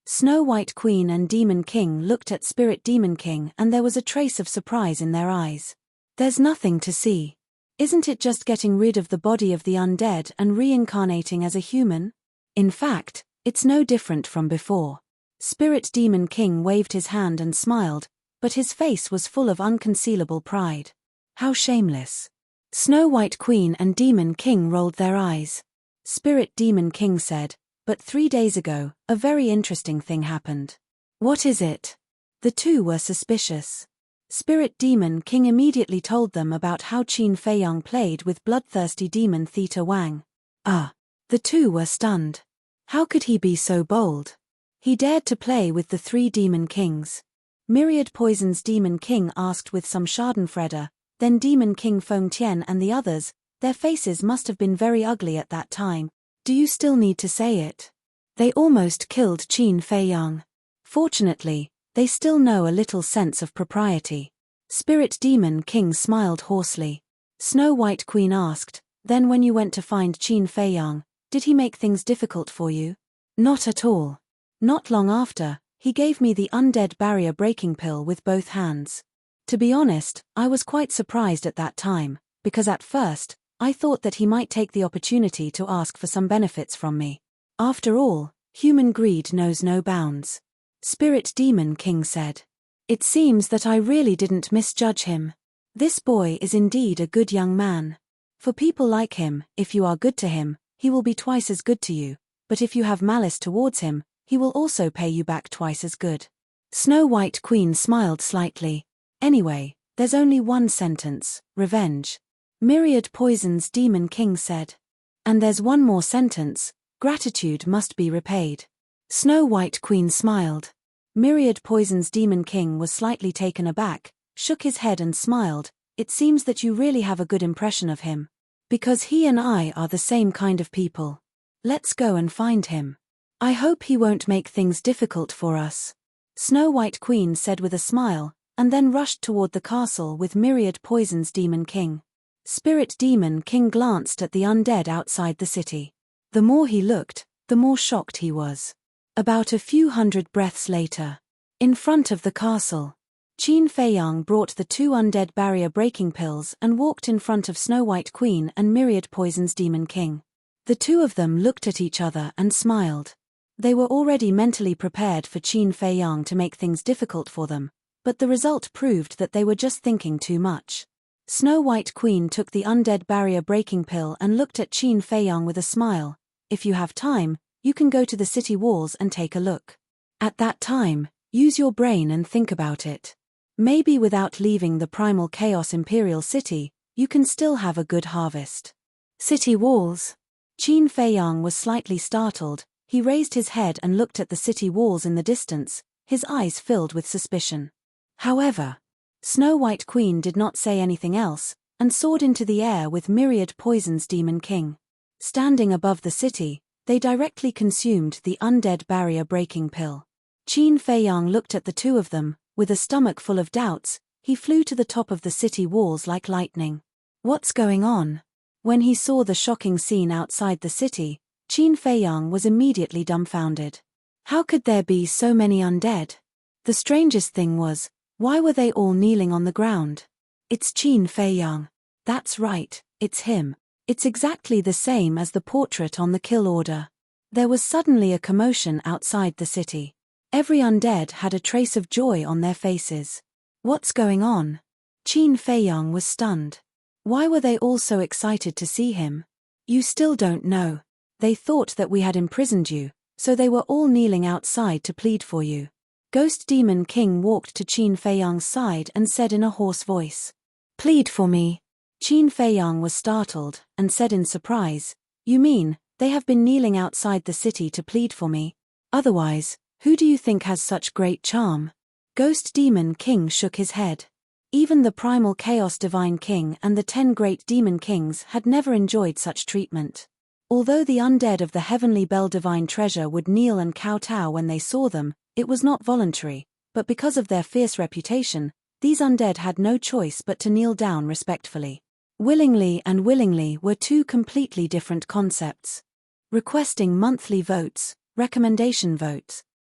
Snow White Queen and Demon King looked at Spirit Demon King and there was a trace of surprise in their eyes. There's nothing to see. Isn't it just getting rid of the body of the undead and reincarnating as a human? In fact, it's no different from before. Spirit Demon King waved his hand and smiled, but his face was full of unconcealable pride. How shameless. Snow White Queen and Demon King rolled their eyes. Spirit Demon King said, "But 3 days ago, a very interesting thing happened." "What is it?" The two were suspicious. Spirit Demon King immediately told them about how Qin Feiyang played with bloodthirsty demon Theta Wang. The two were stunned. How could he be so bold? He dared to play with the 3 Demon Kings. Myriad Poisons Demon King asked with some schadenfreude, Then Demon King Feng Tian and the others, their faces must have been very ugly at that time. Do you still need to say it? They almost killed Qin Fei Yang. Fortunately, they still know a little sense of propriety. Spirit Demon King smiled hoarsely. Snow White Queen asked, then when you went to find Qin Fei Yang, did he make things difficult for you? Not at all. Not long after, he gave me the undead barrier breaking pill with both hands. To be honest, I was quite surprised at that time, because at first, I thought that he might take the opportunity to ask for some benefits from me. After all, human greed knows no bounds. Spirit Demon King said. It seems that I really didn't misjudge him. This boy is indeed a good young man. For people like him, if you are good to him, he will be twice as good to you, but if you have malice towards him, he will also pay you back twice as good. Snow White Queen smiled slightly. Anyway, there's only one sentence, revenge. Myriad Poison's Demon King said. And there's one more sentence, gratitude must be repaid. Snow White Queen smiled. Myriad Poison's Demon King was slightly taken aback, shook his head and smiled. It seems that you really have a good impression of him. Because he and I are the same kind of people. Let's go and find him. I hope he won't make things difficult for us. Snow White Queen said with a smile, and then rushed toward the castle with Myriad Poison's Demon King. Spirit Demon King glanced at the undead outside the city. The more he looked, the more shocked he was. About a few hundred breaths later, in front of the castle, Qin Fei Yang brought the 2 undead barrier breaking pills and walked in front of Snow White Queen and Myriad Poison's Demon King. The 2 of them looked at each other and smiled. They were already mentally prepared for Qin Fei Yang to make things difficult for them, but the result proved that they were just thinking too much. Snow White Queen took the undead barrier breaking pill and looked at Qin Fei Yang with a smile. If you have time, you can go to the city walls and take a look. At that time, use your brain and think about it. Maybe without leaving the primal chaos imperial city, you can still have a good harvest. City walls. Qin Fei Yang was slightly startled. He raised his head and looked at the city walls in the distance, his eyes filled with suspicion. However, Snow White Queen did not say anything else, and soared into the air with Myriad Poison's Demon King. Standing above the city, they directly consumed the undead barrier breaking pill. Qin Fei Yang looked at the 2 of them, with a stomach full of doubts. He flew to the top of the city walls like lightning. What's going on? When he saw the shocking scene outside the city, Qin Fei Yang was immediately dumbfounded. How could there be so many undead? The strangest thing was, why were they all kneeling on the ground? It's Qin Fei Yang. That's right, it's him. It's exactly the same as the portrait on the kill order. There was suddenly a commotion outside the city. Every undead had a trace of joy on their faces. What's going on? Qin Fei Yang was stunned. Why were they all so excited to see him? You still don't know. They thought that we had imprisoned you, so they were all kneeling outside to plead for you. Ghost Demon King walked to Qin Fei Yang's side and said in a hoarse voice. Plead for me. Qin Fei Yang was startled, and said in surprise, You mean, they have been kneeling outside the city to plead for me? Otherwise, who do you think has such great charm? Ghost Demon King shook his head. Even the Primal Chaos Divine King and the 10 Great Demon Kings had never enjoyed such treatment. Although the undead of the Heavenly Bell Divine Treasure would kneel and kowtow when they saw them, it was not voluntary, but because of their fierce reputation, these undead had no choice but to kneel down respectfully. Willingly and willingly were 2 completely different concepts. Requesting monthly votes, recommendation votes.